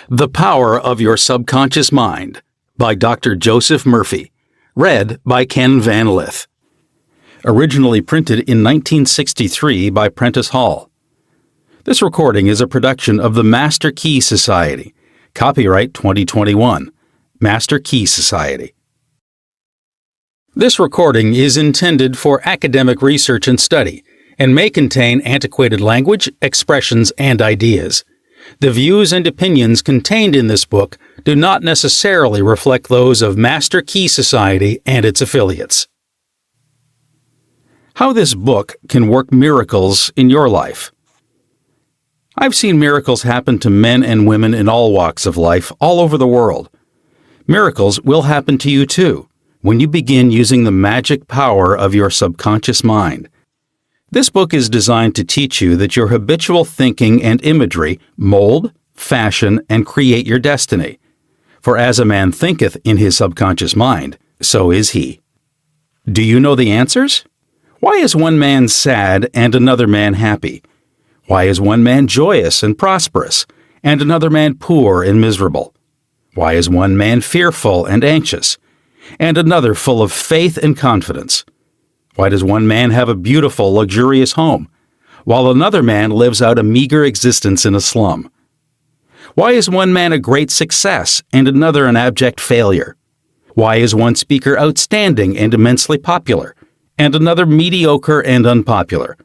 The Power of Your Subconscious Mind by Dr. Joseph Murphy. Read by Ken Van Lith. Originally printed in 1963 by Prentice Hall. This recording is a production of the Master Key Society. Copyright 2021. Master Key Society. This recording is intended for academic research and study and may contain antiquated language, expressions, and ideas. The views and opinions contained in this book do not necessarily reflect those of Master Key Society and its affiliates. How this book can work miracles in your life. I've seen miracles happen to men and women in all walks of life all over the world. Miracles will happen to you too when you begin using the magic power of your subconscious mind. This book is designed to teach you that your habitual thinking and imagery mold, fashion, and create your destiny. For as a man thinketh in his subconscious mind, so is he. Do you know the answers? Why is one man sad and another man happy? Why is one man joyous and prosperous, and another man poor and miserable? Why is one man fearful and anxious, and another full of faith and confidence? Why does one man have a beautiful, luxurious home, while another man lives out a meager existence in a slum? Why is one man a great success and another an abject failure? Why is one speaker outstanding and immensely popular, and another mediocre and unpopular?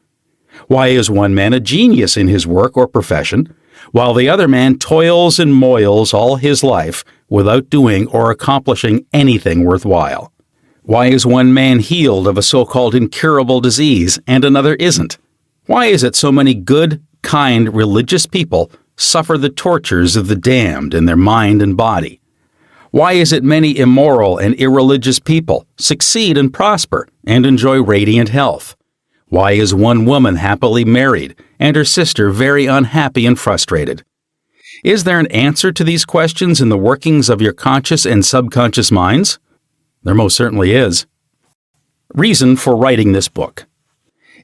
Why is one man a genius in his work or profession, while the other man toils and moils all his life without doing or accomplishing anything worthwhile? Why is one man healed of a so-called incurable disease and another isn't? Why is it so many good, kind, religious people suffer the tortures of the damned in their mind and body? Why is it many immoral and irreligious people succeed and prosper and enjoy radiant health? Why is one woman happily married and her sister very unhappy and frustrated? Is there an answer to these questions in the workings of your conscious and subconscious minds? There most certainly is. Reason for writing this book.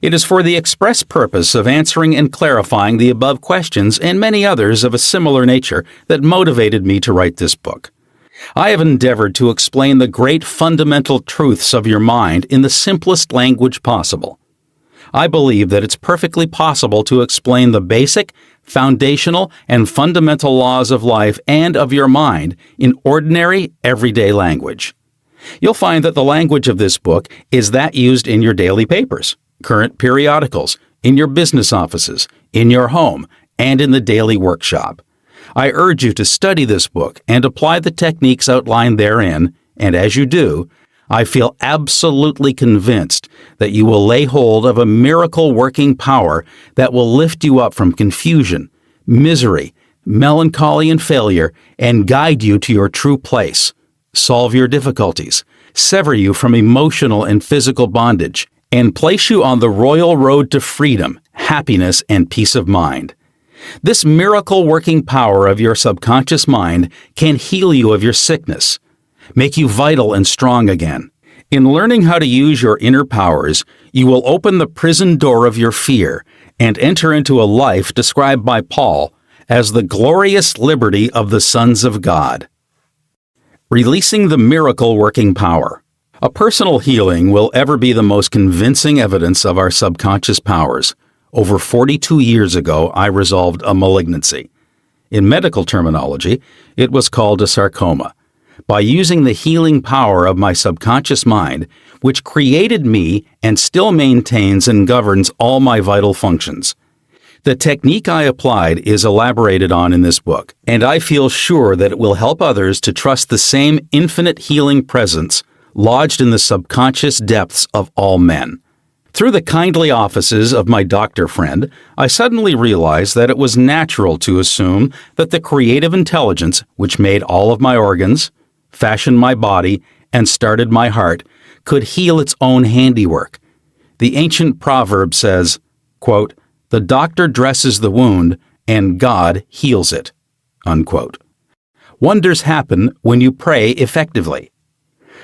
It is for the express purpose of answering and clarifying the above questions and many others of a similar nature that motivated me to write this book. I have endeavored to explain the great fundamental truths of your mind in the simplest language possible. I believe that it's perfectly possible to explain the basic, foundational, and fundamental laws of life and of your mind in ordinary, everyday language. You'll find that the language of this book is that used in your daily papers, current periodicals, in your business offices, in your home, and in the daily workshop. I urge you to study this book and apply the techniques outlined therein, and as you do, I feel absolutely convinced that you will lay hold of a miracle-working power that will lift you up from confusion, misery, melancholy, and failure, and guide you to your true place. Solve your difficulties, sever you from emotional and physical bondage, and place you on the royal road to freedom, happiness, and peace of mind. This miracle-working power of your subconscious mind can heal you of your sickness, make you vital and strong again. In learning how to use your inner powers, you will open the prison door of your fear and enter into a life described by Paul as the glorious liberty of the sons of God. Releasing the miracle-working power. A personal healing will ever be the most convincing evidence of our subconscious powers. Over 42 years ago, I resolved a malignancy. In medical terminology, it was called a sarcoma. By using the healing power of my subconscious mind, which created me and still maintains and governs all my vital functions. The technique I applied is elaborated on in this book, and I feel sure that it will help others to trust the same infinite healing presence lodged in the subconscious depths of all men. Through the kindly offices of my doctor friend, I suddenly realized that it was natural to assume that the creative intelligence which made all of my organs, fashioned my body, and started my heart could heal its own handiwork. The ancient proverb says, quote, "The doctor dresses the wound, and God heals it." Unquote. Wonders happen when you pray effectively.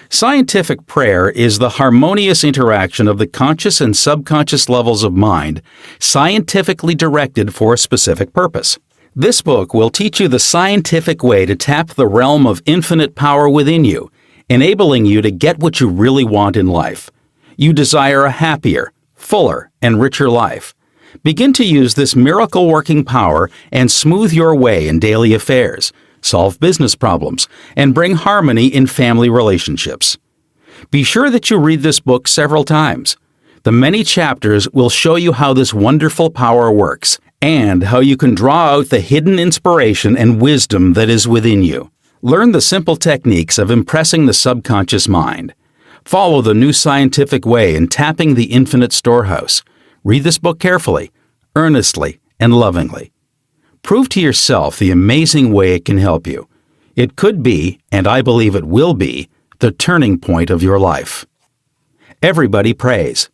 Scientific prayer is the harmonious interaction of the conscious and subconscious levels of mind, scientifically directed for a specific purpose. This book will teach you the scientific way to tap the realm of infinite power within you, enabling you to get what you really want in life. You desire a happier, fuller, and richer life. Begin to use this miracle-working power and smooth your way in daily affairs, solve business problems, and bring harmony in family relationships. Be sure that you read this book several times. The many chapters will show you how this wonderful power works and how you can draw out the hidden inspiration and wisdom that is within you. Learn the simple techniques of impressing the subconscious mind. Follow the new scientific way in tapping the infinite storehouse. Read this book carefully, earnestly, and lovingly. Prove to yourself the amazing way it can help you. It could be, and I believe it will be, the turning point of your life. Everybody prays.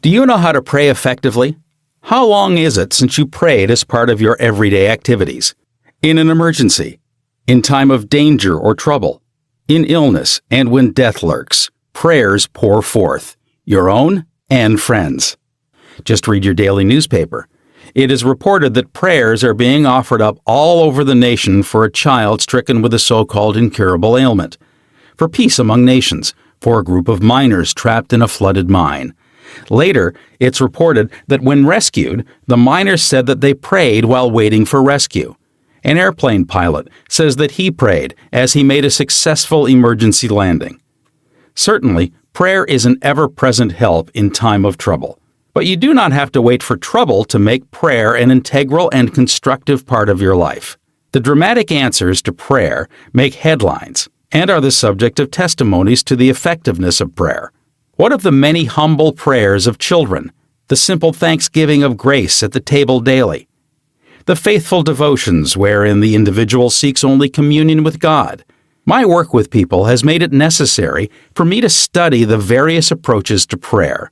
Do you know how to pray effectively? How long is it since you prayed as part of your everyday activities? In an emergency, in time of danger or trouble, in illness, and when death lurks, prayers pour forth, your own and friends. Just read your daily newspaper. It is reported that prayers are being offered up all over the nation for a child stricken with a so-called incurable ailment, for peace among nations, for a group of miners trapped in a flooded mine. Later, it's reported that when rescued, the miners said that they prayed while waiting for rescue. An airplane pilot says that he prayed as he made a successful emergency landing. Certainly, prayer is an ever-present help in time of trouble. But you do not have to wait for trouble to make prayer an integral and constructive part of your life. The dramatic answers to prayer make headlines and are the subject of testimonies to the effectiveness of prayer. What of the many humble prayers of children, the simple thanksgiving of grace at the table daily, the faithful devotions wherein the individual seeks only communion with God? My work with people has made it necessary for me to study the various approaches to prayer.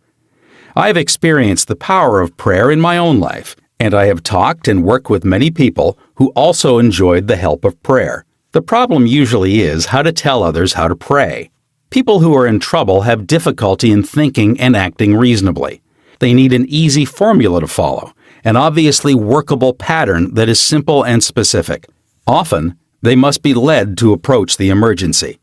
I have experienced the power of prayer in my own life, and I have talked and worked with many people who also enjoyed the help of prayer. The problem usually is how to tell others how to pray. People who are in trouble have difficulty in thinking and acting reasonably. They need an easy formula to follow, an obviously workable pattern that is simple and specific. Often, they must be led to approach the emergency.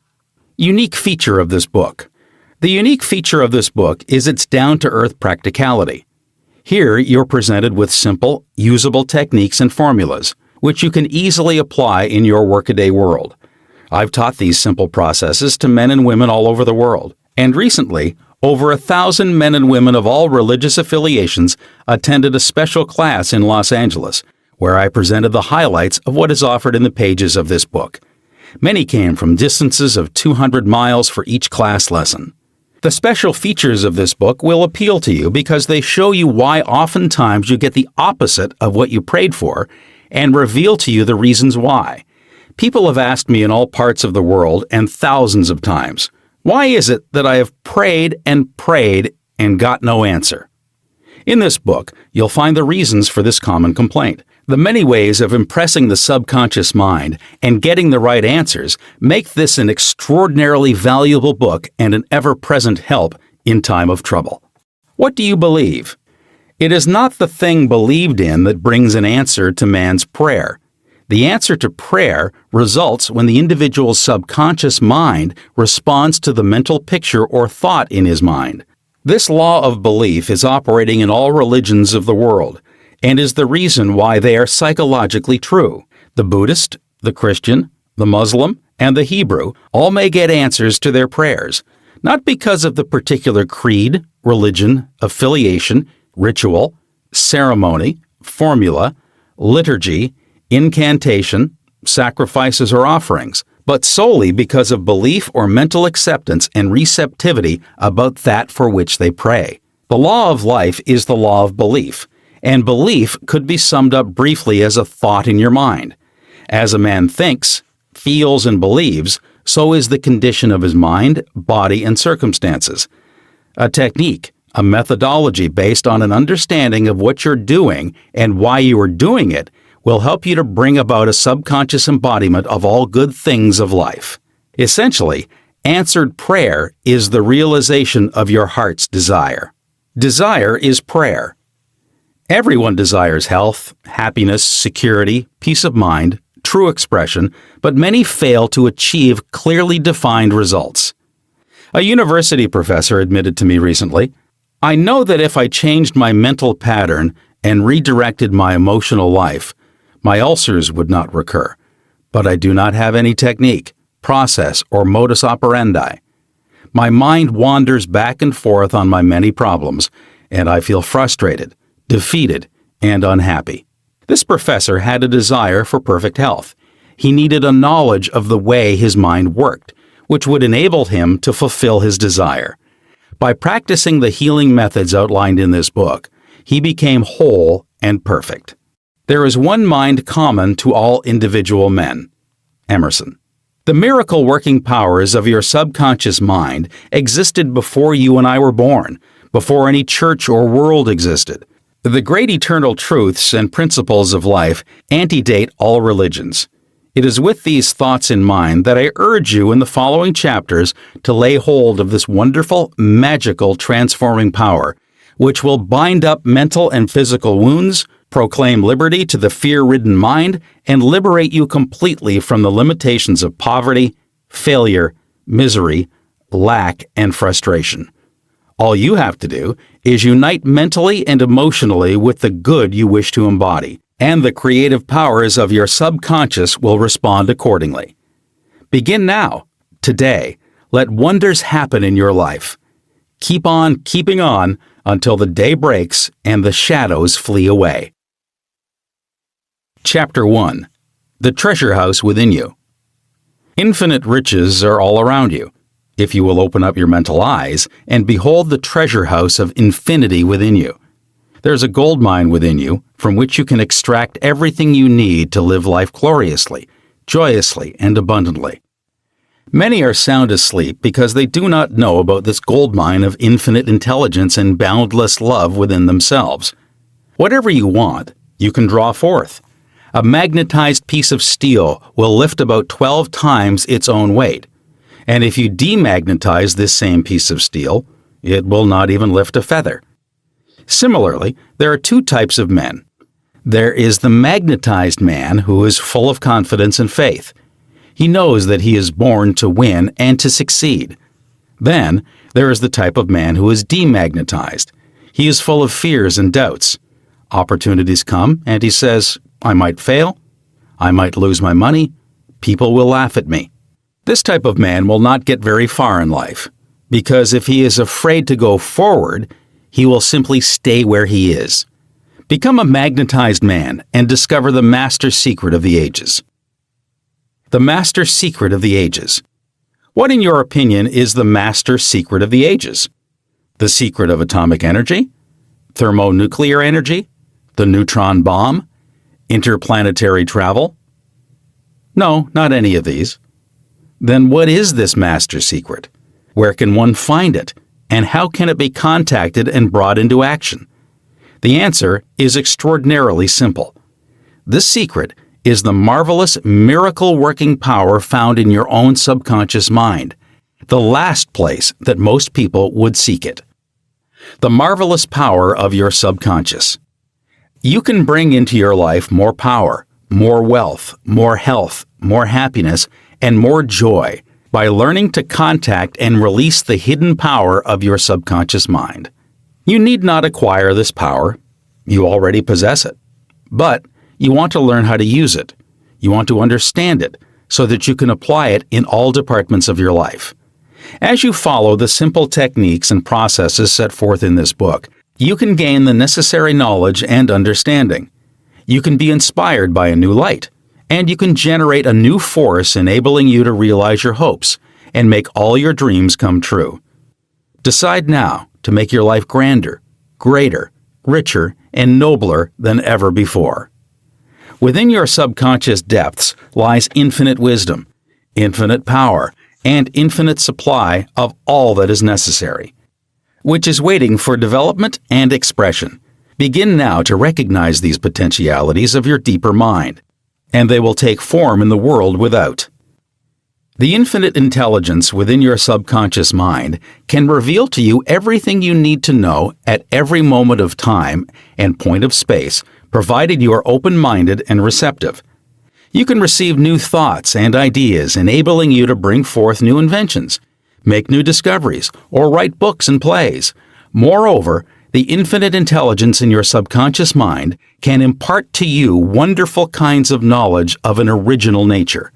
Unique feature of this book. The unique feature of this book is its down-to-earth practicality. Here, you're presented with simple, usable techniques and formulas, which you can easily apply in your workaday world. I've taught these simple processes to men and women all over the world, and recently, over 1,000 men and women of all religious affiliations attended a special class in Los Angeles, where I presented the highlights of what is offered in the pages of this book. Many came from distances of 200 miles for each class lesson. The special features of this book will appeal to you because they show you why oftentimes you get the opposite of what you prayed for and reveal to you the reasons why. People have asked me in all parts of the world and thousands of times, why is it that I have prayed and got no answer? In this book, you'll find the reasons for this common complaint. The many ways of impressing the subconscious mind and getting the right answers make this an extraordinarily valuable book and an ever-present help in time of trouble. What do you believe? It is not the thing believed in that brings an answer to man's prayer. The answer to prayer results when the individual's subconscious mind responds to the mental picture or thought in his mind. This law of belief is operating in all religions of the world and is the reason why they are psychologically true. The Buddhist, the Christian, the Muslim, and the Hebrew all may get answers to their prayers, not because of the particular creed, religion, affiliation, ritual, ceremony, formula, liturgy, incantation, sacrifices, or offerings, but solely because of belief or mental acceptance and receptivity about that for which they pray. The law of life is the law of belief, and belief could be summed up briefly as a thought in your mind. As a man thinks, feels, and believes, so is the condition of his mind, body, and circumstances. A technique, a methodology based on an understanding of what you're doing and why you are doing it, will help you to bring about a subconscious embodiment of all good things of life. Essentially, answered prayer is the realization of your heart's desire. Desire is prayer. Everyone desires health, happiness, security, peace of mind, true expression, but many fail to achieve clearly defined results. A university professor admitted to me recently, "I know that if I changed my mental pattern and redirected my emotional life, my ulcers would not recur, but I do not have any technique, process, or modus operandi. My mind wanders back and forth on my many problems, and I feel frustrated, defeated, and unhappy." This professor had a desire for perfect health. He needed a knowledge of the way his mind worked, which would enable him to fulfill his desire. By practicing the healing methods outlined in this book, he became whole and perfect. There is one mind common to all individual men. Emerson. The miracle working powers of your subconscious mind existed before you and I were born, before any church or world existed. The great eternal truths and principles of life antedate all religions. It is with these thoughts in mind that I urge you in the following chapters to lay hold of this wonderful, magical, transforming power, which will bind up mental and physical wounds, proclaim liberty to the fear-ridden mind, and liberate you completely from the limitations of poverty, failure, misery, lack, and frustration. All you have to do is unite mentally and emotionally with the good you wish to embody, and the creative powers of your subconscious will respond accordingly. Begin now, today. Let wonders happen in your life. Keep on keeping on until the day breaks and the shadows flee away. Chapter 1. The Treasure House Within You. Infinite riches are all around you, if you will open up your mental eyes and behold the treasure house of infinity within you. There's a gold mine within you from which you can extract everything you need to live life gloriously, joyously, and abundantly. Many are sound asleep because they do not know about this gold mine of infinite intelligence and boundless love within themselves. Whatever you want, you can draw forth. A magnetized piece of steel will lift about 12 times its own weight. And if you demagnetize this same piece of steel, it will not even lift a feather. Similarly, there are two types of men. There is the magnetized man who is full of confidence and faith. He knows that he is born to win and to succeed. Then, there is the type of man who is demagnetized. He is full of fears and doubts. Opportunities come, and he says, "I might fail. I might lose my money. People will laugh at me." This type of man will not get very far in life, because if he is afraid to go forward, he will simply stay where he is. Become a magnetized man and discover the master secret of the ages. The master secret of the ages. What, in your opinion, is the master secret of the ages? The secret of atomic energy? Thermonuclear energy? The neutron bomb? Interplanetary travel? No, not any of these. Then what is this master secret? Where can one find it? And how can it be contacted and brought into action? The answer is extraordinarily simple. This secret is the marvelous miracle-working power found in your own subconscious mind, the last place that most people would seek it. The marvelous power of your subconscious. You can bring into your life more power, more wealth, more health, more happiness, and more joy by learning to contact and release the hidden power of your subconscious mind. You need not acquire this power. You already possess it. But you want to learn how to use it. You want to understand it so that you can apply it in all departments of your life. As you follow the simple techniques and processes set forth in this book, you can gain the necessary knowledge and understanding. You can be inspired by a new light, and you can generate a new force enabling you to realize your hopes and make all your dreams come true. Decide now to make your life grander, greater, richer, and nobler than ever before. Within your subconscious depths lies infinite wisdom, infinite power, and infinite supply of all that is necessary, which is waiting for development and expression. Begin now to recognize these potentialities of your deeper mind, and they will take form in the world without. The infinite intelligence within your subconscious mind can reveal to you everything you need to know at every moment of time and point of space, provided you are open-minded and receptive. You can receive new thoughts and ideas, enabling you to bring forth new inventions, make new discoveries, or write books and plays. Moreover, the infinite intelligence in your subconscious mind can impart to you wonderful kinds of knowledge of an original nature.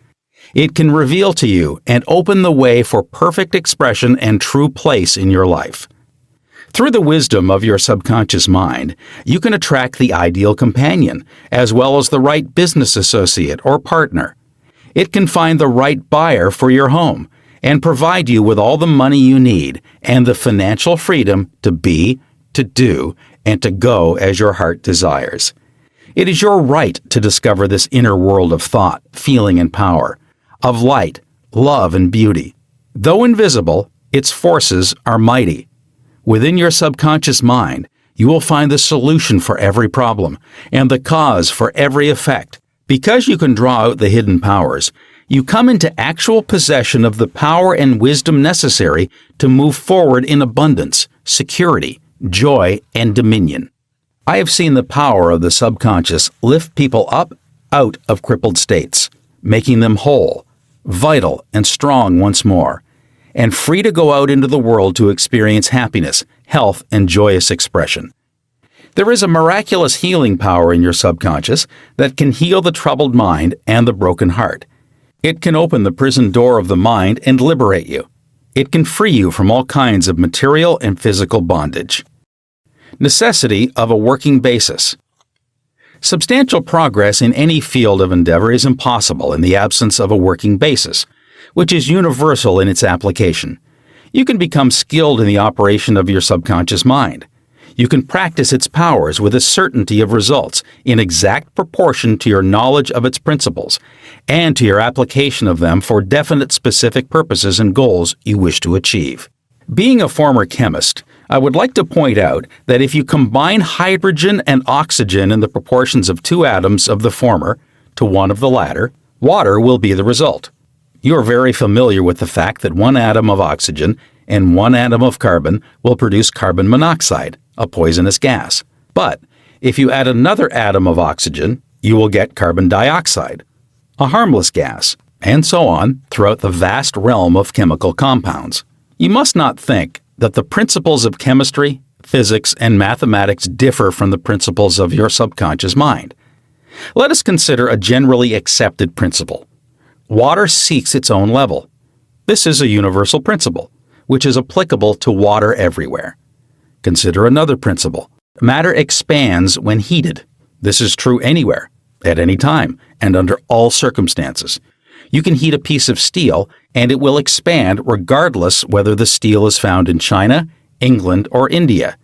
It can reveal to you and open the way for perfect expression and true place in your life. Through the wisdom of your subconscious mind, you can attract the ideal companion, as well as the right business associate or partner. It can find the right buyer for your home and provide you with all the money you need and the financial freedom to be, to do, and to go as your heart desires. It is your right to discover this inner world of thought, feeling, and power, of light, love, and beauty. Though invisible, its forces are mighty. Within your subconscious mind, you will find the solution for every problem and the cause for every effect. Because you can draw out the hidden powers, you come into actual possession of the power and wisdom necessary to move forward in abundance, security, joy, and dominion. I have seen the power of the subconscious lift people up out of crippled states, making them whole, vital, and strong once more, and free to go out into the world to experience happiness, health, and joyous expression. There is a miraculous healing power in your subconscious that can heal the troubled mind and the broken heart. It can open the prison door of the mind and liberate you. It can free you from all kinds of material and physical bondage. Necessity of a working basis. Substantial progress in any field of endeavor is impossible in the absence of a working basis, which is universal in its application. You can become skilled in the operation of your subconscious mind. You can practice its powers with a certainty of results in exact proportion to your knowledge of its principles and to your application of them for definite specific purposes and goals you wish to achieve. Being a former chemist, I would like to point out that if you combine hydrogen and oxygen in the proportions of 2 atoms of the former to 1 of the latter, water will be the result. You are very familiar with the fact that 1 atom of oxygen and 1 atom of carbon will produce carbon monoxide, a poisonous gas. But if you add another atom of oxygen, you will get carbon dioxide, a harmless gas, and so on throughout the vast realm of chemical compounds. You must not think that the principles of chemistry, physics, and mathematics differ from the principles of your subconscious mind. Let us consider a generally accepted principle. Water seeks its own level. This is a universal principle, which is applicable to water everywhere. Consider another principle. Matter expands when heated. This is true anywhere, at any time, and under all circumstances. You can heat a piece of steel, and it will expand regardless whether the steel is found in China, England, or India.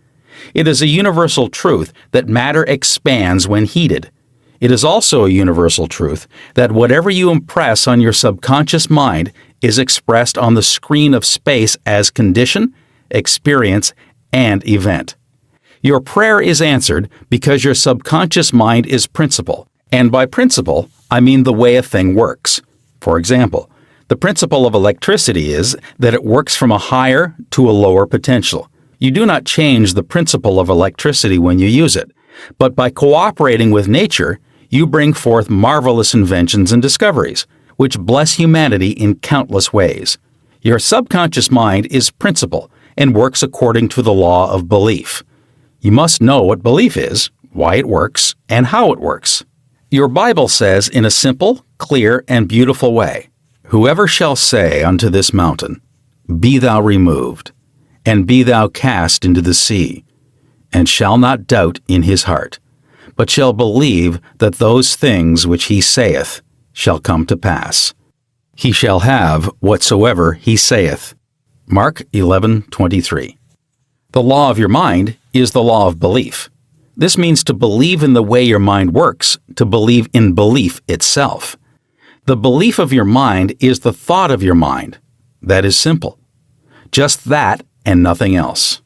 It is a universal truth that matter expands when heated. It is also a universal truth that whatever you impress on your subconscious mind is expressed on the screen of space as condition, experience, and event. Your prayer is answered because your subconscious mind is principle, and by principle, I mean the way a thing works. For example, the principle of electricity is that it works from a higher to a lower potential. You do not change the principle of electricity when you use it, but by cooperating with nature, you bring forth marvelous inventions and discoveries, which bless humanity in countless ways. Your subconscious mind is principle and works according to the law of belief. You must know what belief is, why it works, and how it works. Your Bible says in a simple, clear, and beautiful way, "Whoever shall say unto this mountain, Be thou removed, and be thou cast into the sea, and shall not doubt in his heart, but shall believe that those things which he saith shall come to pass. He shall have whatsoever he saith." Mark 11:23. The law of your mind is the law of belief. This means to believe in the way your mind works, to believe in belief itself. The belief of your mind is the thought of your mind. That is simple. Just that and nothing else.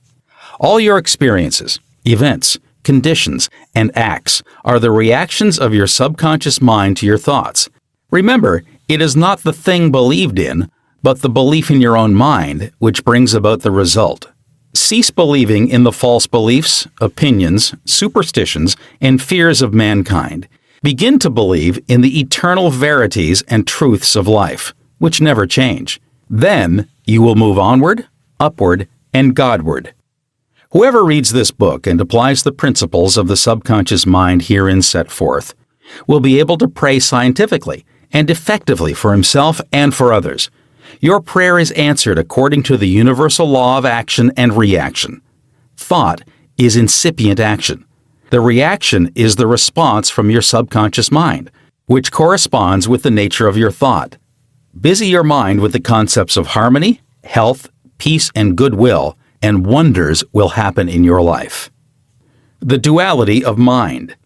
All your experiences, events, conditions, and acts are the reactions of your subconscious mind to your thoughts. Remember, It is not the thing believed in, but the belief in your own mind which brings about the result. Cease believing in the false beliefs, opinions, superstitions, and fears of mankind. Begin to believe in the eternal verities and truths of life, which never change. Then you will move onward, upward, and Godward. Whoever reads this book and applies the principles of the subconscious mind herein set forth will be able to pray scientifically and effectively for himself and for others. Your prayer is answered according to the universal law of action and reaction. Thought is incipient action. The reaction is the response from your subconscious mind, which corresponds with the nature of your thought. Busy your mind with the concepts of harmony, health, peace, and goodwill, and wonders will happen in your life. The duality of mind.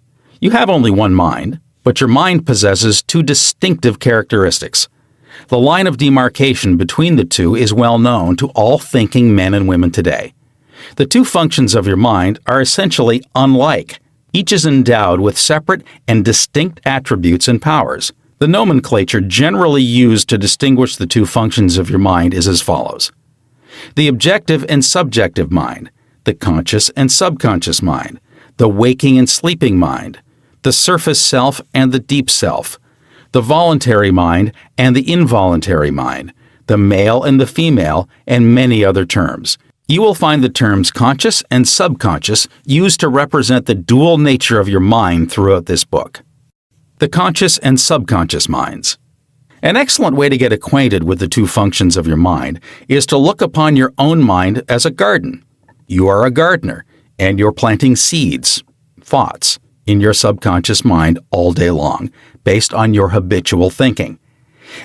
You have only one mind, but your mind possesses two distinctive characteristics. The line of demarcation between the two is well known to all thinking men and women today. The two functions of your mind are essentially unlike. Each is endowed with separate and distinct attributes and powers. The nomenclature generally used to distinguish the two functions of your mind is as follows: the objective and subjective mind, the conscious and subconscious mind, the waking and sleeping mind, the surface self and the deep self, the voluntary mind and the involuntary mind, the male and the female, and many other terms. You will find the terms conscious and subconscious used to represent the dual nature of your mind throughout this book. The conscious and subconscious minds. An excellent way to get acquainted with the two functions of your mind is to look upon your own mind as a garden. You are a gardener, and you're planting seeds, thoughts, in your subconscious mind all day long, based on your habitual thinking.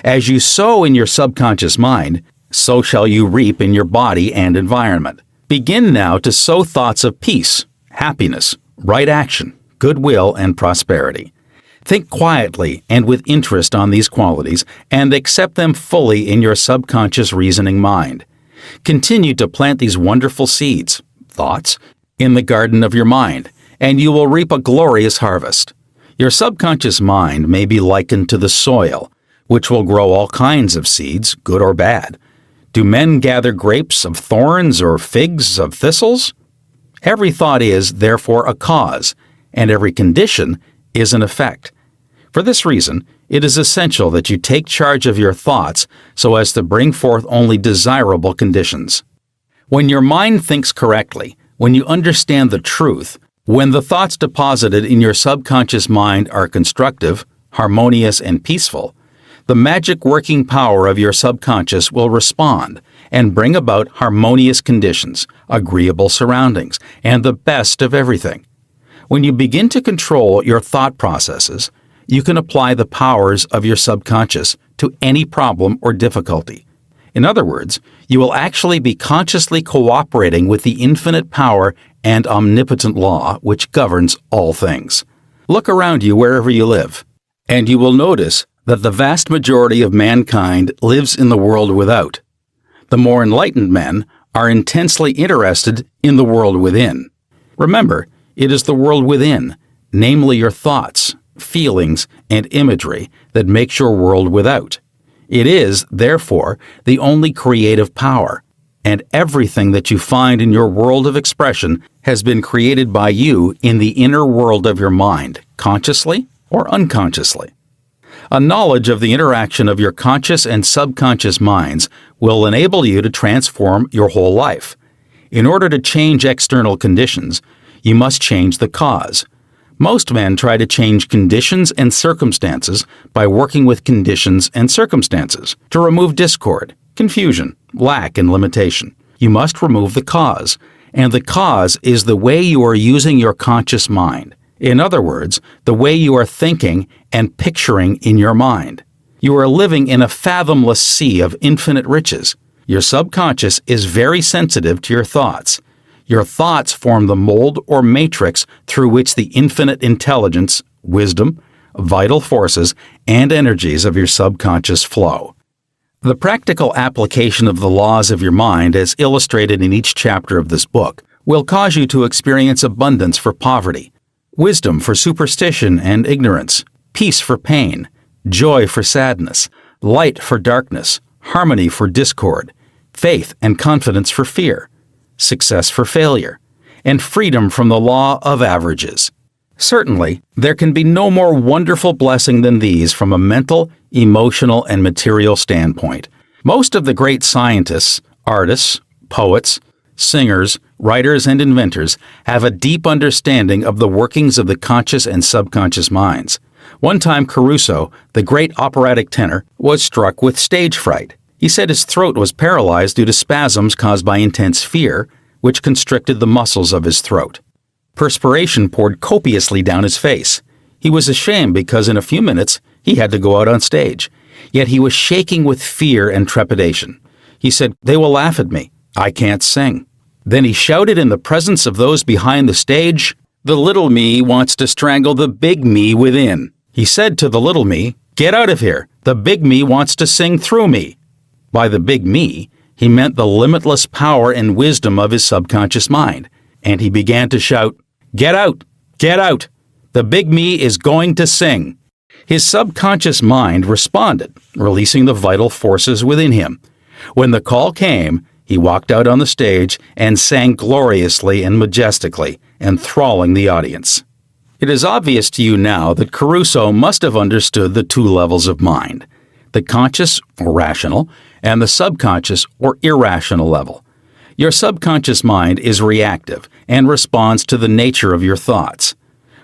As you sow in your subconscious mind, so shall you reap in your body and environment. Begin now to sow thoughts of peace, happiness, right action, goodwill, and prosperity. Think quietly and with interest on these qualities and accept them fully in your subconscious reasoning mind. Continue to plant these wonderful seeds, thoughts, in the garden of your mind, and you will reap a glorious harvest. Your subconscious mind may be likened to the soil, which will grow all kinds of seeds, good or bad. Do men gather grapes of thorns or figs of thistles? Every thought is, therefore, a cause, and every condition is an effect. For this reason, it is essential that you take charge of your thoughts so as to bring forth only desirable conditions. When your mind thinks correctly, when you understand the truth, when the thoughts deposited in your subconscious mind are constructive, harmonious, and peaceful, the magic working power of your subconscious will respond and bring about harmonious conditions, agreeable surroundings, and the best of everything. When you begin to control your thought processes, you can apply the powers of your subconscious to any problem or difficulty. In other words, you will actually be consciously cooperating with the infinite power and omnipotent law which governs all things. Look around you wherever you live, and you will notice that the vast majority of mankind lives in the world without. The more enlightened men are intensely interested in the world within. Remember, it is the world within, namely your thoughts, feelings, and imagery, that makes your world without. It is, therefore, the only creative power, and everything that you find in your world of expression has been created by you in the inner world of your mind, consciously or unconsciously. A knowledge of the interaction of your conscious and subconscious minds will enable you to transform your whole life. In order to change external conditions, you must change the cause. Most men try to change conditions and circumstances by working with conditions and circumstances to remove discord, confusion, lack, and limitation. You must remove the cause, and the cause is the way you are using your conscious mind. In other words, the way you are thinking and picturing in your mind. You are living in a fathomless sea of infinite riches. Your subconscious is very sensitive to your thoughts. Your thoughts form the mold or matrix through which the infinite intelligence, wisdom, vital forces, and energies of your subconscious flow. The practical application of the laws of your mind, as illustrated in each chapter of this book, will cause you to experience abundance for poverty, wisdom for superstition and ignorance, peace for pain, joy for sadness, light for darkness, harmony for discord, faith and confidence for fear, success for failure, and freedom from the law of averages. Certainly, there can be no more wonderful blessing than these from a mental, emotional, and material standpoint. Most of the great scientists, artists, poets, singers, writers, and inventors have a deep understanding of the workings of the conscious and subconscious minds. One time Caruso, the great operatic tenor, was struck with stage fright. He said his throat was paralyzed due to spasms caused by intense fear, which constricted the muscles of his throat. Perspiration poured copiously down his face. He was ashamed because in a few minutes he had to go out on stage. Yet he was shaking with fear and trepidation. He said, "They will laugh at me. I can't sing." Then he shouted in the presence of those behind the stage, "The little me wants to strangle the big me within." He said to the little me, "Get out of here. The big me wants to sing through me." By the big me, he meant the limitless power and wisdom of his subconscious mind. And he began to shout, "Get out! Get out! The big me is going to sing." His subconscious mind responded, releasing the vital forces within him. When the call came, he walked out on the stage and sang gloriously and majestically, enthralling the audience. It is obvious to you now that Caruso must have understood the two levels of mind, the conscious or rational and the subconscious or irrational level. Your subconscious mind is reactive and responds to the nature of your thoughts.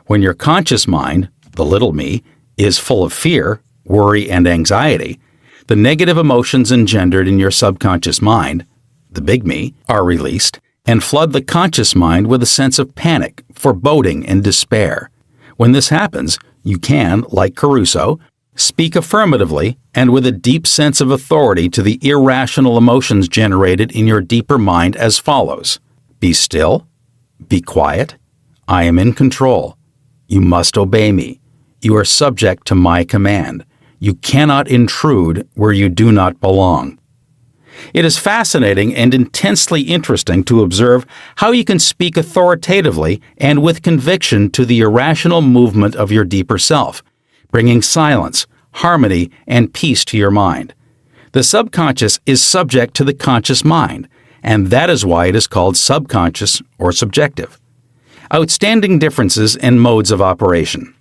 When your conscious mind, the little me, is full of fear, worry, and anxiety, the negative emotions engendered in your subconscious mind, the big me, are released and flood the conscious mind with a sense of panic, foreboding, and despair. When this happens, you can, like Caruso, speak affirmatively and with a deep sense of authority to the irrational emotions generated in your deeper mind as follows. Be still. Be quiet. I am in control. You must obey me. You are subject to my command. You cannot intrude where you do not belong. It is fascinating and intensely interesting to observe how you can speak authoritatively and with conviction to the irrational movement of your deeper self, bringing silence, harmony, and peace to your mind. The subconscious is subject to the conscious mind, and that is why it is called subconscious or subjective. Outstanding differences and modes of operation.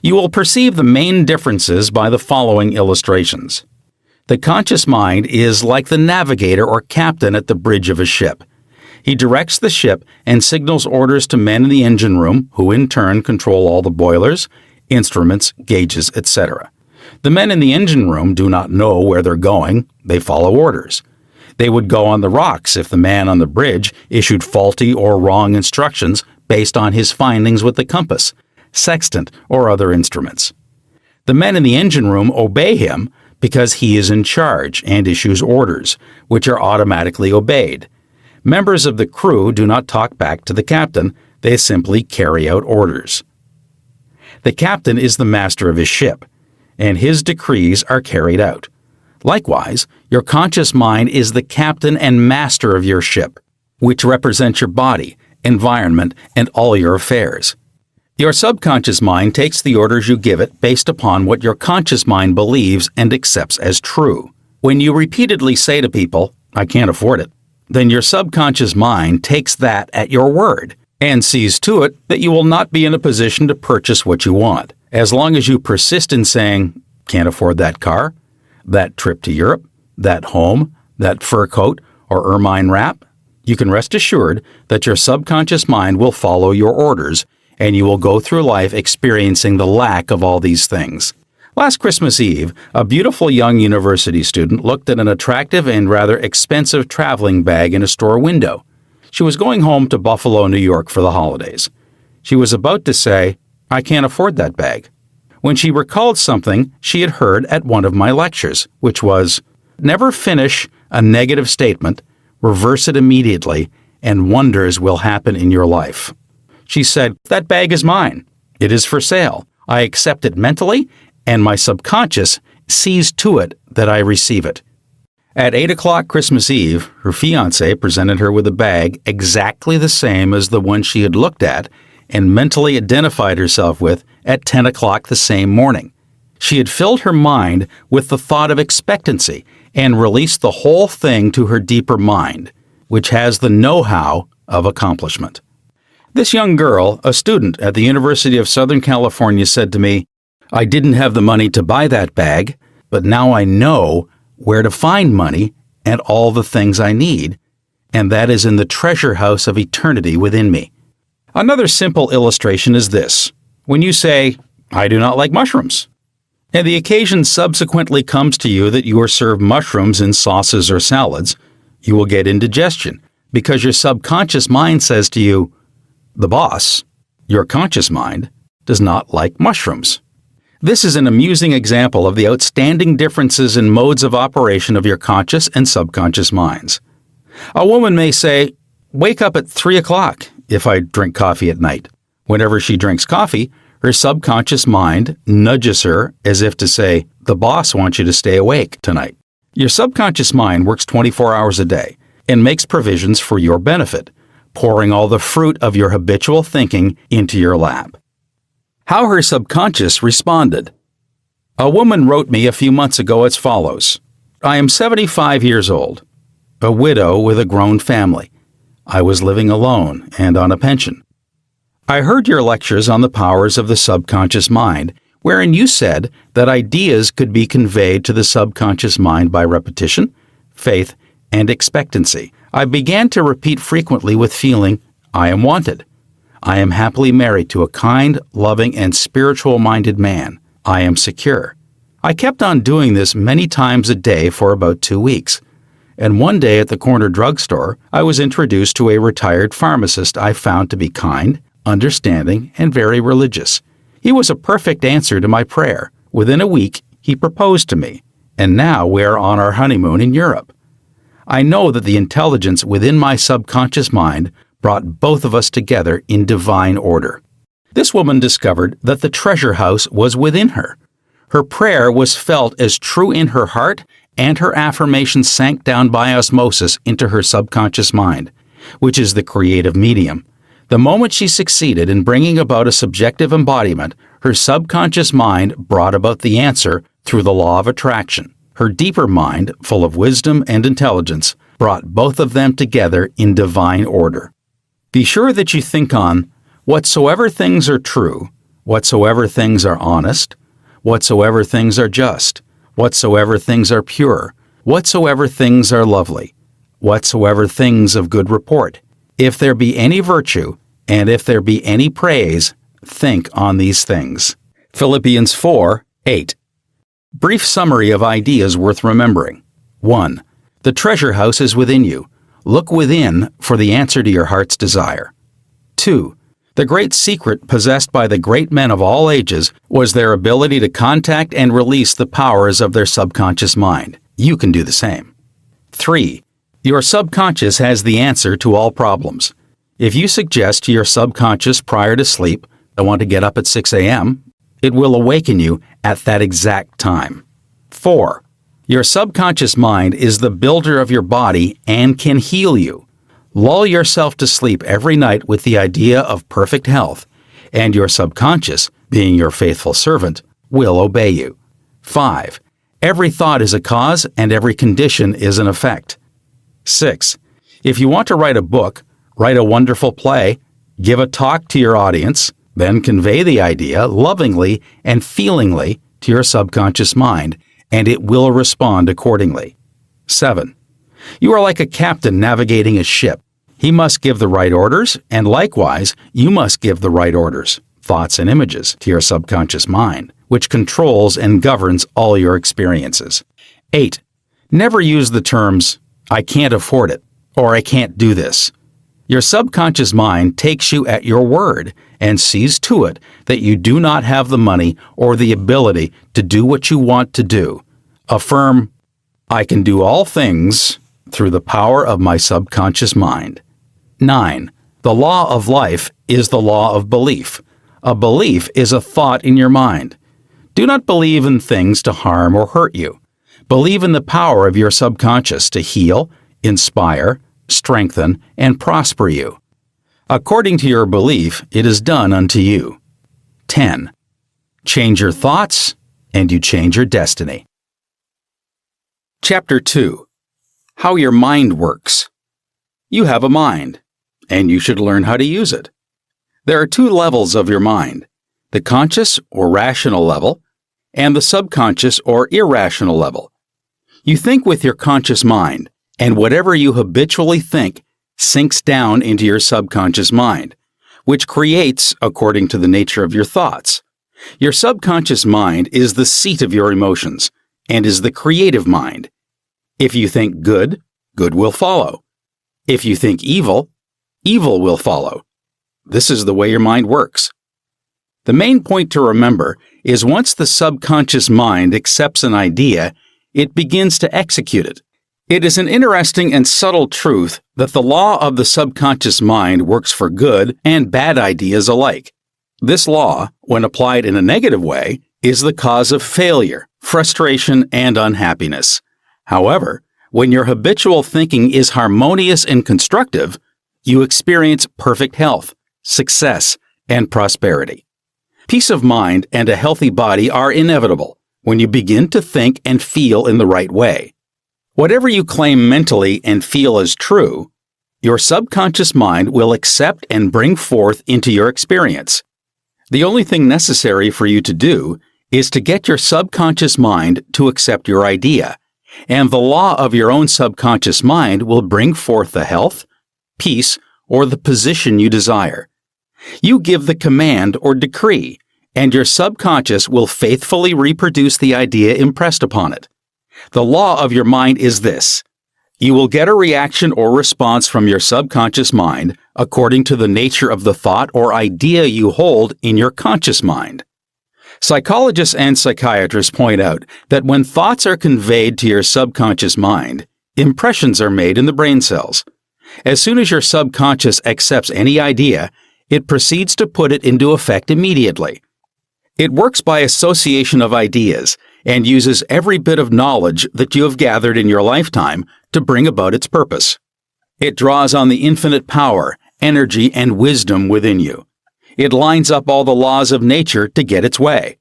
You will perceive the main differences by the following illustrations. The conscious mind is like the navigator or captain at the bridge of a ship. He directs the ship and signals orders to men in the engine room, who in turn control all the boilers, instruments, gauges, etc. The men in the engine room do not know where they're going. They follow orders. They would go on the rocks if the man on the bridge issued faulty or wrong instructions based on his findings with the compass, sextant, or other instruments. The men in the engine room obey him because he is in charge and issues orders, which are automatically obeyed. Members of the crew do not talk back to the captain, they simply carry out orders. The captain is the master of his ship, and his decrees are carried out. Likewise, your conscious mind is the captain and master of your ship, which represents your body, environment, and all your affairs. Your subconscious mind takes the orders you give it based upon what your conscious mind believes and accepts as true. When you repeatedly say to people, "I can't afford it," then your subconscious mind takes that at your word and sees to it that you will not be in a position to purchase what you want. As long as you persist in saying, "Can't afford that car, that trip to Europe, that home, that fur coat, or ermine wrap," you can rest assured that your subconscious mind will follow your orders, and you will go through life experiencing the lack of all these things. Last Christmas Eve, a beautiful young university student looked at an attractive and rather expensive traveling bag in a store window. She was going home to Buffalo, New York for the holidays. She was about to say, "I can't afford that bag," when she recalled something she had heard at one of my lectures, which was, "Never finish a negative statement, reverse it immediately, and wonders will happen in your life." She said, "That bag is mine. It is for sale. I accept it mentally, and my subconscious sees to it that I receive it." At 8 o'clock Christmas Eve, her fiancé presented her with a bag exactly the same as the one she had looked at and mentally identified herself with at 10 o'clock the same morning. She had filled her mind with the thought of expectancy and released the whole thing to her deeper mind, which has the know-how of accomplishment. This young girl, a student at the University of Southern California, said to me, "I didn't have the money to buy that bag, but now I know where to find money and all the things I need, and that is in the treasure house of eternity within me." Another simple illustration is this. When you say, "I do not like mushrooms," and the occasion subsequently comes to you that you are served mushrooms in sauces or salads, you will get indigestion because your subconscious mind says to you, "The boss, your conscious mind, does not like mushrooms." This is an amusing example of the outstanding differences in modes of operation of your conscious and subconscious minds. A woman may say, "Wake up at 3 o'clock if I drink coffee at night." Whenever she drinks coffee, her subconscious mind nudges her as if to say, "The boss wants you to stay awake tonight." Your subconscious mind works 24 hours a day and makes provisions for your benefit, pouring all the fruit of your habitual thinking into your lap. How her subconscious responded. A woman wrote me a few months ago as follows. "I am 75 years old, a widow with a grown family. I was living alone and on a pension. I heard your lectures on the powers of the subconscious mind, wherein you said that ideas could be conveyed to the subconscious mind by repetition, faith, and expectancy. I began to repeat frequently with feeling, 'I am wanted. I am happily married to a kind, loving, and spiritual-minded man. I am secure.' I kept on doing this many times a day for about 2 weeks. And one day at the corner drugstore, I was introduced to a retired pharmacist I found to be kind, understanding, and very religious. He was a perfect answer to my prayer. Within a week, he proposed to me, and now we are on our honeymoon in Europe. I know that the intelligence within my subconscious mind brought both of us together in divine order." This woman discovered that the treasure house was within her. Her prayer was felt as true in her heart, and her affirmation sank down by osmosis into her subconscious mind, which is the creative medium. The moment she succeeded in bringing about a subjective embodiment, her subconscious mind brought about the answer through the law of attraction. Her deeper mind, full of wisdom and intelligence, brought both of them together in divine order. Be sure that you think on whatsoever things are true, whatsoever things are honest, whatsoever things are just, whatsoever things are pure, whatsoever things are lovely, whatsoever things of good report. If there be any virtue, and if there be any praise, think on these things. Philippians 4:8. Brief summary of ideas worth remembering. 1. The treasure house is within you. Look within for the answer to your heart's desire. 2. The great secret possessed by the great men of all ages was their ability to contact and release the powers of their subconscious mind. You can do the same. 3. Your subconscious has the answer to all problems. If you suggest to your subconscious prior to sleep, "I want to get up at 6 a.m., it will awaken you at that exact time. 4. Your subconscious mind is the builder of your body and can heal you. Lull yourself to sleep every night with the idea of perfect health, and your subconscious, being your faithful servant, will obey you. 5. Every thought is a cause and every condition is an effect. 6. If you want to write a book, write a wonderful play, give a talk to your audience, then convey the idea lovingly and feelingly to your subconscious mind, and it will respond accordingly. 7. You are like a captain navigating a ship. He must give the right orders, and likewise, you must give the right orders, thoughts and images, to your subconscious mind, which controls and governs all your experiences. 8. Never use the terms, "I can't afford it," or "I can't do this." Your subconscious mind takes you at your word and sees to it that you do not have the money or the ability to do what you want to do. Affirm, "I can do all things through the power of my subconscious mind." 9. The law of life is the law of belief. A belief is a thought in your mind. Do not believe in things to harm or hurt you. Believe in the power of your subconscious to heal, inspire, strengthen, and prosper you. According to your belief, it is done unto you. 10. Change your thoughts, and you change your destiny. Chapter 2. How your mind works. You have a mind, and you should learn how to use it. There are two levels of your mind, the conscious or rational level, and the subconscious or irrational level. You think with your conscious mind, and whatever you habitually think sinks down into your subconscious mind, which creates according to the nature of your thoughts. Your subconscious mind is the seat of your emotions and is the creative mind. If you think good, good will follow. If you think evil, evil will follow. This is the way your mind works. The main point to remember is once the subconscious mind accepts an idea, it begins to execute it. It is an interesting and subtle truth that the law of the subconscious mind works for good and bad ideas alike. This law, when applied in a negative way, is the cause of failure, frustration, and unhappiness. However, when your habitual thinking is harmonious and constructive, you experience perfect health, success, and prosperity. Peace of mind and a healthy body are inevitable when you begin to think and feel in the right way. Whatever you claim mentally and feel as true, your subconscious mind will accept and bring forth into your experience. The only thing necessary for you to do is to get your subconscious mind to accept your idea, and the law of your own subconscious mind will bring forth the health, peace, or the position you desire. You give the command or decree, and your subconscious will faithfully reproduce the idea impressed upon it. The law of your mind is this: you will get a reaction or response from your subconscious mind according to the nature of the thought or idea you hold in your conscious mind. Psychologists and psychiatrists point out that when thoughts are conveyed to your subconscious mind, impressions are made in the brain cells. As soon as your subconscious accepts any idea, it proceeds to put it into effect immediately. It works by association of ideas and uses every bit of knowledge that you have gathered in your lifetime to bring about its purpose. It draws on the infinite power, energy, and wisdom within you. It lines up all the laws of nature to get its way.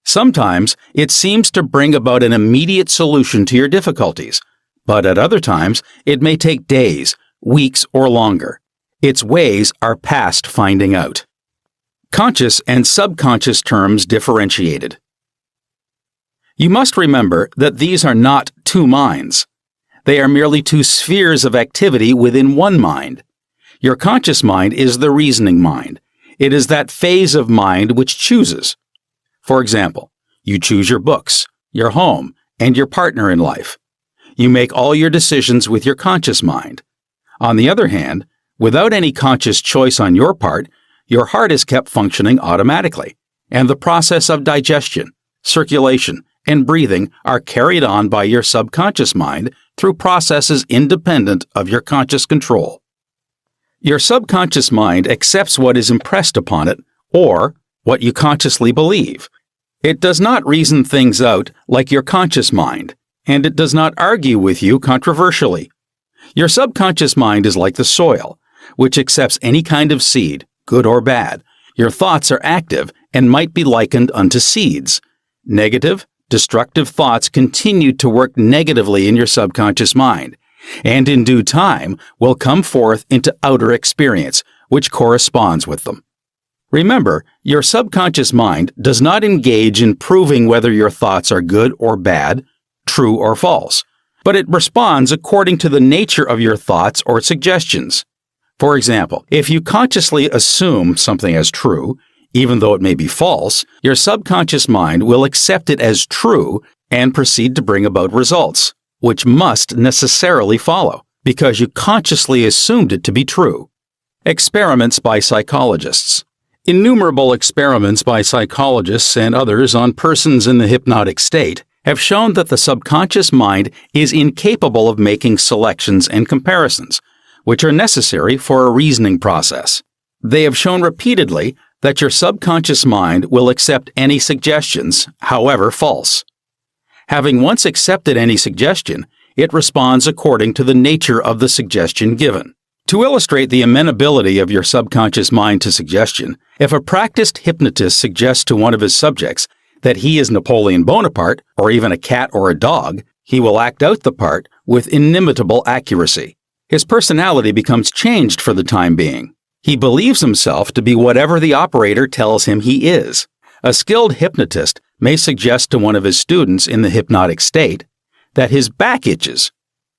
Sometimes it seems to bring about an immediate solution to your difficulties, but at other times it may take days, weeks, or longer. Its ways are past finding out. Conscious and subconscious terms differentiated. You must remember that these are not two minds. They are merely two spheres of activity within one mind. Your conscious mind is the reasoning mind. It is that phase of mind which chooses. For example, you choose your books, your home, and your partner in life. You make all your decisions with your conscious mind. On the other hand, without any conscious choice on your part, your heart is kept functioning automatically, and the process of digestion, circulation, and breathing are carried on by your subconscious mind through processes independent of your conscious control. Your subconscious mind accepts what is impressed upon it, or what you consciously believe. It does not reason things out like your conscious mind, and it does not argue with you controversially. Your subconscious mind is like the soil, which accepts any kind of seed, good or bad. Your thoughts are active and might be likened unto seeds. Negative, destructive thoughts continue to work negatively in your subconscious mind, and in due time will come forth into outer experience, which corresponds with them. Remember, your subconscious mind does not engage in proving whether your thoughts are good or bad, true or false, but it responds according to the nature of your thoughts or suggestions. For example, if you consciously assume something as true, even though it may be false, your subconscious mind will accept it as true and proceed to bring about results, which must necessarily follow, because you consciously assumed it to be true. Experiments by psychologists. Innumerable experiments by psychologists and others on persons in the hypnotic state have shown that the subconscious mind is incapable of making selections and comparisons, which are necessary for a reasoning process. They have shown repeatedly that your subconscious mind will accept any suggestions, however false. Having once accepted any suggestion, it responds according to the nature of the suggestion given. To illustrate the amenability of your subconscious mind to suggestion, if a practiced hypnotist suggests to one of his subjects that he is Napoleon Bonaparte, or even a cat or a dog, he will act out the part with inimitable accuracy. His personality becomes changed for the time being. He believes himself to be whatever the operator tells him he is. A skilled hypnotist may suggest to one of his students in the hypnotic state that his back itches,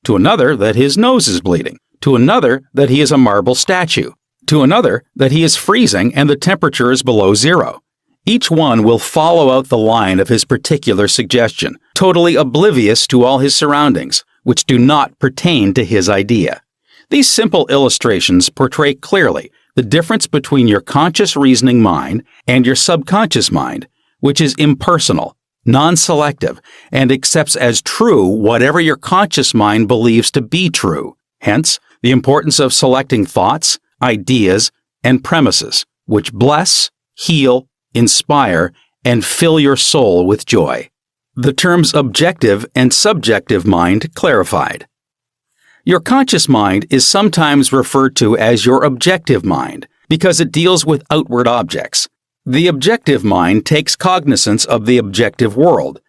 to another that his nose is bleeding, to another that he is a marble statue, to another that he is freezing and the temperature is below zero. Each one will follow out the line of his particular suggestion, totally oblivious to all his surroundings, which do not pertain to his idea. These simple illustrations portray clearly the difference between your conscious reasoning mind and your subconscious mind, which is impersonal, non-selective, and accepts as true whatever your conscious mind believes to be true. Hence, the importance of selecting thoughts, ideas, and premises, which bless, heal, inspire, and fill your soul with joy. The terms objective and subjective mind clarified. Your conscious mind is sometimes referred to as your objective mind because it deals with outward objects. The objective mind takes cognizance of the objective world.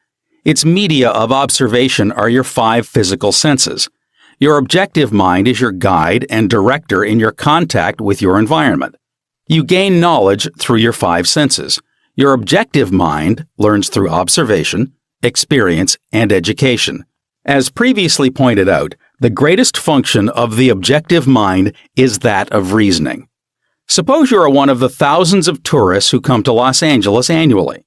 Its media of observation are your 5 physical senses. Your objective mind is your guide and director in your contact with your environment. You gain knowledge through your 5 senses. Your objective mind learns through observation, experience, and education. As previously pointed out, the greatest function of the objective mind is that of reasoning. Suppose you are one of the thousands of tourists who come to Los Angeles annually.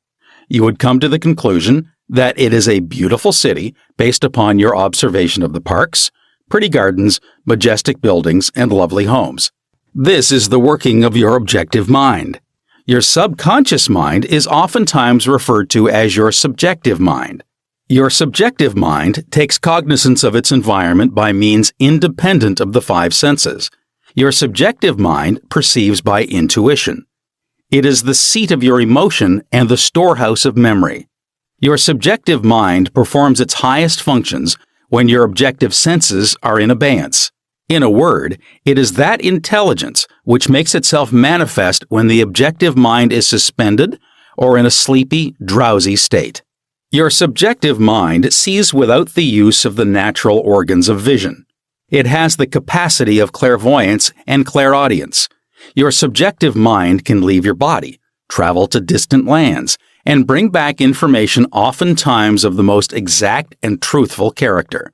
You would come to the conclusion that it is a beautiful city based upon your observation of the parks, pretty gardens, majestic buildings, and lovely homes. This is the working of your objective mind. Your subconscious mind is oftentimes referred to as your subjective mind. Your subjective mind takes cognizance of its environment by means independent of the 5 senses. Your subjective mind perceives by intuition. It is the seat of your emotion and the storehouse of memory. Your subjective mind performs its highest functions when your objective senses are in abeyance. In a word, it is that intelligence which makes itself manifest when the objective mind is suspended or in a sleepy, drowsy state. Your subjective mind sees without the use of the natural organs of vision. It has the capacity of clairvoyance and clairaudience. Your subjective mind can leave your body, travel to distant lands, and bring back information oftentimes of the most exact and truthful character.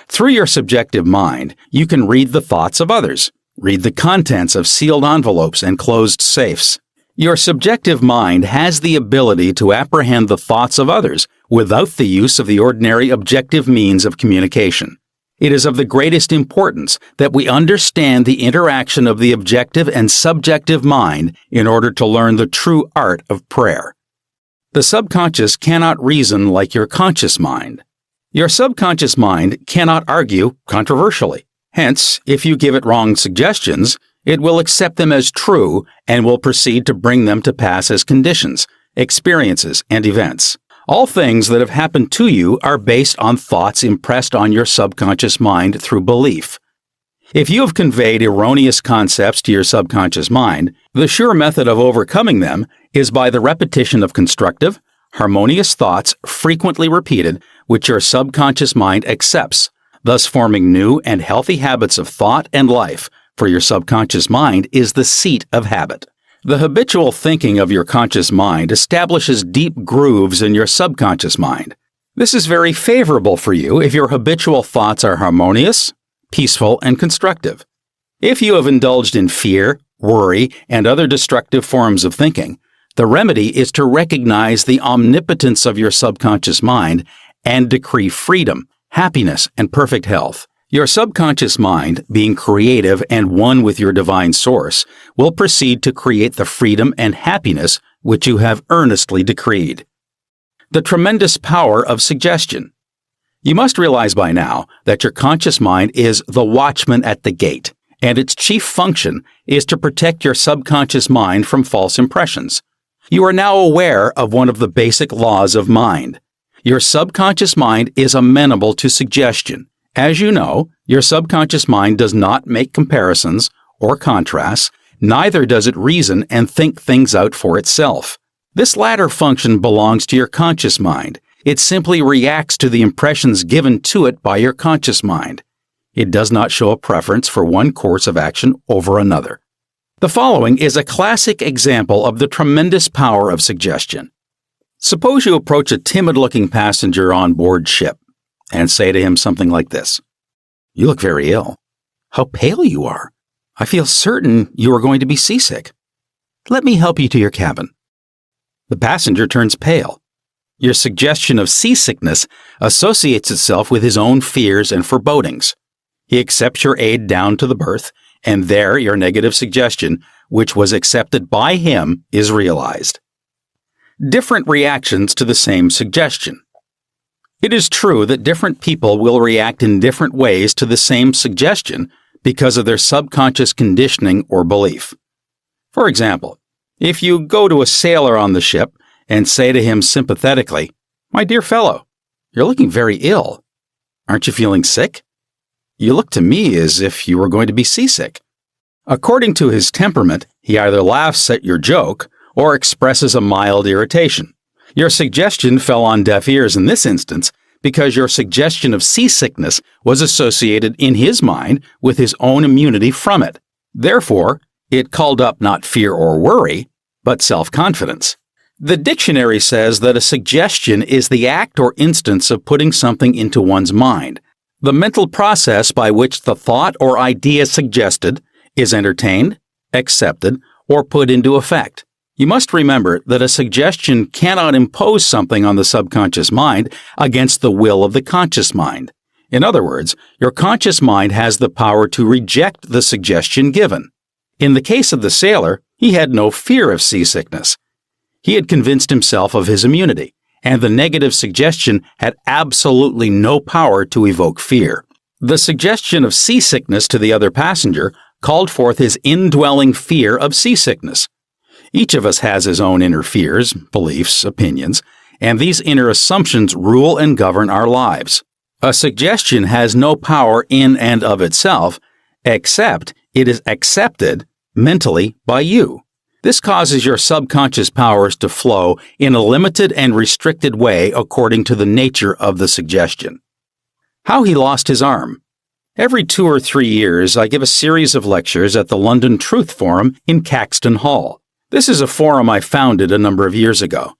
Through your subjective mind, you can read the thoughts of others, read the contents of sealed envelopes and closed safes. Your subjective mind has the ability to apprehend the thoughts of others without the use of the ordinary objective means of communication. It is of the greatest importance that we understand the interaction of the objective and subjective mind in order to learn the true art of prayer. The subconscious cannot reason like your conscious mind. Your subconscious mind cannot argue controversially. Hence, if you give it wrong suggestions, it will accept them as true and will proceed to bring them to pass as conditions, experiences, and events. All things that have happened to you are based on thoughts impressed on your subconscious mind through belief. If you have conveyed erroneous concepts to your subconscious mind, the sure method of overcoming them is by the repetition of constructive, harmonious thoughts frequently repeated, which your subconscious mind accepts, thus forming new and healthy habits of thought and life, for your subconscious mind is the seat of habit. The habitual thinking of your conscious mind establishes deep grooves in your subconscious mind. This is very favorable for you if your habitual thoughts are harmonious, peaceful, and constructive. If you have indulged in fear, worry, and other destructive forms of thinking, the remedy is to recognize the omnipotence of your subconscious mind and decree freedom, happiness, and perfect health. Your subconscious mind, being creative and one with your divine source, will proceed to create the freedom and happiness which you have earnestly decreed. The tremendous power of suggestion. You must realize by now that your conscious mind is the watchman at the gate, and its chief function is to protect your subconscious mind from false impressions. You are now aware of one of the basic laws of mind. Your subconscious mind is amenable to suggestion. As you know, your subconscious mind does not make comparisons or contrasts, neither does it reason and think things out for itself. This latter function belongs to your conscious mind. It simply reacts to the impressions given to it by your conscious mind. It does not show a preference for one course of action over another. The following is a classic example of the tremendous power of suggestion. Suppose you approach a timid-looking passenger on board ship and say to him something like this: "You look very ill. How pale you are. I feel certain you are going to be seasick. Let me help you to your cabin." The passenger turns pale. Your suggestion of seasickness associates itself with his own fears and forebodings. He accepts your aid down to the berth, and there your negative suggestion, which was accepted by him, is realized. Different reactions to the same suggestion. It is true that different people will react in different ways to the same suggestion because of their subconscious conditioning or belief. For example, if you go to a sailor on the ship and say to him sympathetically, "My dear fellow, you're looking very ill. Aren't you feeling sick? You look to me as if you were going to be seasick." According to his temperament, he either laughs at your joke or expresses a mild irritation. Your suggestion fell on deaf ears in this instance because your suggestion of seasickness was associated in his mind with his own immunity from it. Therefore, it called up not fear or worry, but self-confidence. The dictionary says that a suggestion is the act or instance of putting something into one's mind, the mental process by which the thought or idea suggested is entertained, accepted, or put into effect. You must remember that a suggestion cannot impose something on the subconscious mind against the will of the conscious mind. In other words, your conscious mind has the power to reject the suggestion given. In the case of the sailor, he had no fear of seasickness. He had convinced himself of his immunity, and the negative suggestion had absolutely no power to evoke fear. The suggestion of seasickness to the other passenger called forth his indwelling fear of seasickness. Each of us has his own inner fears, beliefs, opinions, and these inner assumptions rule and govern our lives. A suggestion has no power in and of itself, except it is accepted mentally by you. This causes your subconscious powers to flow in a limited and restricted way according to the nature of the suggestion. How he lost his arm. Every 2 or 3 years, I give a series of lectures at the London Truth Forum in Caxton Hall. This is a forum I founded a number of years ago.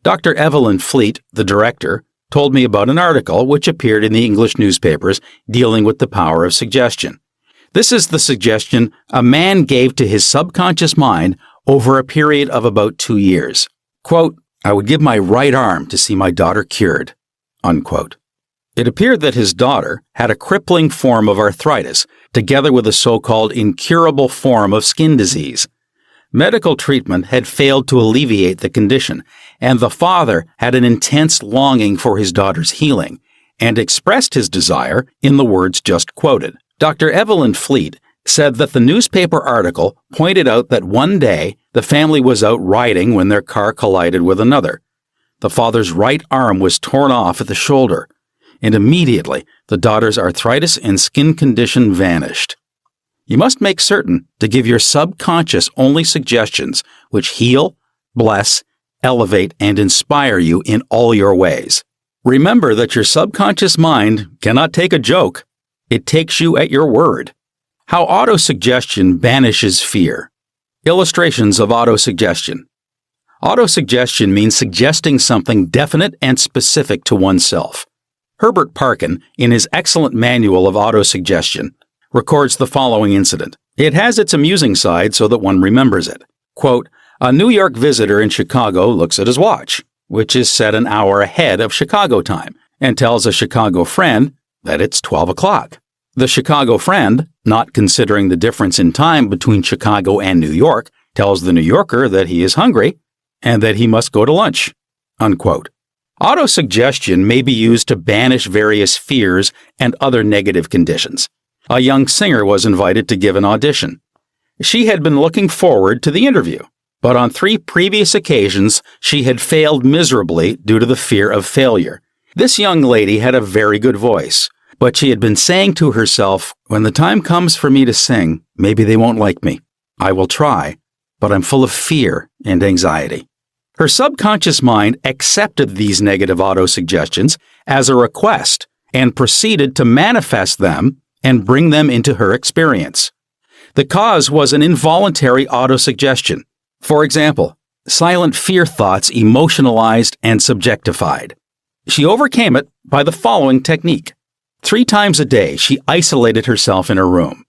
Dr. Evelyn Fleet, the director, told me about an article which appeared in the English newspapers dealing with the power of suggestion. This is the suggestion a man gave to his subconscious mind over a period of about 2 years. Quote, "I would give my right arm to see my daughter cured." Unquote. It appeared that his daughter had a crippling form of arthritis, together with a so-called incurable form of skin disease. Medical treatment had failed to alleviate the condition, and the father had an intense longing for his daughter's healing, and expressed his desire in the words just quoted. Dr. Evelyn Fleet said that the newspaper article pointed out that one day the family was out riding when their car collided with another. The father's right arm was torn off at the shoulder, and immediately the daughter's arthritis and skin condition vanished. You must make certain to give your subconscious only suggestions which heal, bless, elevate, and inspire you in all your ways. Remember that your subconscious mind cannot take a joke. It takes you at your word. How autosuggestion banishes fear. Illustrations of autosuggestion. Autosuggestion means suggesting something definite and specific to oneself. Herbert Parkin, in his excellent manual of autosuggestion, records the following incident. It has its amusing side so that one remembers it. Quote, "A New York visitor in Chicago looks at his watch, which is set an hour ahead of Chicago time, and tells a Chicago friend that it's 12 o'clock. The Chicago friend, not considering the difference in time between Chicago and New York, tells the New Yorker that he is hungry and that he must go to lunch." Unquote. Autosuggestion may be used to banish various fears and other negative conditions. A young singer was invited to give an audition. She had been looking forward to the interview, but on 3 previous occasions she had failed miserably due to the fear of failure. This young lady had a very good voice, but she had been saying to herself, "When the time comes for me to sing, maybe they won't like me. I will try, but I'm full of fear and anxiety." Her subconscious mind accepted these negative autosuggestions as a request and proceeded to manifest them and bring them into her experience. The cause was an involuntary autosuggestion. For example, silent fear thoughts emotionalized and subjectified. She overcame it by the following technique. 3 times a day, she isolated herself in her room.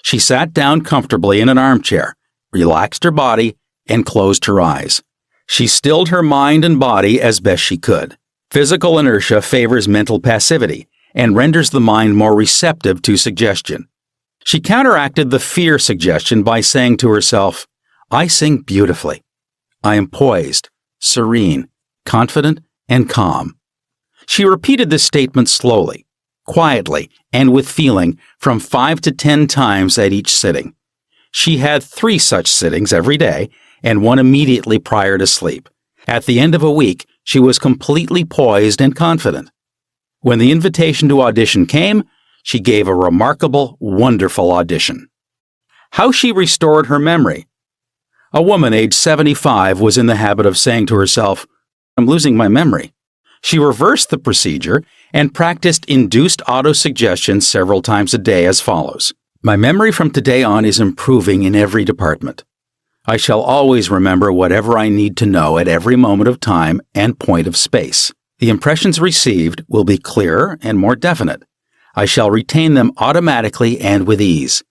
She sat down comfortably in an armchair, relaxed her body, and closed her eyes. She stilled her mind and body as best she could. Physical inertia favors mental passivity and renders the mind more receptive to suggestion. She counteracted the fear suggestion by saying to herself, "I sing beautifully. I am poised, serene, confident, and calm." She repeated this statement slowly, quietly, and with feeling from 5 to 10 times at each sitting. She had 3 such sittings every day and 1 immediately prior to sleep. At the end of a week, she was completely poised and confident. When the invitation to audition came, she gave a remarkable, wonderful audition. How she restored her memory. A woman aged 75 was in the habit of saying to herself, "I'm losing my memory." She reversed the procedure and practiced induced autosuggestion several times a day as follows. "My memory from today on is improving in every department. I shall always remember whatever I need to know at every moment of time and point of space. The impressions received will be clearer and more definite. I shall retain them automatically and with ease.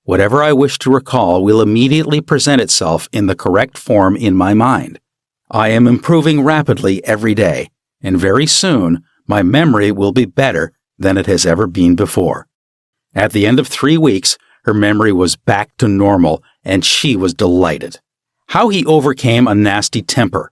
Whatever I wish to recall will immediately present itself in the correct form in my mind. I am improving rapidly every day, and very soon my memory will be better than it has ever been before." At the end of 3 weeks, her memory was back to normal, and she was delighted. How he overcame a nasty temper.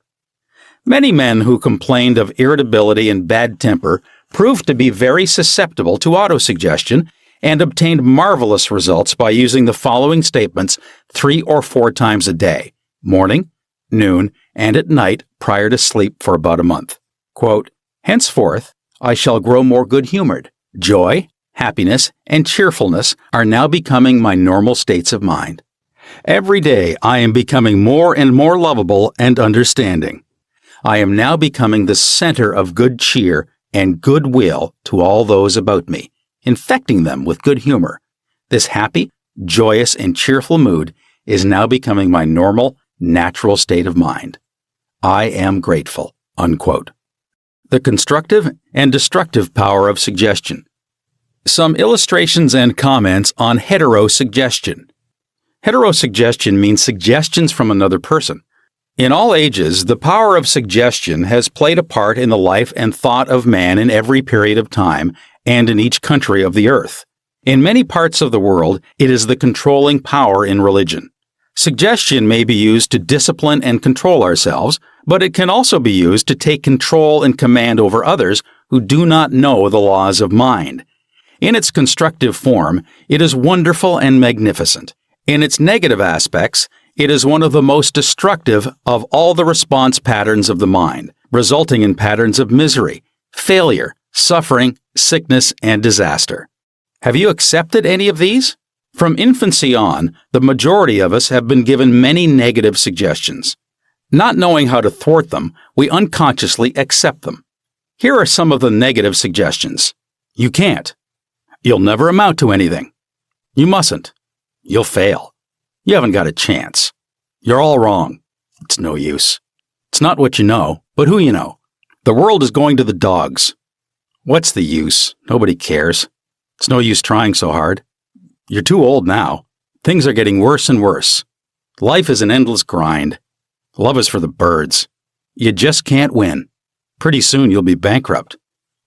Many men who complained of irritability and bad temper proved to be very susceptible to autosuggestion and obtained marvelous results by using the following statements 3 or 4 times a day, morning, noon, and at night prior to sleep for about a month. Quote, "Henceforth, I shall grow more good-humored. Joy, happiness, and cheerfulness are now becoming my normal states of mind. Every day I am becoming more and more lovable and understanding. I am now becoming the center of good cheer and goodwill to all those about me, infecting them with good humor. This happy, joyous, and cheerful mood is now becoming my normal, natural state of mind. I am grateful." Unquote. The constructive and destructive power of suggestion. Some illustrations and comments on heterosuggestion. Heterosuggestion means suggestions from another person. In all ages, the power of suggestion has played a part in the life and thought of man in every period of time and in each country of the earth. In many parts of the world, it is the controlling power in religion. Suggestion may be used to discipline and control ourselves, but it can also be used to take control and command over others who do not know the laws of mind. In its constructive form, it is wonderful and magnificent. In its negative aspects, it is one of the most destructive of all the response patterns of the mind, resulting in patterns of misery, failure, suffering, sickness, and disaster. Have you accepted any of these? From infancy on, the majority of us have been given many negative suggestions. Not knowing how to thwart them, we unconsciously accept them. Here are some of the negative suggestions. You can't. You'll never amount to anything. You mustn't. You'll fail. You haven't got a chance. You're all wrong. It's no use. It's not what you know, but who you know. The world is going to the dogs. What's the use? Nobody cares. It's no use trying so hard. You're too old now. Things are getting worse and worse. Life is an endless grind. Love is for the birds. You just can't win. Pretty soon you'll be bankrupt.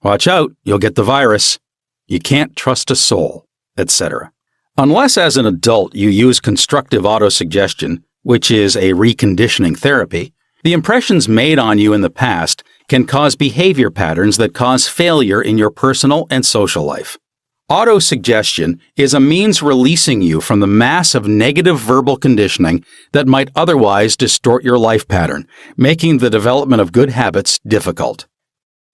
Watch out, you'll get the virus. You can't trust a soul, etc. Unless as an adult you use constructive autosuggestion, which is a reconditioning therapy, the impressions made on you in the past can cause behavior patterns that cause failure in your personal and social life. Autosuggestion is a means releasing you from the mass of negative verbal conditioning that might otherwise distort your life pattern, making the development of good habits difficult.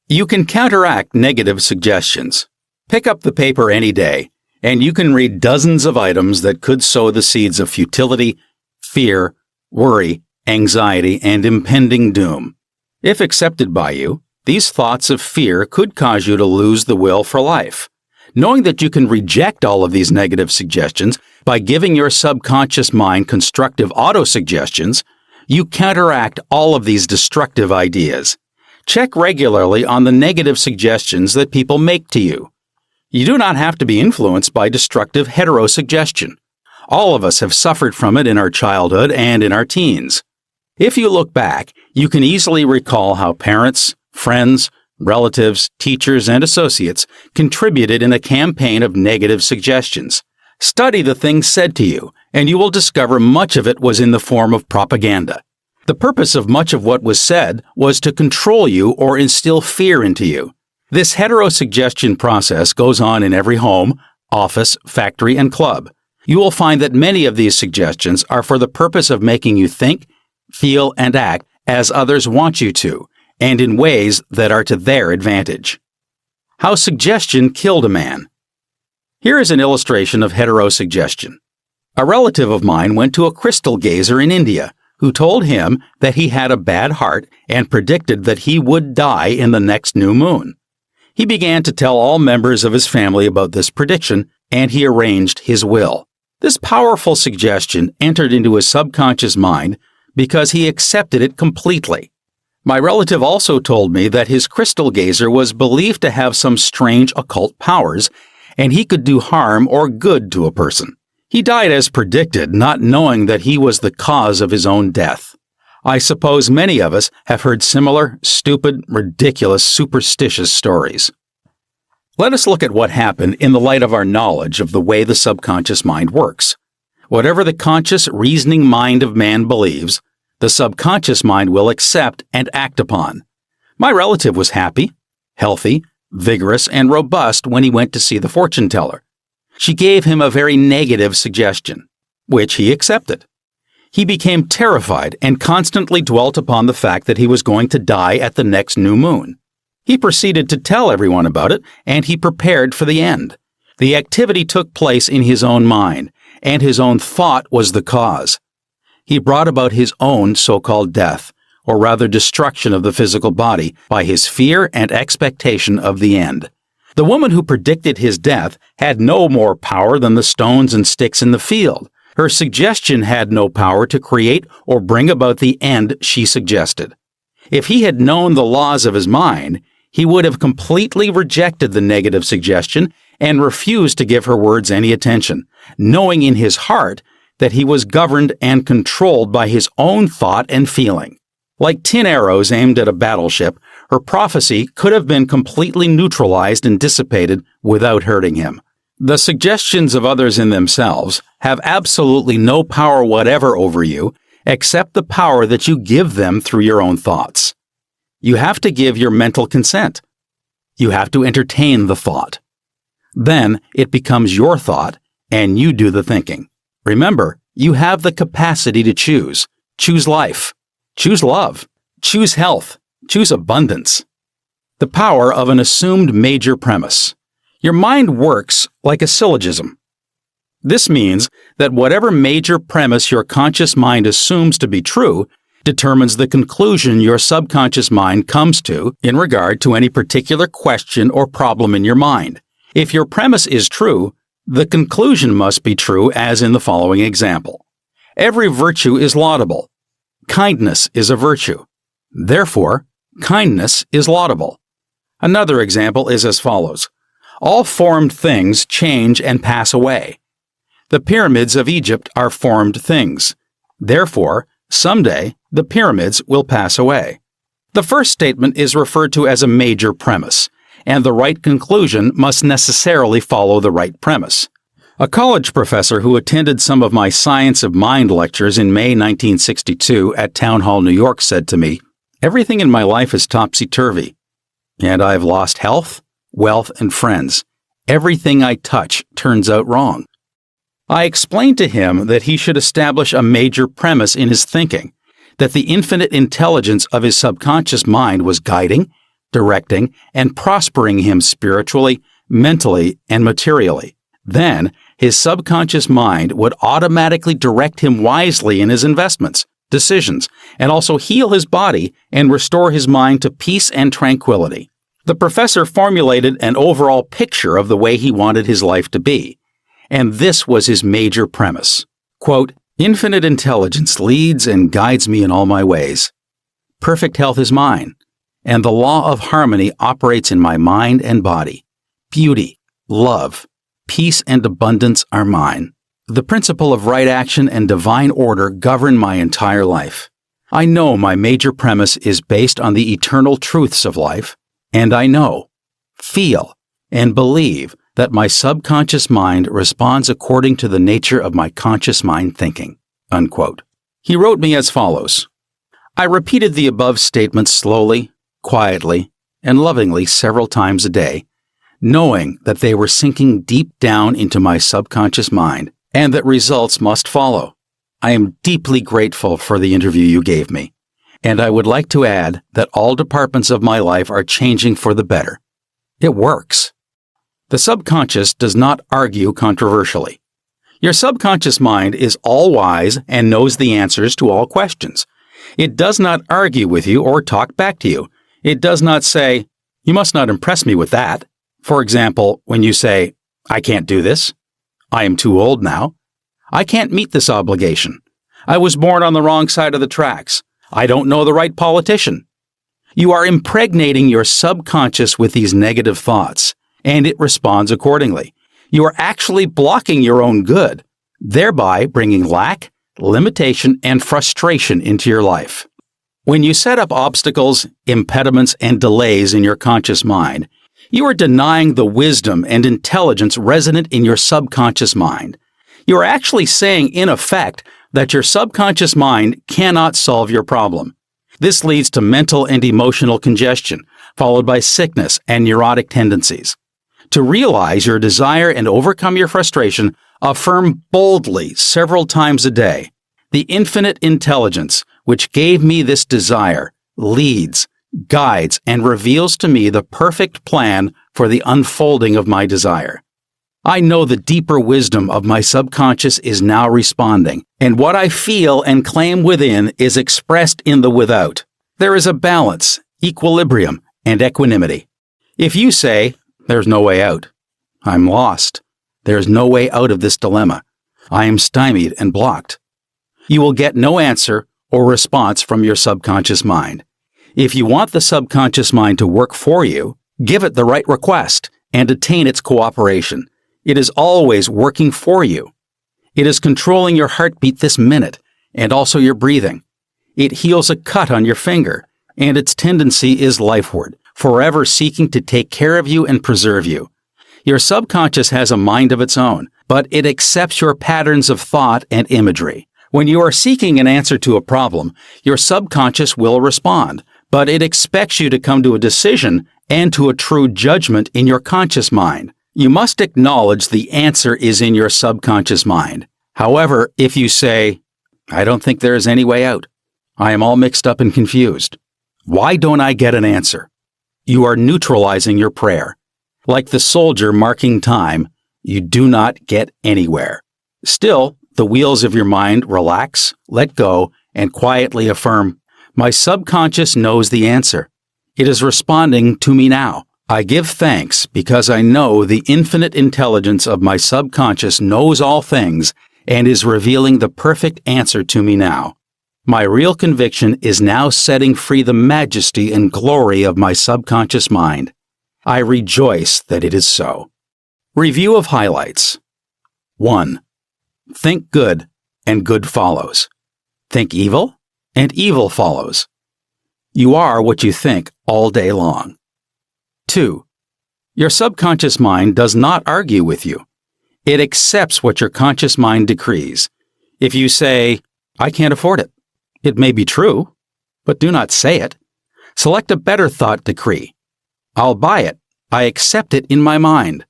You can counteract negative suggestions. Pick up the paper any day, and you can read dozens of items that could sow the seeds of futility, fear, worry, anxiety, and impending doom. If accepted by you, these thoughts of fear could cause you to lose the will for life. Knowing that you can reject all of these negative suggestions by giving your subconscious mind constructive autosuggestions, you counteract all of these destructive ideas. Check regularly on the negative suggestions that people make to you. You do not have to be influenced by destructive heterosuggestion. All of us have suffered from it in our childhood and in our teens. If you look back, you can easily recall how parents, friends, relatives, teachers, and associates contributed in a campaign of negative suggestions. Study the things said to you, and you will discover much of it was in the form of propaganda. The purpose of much of what was said was to control you or instill fear into you. This heterosuggestion process goes on in every home, office, factory, and club. You will find that many of these suggestions are for the purpose of making you think, feel, and act as others want you to, and in ways that are to their advantage. How suggestion killed a man. Here is an illustration of heterosuggestion. A relative of mine went to a crystal gazer in India who told him that he had a bad heart and predicted that he would die in the next new moon. He began to tell all members of his family about this prediction, and he arranged his will. This powerful suggestion entered into his subconscious mind because he accepted it completely. My relative also told me that his crystal gazer was believed to have some strange occult powers, and he could do harm or good to a person. He died as predicted, not knowing that he was the cause of his own death. I suppose many of us have heard similar, stupid, ridiculous, superstitious stories. Let us look at what happened in the light of our knowledge of the way the subconscious mind works. Whatever the conscious, reasoning mind of man believes, the subconscious mind will accept and act upon. My relative was happy, healthy, vigorous, and robust when he went to see the fortune teller. She gave him a very negative suggestion, which he accepted. He became terrified and constantly dwelt upon the fact that he was going to die at the next new moon. He proceeded to tell everyone about it, and he prepared for the end. The activity took place in his own mind, and his own thought was the cause. He brought about his own so-called death, or rather destruction of the physical body, by his fear and expectation of the end. The woman who predicted his death had no more power than the stones and sticks in the field. Her suggestion had no power to create or bring about the end she suggested. If he had known the laws of his mind, he would have completely rejected the negative suggestion and refused to give her words any attention, knowing in his heart that he was governed and controlled by his own thought and feeling. Like tin arrows aimed at a battleship, her prophecy could have been completely neutralized and dissipated without hurting him. The suggestions of others in themselves have absolutely no power whatever over you, except the power that you give them through your own thoughts. You have to give your mental consent. You have to entertain the thought. Then it becomes your thought, and you do the thinking. Remember, you have the capacity to choose. Choose life. Choose love. Choose health. Choose abundance. The power of an assumed major premise. Your mind works like a syllogism. This means that whatever major premise your conscious mind assumes to be true determines the conclusion your subconscious mind comes to in regard to any particular question or problem in your mind. If your premise is true, the conclusion must be true, as in the following example. Every virtue is laudable. Kindness is a virtue. Therefore, kindness is laudable. Another example is as follows. All formed things change and pass away. The pyramids of Egypt are formed things. Therefore, someday, the pyramids will pass away. The first statement is referred to as a major premise, and the right conclusion must necessarily follow the right premise. A college professor who attended some of my Science of Mind lectures in May 1962 at Town Hall, New York, said to me, "Everything in my life is topsy-turvy, and I've lost health, wealth, and friends. Everything I touch turns out wrong." I explained to him that he should establish a major premise in his thinking, that the infinite intelligence of his subconscious mind was guiding, directing, and prospering him spiritually, mentally, and materially. Then, his subconscious mind would automatically direct him wisely in his investments. decisions, and also heal his body and restore his mind to peace and tranquility. The professor formulated an overall picture of the way he wanted his life to be, and this was his major premise. Quote, "Infinite intelligence leads and guides me in all my ways. Perfect health is mine, and the law of harmony operates in my mind and body. Beauty, love, peace, and abundance are mine. The principle of right action and divine order govern my entire life. I know my major premise is based on the eternal truths of life, and I know, feel, and believe that my subconscious mind responds according to the nature of my conscious mind thinking." Unquote. He wrote me as follows. "I repeated the above statements slowly, quietly, and lovingly several times a day, knowing that they were sinking deep down into my subconscious mind, and that results must follow. I am deeply grateful for the interview you gave me, and I would like to add that all departments of my life are changing for the better. It works." The subconscious does not argue controversially. Your subconscious mind is all-wise and knows the answers to all questions. It does not argue with you or talk back to you. It does not say, "You must not impress me with that." For example, when you say, "I can't do this. I am too old now. I can't meet this obligation. I was born on the wrong side of the tracks. I don't know the right politician." You are impregnating your subconscious with these negative thoughts, and it responds accordingly. You are actually blocking your own good, thereby bringing lack, limitation, and frustration into your life. When you set up obstacles, impediments, and delays in your conscious mind, you are denying the wisdom and intelligence resident in your subconscious mind. You are actually saying, in effect, that your subconscious mind cannot solve your problem. This leads to mental and emotional congestion, followed by sickness and neurotic tendencies. To realize your desire and overcome your frustration, affirm boldly several times a day, "The infinite intelligence which gave me this desire leads, guides, and reveals to me the perfect plan for the unfolding of my desire. I know the deeper wisdom of my subconscious is now responding, and what I feel and claim within is expressed in the without. There is a balance, equilibrium, and equanimity. If you say, 'There's no way out. I'm lost. There's no way out of this dilemma. I am stymied and blocked,' you will get no answer or response from your subconscious mind. If you want the subconscious mind to work for you, give it the right request and attain its cooperation. It is always working for you. It is controlling your heartbeat this minute and also your breathing. It heals a cut on your finger, and its tendency is lifeward, forever seeking to take care of you and preserve you. Your subconscious has a mind of its own, but it accepts your patterns of thought and imagery. When you are seeking an answer to a problem, your subconscious will respond, but it expects you to come to a decision and to a true judgment in your conscious mind. You must acknowledge the answer is in your subconscious mind. However, if you say, "I don't think there is any way out. I am all mixed up and confused. Why don't I get an answer?" you are neutralizing your prayer. Like the soldier marking time, you do not get anywhere. Still, the wheels of your mind relax, let go, and quietly affirm, "My subconscious knows the answer. It is responding to me now. I give thanks because I know the infinite intelligence of my subconscious knows all things and is revealing the perfect answer to me now. My real conviction is now setting free the majesty and glory of my subconscious mind. I rejoice that it is so." Review of highlights. 1. Think good, and good follows. Think evil, and evil follows. You are what you think all day long. 2. Your subconscious mind does not argue with you. It accepts what your conscious mind decrees. If you say, "I can't afford it," it may be true, but do not say it. Select a better thought decree. "I'll buy it. I accept it in my mind."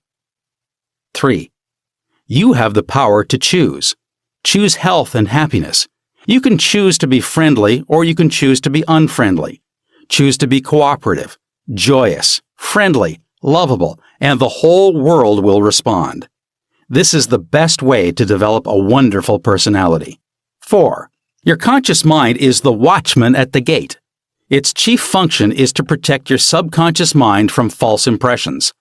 3. You have the power to choose. Choose health and happiness. You can choose to be friendly or you can choose to be unfriendly. Choose to be cooperative, joyous, friendly, lovable, and the whole world will respond. This is the best way to develop a wonderful personality. 4. Your conscious mind is the watchman at the gate. Its chief function is to protect your subconscious mind from false impressions.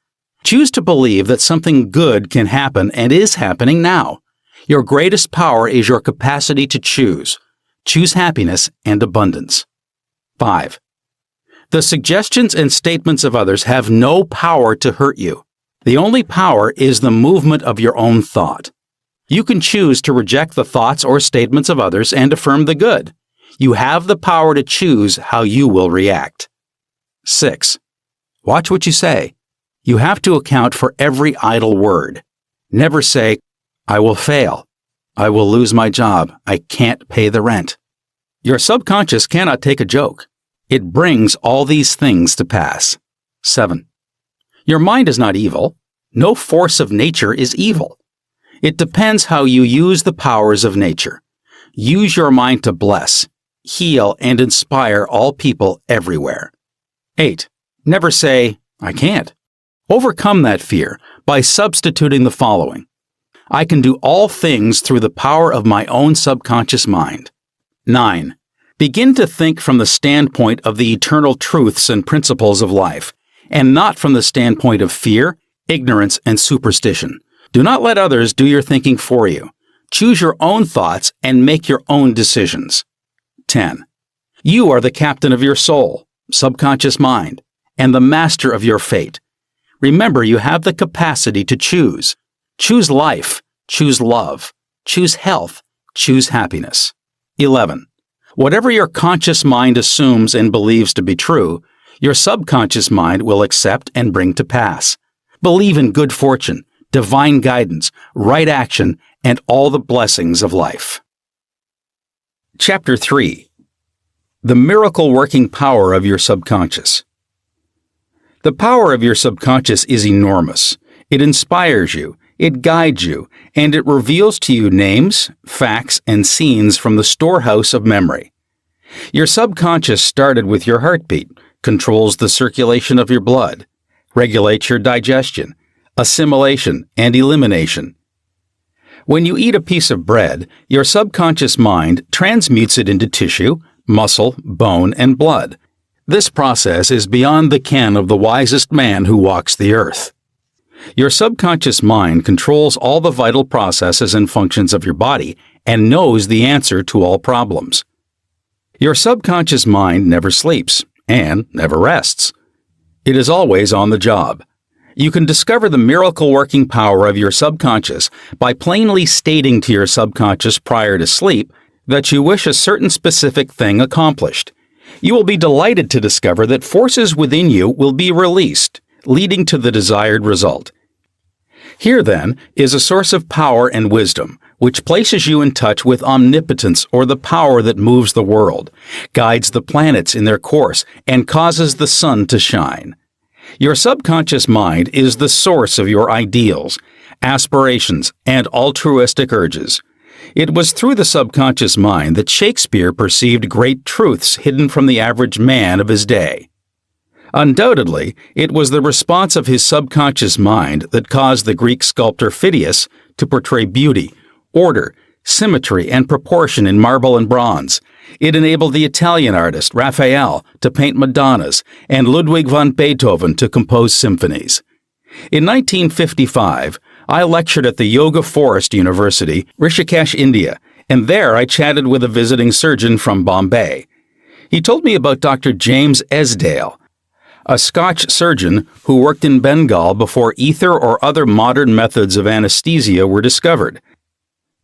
Choose to believe that something good can happen and is happening now. Your greatest power is your capacity to choose. Choose happiness and abundance. 5. The suggestions and statements of others have no power to hurt you. The only power is the movement of your own thought. You can choose to reject the thoughts or statements of others and affirm the good. You have the power to choose how you will react. 6. Watch what you say. You have to account for every idle word. Never say, "I will fail. I will lose my job. I can't pay the rent." Your subconscious cannot take a joke. It brings all these things to pass. 7. Your mind is not evil. No force of nature is evil. It depends how you use the powers of nature. Use your mind to bless, heal, and inspire all people everywhere. 8. Never say, "I can't." Overcome that fear by substituting the following. I can do all things through the power of my own subconscious mind. 9. Begin to think from the standpoint of the eternal truths and principles of life, and not from the standpoint of fear, ignorance, and superstition. Do not let others do your thinking for you. Choose your own thoughts and make your own decisions. 10. You are the captain of your soul, subconscious mind, and the master of your fate. Remember, you have the capacity to choose. Choose life, choose love, choose health, choose happiness. 11. Whatever your conscious mind assumes and believes to be true, your subconscious mind will accept and bring to pass. Believe in good fortune, divine guidance, right action, and all the blessings of life. Chapter 3. The miracle-working power of your subconscious. The power of your subconscious is enormous. It inspires you, it guides you, and it reveals to you names, facts, and scenes from the storehouse of memory. Your subconscious started with your heartbeat, controls the circulation of your blood, regulates your digestion, assimilation, and elimination. When you eat a piece of bread, your subconscious mind transmutes it into tissue, muscle, bone, and blood. This process is beyond the ken of the wisest man who walks the earth. Your subconscious mind controls all the vital processes and functions of your body and knows the answer to all problems. Your subconscious mind never sleeps and never rests. It is always on the job. You can discover the miracle-working power of your subconscious by plainly stating to your subconscious prior to sleep that you wish a certain specific thing accomplished. You will be delighted to discover that forces within you will be released, leading to the desired result. Here, then, is a source of power and wisdom, which places you in touch with omnipotence, or the power that moves the world, guides the planets in their course, and causes the sun to shine. Your subconscious mind is the source of your ideals, aspirations, and altruistic urges. It was through the subconscious mind that Shakespeare perceived great truths hidden from the average man of his day. Undoubtedly, it was the response of his subconscious mind that caused the Greek sculptor Phidias to portray beauty, order, symmetry, and proportion in marble and bronze. It enabled the Italian artist Raphael to paint Madonnas and Ludwig van Beethoven to compose symphonies. In 1955, I lectured at the Yoga Forest University, Rishikesh, India, and there I chatted with a visiting surgeon from Bombay. He told me about Dr. James Esdale, a Scotch surgeon who worked in Bengal before ether or other modern methods of anesthesia were discovered.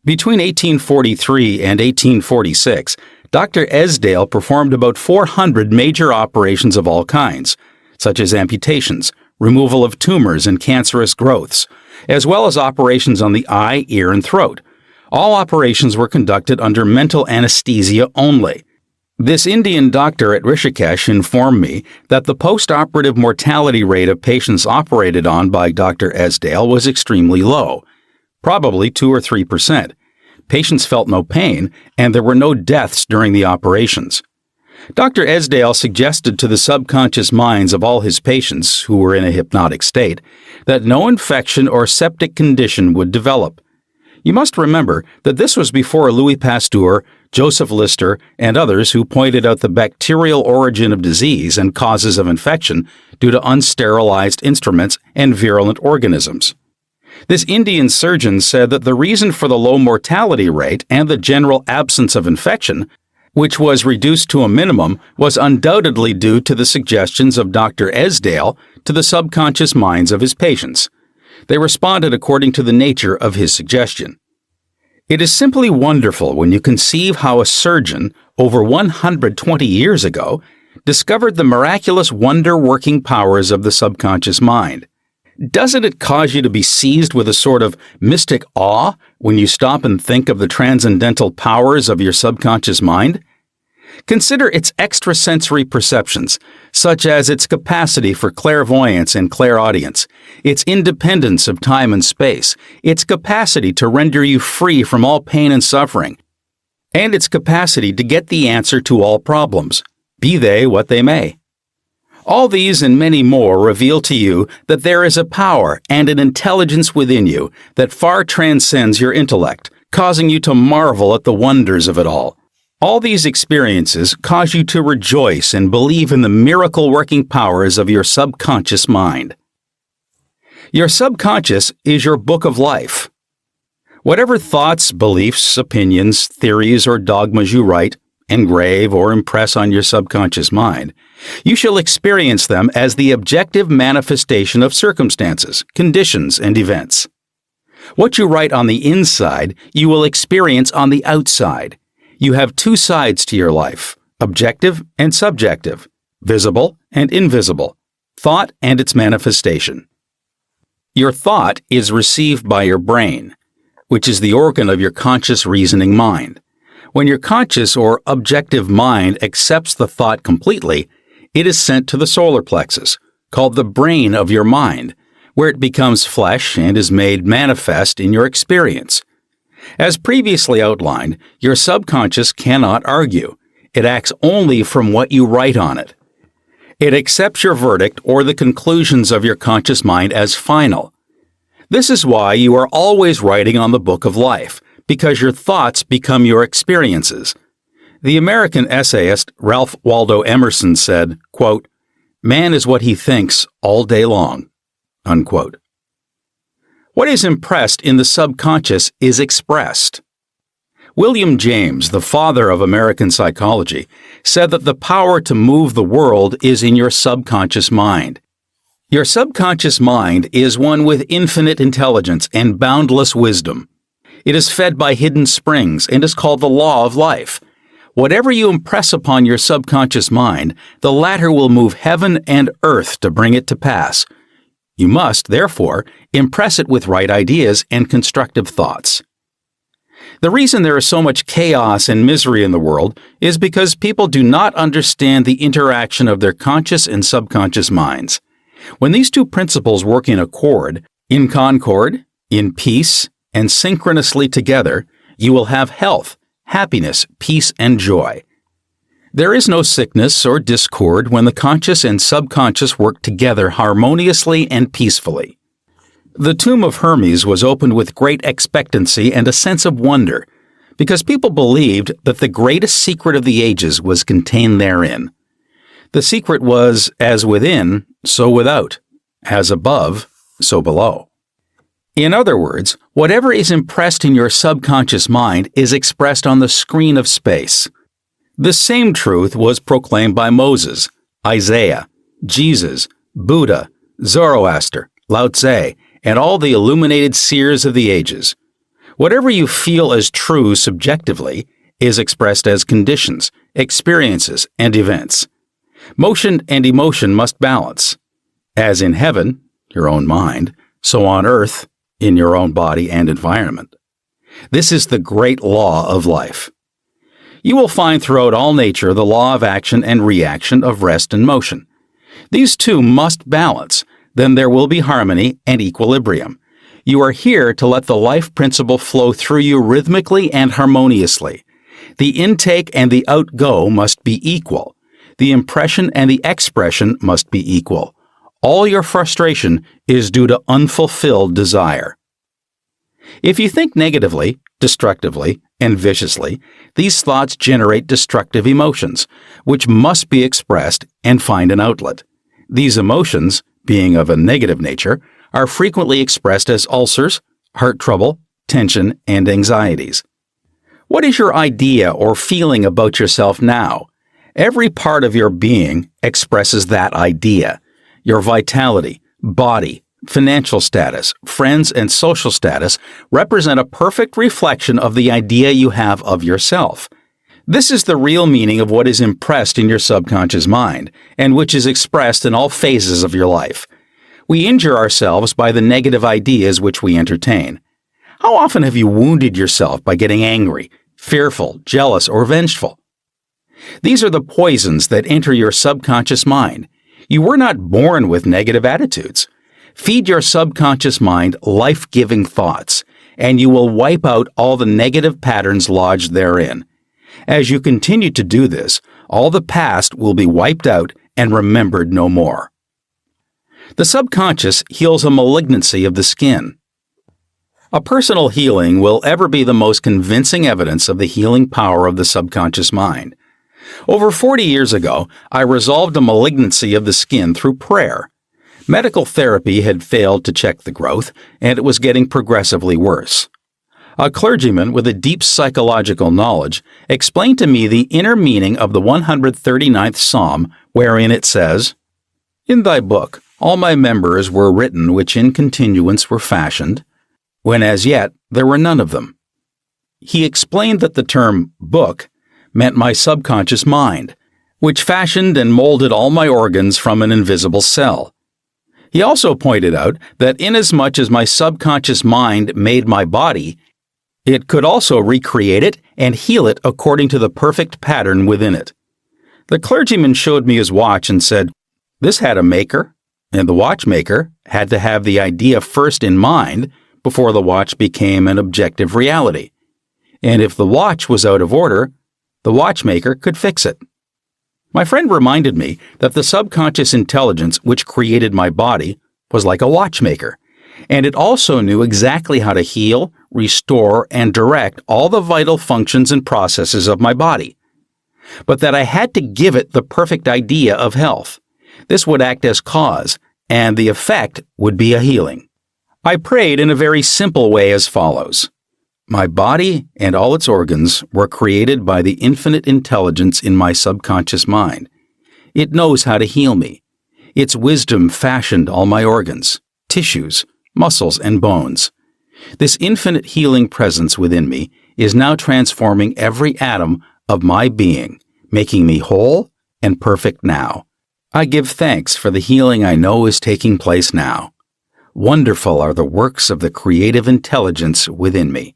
Between 1843 and 1846, Dr. Esdale performed about 400 major operations of all kinds, such as amputations, removal of tumors and cancerous growths, as well as operations on the eye, ear, and throat. All operations were conducted under mental anesthesia only. This Indian doctor at Rishikesh informed me that the post-operative mortality rate of patients operated on by Dr. Esdale was extremely low, probably 2 or 3%. Patients felt no pain, and there were no deaths during the operations. Dr. Esdale suggested to the subconscious minds of all his patients, who were in a hypnotic state, that no infection or septic condition would develop. You must remember that this was before Louis Pasteur, Joseph Lister, and others who pointed out the bacterial origin of disease and causes of infection due to unsterilized instruments and virulent organisms. This Indian surgeon said that the reason for the low mortality rate and the general absence of infection, which was reduced to a minimum, was undoubtedly due to the suggestions of Dr. Esdale to the subconscious minds of his patients. They responded according to the nature of his suggestion. It is simply wonderful when you conceive how a surgeon, over 120 years ago, discovered the miraculous wonder-working powers of the subconscious mind. Doesn't it cause you to be seized with a sort of mystic awe when you stop and think of the transcendental powers of your subconscious mind? Consider its extrasensory perceptions, such as its capacity for clairvoyance and clairaudience, its independence of time and space, its capacity to render you free from all pain and suffering, and its capacity to get the answer to all problems, be they what they may. All these and many more reveal to you that there is a power and an intelligence within you that far transcends your intellect, causing you to marvel at the wonders of it all. All these experiences cause you to rejoice and believe in the miracle-working powers of your subconscious mind. Your subconscious is your book of life. Whatever thoughts, beliefs, opinions, theories, or dogmas you write, engrave, or impress on your subconscious mind, you shall experience them as the objective manifestation of circumstances, conditions, and events. What you write on the inside, you will experience on the outside. You have two sides to your life, objective and subjective, visible and invisible, thought and its manifestation. Your thought is received by your brain, which is the organ of your conscious reasoning mind. When your conscious or objective mind accepts the thought completely, it is sent to the solar plexus, called the brain of your mind, where it becomes flesh and is made manifest in your experience. As previously outlined, your subconscious cannot argue. It acts only from what you write on it. It accepts your verdict or the conclusions of your conscious mind as final. This is why you are always writing on the book of life, because your thoughts become your experiences. The American essayist Ralph Waldo Emerson said, quote, "Man is what he thinks all day long," unquote. What is impressed in the subconscious is expressed. William James, the father of American psychology, said that the power to move the world is in your subconscious mind. Your subconscious mind is one with infinite intelligence and boundless wisdom. It is fed by hidden springs and is called the law of life. Whatever you impress upon your subconscious mind, the latter will move heaven and earth to bring it to pass. You must, therefore, impress it with right ideas and constructive thoughts. The reason there is so much chaos and misery in the world is because people do not understand the interaction of their conscious and subconscious minds. When these two principles work in accord, in concord, in peace, and synchronously together, you will have health, happiness, peace, and joy. There is no sickness or discord when the conscious and subconscious work together harmoniously and peacefully. The tomb of Hermes was opened with great expectancy and a sense of wonder, because people believed that the greatest secret of the ages was contained therein. The secret was, as within, so without, as above, so below. In other words, whatever is impressed in your subconscious mind is expressed on the screen of space. The same truth was proclaimed by Moses, Isaiah, Jesus, Buddha, Zoroaster, Lao Tse, and all the illuminated seers of the ages. Whatever you feel as true subjectively is expressed as conditions, experiences, and events. Motion and emotion must balance. As in heaven, your own mind, so on earth, in your own body and environment. This is the great law of life. You will find throughout all nature the law of action and reaction, of rest and motion. These two must balance, then there will be harmony and equilibrium. You are here to let the life principle flow through you rhythmically and harmoniously. The intake and the outgo must be equal. The impression and the expression must be equal. All your frustration is due to unfulfilled desire. If you think negatively, destructively, and viciously, these thoughts generate destructive emotions, which must be expressed and find an outlet. These emotions, being of a negative nature, are frequently expressed as ulcers, heart trouble, tension, and anxieties. What is your idea or feeling about yourself now? Every part of your being expresses that idea. Your vitality, body, financial status, friends, and social status represent a perfect reflection of the idea you have of yourself. This is the real meaning of what is impressed in your subconscious mind, and which is expressed in all phases of your life. We injure ourselves by the negative ideas which we entertain. How often have you wounded yourself by getting angry, fearful, jealous, or vengeful? These are the poisons that enter your subconscious mind. You were not born with negative attitudes. Feed your subconscious mind life-giving thoughts, and you will wipe out all the negative patterns lodged therein. As you continue to do this, all the past will be wiped out and remembered no more. The subconscious heals a malignancy of the skin. A personal healing will ever be the most convincing evidence of the healing power of the subconscious mind. Over 40 years ago, I resolved a malignancy of the skin through prayer. Medical therapy had failed to check the growth, and it was getting progressively worse. A clergyman with a deep psychological knowledge explained to me the inner meaning of the 139th Psalm, wherein it says, "In thy book all my members were written which in continuance were fashioned, when as yet there were none of them." He explained that the term book meant my subconscious mind, which fashioned and molded all my organs from an invisible cell. He also pointed out that inasmuch as my subconscious mind made my body, it could also recreate it and heal it according to the perfect pattern within it. The clergyman showed me his watch and said, "This had a maker, and the watchmaker had to have the idea first in mind before the watch became an objective reality. And if the watch was out of order, the watchmaker could fix it." My friend reminded me that the subconscious intelligence which created my body was like a watchmaker, and it also knew exactly how to heal, restore, and direct all the vital functions and processes of my body. But that I had to give it the perfect idea of health. This would act as cause, and the effect would be a healing. I prayed in a very simple way as follows. My body and all its organs were created by the infinite intelligence in my subconscious mind. It knows how to heal me. Its wisdom fashioned all my organs, tissues, muscles, and bones. This infinite healing presence within me is now transforming every atom of my being, making me whole and perfect now. I give thanks for the healing I know is taking place now. Wonderful are the works of the creative intelligence within me.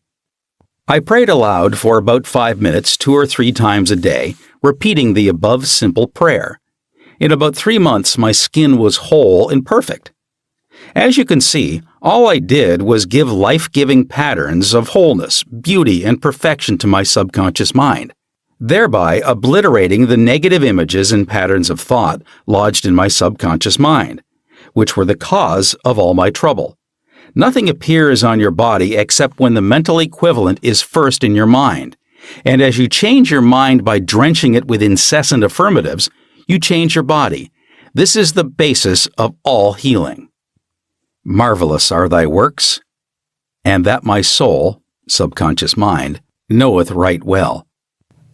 I prayed aloud for about 5 minutes 2 or 3 times a day, repeating the above simple prayer. In about 3 months, my skin was whole and perfect. As you can see, all I did was give life-giving patterns of wholeness, beauty, and perfection to my subconscious mind, thereby obliterating the negative images and patterns of thought lodged in my subconscious mind, which were the cause of all my trouble. Nothing appears on your body except when the mental equivalent is first in your mind, and as you change your mind by drenching it with incessant affirmatives, you change your body. This is the basis of all healing. Marvelous are thy works, and that my soul, subconscious mind, knoweth right well.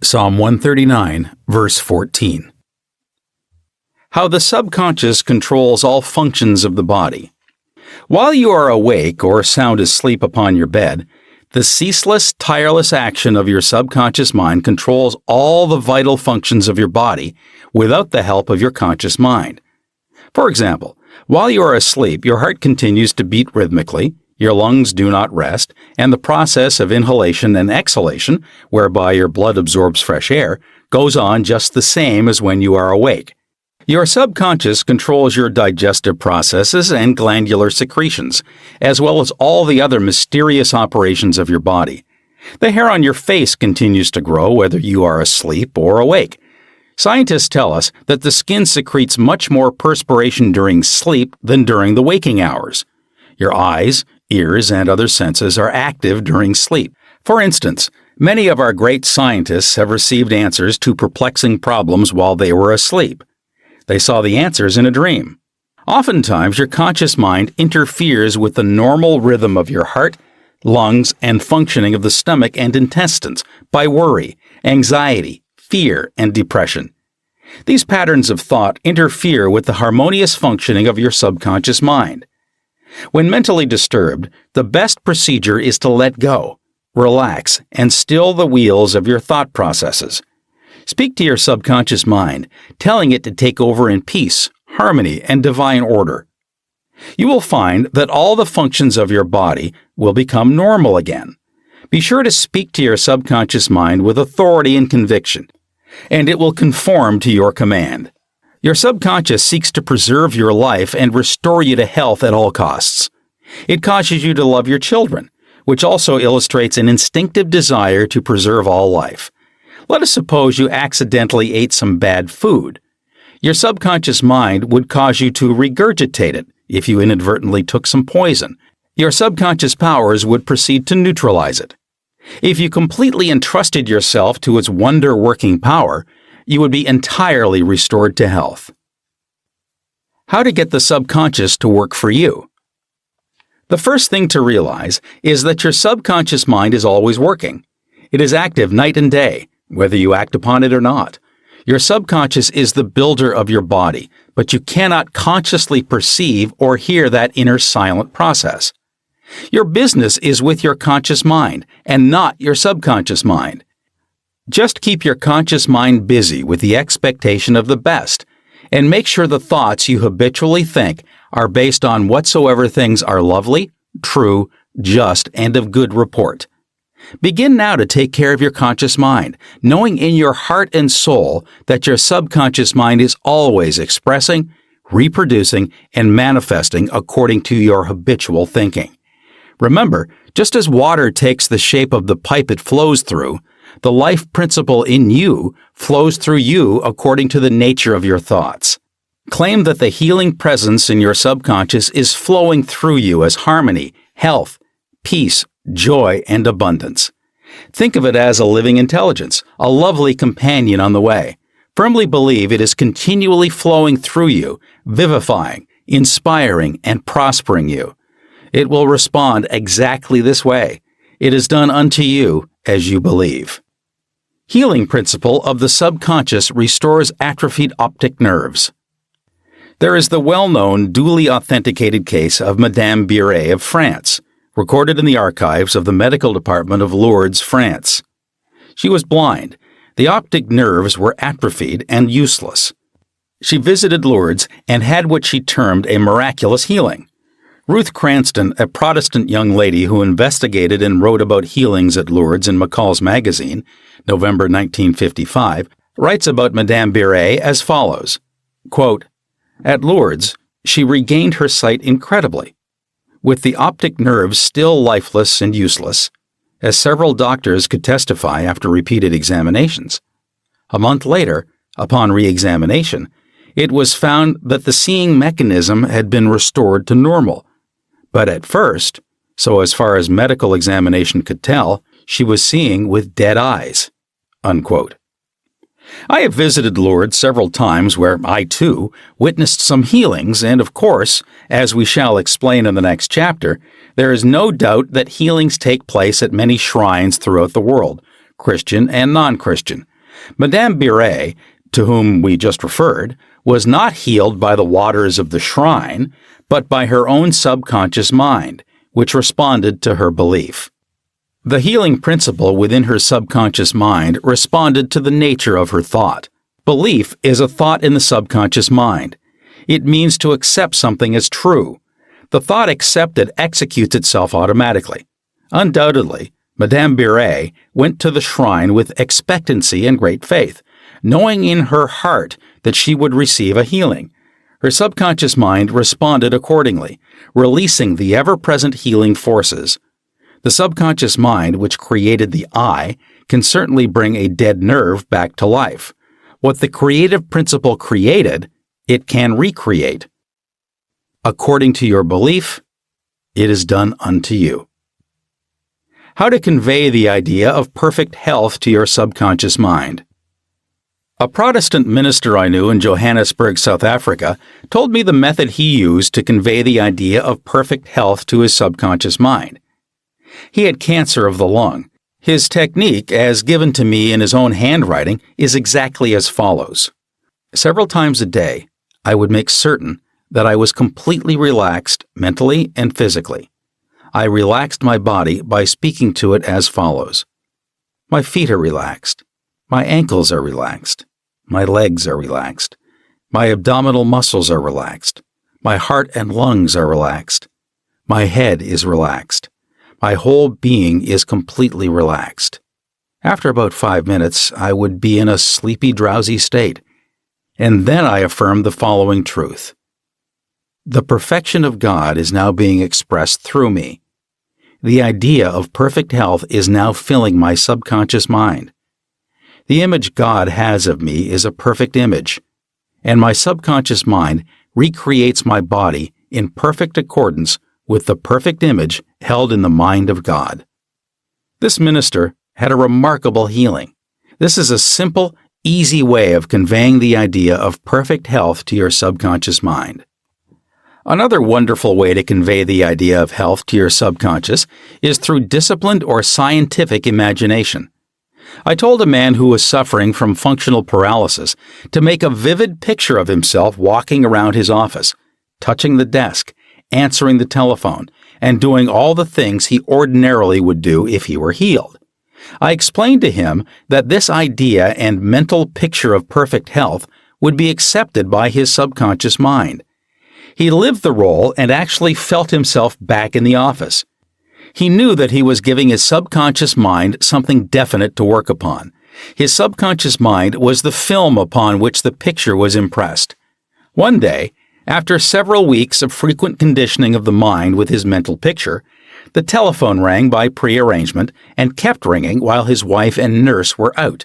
Psalm 139, verse 14. How the subconscious controls all functions of the body. While you are awake or sound asleep upon your bed, the ceaseless, tireless action of your subconscious mind controls all the vital functions of your body without the help of your conscious mind. For example, while you are asleep, your heart continues to beat rhythmically, your lungs do not rest, and the process of inhalation and exhalation, whereby your blood absorbs fresh air, goes on just the same as when you are awake. Your subconscious controls your digestive processes and glandular secretions, as well as all the other mysterious operations of your body. The hair on your face continues to grow whether you are asleep or awake. Scientists tell us that the skin secretes much more perspiration during sleep than during the waking hours. Your eyes, ears, and other senses are active during sleep. For instance, many of our great scientists have received answers to perplexing problems while they were asleep. They saw the answers in a dream. Oftentimes, your conscious mind interferes with the normal rhythm of your heart, lungs, and functioning of the stomach and intestines by worry, anxiety, fear, and depression. These patterns of thought interfere with the harmonious functioning of your subconscious mind. When mentally disturbed, the best procedure is to let go, relax, and still the wheels of your thought processes. Speak to your subconscious mind, telling it to take over in peace, harmony, and divine order. You will find that all the functions of your body will become normal again. Be sure to speak to your subconscious mind with authority and conviction, and it will conform to your command. Your subconscious seeks to preserve your life and restore you to health at all costs. It causes you to love your children, which also illustrates an instinctive desire to preserve all life. Let us suppose you accidentally ate some bad food. Your subconscious mind would cause you to regurgitate it if you inadvertently took some poison. Your subconscious powers would proceed to neutralize it. If you completely entrusted yourself to its wonder-working power, you would be entirely restored to health. How to get the subconscious to work for you? The first thing to realize is that your subconscious mind is always working. It is active night and day, whether you act upon it or not. Your subconscious is the builder of your body, but you cannot consciously perceive or hear that inner silent process. Your business is with your conscious mind and not your subconscious mind. Just keep your conscious mind busy with the expectation of the best, and make sure the thoughts you habitually think are based on whatsoever things are lovely, true, just, and of good report. Begin now to take care of your conscious mind, knowing in your heart and soul that your subconscious mind is always expressing, reproducing, and manifesting according to your habitual thinking. Remember, just as water takes the shape of the pipe it flows through, the life principle in you flows through you according to the nature of your thoughts. Claim that the healing presence in your subconscious is flowing through you as harmony, health, peace, joy, and abundance. Think of it as a living intelligence, a lovely companion on the way. Firmly believe it is continually flowing through you, vivifying, inspiring, and prospering you. It will respond exactly this way. It is done unto you as you believe. Healing principle of the subconscious restores atrophied optic nerves. There is the well-known, duly authenticated case of Madame Biret of France, recorded in the archives of the Medical Department of Lourdes, France. She was blind. The optic nerves were atrophied and useless. She visited Lourdes and had what she termed a miraculous healing. Ruth Cranston, a Protestant young lady who investigated and wrote about healings at Lourdes in McCall's magazine, November 1955, writes about Madame Biret as follows, quote, "At Lourdes, she regained her sight incredibly, with the optic nerves still lifeless and useless, as several doctors could testify after repeated examinations. A month later, upon re-examination, it was found that the seeing mechanism had been restored to normal. But at first, so as far as medical examination could tell, she was seeing with dead eyes." Unquote. I have visited Lourdes several times where I, too, witnessed some healings, and of course, as we shall explain in the next chapter, there is no doubt that healings take place at many shrines throughout the world, Christian and non-Christian. Madame Biret, to whom we just referred, was not healed by the waters of the shrine, but by her own subconscious mind, which responded to her belief. The healing principle within her subconscious mind responded to the nature of her thought. Belief is a thought in the subconscious mind. It means to accept something as true. The thought accepted executes itself automatically. Undoubtedly, Madame Biret went to the shrine with expectancy and great faith, knowing in her heart that she would receive a healing. Her subconscious mind responded accordingly, releasing the ever-present healing forces. The subconscious mind, which created the eye, can certainly bring a dead nerve back to life. What the creative principle created, it can recreate. According to your belief, it is done unto you. How to convey the idea of perfect health to your subconscious mind. A Protestant minister I knew in Johannesburg, South Africa, told me the method he used to convey the idea of perfect health to his subconscious mind. He had cancer of the lung. His technique, as given to me in his own handwriting, is exactly as follows. Several times a day, I would make certain that I was completely relaxed mentally and physically. I relaxed my body by speaking to it as follows. My feet are relaxed. My ankles are relaxed. My legs are relaxed. My abdominal muscles are relaxed. My heart and lungs are relaxed. My head is relaxed. My whole being is completely relaxed. After about 5 minutes, I would be in a sleepy, drowsy state. And then I affirmed the following truth. The perfection of God is now being expressed through me. The idea of perfect health is now filling my subconscious mind. The image God has of me is a perfect image, and my subconscious mind recreates my body in perfect accordance with the perfect image held in the mind of God. This minister had a remarkable healing. This is a simple, easy way of conveying the idea of perfect health to your subconscious mind. Another wonderful way to convey the idea of health to your subconscious is through disciplined or scientific imagination. I told a man who was suffering from functional paralysis to make a vivid picture of himself walking around his office, touching the desk, answering the telephone, and doing all the things he ordinarily would do if he were healed. I explained to him that this idea and mental picture of perfect health would be accepted by his subconscious mind. He lived the role and actually felt himself back in the office. He knew that he was giving his subconscious mind something definite to work upon. His subconscious mind was the film upon which the picture was impressed. One day, after several weeks of frequent conditioning of the mind with his mental picture, the telephone rang by prearrangement and kept ringing while his wife and nurse were out.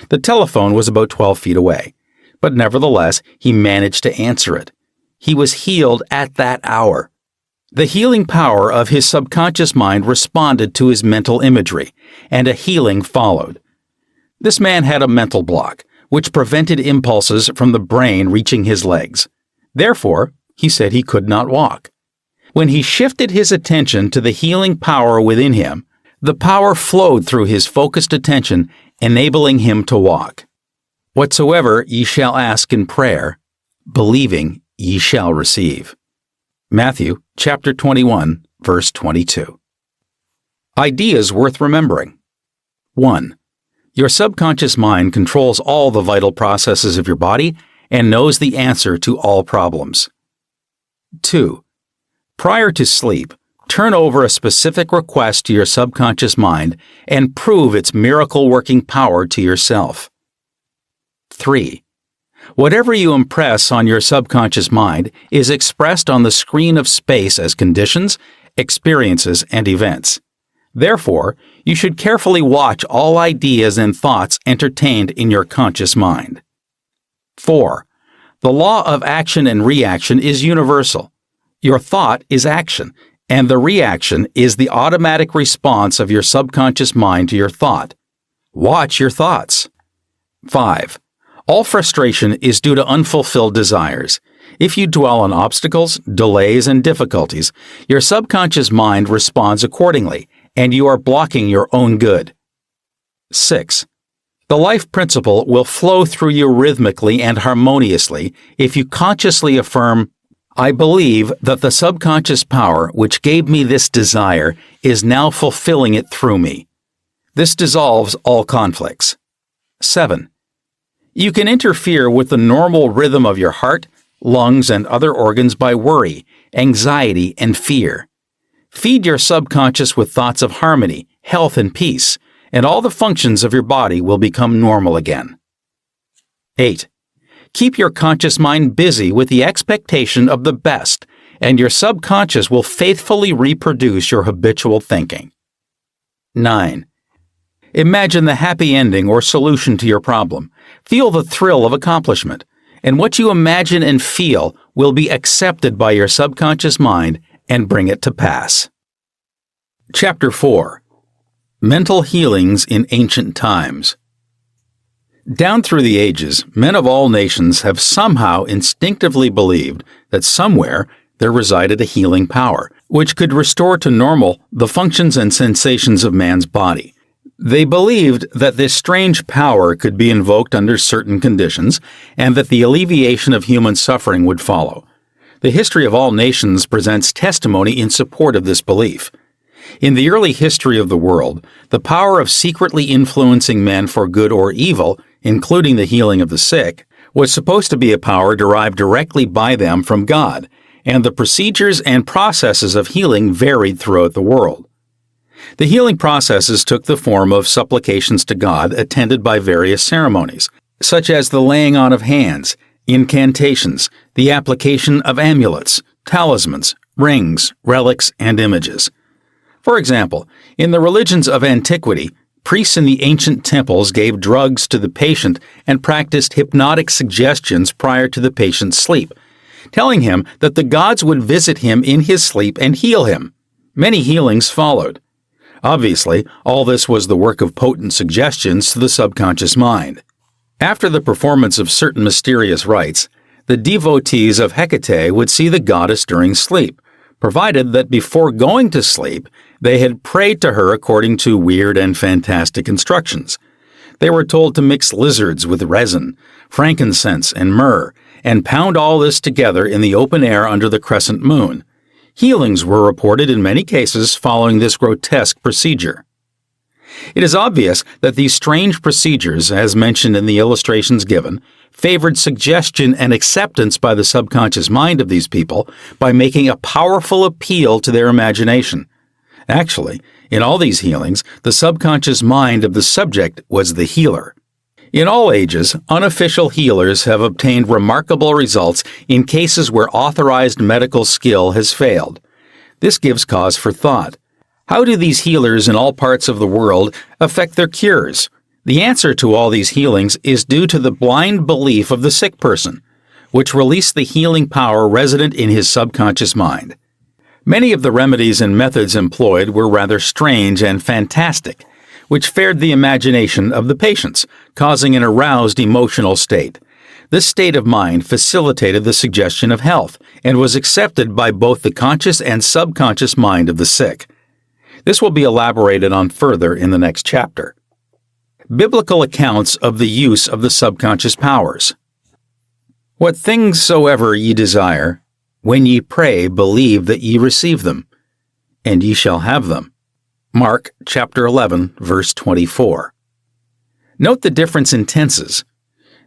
The telephone was about 12 feet away, but nevertheless he managed to answer it. He was healed at that hour. The healing power of his subconscious mind responded to his mental imagery, and a healing followed. This man had a mental block, which prevented impulses from the brain reaching his legs. Therefore, he said he could not walk. When he shifted his attention to the healing power within him, the power flowed through his focused attention, enabling him to walk. Whatsoever ye shall ask in prayer, believing ye shall receive. Matthew chapter 21, verse 22. Ideas worth remembering. 1. Your subconscious mind controls all the vital processes of your body and knows the answer to all problems. 2. Prior to sleep, turn over a specific request to your subconscious mind and prove its miracle-working power to yourself. 3. Whatever you impress on your subconscious mind is expressed on the screen of space as conditions, experiences, and events. Therefore, you should carefully watch all ideas and thoughts entertained in your conscious mind. 4. The law of action and reaction is universal. Your thought is action, and the reaction is the automatic response of your subconscious mind to your thought. Watch your thoughts. 5. All frustration is due to unfulfilled desires. If you dwell on obstacles, delays, and difficulties, your subconscious mind responds accordingly, and you are blocking your own good. 6. The life principle will flow through you rhythmically and harmoniously if you consciously affirm, I believe that the subconscious power which gave me this desire is now fulfilling it through me. This dissolves all conflicts. 7. You can interfere with the normal rhythm of your heart, lungs, and other organs by worry, anxiety, and fear. Feed your subconscious with thoughts of harmony, health, and peace, and all the functions of your body will become normal again. 8. Keep your conscious mind busy with the expectation of the best, and your subconscious will faithfully reproduce your habitual thinking. 9. Imagine the happy ending or solution to your problem. Feel the thrill of accomplishment, and what you imagine and feel will be accepted by your subconscious mind and bring it to pass. Chapter 4. Mental Healings in Ancient Times. Down through the ages, men of all nations have somehow instinctively believed that somewhere there resided a healing power, which could restore to normal the functions and sensations of man's body. They believed that this strange power could be invoked under certain conditions, and that the alleviation of human suffering would follow. The history of all nations presents testimony in support of this belief. In the early history of the world, the power of secretly influencing men for good or evil, including the healing of the sick, was supposed to be a power derived directly by them from God, and the procedures and processes of healing varied throughout the world. The healing processes took the form of supplications to God attended by various ceremonies, such as the laying on of hands, incantations, the application of amulets, talismans, rings, relics, and images. For example, in the religions of antiquity, priests in the ancient temples gave drugs to the patient and practiced hypnotic suggestions prior to the patient's sleep, telling him that the gods would visit him in his sleep and heal him. Many healings followed. Obviously, all this was the work of potent suggestions to the subconscious mind. After the performance of certain mysterious rites, the devotees of Hecate would see the goddess during sleep, provided that before going to sleep, they had prayed to her according to weird and fantastic instructions. They were told to mix lizards with resin, frankincense, and myrrh, and pound all this together in the open air under the crescent moon. Healings were reported in many cases following this grotesque procedure. It is obvious that these strange procedures, as mentioned in the illustrations given, favored suggestion and acceptance by the subconscious mind of these people by making a powerful appeal to their imagination. Actually, in all these healings, the subconscious mind of the subject was the healer. In all ages, unofficial healers have obtained remarkable results in cases where authorized medical skill has failed. This gives cause for thought. How do these healers in all parts of the world affect their cures? The answer to all these healings is due to the blind belief of the sick person, which released the healing power resident in his subconscious mind. Many of the remedies and methods employed were rather strange and fantastic, which fared the imagination of the patients, causing an aroused emotional state. This state of mind facilitated the suggestion of health and was accepted by both the conscious and subconscious mind of the sick. This will be elaborated on further in the next chapter. Biblical accounts of the use of the subconscious powers. What things soever ye desire, when ye pray, believe that ye receive them, and ye shall have them. Mark chapter 11, verse 24. Note the difference in tenses.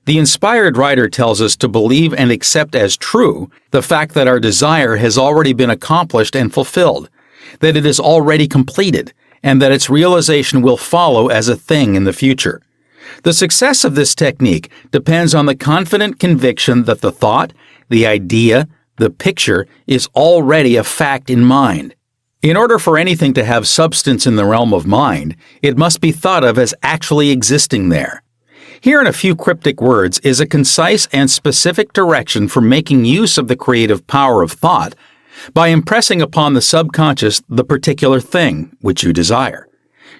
The inspired writer tells us to believe and accept as true the fact that our desire has already been accomplished and fulfilled, that it is already completed, and that its realization will follow as a thing in the future. The success of this technique depends on the confident conviction that the thought, the idea, the picture is already a fact in mind. In order for anything to have substance in the realm of mind, it must be thought of as actually existing there. Here in a few cryptic words is a concise and specific direction for making use of the creative power of thought by impressing upon the subconscious the particular thing which you desire.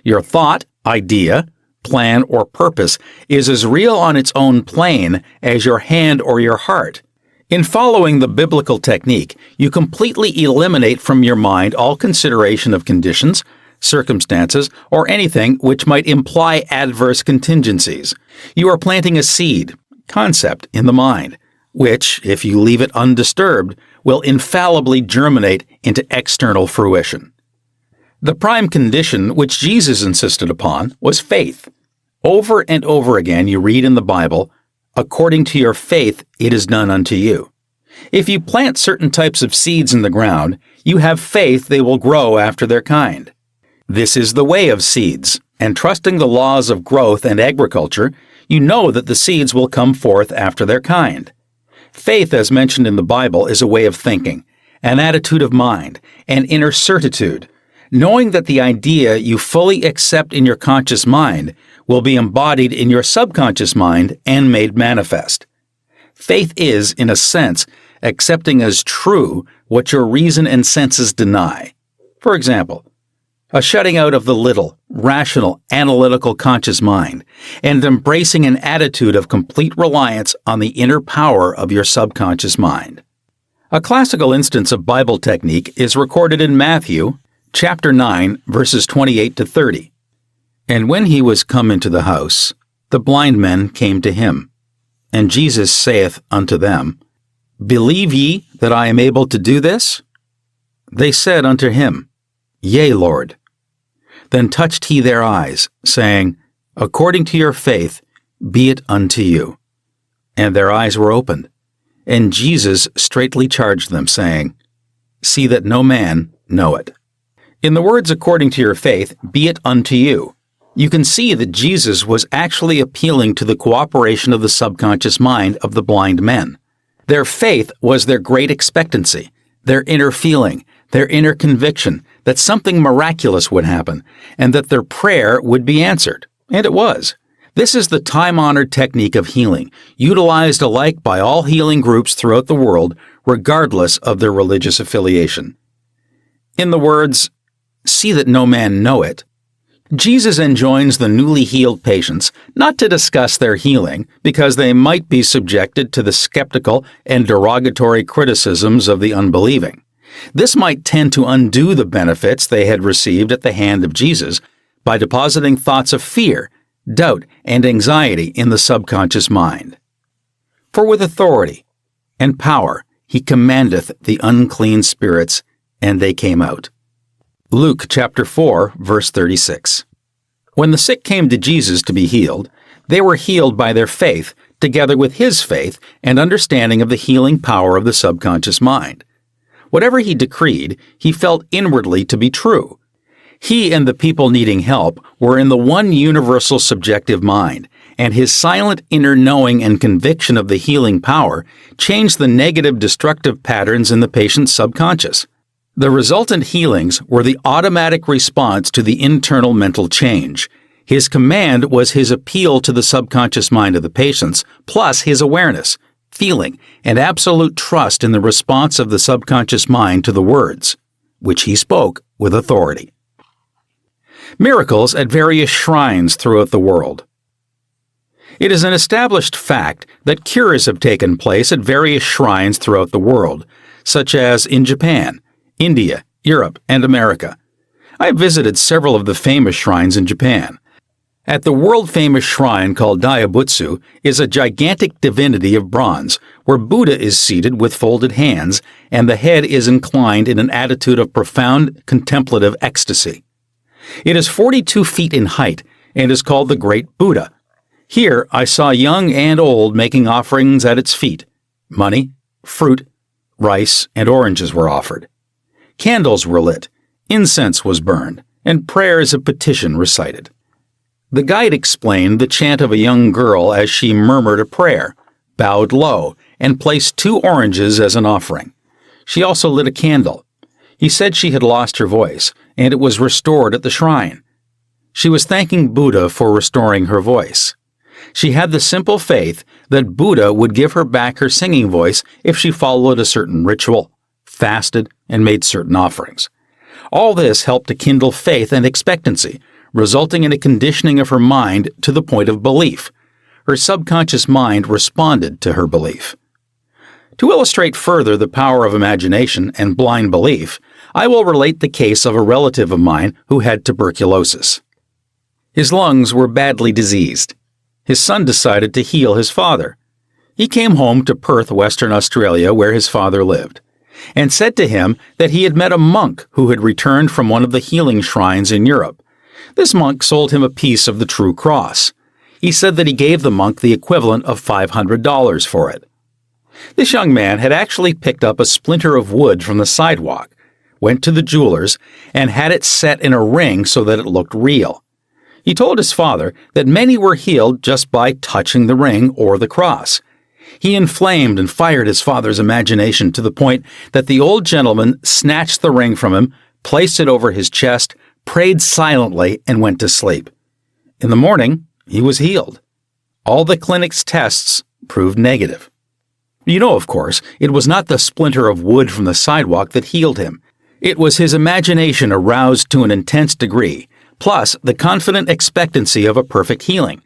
Your thought, idea, plan, or purpose is as real on its own plane as your hand or your heart. In following the biblical technique, you completely eliminate from your mind all consideration of conditions, circumstances, or anything which might imply adverse contingencies. You are planting a seed, concept, in the mind, which, if you leave it undisturbed, will infallibly germinate into external fruition. The prime condition which Jesus insisted upon was faith. Over and over again you read in the Bible, "According to your faith it is done unto you." If you plant certain types of seeds in the ground, you have faith they will grow after their kind. This is the way of seeds, and trusting the laws of growth and agriculture, you know that the seeds will come forth after their kind. Faith, as mentioned in the Bible, is a way of thinking, an attitude of mind, an inner certitude, knowing that the idea you fully accept in your conscious mind will be embodied in your subconscious mind and made manifest. Faith is, in a sense, accepting as true what your reason and senses deny. For example, a shutting out of the little, rational, analytical conscious mind, and embracing an attitude of complete reliance on the inner power of your subconscious mind. A classical instance of Bible technique is recorded in Matthew, chapter 9, verses 28 to 30. And when he was come into the house, the blind men came to him. And Jesus saith unto them, Believe ye that I am able to do this? They said unto him, Yea, Lord. Then touched he their eyes, saying, According to your faith, be it unto you. And their eyes were opened. And Jesus straitly charged them, saying, See that no man know it. In the words, according to your faith, be it unto you, you can see that Jesus was actually appealing to the cooperation of the subconscious mind of the blind men. Their faith was their great expectancy, their inner feeling, their inner conviction that something miraculous would happen, and that their prayer would be answered. And it was. This is the time-honored technique of healing, utilized alike by all healing groups throughout the world, regardless of their religious affiliation. In the words, see that no man know it, Jesus enjoins the newly healed patients not to discuss their healing because they might be subjected to the skeptical and derogatory criticisms of the unbelieving. This might tend to undo the benefits they had received at the hand of Jesus by depositing thoughts of fear, doubt, and anxiety in the subconscious mind. For with authority and power he commandeth the unclean spirits, and they came out. Luke chapter 4, verse 36. When the sick came to Jesus to be healed, they were healed by their faith, together with his faith and understanding of the healing power of the subconscious mind. Whatever he decreed, he felt inwardly to be true. He and the people needing help were in the one universal subjective mind, and his silent inner knowing and conviction of the healing power changed the negative destructive patterns in the patient's subconscious. The resultant healings were the automatic response to the internal mental change. His command was his appeal to the subconscious mind of the patients, plus his awareness, feeling, and absolute trust in the response of the subconscious mind to the words, which he spoke with authority. Miracles at various shrines throughout the world. It is an established fact that cures have taken place at various shrines throughout the world, such as in Japan, India, Europe, and America. I have visited several of the famous shrines in Japan. At the world-famous shrine called Daibutsu is a gigantic divinity of bronze, where Buddha is seated with folded hands, and the head is inclined in an attitude of profound contemplative ecstasy. It is 42 feet in height and is called the Great Buddha. Here I saw young and old making offerings at its feet. Money, fruit, rice, and oranges were offered. Candles were lit, incense was burned, and prayers of petition recited. The guide explained the chant of a young girl as she murmured a prayer, bowed low, and placed 2 oranges as an offering. She also lit a candle. He said she had lost her voice, and it was restored at the shrine. She was thanking Buddha for restoring her voice. She had the simple faith that Buddha would give her back her singing voice if she followed a certain ritual, fasted, and made certain offerings. All this helped to kindle faith and expectancy, resulting in a conditioning of her mind to the point of belief. Her subconscious mind responded to her belief. To illustrate further the power of imagination and blind belief, I will relate the case of a relative of mine who had tuberculosis. His lungs were badly diseased. His son decided to heal his father. He came home to Perth, Western Australia, where his father lived, and said to him that he had met a monk who had returned from one of the healing shrines in Europe. This monk sold him a piece of the true cross. He said that he gave the monk the equivalent of $500 for it. This young man had actually picked up a splinter of wood from the sidewalk, went to the jeweler's, and had it set in a ring so that it looked real. He told his father that many were healed just by touching the ring or the cross. He inflamed and fired his father's imagination to the point that the old gentleman snatched the ring from him, placed it over his chest, prayed silently, and went to sleep. In the morning, he was healed. All the clinic's tests proved negative. You know, of course, it was not the splinter of wood from the sidewalk that healed him. It was his imagination aroused to an intense degree, plus the confident expectancy of a perfect healing.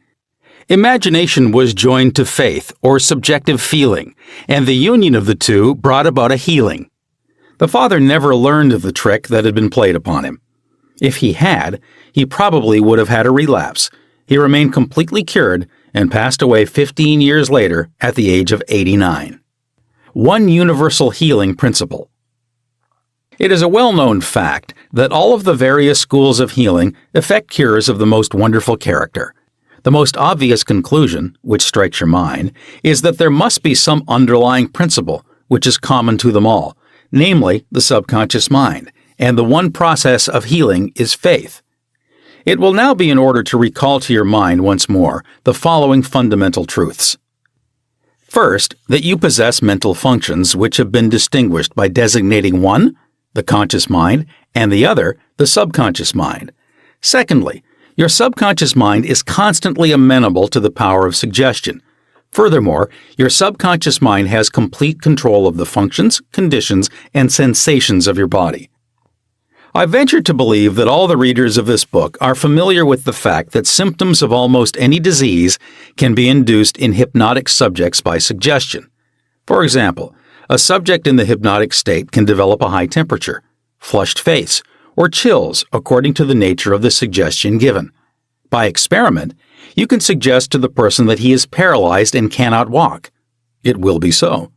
Imagination was joined to faith, or subjective feeling, and the union of the two brought about a healing. The father never learned of the trick that had been played upon him. If he had, he probably would have had a relapse. He remained completely cured and passed away 15 years later at the age of 89. One universal healing principle. It is a well-known fact that all of the various schools of healing effect cures of the most wonderful character. The most obvious conclusion, which strikes your mind, is that there must be some underlying principle which is common to them all, namely the subconscious mind, and the one process of healing is faith. It will now be in order to recall to your mind once more the following fundamental truths. First, that you possess mental functions which have been distinguished by designating one, the conscious mind, and the other, the subconscious mind. Secondly, your subconscious mind is constantly amenable to the power of suggestion. Furthermore, your subconscious mind has complete control of the functions, conditions, and sensations of your body. I venture to believe that all the readers of this book are familiar with the fact that symptoms of almost any disease can be induced in hypnotic subjects by suggestion. For example, a subject in the hypnotic state can develop a high temperature, flushed face, or chills according to the nature of the suggestion given. By experiment, you can suggest to the person that he is paralyzed and cannot walk. It will be so.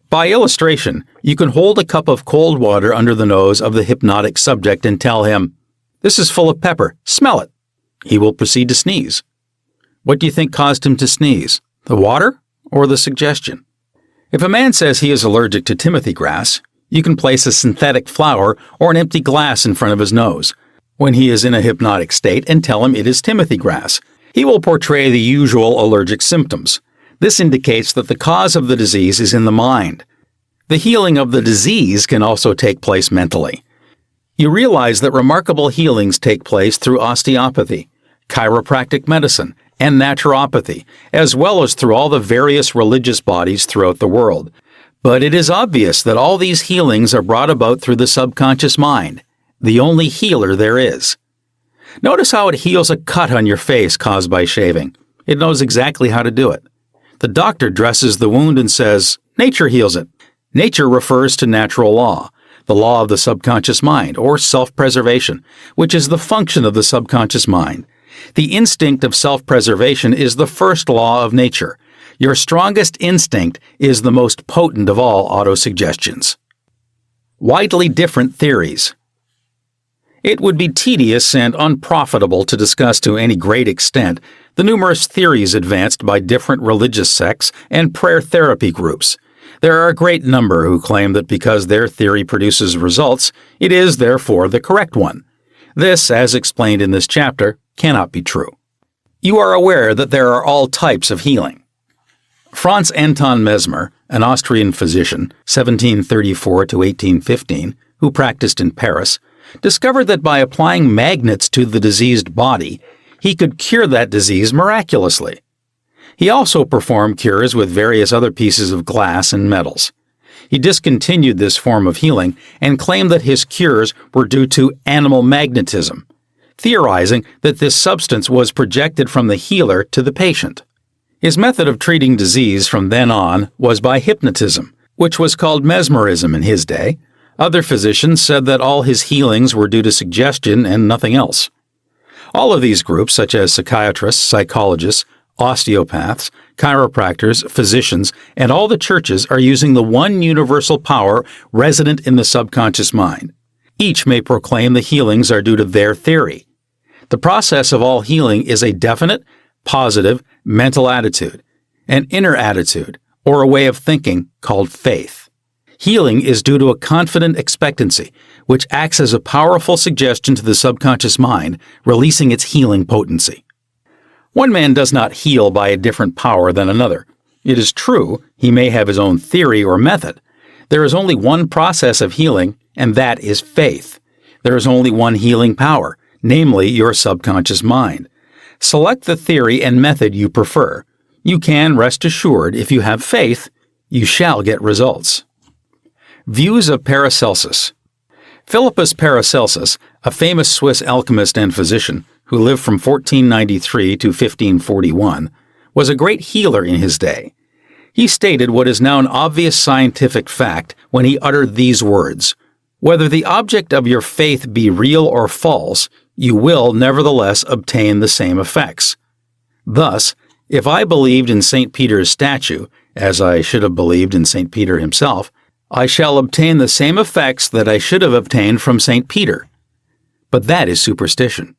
By illustration, you can hold a cup of cold water under the nose of the hypnotic subject and tell him, "This is full of pepper, smell it." He will proceed to sneeze. What do you think caused him to sneeze? The water or the suggestion? If a man says he is allergic to Timothy grass, you can place a synthetic flower or an empty glass in front of his nose when he is in a hypnotic state and tell him it is Timothy grass. He will portray the usual allergic symptoms. This indicates that the cause of the disease is in the mind. The healing of the disease can also take place mentally. You realize that remarkable healings take place through osteopathy, chiropractic medicine, and naturopathy, as well as through all the various religious bodies throughout the world. But it is obvious that all these healings are brought about through the subconscious mind, the only healer there is. Notice how it heals a cut on your face caused by shaving. It knows exactly how to do it. The doctor dresses the wound and says, "Nature heals it." Nature refers to natural law, the law of the subconscious mind, or self-preservation, which is the function of the subconscious mind. The instinct of self-preservation is the first law of nature. Your strongest instinct is the most potent of all autosuggestions. Widely different theories. It would be tedious and unprofitable to discuss to any great extent the numerous theories advanced by different religious sects and prayer therapy groups. There are a great number who claim that because their theory produces results, it is therefore the correct one. This, as explained in this chapter, cannot be true. You are aware that there are all types of healing. Franz Anton Mesmer, an Austrian physician, 1734 to 1815, who practiced in Paris, discovered that by applying magnets to the diseased body, he could cure that disease miraculously. He also performed cures with various other pieces of glass and metals. He discontinued this form of healing and claimed that his cures were due to animal magnetism, theorizing that this substance was projected from the healer to the patient. His method of treating disease from then on was by hypnotism, which was called mesmerism in his day. Other physicians said that all his healings were due to suggestion and nothing else. All of these groups, such as psychiatrists, psychologists, osteopaths, chiropractors, physicians, and all the churches are using the one universal power resident in the subconscious mind. Each may proclaim the healings are due to their theory. The process of all healing is a definite, positive, mental attitude, an inner attitude, or a way of thinking called faith. Healing is due to a confident expectancy, which acts as a powerful suggestion to the subconscious mind, releasing its healing potency. One man does not heal by a different power than another. It is true, he may have his own theory or method. There is only one process of healing, and that is faith. There is only one healing power, namely your subconscious mind. Select the theory and method you prefer. You can, rest assured, if you have faith, you shall get results. Views of Paracelsus. Philippus Paracelsus, a famous Swiss alchemist and physician who lived from 1493 to 1541, was a great healer in his day. He stated what is now an obvious scientific fact when he uttered these words: "Whether the object of your faith be real or false, you will nevertheless obtain the same effects." Thus, if I believed in St. Peter's statue, as I should have believed in St. Peter himself, I shall obtain the same effects that I should have obtained from St. Peter. But that is superstition.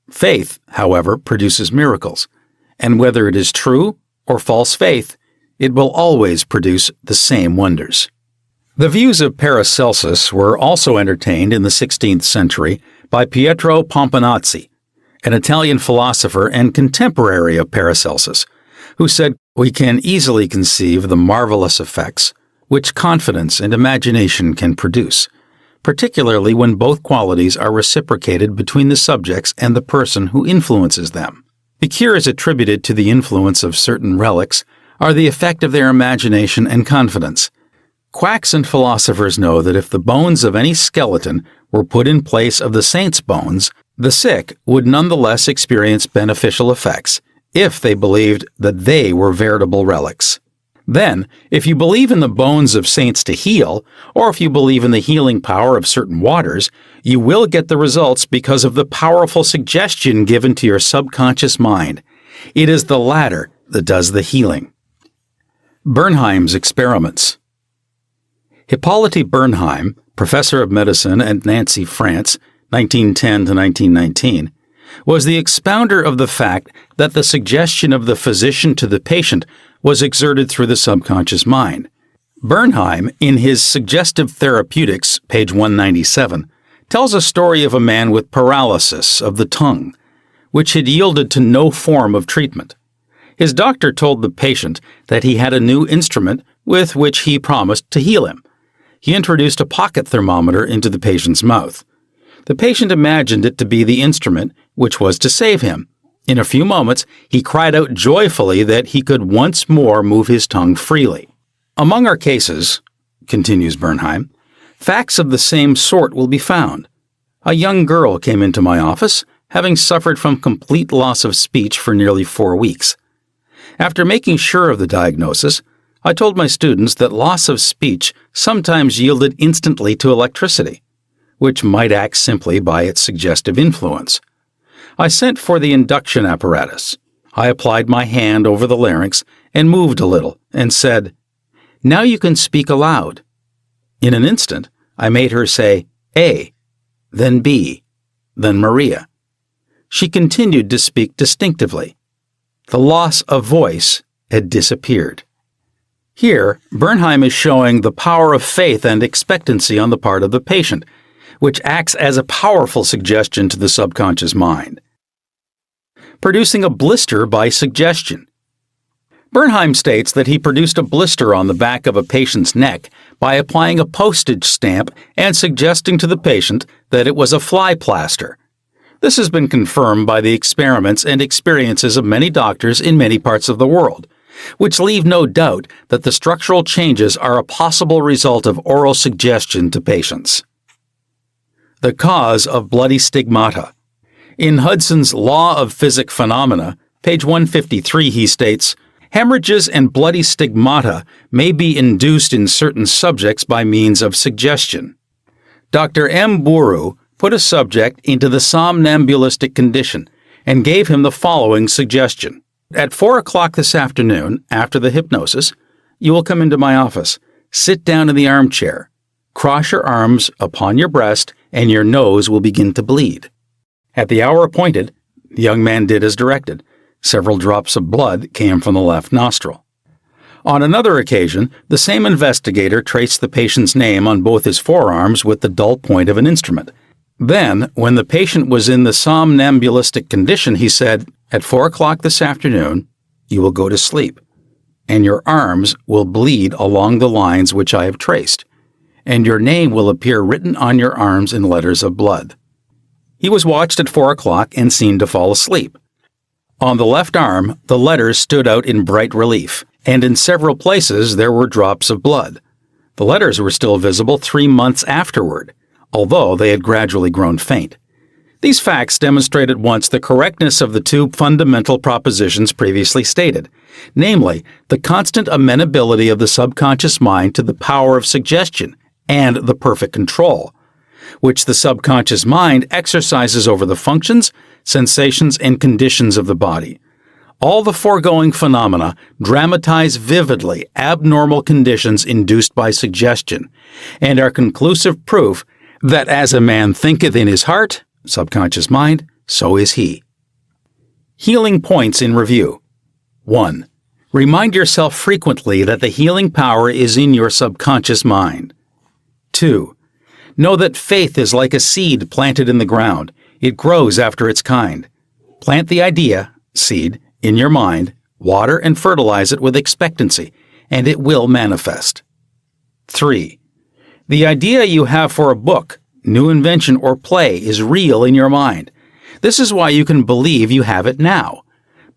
Faith, however, produces miracles, and whether it is true or false faith, it will always produce the same wonders. The views of Paracelsus were also entertained in the 16th century by Pietro Pomponazzi, an Italian philosopher and contemporary of Paracelsus, who said, "We can easily conceive the marvelous effects which confidence and imagination can produce, particularly when both qualities are reciprocated between the subjects and the person who influences them. The cures attributed to the influence of certain relics are the effect of their imagination and confidence. Quacks and philosophers know that if the bones of any skeleton were put in place of the saint's bones, the sick would nonetheless experience beneficial effects, if they believed that they were veritable relics. Then, if you believe in the bones of saints to heal, or if you believe in the healing power of certain waters, you will get the results because of the powerful suggestion given to your subconscious mind. It is the latter that does the healing." Bernheim's experiments. Hippolyte Bernheim, professor of medicine at Nancy, France, 1910 to 1919, was the expounder of the fact that the suggestion of the physician to the patient was exerted through the subconscious mind. Bernheim, in his Suggestive Therapeutics, page 197, tells a story of a man with paralysis of the tongue, which had yielded to no form of treatment. His doctor told the patient that he had a new instrument with which he promised to heal him. He introduced a pocket thermometer into the patient's mouth. The patient imagined it to be the instrument which was to save him. In a few moments, he cried out joyfully that he could once more move his tongue freely. "Among our cases," continues Bernheim, "facts of the same sort will be found. A young girl came into my office, having suffered from complete loss of speech for nearly 4 weeks. After making sure of the diagnosis, I told my students that loss of speech sometimes yielded instantly to electricity, which might act simply by its suggestive influence. I sent for the induction apparatus. I applied my hand over the larynx and moved a little and said, 'Now you can speak aloud.' In an instant, I made her say A, then B, then Maria. She continued to speak distinctively. The loss of voice had disappeared." Here, Bernheim is showing the power of faith and expectancy on the part of the patient, which acts as a powerful suggestion to the subconscious mind. Producing a blister by suggestion. Bernheim states that he produced a blister on the back of a patient's neck by applying a postage stamp and suggesting to the patient that it was a fly plaster. This has been confirmed by the experiments and experiences of many doctors in many parts of the world, which leave no doubt that the structural changes are a possible result of oral suggestion to patients. The cause of bloody stigmata. In Hudson's Law of Physic Phenomena, page 153, he states, "Hemorrhages and bloody stigmata may be induced in certain subjects by means of suggestion." Dr. M. Buru put a subject into the somnambulistic condition and gave him the following suggestion. "At 4 o'clock this afternoon, after the hypnosis, you will come into my office, sit down in the armchair, cross your arms upon your breast, and your nose will begin to bleed." At the hour appointed, the young man did as directed. Several drops of blood came from the left nostril. On another occasion, the same investigator traced the patient's name on both his forearms with the dull point of an instrument. Then, when the patient was in the somnambulistic condition, he said, "At 4 o'clock this afternoon, you will go to sleep, and your arms will bleed along the lines which I have traced, and your name will appear written on your arms in letters of blood." He was watched at 4 o'clock and seen to fall asleep. On the left arm, the letters stood out in bright relief, and in several places there were drops of blood. The letters were still visible 3 months afterward, although they had gradually grown faint. These facts demonstrate at once the correctness of the two fundamental propositions previously stated, namely, the constant amenability of the subconscious mind to the power of suggestion and the perfect control, which the subconscious mind exercises over the functions, sensations, and conditions of the body. All the foregoing phenomena dramatize vividly abnormal conditions induced by suggestion, and are conclusive proof that as a man thinketh in his heart, subconscious mind, so is he. Healing points in review. 1. Remind yourself frequently that the healing power is in your subconscious mind. 2. Know that faith is like a seed planted in the ground. It grows after its kind. Plant the idea, seed, in your mind, water and fertilize it with expectancy, and it will manifest. 3. The idea you have for a book, new invention, or play is real in your mind. This is why you can believe you have it now.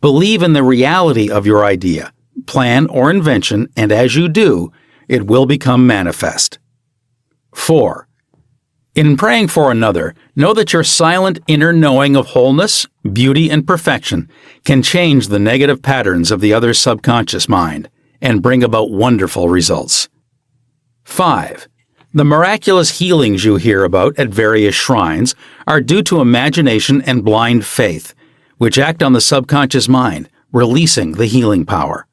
Believe in the reality of your idea, plan, or invention, and as you do, it will become manifest. 4. In praying for another, know that your silent inner knowing of wholeness, beauty, and perfection can change the negative patterns of the other's subconscious mind and bring about wonderful results. 5. The miraculous healings you hear about at various shrines are due to imagination and blind faith, which act on the subconscious mind, releasing the healing power.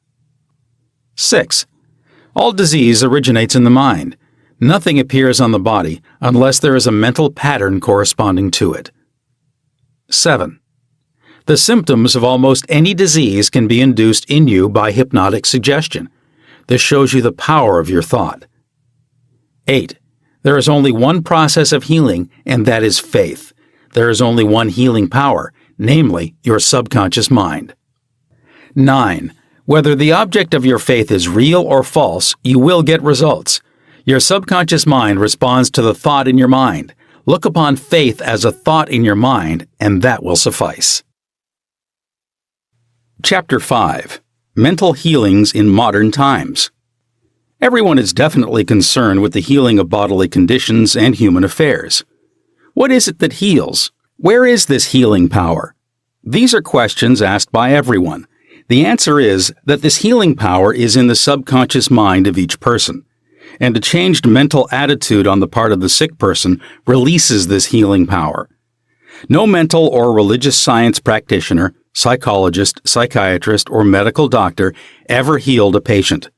6. All disease originates in the mind. Nothing appears on the body unless there is a mental pattern corresponding to it. 7. The symptoms of almost any disease can be induced in you by hypnotic suggestion. This shows you the power of your thought. 8. There is only one process of healing, and that is faith. There is only one healing power, namely your subconscious mind. 9. Whether the object of your faith is real or false, you will get results. Your subconscious mind responds to the thought in your mind. Look upon faith as a thought in your mind, and that will suffice. Chapter 5. Mental Healings in Modern Times. Everyone is definitely concerned with the healing of bodily conditions and human affairs. What is it that heals? Where is this healing power? These are questions asked by everyone. The answer is that this healing power is in the subconscious mind of each person, and a changed mental attitude on the part of the sick person releases this healing power. No mental or religious science practitioner, psychologist, psychiatrist, or medical doctor ever healed a patient.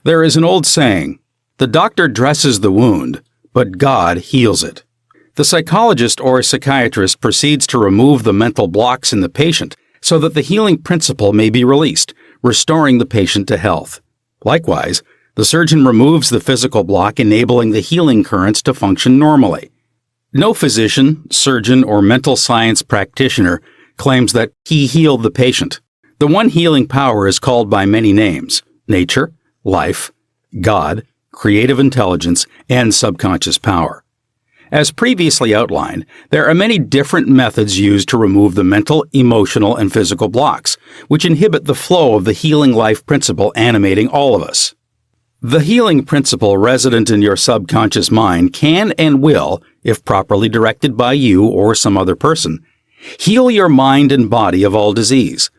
There is an old saying, "The doctor dresses the wound, but God heals it." The psychologist or psychiatrist proceeds to remove the mental blocks in the patient so that the healing principle may be released, restoring the patient to health. Likewise, the surgeon removes the physical block, enabling the healing currents to function normally. No physician, surgeon, or mental science practitioner claims that he healed the patient. The one healing power is called by many names: nature, life, God, creative intelligence, and subconscious power. As previously outlined, there are many different methods used to remove the mental, emotional, and physical blocks, which inhibit the flow of the healing life principle animating all of us. The healing principle resident in your subconscious mind can and will, if properly directed by you or some other person, heal your mind and body of all disease.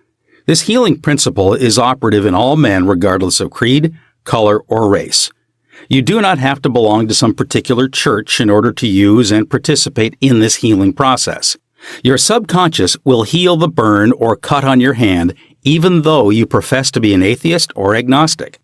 This healing principle is operative in all men regardless of creed, color, or race. You do not have to belong to some particular church in order to use and participate in this healing process. Your subconscious will heal the burn or cut on your hand even though you profess to be an atheist or agnostic.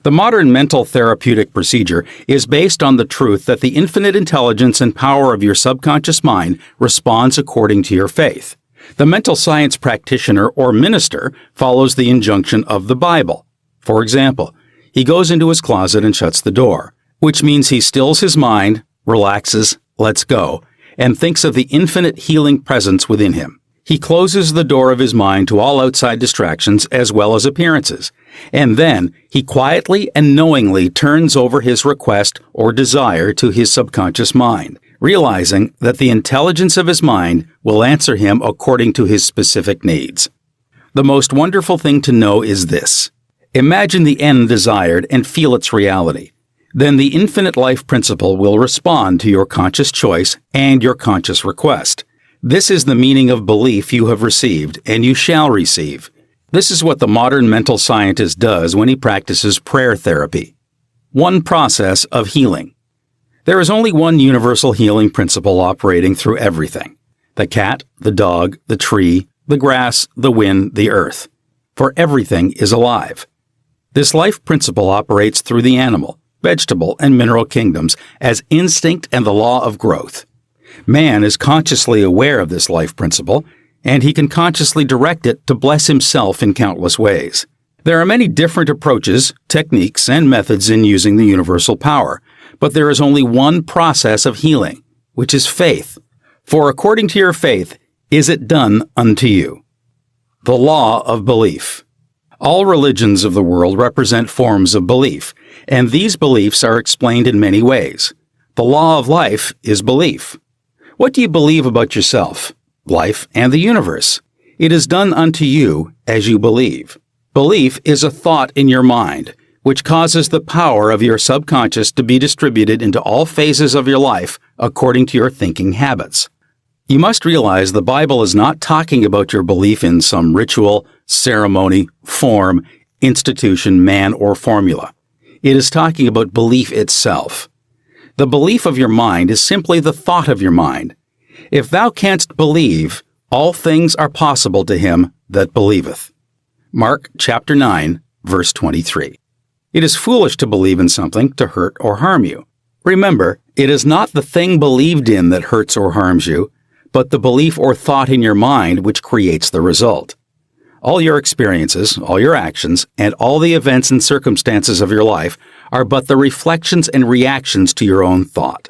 The modern mental therapeutic procedure is based on the truth that the infinite intelligence and power of your subconscious mind responds according to your faith. The mental science practitioner or minister follows the injunction of the Bible. For example, he goes into his closet and shuts the door, which means he stills his mind, relaxes, lets go, and thinks of the infinite healing presence within him. He closes the door of his mind to all outside distractions as well as appearances, and then he quietly and knowingly turns over his request or desire to his subconscious mind, realizing that the intelligence of his mind will answer him according to his specific needs. The most wonderful thing to know is this: Imagine the end desired and feel its reality. Then the infinite life principle will respond to your conscious choice and your conscious request. This is the meaning of belief you have received and you shall receive. This is what the modern mental scientist does when he practices prayer therapy. One process of healing. There is only one universal healing principle operating through everything. The cat, the dog, the tree, the grass, the wind, the earth. For everything is alive. This life principle operates through the animal, vegetable, and mineral kingdoms as instinct and the law of growth. Man is consciously aware of this life principle, and he can consciously direct it to bless himself in countless ways. There are many different approaches, techniques, and methods in using the universal power, but there is only one process of healing, which is faith. For according to your faith, is it done unto you. The law of belief. All religions of the world represent forms of belief, and these beliefs are explained in many ways. The law of life is belief. What do you believe about yourself, life, and the universe? It is done unto you as you believe. Belief is a thought in your mind, which causes the power of your subconscious to be distributed into all phases of your life according to your thinking habits. You must realize the Bible is not talking about your belief in some ritual, ceremony, form, institution, man, or formula. It is talking about belief itself. The belief of your mind is simply the thought of your mind. If thou canst believe, all things are possible to him that believeth. Mark chapter 9, verse 23. It is foolish to believe in something to hurt or harm you. Remember, it is not the thing believed in that hurts or harms you, but the belief or thought in your mind which creates the result. All your experiences, all your actions, and all the events and circumstances of your life are but the reflections and reactions to your own thought.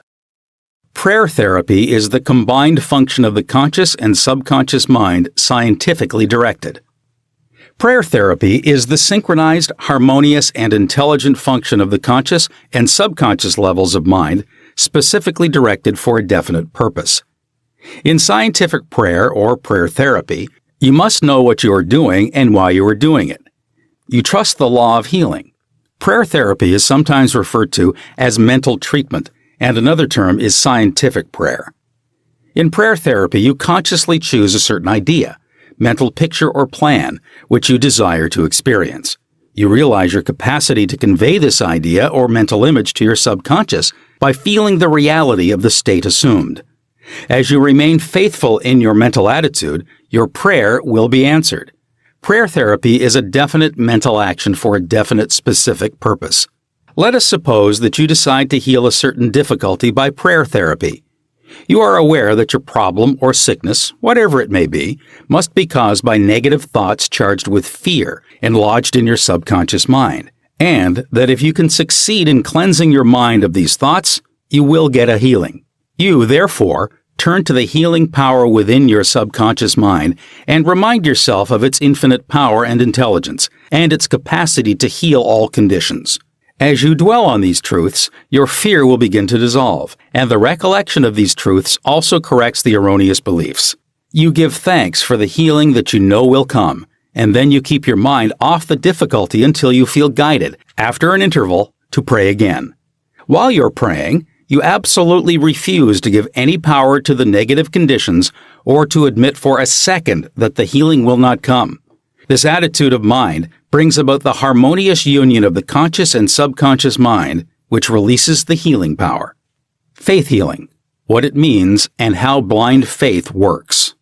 Prayer therapy is the combined function of the conscious and subconscious mind scientifically directed. Prayer therapy is the synchronized, harmonious, and intelligent function of the conscious and subconscious levels of mind specifically directed for a definite purpose. In scientific prayer or prayer therapy, you must know what you are doing and why you are doing it. You trust the law of healing. Prayer therapy is sometimes referred to as mental treatment, and another term is scientific prayer. In prayer therapy, you consciously choose a certain idea, mental picture or plan, which you desire to experience. You realize your capacity to convey this idea or mental image to your subconscious by feeling the reality of the state assumed. As you remain faithful in your mental attitude, your prayer will be answered. Prayer therapy is a definite mental action for a definite specific purpose. Let us suppose that you decide to heal a certain difficulty by prayer therapy. You are aware that your problem or sickness, whatever it may be, must be caused by negative thoughts charged with fear and lodged in your subconscious mind, and that if you can succeed in cleansing your mind of these thoughts, you will get a healing. You, therefore, turn to the healing power within your subconscious mind and remind yourself of its infinite power and intelligence and its capacity to heal all conditions. As you dwell on these truths, your fear will begin to dissolve, and the recollection of these truths also corrects the erroneous beliefs. You give thanks for the healing that you know will come, and then you keep your mind off the difficulty until you feel guided, after an interval, to pray again. While you're praying, you absolutely refuse to give any power to the negative conditions or to admit for a second that the healing will not come. This attitude of mind brings about the harmonious union of the conscious and subconscious mind, which releases the healing power. Faith healing, what it means and how blind faith works.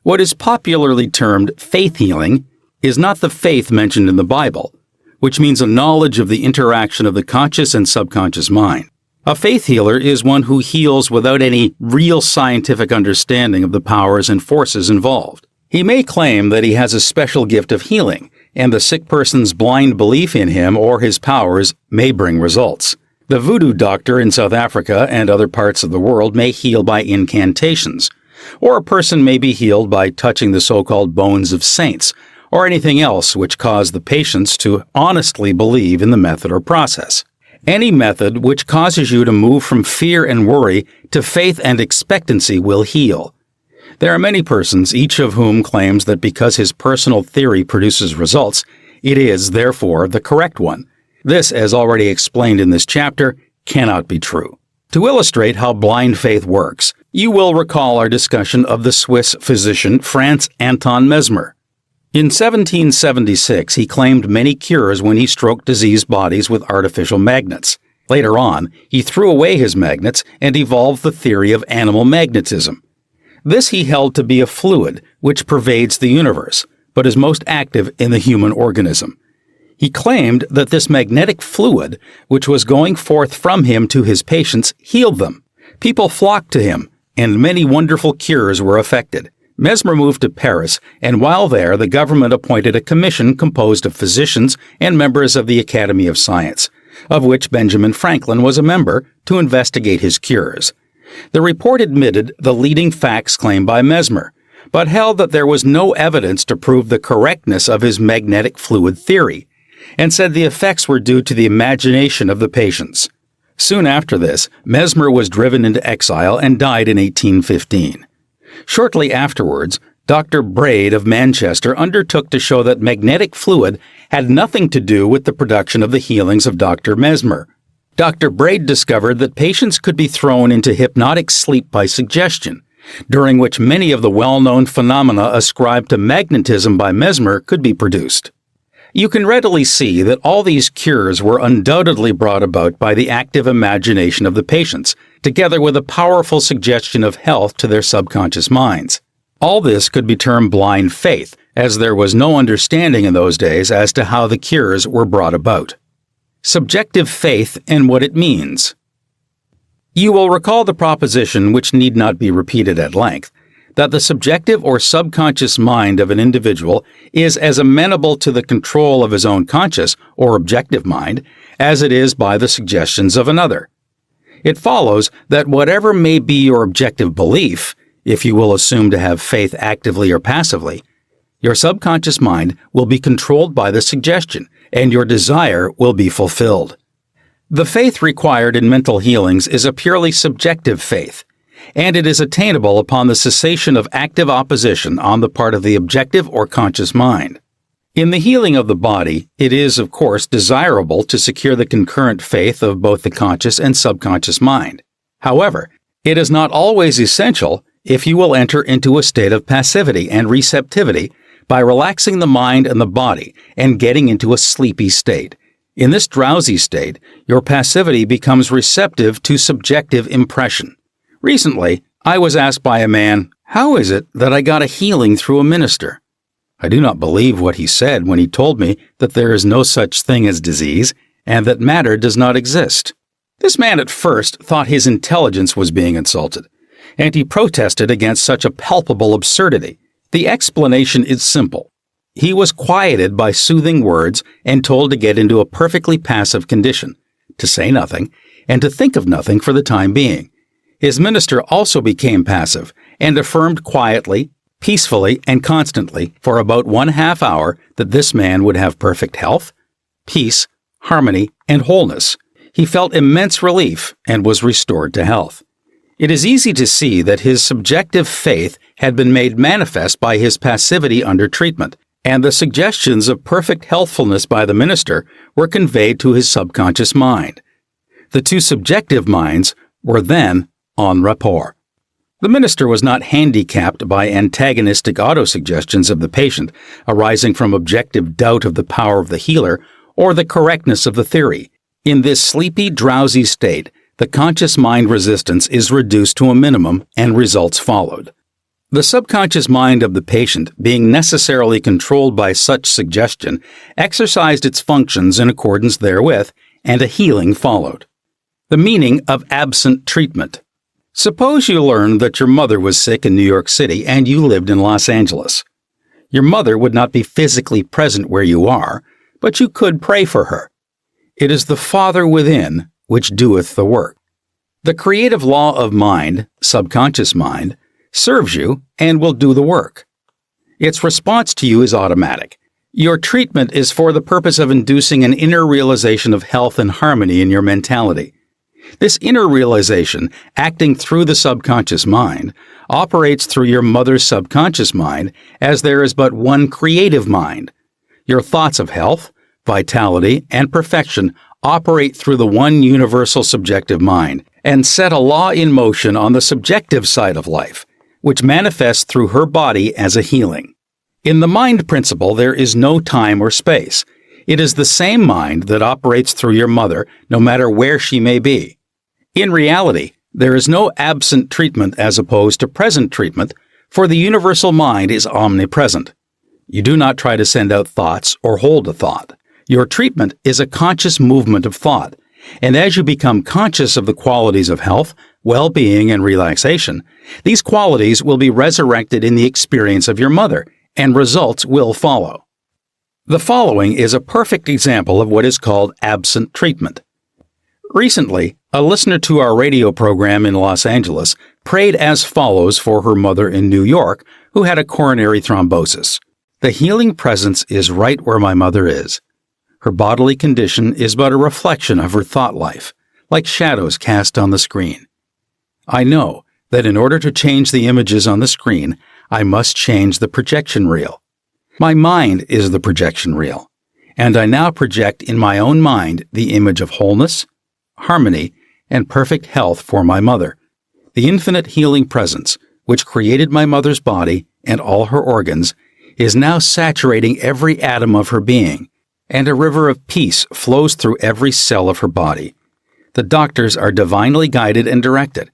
What is popularly termed faith healing is not the faith mentioned in the Bible, which means a knowledge of the interaction of the conscious and subconscious mind. A faith healer is one who heals without any real scientific understanding of the powers and forces involved. He may claim that he has a special gift of healing, and the sick person's blind belief in him or his powers may bring results. The voodoo doctor in South Africa and other parts of the world may heal by incantations, or a person may be healed by touching the so-called bones of saints, or anything else which cause the patients to honestly believe in the method or process. Any method which causes you to move from fear and worry to faith and expectancy will heal. There are many persons, each of whom claims that because his personal theory produces results, It is, therefore, the correct one. This, as already explained in this chapter, cannot be true. To illustrate how blind faith works, you will recall our discussion of the Swiss physician Franz Anton Mesmer. In 1776, he claimed many cures when he stroked diseased bodies with artificial magnets. Later on, he threw away his magnets and evolved the theory of animal magnetism. This he held to be a fluid which pervades the universe, but is most active in the human organism. He claimed that this magnetic fluid, which was going forth from him to his patients, healed them. People flocked to him, and many wonderful cures were effected. Mesmer moved to Paris, and while there, the government appointed a commission composed of physicians and members of the Academy of Science, of which Benjamin Franklin was a member, to investigate his cures. The report admitted the leading facts claimed by Mesmer, but held that there was no evidence to prove the correctness of his magnetic fluid theory, and said the effects were due to the imagination of the patients. Soon after this, Mesmer was driven into exile and died in 1815. Shortly afterwards, Dr. Braid of Manchester undertook to show that magnetic fluid had nothing to do with the production of the healings of Dr. Mesmer. Dr. Braid discovered that patients could be thrown into hypnotic sleep by suggestion, during which many of the well-known phenomena ascribed to magnetism by Mesmer could be produced. You can readily see that all these cures were undoubtedly brought about by the active imagination of the patients, together with a powerful suggestion of health to their subconscious minds. All this could be termed blind faith, as there was no understanding in those days as to how the cures were brought about. Subjective faith and what it means. You will recall the proposition, which need not be repeated at length, that the subjective or subconscious mind of an individual is as amenable to the control of his own conscious or objective mind as it is by the suggestions of another. It follows that whatever may be your objective belief, if you will assume to have faith actively or passively, your subconscious mind will be controlled by the suggestion, and your desire will be fulfilled. The faith required in mental healings is a purely subjective faith, and it is attainable upon the cessation of active opposition on the part of the objective or conscious mind. In the healing of the body, it is, of course, desirable to secure the concurrent faith of both the conscious and subconscious mind. However, it is not always essential if you will enter into a state of passivity and receptivity by relaxing the mind and the body and getting into a sleepy state. In this drowsy state, your passivity becomes receptive to subjective impression. Recently, I was asked by a man, "How is it that I got a healing through a minister?" I do not believe what he said when he told me that there is no such thing as disease and that matter does not exist. This man at first thought his intelligence was being insulted, and he protested against such a palpable absurdity. The explanation is simple. He was quieted by soothing words and told to get into a perfectly passive condition, to say nothing, and to think of nothing for the time being. His minister also became passive and affirmed quietly, peacefully, and constantly for about 1/2 hour that this man would have perfect health, peace, harmony, and wholeness. He felt immense relief and was restored to health. It is easy to see that his subjective faith had been made manifest by his passivity under treatment, and the suggestions of perfect healthfulness by the minister were conveyed to his subconscious mind. The two subjective minds were then en rapport. The minister was not handicapped by antagonistic autosuggestions of the patient arising from objective doubt of the power of the healer or the correctness of the theory. In this sleepy, drowsy state, the conscious mind resistance is reduced to a minimum and results followed. The subconscious mind of the patient, being necessarily controlled by such suggestion, exercised its functions in accordance therewith, and a healing followed. The meaning of absent treatment. Suppose you learned that your mother was sick in New York City and you lived in Los Angeles. Your mother would not be physically present where you are, but you could pray for her. It is the Father within which doeth the work. The creative law of mind, subconscious mind, serves you and will do the work. Its response to you is automatic. Your treatment is for the purpose of inducing an inner realization of health and harmony in your mentality. This inner realization, acting through the subconscious mind, operates through your mother's subconscious mind as there is but one creative mind. Your thoughts of health, vitality, and perfection operate through the one universal subjective mind and set a law in motion on the subjective side of life, which manifests through her body as a healing. In the mind principle, there is no time or space. It is the same mind that operates through your mother, no matter where she may be. In reality, there is no absent treatment as opposed to present treatment, for the universal mind is omnipresent. You do not try to send out thoughts or hold a thought. Your treatment is a conscious movement of thought, and as you become conscious of the qualities of health, well-being, and relaxation, these qualities will be resurrected in the experience of your mother, and results will follow. The following is a perfect example of what is called absent treatment. Recently, a listener to our radio program in Los Angeles prayed as follows for her mother in New York, who had a coronary thrombosis. The healing presence is right where my mother is. Her bodily condition is but a reflection of her thought life, like shadows cast on the screen. I know that in order to change the images on the screen, I must change the projection reel. My mind is the projection reel, and I now project in my own mind the image of wholeness, harmony, and perfect health for my mother. The infinite healing presence, which created my mother's body and all her organs, is now saturating every atom of her being, and a river of peace flows through every cell of her body. The doctors are divinely guided and directed,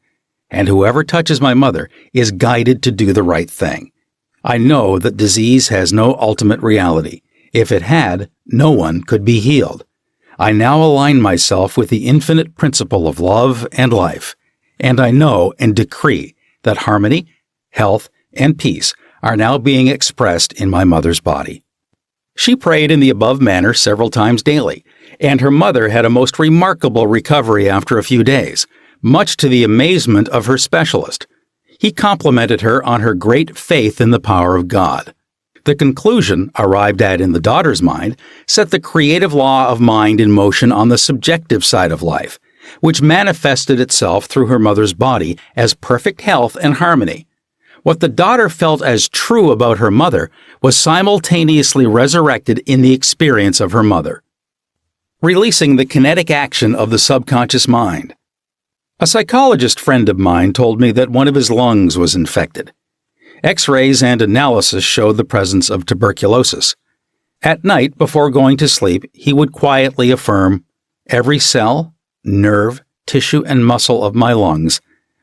and whoever touches my mother is guided to do the right thing. I know that disease has no ultimate reality. If it had, no one could be healed. I now align myself with the infinite principle of love and life, and I know and decree that harmony, health, and peace are now being expressed in my mother's body. She prayed in the above manner several times daily, and her mother had a most remarkable recovery after a few days, much to the amazement of her specialist. He complimented her on her great faith in the power of God. The conclusion, arrived at in the daughter's mind, set the creative law of mind in motion on the subjective side of life, which manifested itself through her mother's body as perfect health and harmony. What the daughter felt as true about her mother was simultaneously resurrected in the experience of her mother. Releasing the kinetic action of the subconscious mind. A psychologist friend of mine told me that one of his lungs was infected. X-rays and analysis showed the presence of tuberculosis. At night, before going to sleep, he would quietly affirm, "Every cell, nerve, tissue, and muscle of my lungs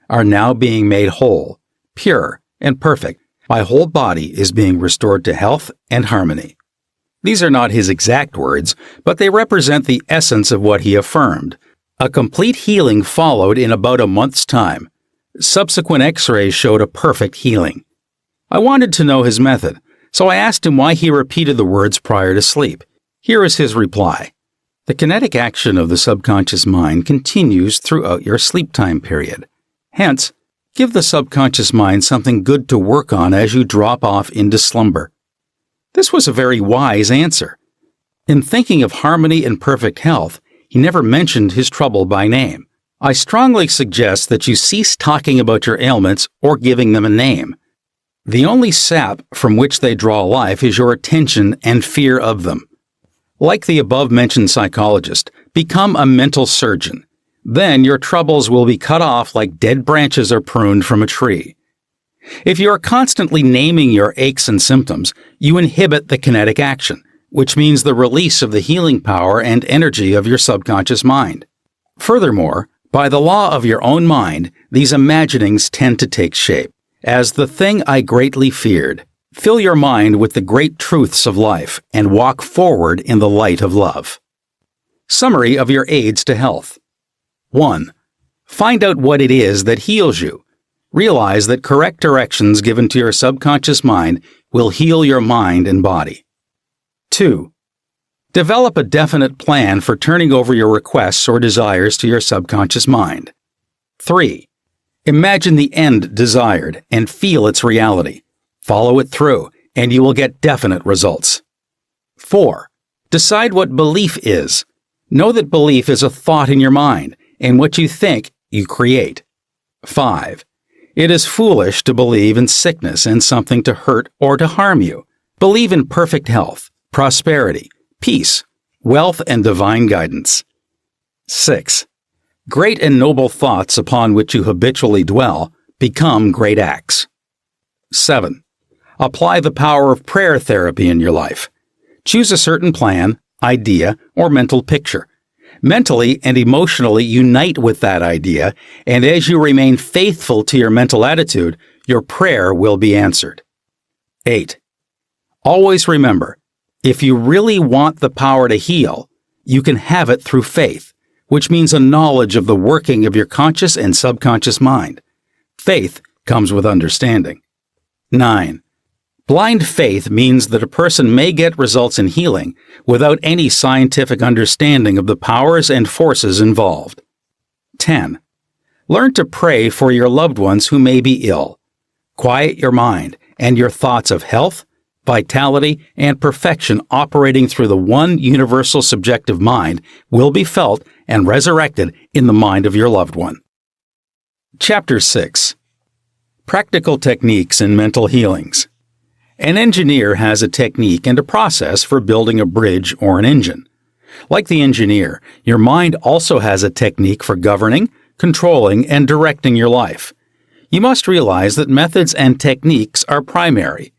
are now being made whole, pure, and perfect. My whole body is being restored to health and harmony." These are not his exact words, but they represent the essence of what he affirmed. A complete healing followed in about a month's time. Subsequent X-rays showed a perfect healing. I wanted to know his method, so I asked him why he repeated the words prior to sleep. Here is his reply. The kinetic action of the subconscious mind continues throughout your sleep time period. Hence, give the subconscious mind something good to work on as you drop off into slumber. This was a very wise answer. In thinking of harmony and perfect health, he never mentioned his trouble by name. I strongly suggest that you cease talking about your ailments or giving them a name. The only sap from which they draw life is your attention and fear of them. Like the above-mentioned psychologist, become a mental surgeon. Then your troubles will be cut off like dead branches are pruned from a tree. If you are constantly naming your aches and symptoms, you inhibit the kinetic action, which means the release of the healing power and energy of your subconscious mind. Furthermore, by the law of your own mind, these imaginings tend to take shape. As the thing I greatly feared, fill your mind with the great truths of life and walk forward in the light of love. Summary of your aids to health. 1. Find out what it is that heals you. Realize that correct directions given to your subconscious mind will heal your mind and body. 2. Develop a definite plan for turning over your requests or desires to your subconscious mind. 3. Imagine the end desired and feel its reality. Follow it through, and you will get definite results. 4. Decide what belief is. Know that belief is a thought in your mind, and what you think, you create. 5. It is foolish to believe in sickness and something to hurt or to harm you. Believe in perfect health, prosperity, peace, wealth, and divine guidance. 6. Great and noble thoughts upon which you habitually dwell become great acts. 7. Apply the power of prayer therapy in your life. Choose a certain plan, idea, or mental picture. Mentally and emotionally unite with that idea, and as you remain faithful to your mental attitude, your prayer will be answered. 8. Always remember, if you really want the power to heal, you can have it through faith, which means a knowledge of the working of your conscious and subconscious mind. Faith comes with understanding. 9. Blind faith means that a person may get results in healing without any scientific understanding of the powers and forces involved. 10. Learn to pray for your loved ones who may be ill. Quiet your mind and your thoughts of health, vitality, and perfection operating through the one universal subjective mind will be felt and resurrected in the mind of your loved one. Chapter 6. Practical Techniques in Mental Healings. An engineer has a technique and a process for building a bridge or an engine. Like the engineer, your mind also has a technique for governing, controlling, and directing your life. You must realize that methods and techniques are primary.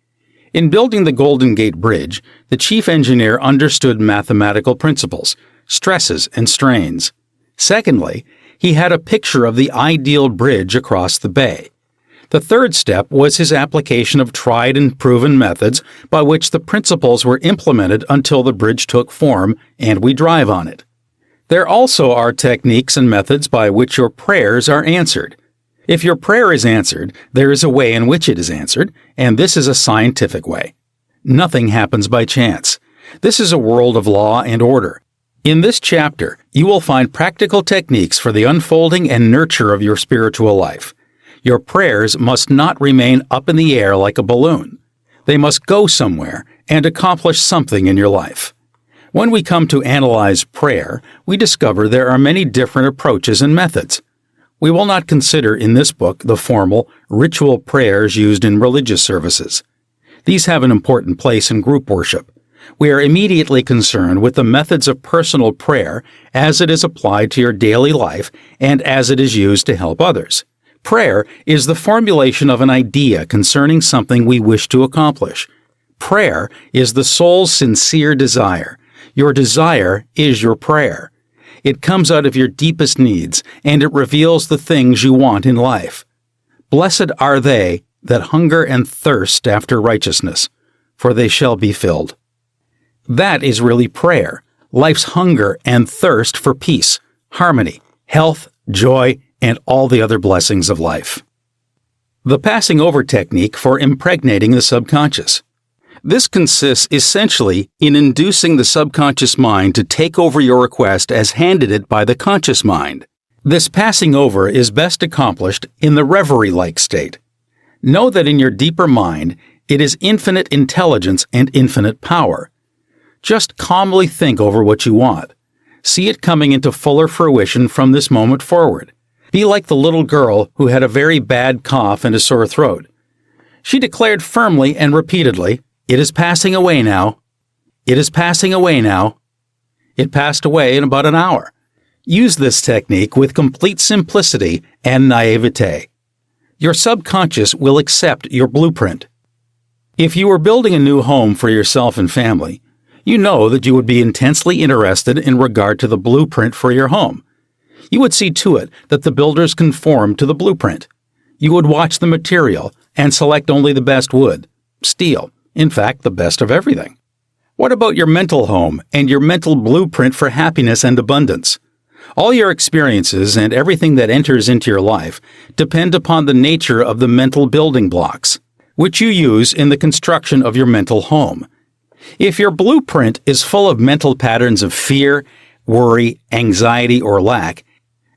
In building the Golden Gate Bridge, the chief engineer understood mathematical principles, stresses, and strains. Secondly, he had a picture of the ideal bridge across the bay. The third step was his application of tried and proven methods by which the principles were implemented until the bridge took form and we drive on it. There also are techniques and methods by which your prayers are answered. If your prayer is answered, there is a way in which it is answered, and this is a scientific way. Nothing happens by chance. This is a world of law and order. In this chapter, you will find practical techniques for the unfolding and nurture of your spiritual life. Your prayers must not remain up in the air like a balloon. They must go somewhere and accomplish something in your life. When we come to analyze prayer, we discover there are many different approaches and methods. We will not consider in this book the formal, ritual prayers used in religious services. These have an important place in group worship. We are immediately concerned with the methods of personal prayer as it is applied to your daily life and as it is used to help others. Prayer is the formulation of an idea concerning something we wish to accomplish. Prayer is the soul's sincere desire. Your desire is your prayer. It comes out of your deepest needs, and it reveals the things you want in life. Blessed are they that hunger and thirst after righteousness, for they shall be filled. That is really prayer, life's hunger and thirst for peace, harmony, health, joy, and all the other blessings of life. The passing over technique for impregnating the subconscious. This consists essentially in inducing the subconscious mind to take over your request as handed it by the conscious mind. This passing over is best accomplished in the reverie-like state. Know that in your deeper mind, it is infinite intelligence and infinite power. Just calmly think over what you want. See it coming into fuller fruition from this moment forward. Be like the little girl who had a very bad cough and a sore throat. She declared firmly and repeatedly, "It is passing away now. It is passing away now." It passed away in about an hour. Use this technique with complete simplicity and naivete. Your subconscious will accept your blueprint. If you were building a new home for yourself and family, you know that you would be intensely interested in regard to the blueprint for your home. You would see to it that the builders conform to the blueprint. You would watch the material and select only the best wood, steel, in fact, the best of everything. What about your mental home and your mental blueprint for happiness and abundance? All your experiences and everything that enters into your life depend upon the nature of the mental building blocks, which you use in the construction of your mental home. If your blueprint is full of mental patterns of fear, worry, anxiety, or lack,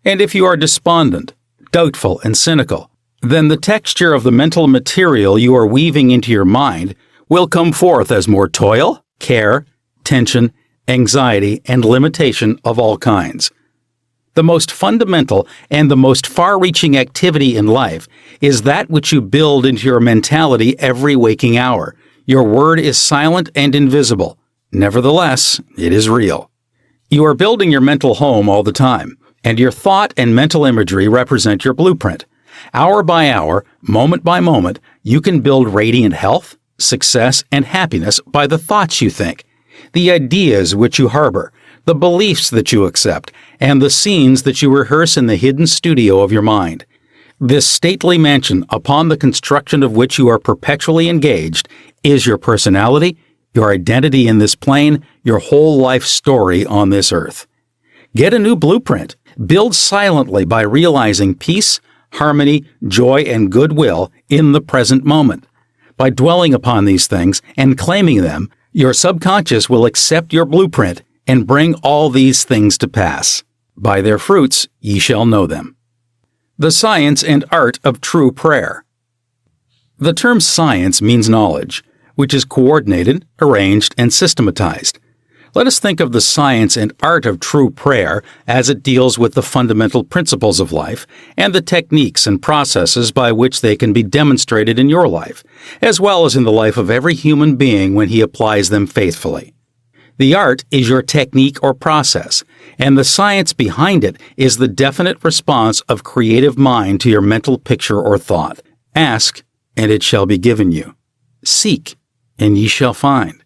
and if you are despondent, doubtful, and cynical, then the texture of the mental material you are weaving into your mind will come forth as more toil, care, tension, anxiety, and limitation of all kinds. The most fundamental and the most far-reaching activity in life is that which you build into your mentality every waking hour. Your word is silent and invisible. Nevertheless, it is real. You are building your mental home all the time, and your thought and mental imagery represent your blueprint. Hour by hour, moment by moment, you can build radiant health, success, and happiness by the thoughts you think, the ideas which you harbor, the beliefs that you accept, and the scenes that you rehearse in the hidden studio of your mind. This stately mansion, upon the construction of which you are perpetually engaged, is your personality, your identity in this plane, your whole life story on this earth. Get a new blueprint. Build silently by realizing peace, harmony, joy, and goodwill in the present moment. By dwelling upon these things and claiming them, your subconscious will accept your blueprint and bring all these things to pass. By their fruits ye shall know them. The science and art of true prayer. The term science means knowledge, which is coordinated, arranged, and systematized. Let us think of the science and art of true prayer as it deals with the fundamental principles of life and the techniques and processes by which they can be demonstrated in your life, as well as in the life of every human being when he applies them faithfully. The art is your technique or process, and the science behind it is the definite response of creative mind to your mental picture or thought. Ask, and it shall be given you. Seek, and ye shall find.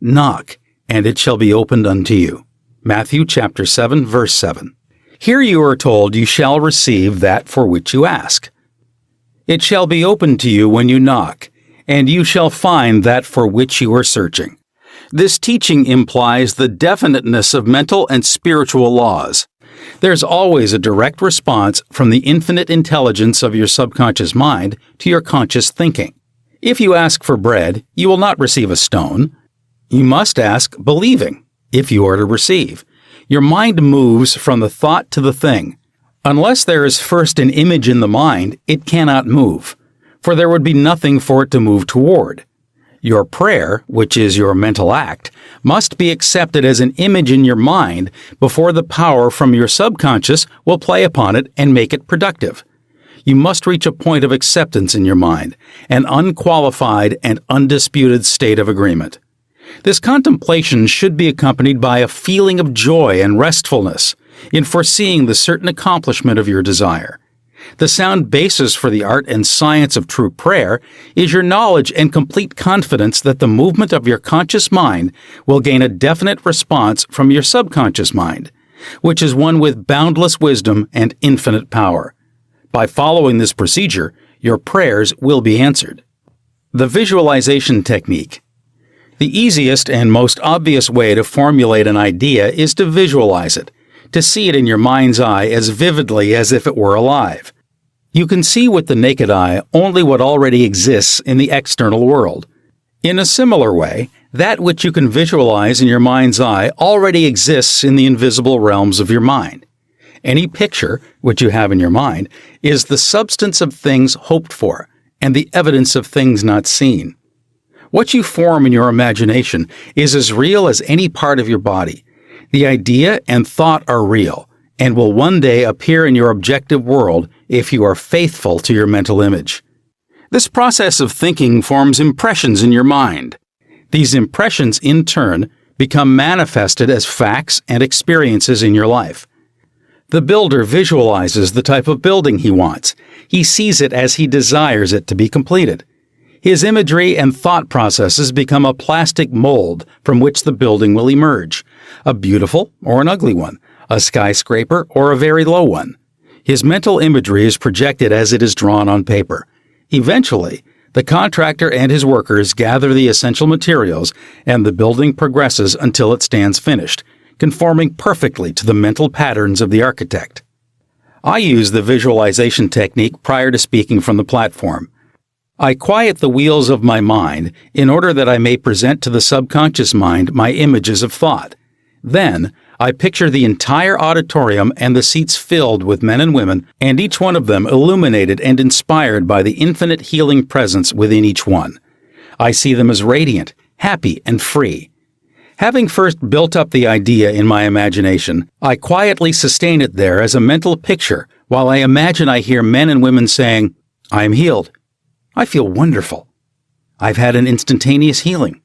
Knock, and it shall be opened unto you. Matthew chapter 7, verse 7. Here you are told you shall receive that for which you ask. It shall be opened to you when you knock, and you shall find that for which you are searching. This teaching implies the definiteness of mental and spiritual laws. There's always a direct response from the infinite intelligence of your subconscious mind to your conscious thinking. If you ask for bread, you will not receive a stone. You must ask believing, if you are to receive. Your mind moves from the thought to the thing. Unless there is first an image in the mind, it cannot move, for there would be nothing for it to move toward. Your prayer, which is your mental act, must be accepted as an image in your mind before the power from your subconscious will play upon it and make it productive. You must reach a point of acceptance in your mind, an unqualified and undisputed state of agreement. This contemplation should be accompanied by a feeling of joy and restfulness in foreseeing the certain accomplishment of your desire. The sound basis for the art and science of true prayer is your knowledge and complete confidence that the movement of your conscious mind will gain a definite response from your subconscious mind, which is one with boundless wisdom and infinite power. By following this procedure, your prayers will be answered. The visualization technique. The easiest and most obvious way to formulate an idea is to visualize it, to see it in your mind's eye as vividly as if it were alive. You can see with the naked eye only what already exists in the external world. In a similar way, that which you can visualize in your mind's eye already exists in the invisible realms of your mind. Any picture which you have in your mind is the substance of things hoped for and the evidence of things not seen. What you form in your imagination is as real as any part of your body. The idea and thought are real and will one day appear in your objective world if you are faithful to your mental image. This process of thinking forms impressions in your mind. These impressions, in turn, become manifested as facts and experiences in your life. The builder visualizes the type of building he wants. He sees it as he desires it to be completed. His imagery and thought processes become a plastic mold from which the building will emerge, a beautiful or an ugly one, a skyscraper or a very low one. His mental imagery is projected as it is drawn on paper. Eventually, the contractor and his workers gather the essential materials, and the building progresses until it stands finished, conforming perfectly to the mental patterns of the architect. I use the visualization technique prior to speaking from the platform. I quiet the wheels of my mind in order that I may present to the subconscious mind my images of thought. Then, I picture the entire auditorium and the seats filled with men and women, and each one of them illuminated and inspired by the infinite healing presence within each one. I see them as radiant, happy, and free. Having first built up the idea in my imagination, I quietly sustain it there as a mental picture while I imagine I hear men and women saying, "I am healed. I feel wonderful. I've had an instantaneous healing.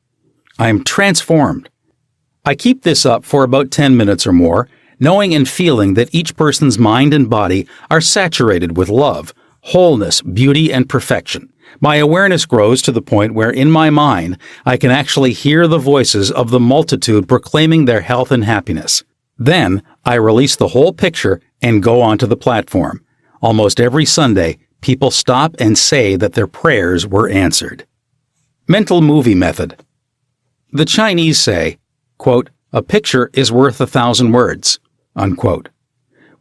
I am transformed. I keep this up for about 10 minutes or more, knowing and feeling that each person's mind and body are saturated with love, wholeness, beauty, and perfection. My awareness grows to the point where in my mind, I can actually hear the voices of the multitude proclaiming their health and happiness. Then, I release the whole picture and go onto the platform. Almost every Sunday, people stop and say that their prayers were answered. Mental movie method. The Chinese say, quote, "A picture is worth 1,000 words," unquote.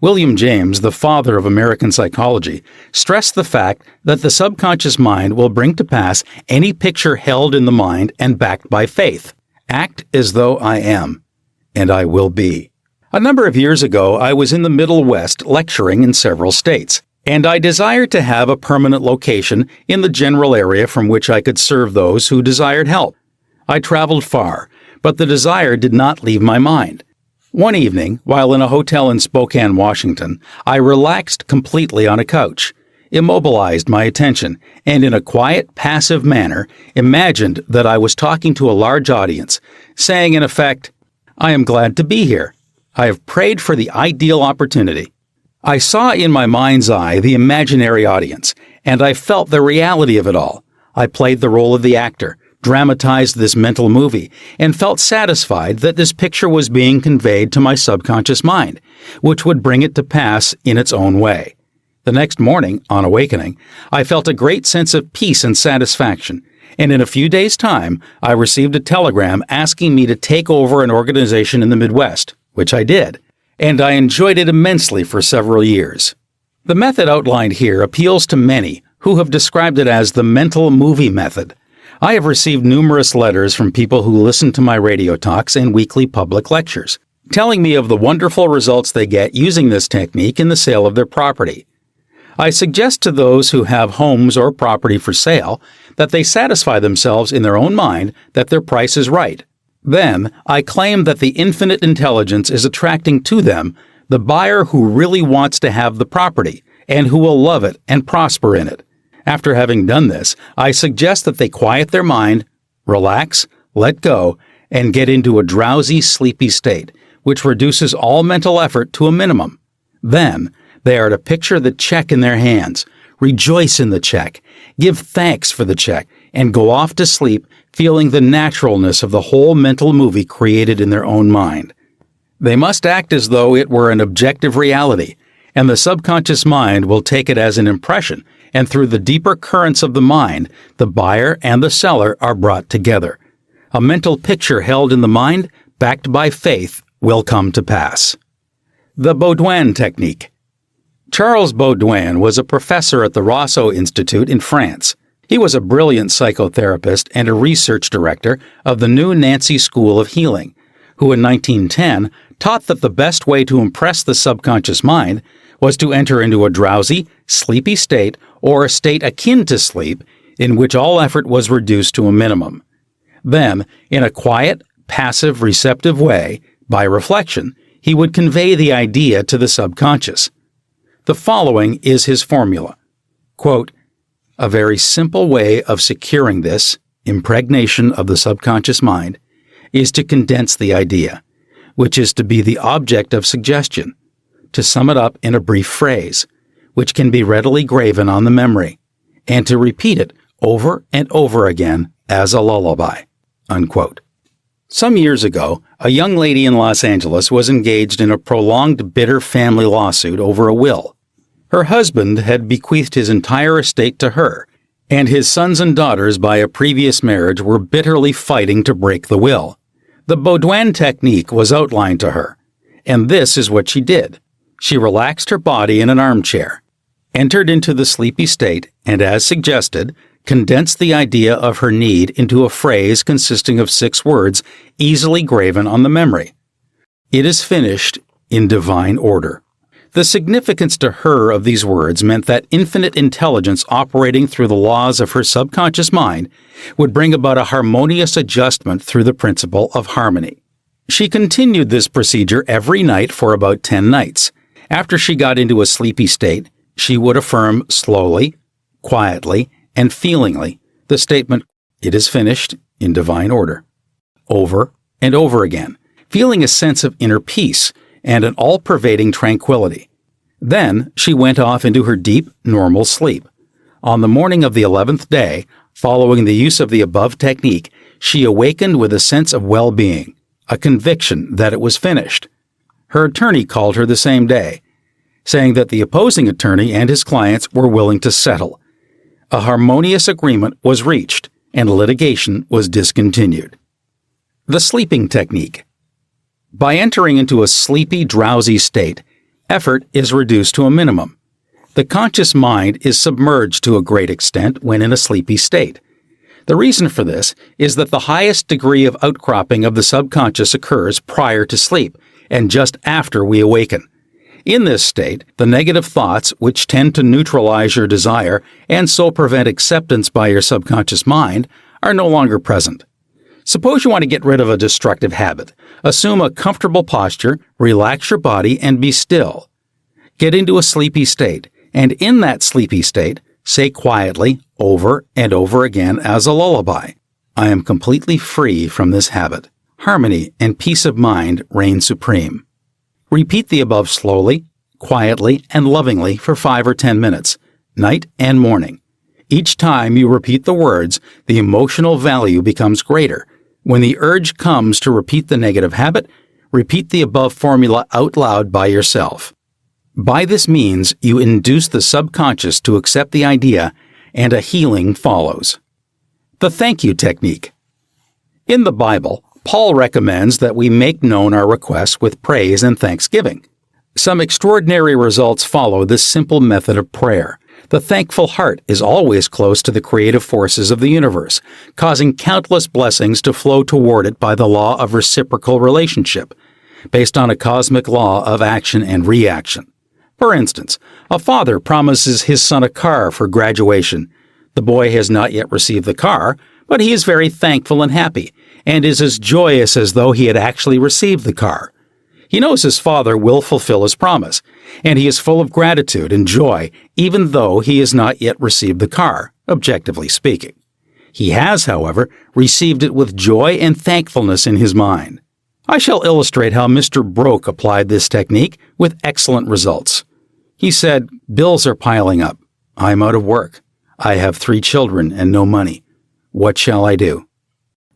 William James, the father of American psychology, stressed the fact that the subconscious mind will bring to pass any picture held in the mind and backed by faith. Act as though I am, and I will be. A number of years ago, I was in the Middle West lecturing in several states, and I desired to have a permanent location in the general area from which I could serve those who desired help. I traveled far, but the desire did not leave my mind. One evening, while in a hotel in Spokane, Washington, I relaxed completely on a couch, immobilized my attention, and in a quiet, passive manner, imagined that I was talking to a large audience, saying in effect, "I am glad to be here. I have prayed for the ideal opportunity." I saw in my mind's eye the imaginary audience, and I felt the reality of it all. I played the role of the actor, dramatized this mental movie, and felt satisfied that this picture was being conveyed to my subconscious mind, which would bring it to pass in its own way. The next morning, on awakening, I felt a great sense of peace and satisfaction, and in a few days' time, I received a telegram asking me to take over an organization in the Midwest, which I did, and I enjoyed it immensely for several years. The method outlined here appeals to many who have described it as the mental movie method. I have received numerous letters from people who listen to my radio talks and weekly public lectures, telling me of the wonderful results they get using this technique in the sale of their property. I suggest to those who have homes or property for sale that they satisfy themselves in their own mind that their price is right. Then, I claim that the infinite intelligence is attracting to them the buyer who really wants to have the property and who will love it and prosper in it. After having done this, I suggest that they quiet their mind, relax, let go, and get into a drowsy, sleepy state, which reduces all mental effort to a minimum. Then, they are to picture the check in their hands, rejoice in the check, give thanks for the check, and go off to sleep feeling the naturalness of the whole mental movie created in their own mind. They must act as though it were an objective reality, and the subconscious mind will take it as an impression, and through the deeper currents of the mind, the buyer and the seller are brought together. A mental picture held in the mind, backed by faith, will come to pass. The Baudouin Technique. Charles Baudouin was a professor at the Rousseau Institute in France. He was a brilliant psychotherapist and a research director of the New Nancy School of Healing, who in 1910 taught that the best way to impress the subconscious mind was to enter into a drowsy, sleepy state or a state akin to sleep in which all effort was reduced to a minimum. Then, in a quiet, passive, receptive way, by reflection, he would convey the idea to the subconscious. The following is his formula. Quote, "A very simple way of securing this impregnation of the subconscious mind is to condense the idea, which is to be the object of suggestion, to sum it up in a brief phrase, which can be readily graven on the memory, and to repeat it over and over again as a lullaby." Unquote. Some years ago, a young lady in Los Angeles was engaged in a prolonged bitter family lawsuit over a will. Her husband had bequeathed his entire estate to her, and his sons and daughters by a previous marriage were bitterly fighting to break the will. The Baudouin technique was outlined to her, and this is what she did. She relaxed her body in an armchair, entered into the sleepy state, and as suggested, condensed the idea of her need into a phrase consisting of 6 words easily graven on the memory. "It is finished in divine order." The significance to her of these words meant that infinite intelligence operating through the laws of her subconscious mind would bring about a harmonious adjustment through the principle of harmony. She continued this procedure every night for about 10 nights. After she got into a sleepy state, she would affirm slowly, quietly, and feelingly the statement, "It is finished in divine order," over and over again, feeling a sense of inner peace and an all-pervading tranquility. Then she went off into her deep, normal sleep. On the morning of the 11th day, following the use of the above technique, she awakened with a sense of well-being, a conviction that it was finished. Her attorney called her the same day, saying that the opposing attorney and his clients were willing to settle. A harmonious agreement was reached, and litigation was discontinued. The sleeping technique. By entering into a sleepy, drowsy state, effort is reduced to a minimum. The conscious mind is submerged to a great extent when in a sleepy state. The reason for this is that the highest degree of outcropping of the subconscious occurs prior to sleep and just after we awaken. In this state, the negative thoughts, which tend to neutralize your desire and so prevent acceptance by your subconscious mind, are no longer present. Suppose you want to get rid of a destructive habit. Assume a comfortable posture, relax your body, and be still. Get into a sleepy state, and in that sleepy state, say quietly, over and over again as a lullaby, "I am completely free from this habit. Harmony and peace of mind reign supreme." Repeat the above slowly, quietly, and lovingly for 5 or 10 minutes, night and morning. Each time you repeat the words, the emotional value becomes greater. When the urge comes to repeat the negative habit, repeat the above formula out loud by yourself. By this means, you induce the subconscious to accept the idea, and a healing follows. The thank you technique. In the Bible, Paul recommends that we make known our requests with praise and thanksgiving. Some extraordinary results follow this simple method of prayer. The thankful heart is always close to the creative forces of the universe, causing countless blessings to flow toward it by the law of reciprocal relationship, based on a cosmic law of action and reaction. For instance, a father promises his son a car for graduation. The boy has not yet received the car, but he is very thankful and happy, and is as joyous as though he had actually received the car. He knows his father will fulfill his promise, and he is full of gratitude and joy, even though he has not yet received the car, objectively speaking. He has, however, received it with joy and thankfulness in his mind. I shall illustrate how Mr. Broke applied this technique with excellent results. He said, "Bills are piling up. I am out of work. I have 3 children and no money. What shall I do?"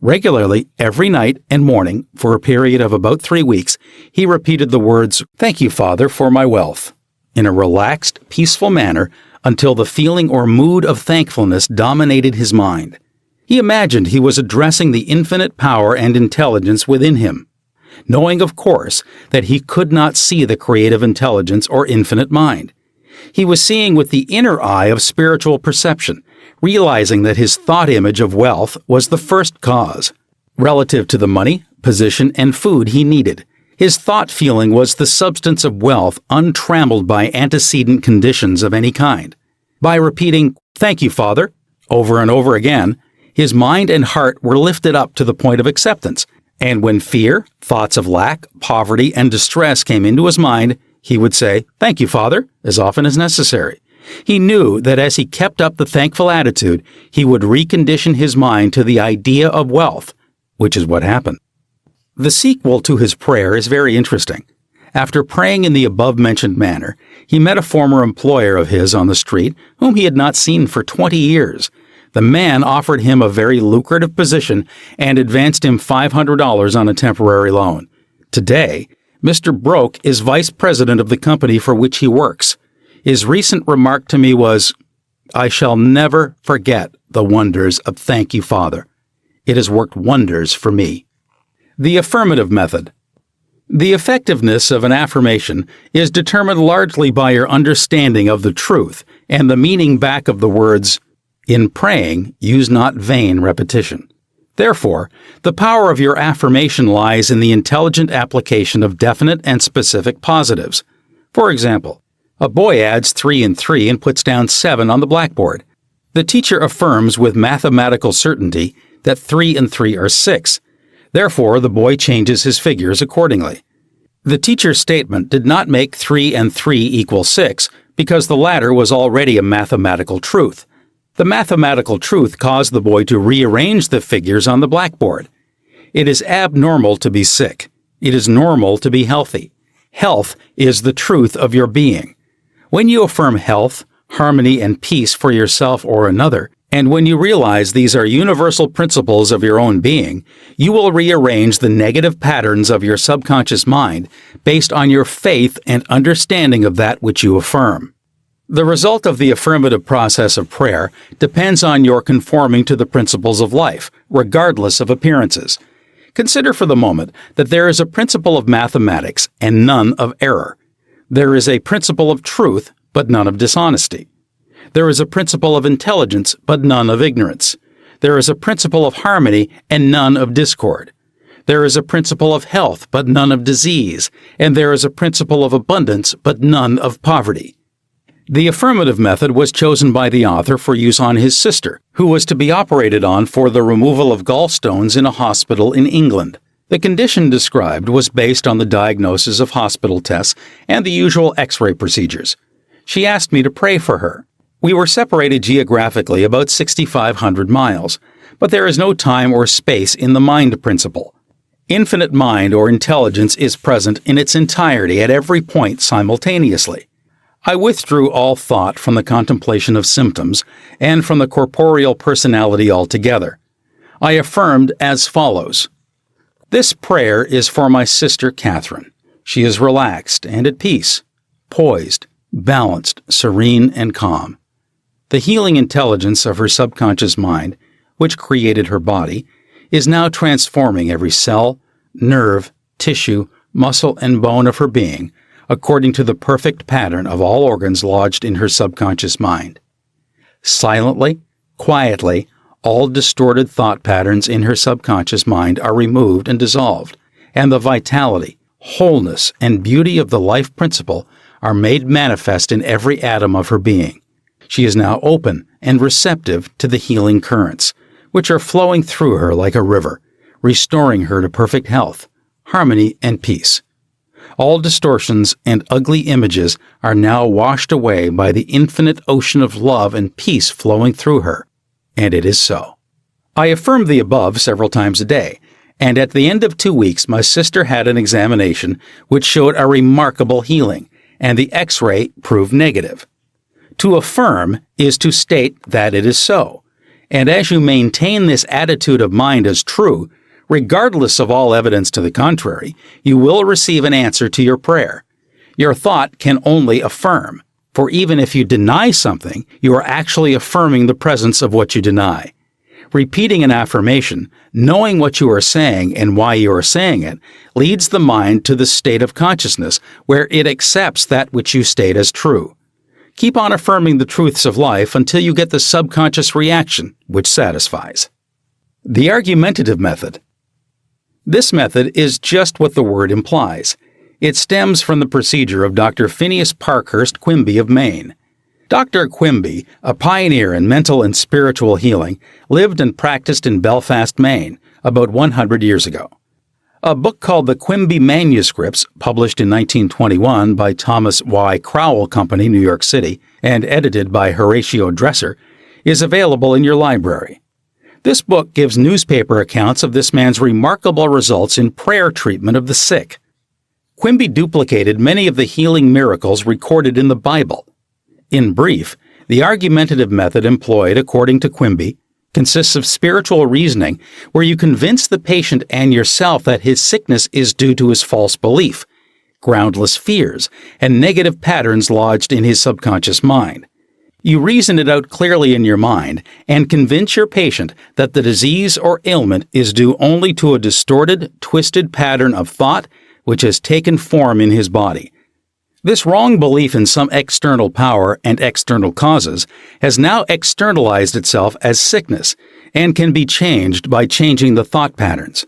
Regularly, every night and morning, for a period of about 3 weeks, he repeated the words, "Thank you, Father, for my wealth," in a relaxed, peaceful manner until the feeling or mood of thankfulness dominated his mind. He imagined he was addressing the infinite power and intelligence within him, knowing, of course, that he could not see the creative intelligence or infinite mind. He was seeing with the inner eye of spiritual perception, realizing that his thought image of wealth was the first cause. Relative to the money, position, and food he needed, his thought feeling was the substance of wealth untrammeled by antecedent conditions of any kind. By repeating, "Thank you, Father," over and over again, his mind and heart were lifted up to the point of acceptance, and when fear, thoughts of lack, poverty, and distress came into his mind, he would say, "Thank you, Father," as often as necessary. He knew that as he kept up the thankful attitude, he would recondition his mind to the idea of wealth, which is what happened. The sequel to his prayer is very interesting. After praying in the above-mentioned manner, he met a former employer of his on the street whom he had not seen for 20 years. The man offered him a very lucrative position and advanced him $500 on a temporary loan. Today, Mr. Broke is vice president of the company for which he works. His recent remark to me was, "I shall never forget the wonders of Thank You, Father. It has worked wonders for me." The affirmative method. The effectiveness of an affirmation is determined largely by your understanding of the truth and the meaning back of the words, "In praying, use not vain repetition." Therefore, the power of your affirmation lies in the intelligent application of definite and specific positives. For example, a boy adds 3 and 3 and puts down 7 on the blackboard. The teacher affirms with mathematical certainty that 3 and 3 are 6. Therefore, the boy changes his figures accordingly. The teacher's statement did not make 3 and 3 equal 6 because the latter was already a mathematical truth. The mathematical truth caused the boy to rearrange the figures on the blackboard. It is abnormal to be sick. It is normal to be healthy. Health is the truth of your being. When you affirm health, harmony, and peace for yourself or another, and when you realize these are universal principles of your own being, you will rearrange the negative patterns of your subconscious mind based on your faith and understanding of that which you affirm. The result of the affirmative process of prayer depends on your conforming to the principles of life, regardless of appearances. Consider for the moment that there is a principle of mathematics and none of error. There is a principle of truth, but none of dishonesty. There is a principle of intelligence, but none of ignorance. There is a principle of harmony and none of discord. There is a principle of health, but none of disease. And there is a principle of abundance, but none of poverty. The affirmative method was chosen by the author for use on his sister, who was to be operated on for the removal of gallstones in a hospital in England. The condition described was based on the diagnosis of hospital tests and the usual X-ray procedures. She asked me to pray for her. We were separated geographically about 6,500 miles, but there is no time or space in the mind principle. Infinite mind or intelligence is present in its entirety at every point simultaneously. I withdrew all thought from the contemplation of symptoms and from the corporeal personality altogether. I affirmed as follows: "This prayer is for my sister Catherine. She is relaxed and at peace, poised, balanced, serene, and calm. The healing intelligence of her subconscious mind, which created her body, is now transforming every cell, nerve, tissue, muscle, and bone of her being, according to the perfect pattern of all organs lodged in her subconscious mind. Silently, quietly, all distorted thought patterns in her subconscious mind are removed and dissolved, and the vitality, wholeness, and beauty of the life principle are made manifest in every atom of her being. She is now open and receptive to the healing currents, which are flowing through her like a river, restoring her to perfect health, harmony, and peace. All distortions and ugly images are now washed away by the infinite ocean of love and peace flowing through her, and it is so." I affirmed the above several times a day, and at the end of 2 weeks my sister had an examination which showed a remarkable healing, and the X-ray proved negative. To affirm is to state that it is so, and as you maintain this attitude of mind as true, regardless of all evidence to the contrary, you will receive an answer to your prayer. Your thought can only affirm, for even if you deny something, you are actually affirming the presence of what you deny. Repeating an affirmation, knowing what you are saying and why you are saying it, leads the mind to the state of consciousness where it accepts that which you state as true. Keep on affirming the truths of life until you get the subconscious reaction, which satisfies. The argumentative method. This method is just what the word implies. It stems from the procedure of Dr. Phineas Parkhurst Quimby of Maine. Dr. Quimby, a pioneer in mental and spiritual healing, lived and practiced in Belfast, Maine, about 100 years ago. A book called The Quimby Manuscripts, published in 1921 by Thomas Y. Crowell Company, New York City, and edited by Horatio Dresser, is available in your library. This book gives newspaper accounts of this man's remarkable results in prayer treatment of the sick. Quimby duplicated many of the healing miracles recorded in the Bible. In brief, the argumentative method employed, according to Quimby, consists of spiritual reasoning where you convince the patient and yourself that his sickness is due to his false belief, groundless fears, and negative patterns lodged in his subconscious mind. You reason it out clearly in your mind and convince your patient that the disease or ailment is due only to a distorted, twisted pattern of thought which has taken form in his body. This wrong belief in some external power and external causes has now externalized itself as sickness and can be changed by changing the thought patterns.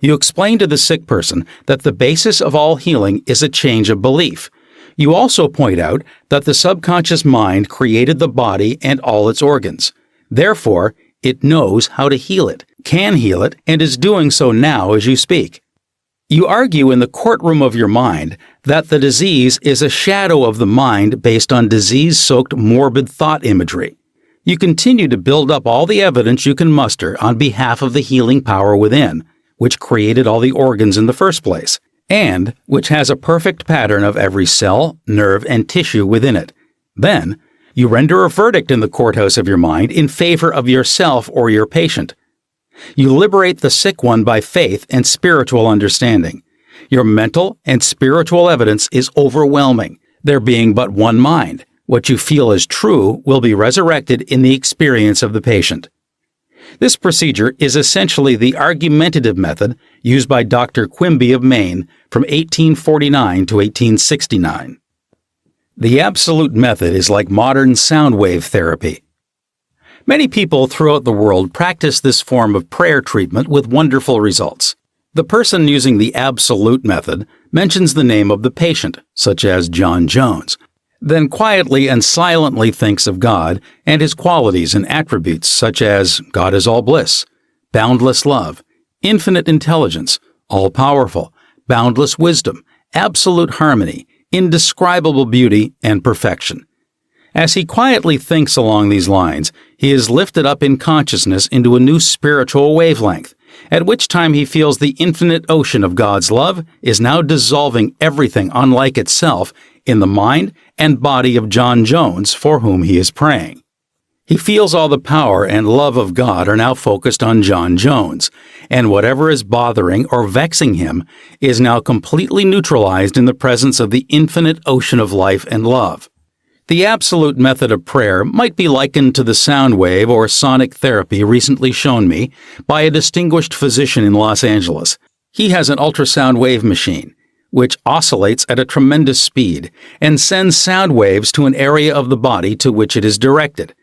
You explain to the sick person that the basis of all healing is a change of belief. You also point out that the subconscious mind created the body and all its organs. Therefore, it knows how to heal it, can heal it, and is doing so now as you speak. You argue in the courtroom of your mind that the disease is a shadow of the mind based on disease-soaked morbid thought imagery. You continue to build up all the evidence you can muster on behalf of the healing power within, which created all the organs in the first place, and which has a perfect pattern of every cell, nerve, and tissue within it. Then, you render a verdict in the courthouse of your mind in favor of yourself or your patient. You liberate the sick one by faith and spiritual understanding. Your mental and spiritual evidence is overwhelming, there being but one mind. What you feel is true will be resurrected in the experience of the patient. This procedure is essentially the argumentative method used by Dr. Quimby of Maine from 1849 to 1869. The absolute method is like modern sound wave therapy. Many people throughout the world practice this form of prayer treatment with wonderful results. The person using the absolute method mentions the name of the patient, such as John Jones, then quietly and silently thinks of God and His qualities and attributes such as God is all bliss, boundless love, infinite intelligence, all-powerful, boundless wisdom, absolute harmony, indescribable beauty, and perfection. As he quietly thinks along these lines, he is lifted up in consciousness into a new spiritual wavelength, at which time he feels the infinite ocean of God's love is now dissolving everything unlike itself in the mind and body of John Jones for whom he is praying. He feels all the power and love of God are now focused on John Jones, and whatever is bothering or vexing him is now completely neutralized in the presence of the infinite ocean of life and love. The absolute method of prayer might be likened to the sound wave or sonic therapy recently shown me by a distinguished physician in Los Angeles. He has an ultrasound wave machine, which oscillates at a tremendous speed and sends sound waves to an area of the body to which it is directed.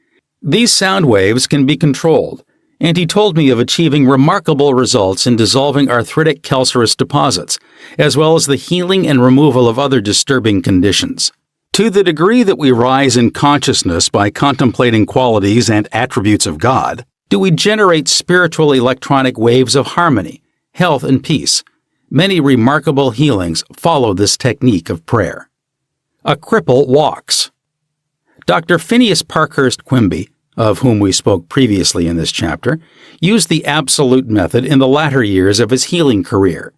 These sound waves can be controlled, and he told me of achieving remarkable results in dissolving arthritic calcareous deposits, as well as the healing and removal of other disturbing conditions. To the degree that we rise in consciousness by contemplating qualities and attributes of God, do we generate spiritual electronic waves of harmony, health, and peace. Many remarkable healings follow this technique of prayer. A cripple walks. Dr. Phineas Parkhurst Quimby, of whom we spoke previously in this chapter, used the absolute method in the latter years of his healing career.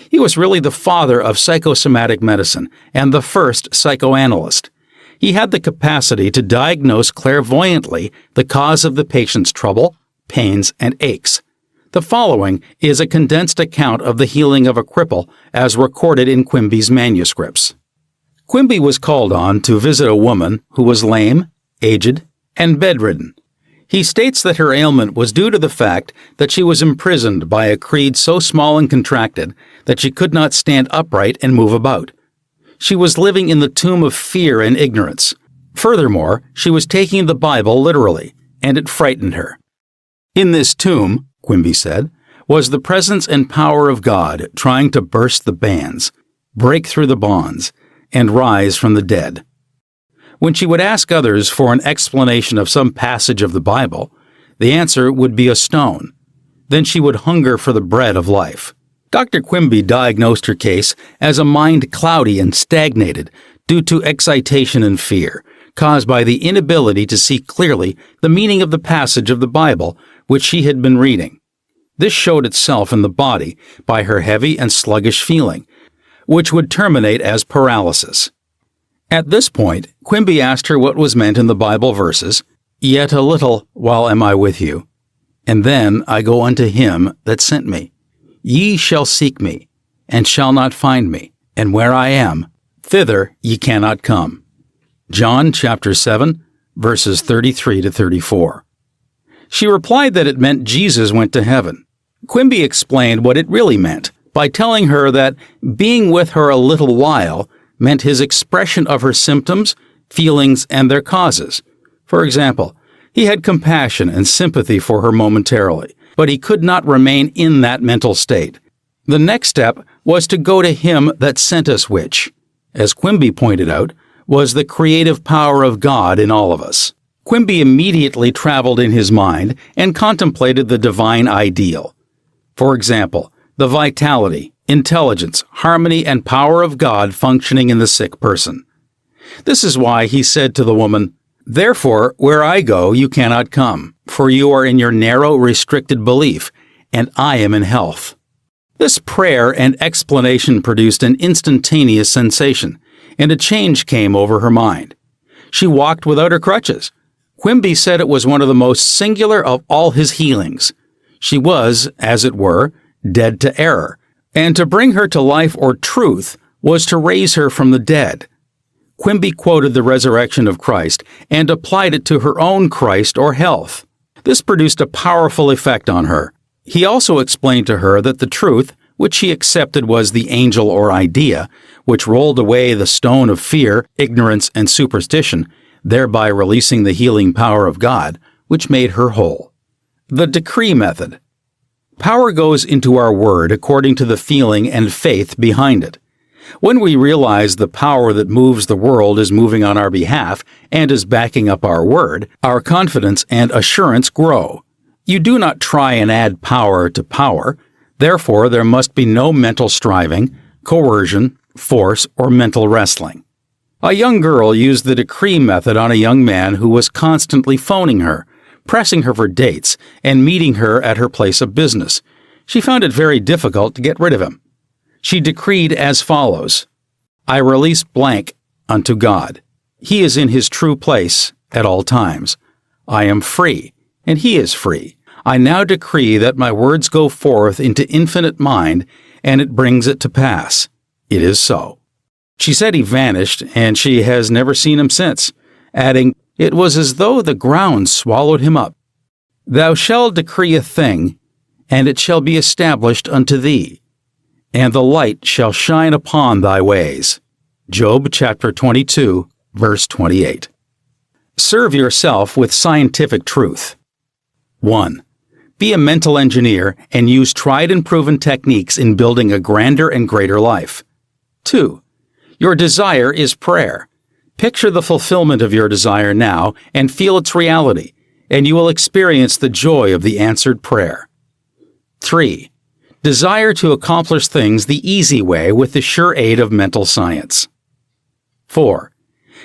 He was really the father of psychosomatic medicine and the first psychoanalyst. He had the capacity to diagnose clairvoyantly the cause of the patient's trouble, pains, and aches. The following is a condensed account of the healing of a cripple as recorded in Quimby's manuscripts. Quimby was called on to visit a woman who was lame, aged, and bedridden. He states that her ailment was due to the fact that she was imprisoned by a creed so small and contracted that she could not stand upright and move about. She was living in the tomb of fear and ignorance. Furthermore, she was taking the Bible literally, and it frightened her. In this tomb, Quimby said, was the presence and power of God trying to burst the bands, break through the bonds, and rise from the dead. When she would ask others for an explanation of some passage of the Bible, the answer would be a stone. Then she would hunger for the bread of life. Dr. Quimby diagnosed her case as a mind cloudy and stagnated due to excitation and fear, caused by the inability to see clearly the meaning of the passage of the Bible which she had been reading. This showed itself in the body by her heavy and sluggish feeling, which would terminate as paralysis. At this point, Quimby asked her what was meant in the Bible verses, "Yet a little while am I with you, and then I go unto him that sent me. Ye shall seek me, and shall not find me, and where I am, thither ye cannot come." John chapter 7, verses 33 to 34. She replied that it meant Jesus went to heaven. Quimby explained what it really meant by telling her that being with her a little while meant his expression of her symptoms, feelings, and their causes. For example, he had compassion and sympathy for her momentarily, but he could not remain in that mental state. The next step was to go to him that sent us, which, as Quimby pointed out, was the creative power of God in all of us. Quimby immediately traveled in his mind and contemplated the divine ideal. For example, the vitality, intelligence, harmony, and power of God functioning in the sick person. This is why he said to the woman, "Therefore, where I go, you cannot come, for you are in your narrow, restricted belief, and I am in health." This prayer and explanation produced an instantaneous sensation, and a change came over her mind. She walked without her crutches. Quimby said it was one of the most singular of all his healings. She was, as it were, dead to error, and to bring her to life or truth was to raise her from the dead. Quimby quoted the resurrection of Christ and applied it to her own Christ or health. This produced a powerful effect on her. He also explained to her that the truth, which she accepted was the angel or idea, which rolled away the stone of fear, ignorance, and superstition, thereby releasing the healing power of God, which made her whole. The decree method. Power goes into our word according to the feeling and faith behind it. When we realize the power that moves the world is moving on our behalf and is backing up our word, our confidence and assurance grow. You do not try and add power to power. Therefore, there must be no mental striving, coercion, force, or mental wrestling. A young girl used the decree method on a young man who was constantly phoning her, pressing her for dates, and meeting her at her place of business. She found it very difficult to get rid of him. She decreed as follows, "I release blank unto God. He is in his true place at all times. I am free, and he is free. I now decree that my words go forth into infinite mind, and it brings it to pass. It is so." She said he vanished, and she has never seen him since, adding, "It was as though the ground swallowed him up. Thou shalt decree a thing, and it shall be established unto thee, and the light shall shine upon thy ways." Job chapter 22, verse 28. Serve yourself with scientific truth. 1. Be a mental engineer and use tried and proven techniques in building a grander and greater life. 2. Your desire is prayer. Picture the fulfillment of your desire now and feel its reality, and you will experience the joy of the answered prayer. 3. Desire to accomplish things the easy way with the sure aid of mental science. 4.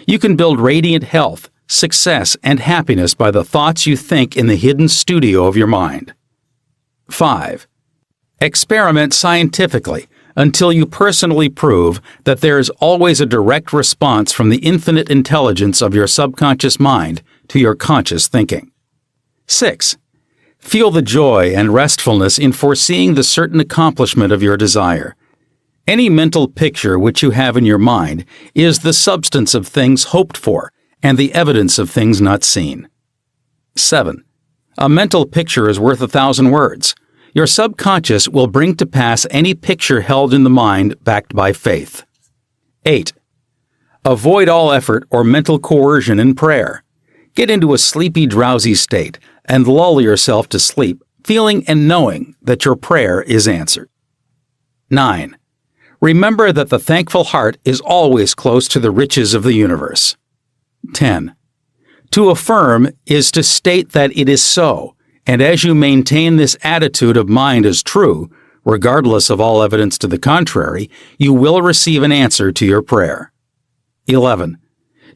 You can build radiant health, success, and happiness by the thoughts you think in the hidden studio of your mind. 5. Experiment scientifically until you personally prove that there is always a direct response from the infinite intelligence of your subconscious mind to your conscious thinking. 6. Feel the joy and restfulness in foreseeing the certain accomplishment of your desire. Any mental picture which you have in your mind is the substance of things hoped for and the evidence of things not seen. 7. A mental picture is worth 1,000 words. Your subconscious will bring to pass any picture held in the mind backed by faith. 8. Avoid all effort or mental coercion in prayer. Get into a sleepy, drowsy state and lull yourself to sleep, feeling and knowing that your prayer is answered. 9. Remember that the thankful heart is always close to the riches of the universe. 10. To affirm is to state that it is so, and as you maintain this attitude of mind as true, regardless of all evidence to the contrary, you will receive an answer to your prayer. 11.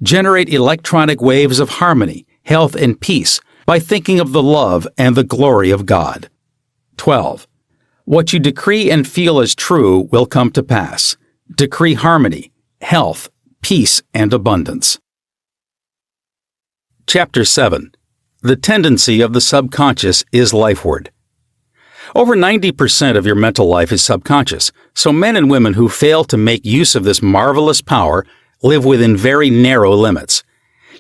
Generate electronic waves of harmony, health, and peace by thinking of the love and the glory of God. 12. What you decree and feel as true will come to pass. Decree harmony, health, peace, and abundance. Chapter 7. The tendency of the subconscious is lifeward. Over 90% of your mental life is subconscious, so men and women who fail to make use of this marvelous power live within very narrow limits.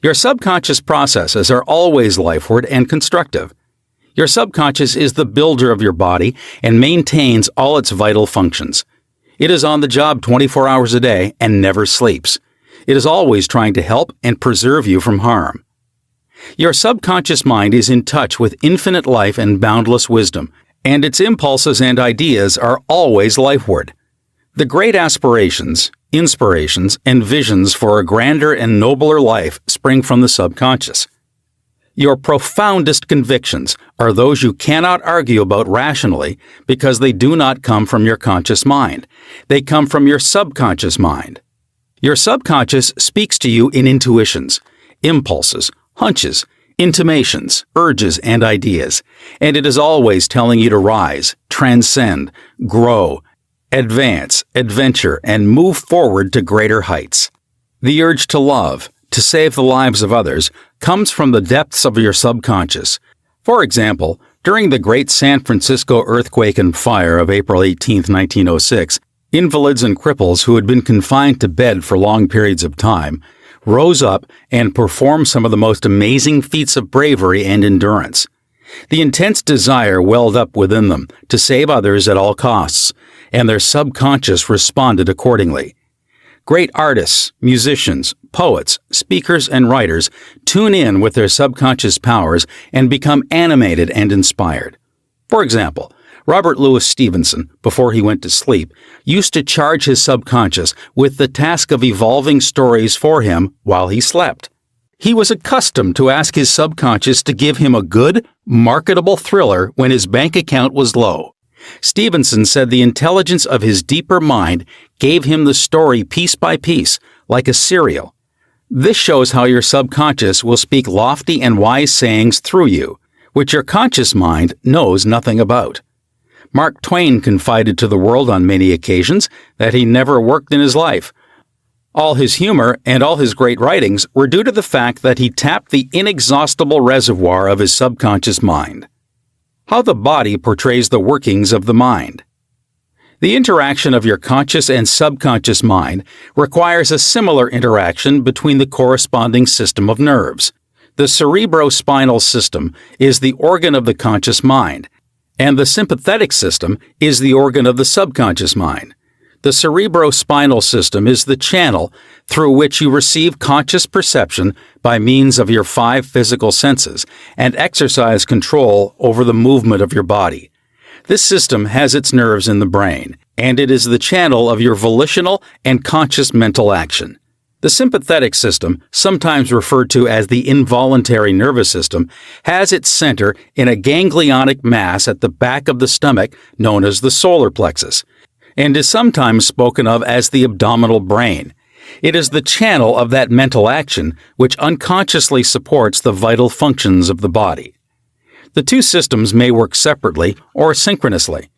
Your subconscious processes are always lifeward and constructive. Your subconscious is the builder of your body and maintains all its vital functions. It is on the job 24 hours a day and never sleeps. It is always trying to help and preserve you from harm. Your subconscious mind is in touch with infinite life and boundless wisdom, and its impulses and ideas are always lifeward. The great aspirations, inspirations, and visions for a grander and nobler life spring from the subconscious. Your profoundest convictions are those you cannot argue about rationally because they do not come from your conscious mind. They come from your subconscious mind. Your subconscious speaks to you in intuitions, impulses, hunches, intimations, urges, and ideas, and it is always telling you to rise, transcend, grow, advance, adventure, and move forward to greater heights. The urge to love, to save the lives of others, comes from the depths of your subconscious. For example, during the Great San Francisco Earthquake and Fire of April 18, 1906, invalids and cripples who had been confined to bed for long periods of time rose up and performed some of the most amazing feats of bravery and endurance. The intense desire welled up within them to save others at all costs, and their subconscious responded accordingly. Great artists, musicians, poets, speakers, and writers tune in with their subconscious powers and become animated and inspired. For example, Robert Louis Stevenson, before he went to sleep, used to charge his subconscious with the task of evolving stories for him while he slept. He was accustomed to ask his subconscious to give him a good, marketable thriller when his bank account was low. Stevenson said the intelligence of his deeper mind gave him the story piece by piece, like a cereal. This shows how your subconscious will speak lofty and wise sayings through you, which your conscious mind knows nothing about. Mark Twain confided to the world on many occasions that he never worked in his life. All his humor and all his great writings were due to the fact that he tapped the inexhaustible reservoir of his subconscious mind. How the body portrays the workings of the mind. The interaction of your conscious and subconscious mind requires a similar interaction between the corresponding system of nerves. The cerebrospinal system is the organ of the conscious mind, and the sympathetic system is the organ of the subconscious mind. The cerebrospinal system is the channel through which you receive conscious perception by means of your 5 physical senses and exercise control over the movement of your body. This system has its nerves in the brain, and it is the channel of your volitional and conscious mental action. The sympathetic system, sometimes referred to as the involuntary nervous system, has its center in a ganglionic mass at the back of the stomach known as the solar plexus, and is sometimes spoken of as the abdominal brain. It is the channel of that mental action which unconsciously supports the vital functions of the body. The two systems may work separately or synchronously.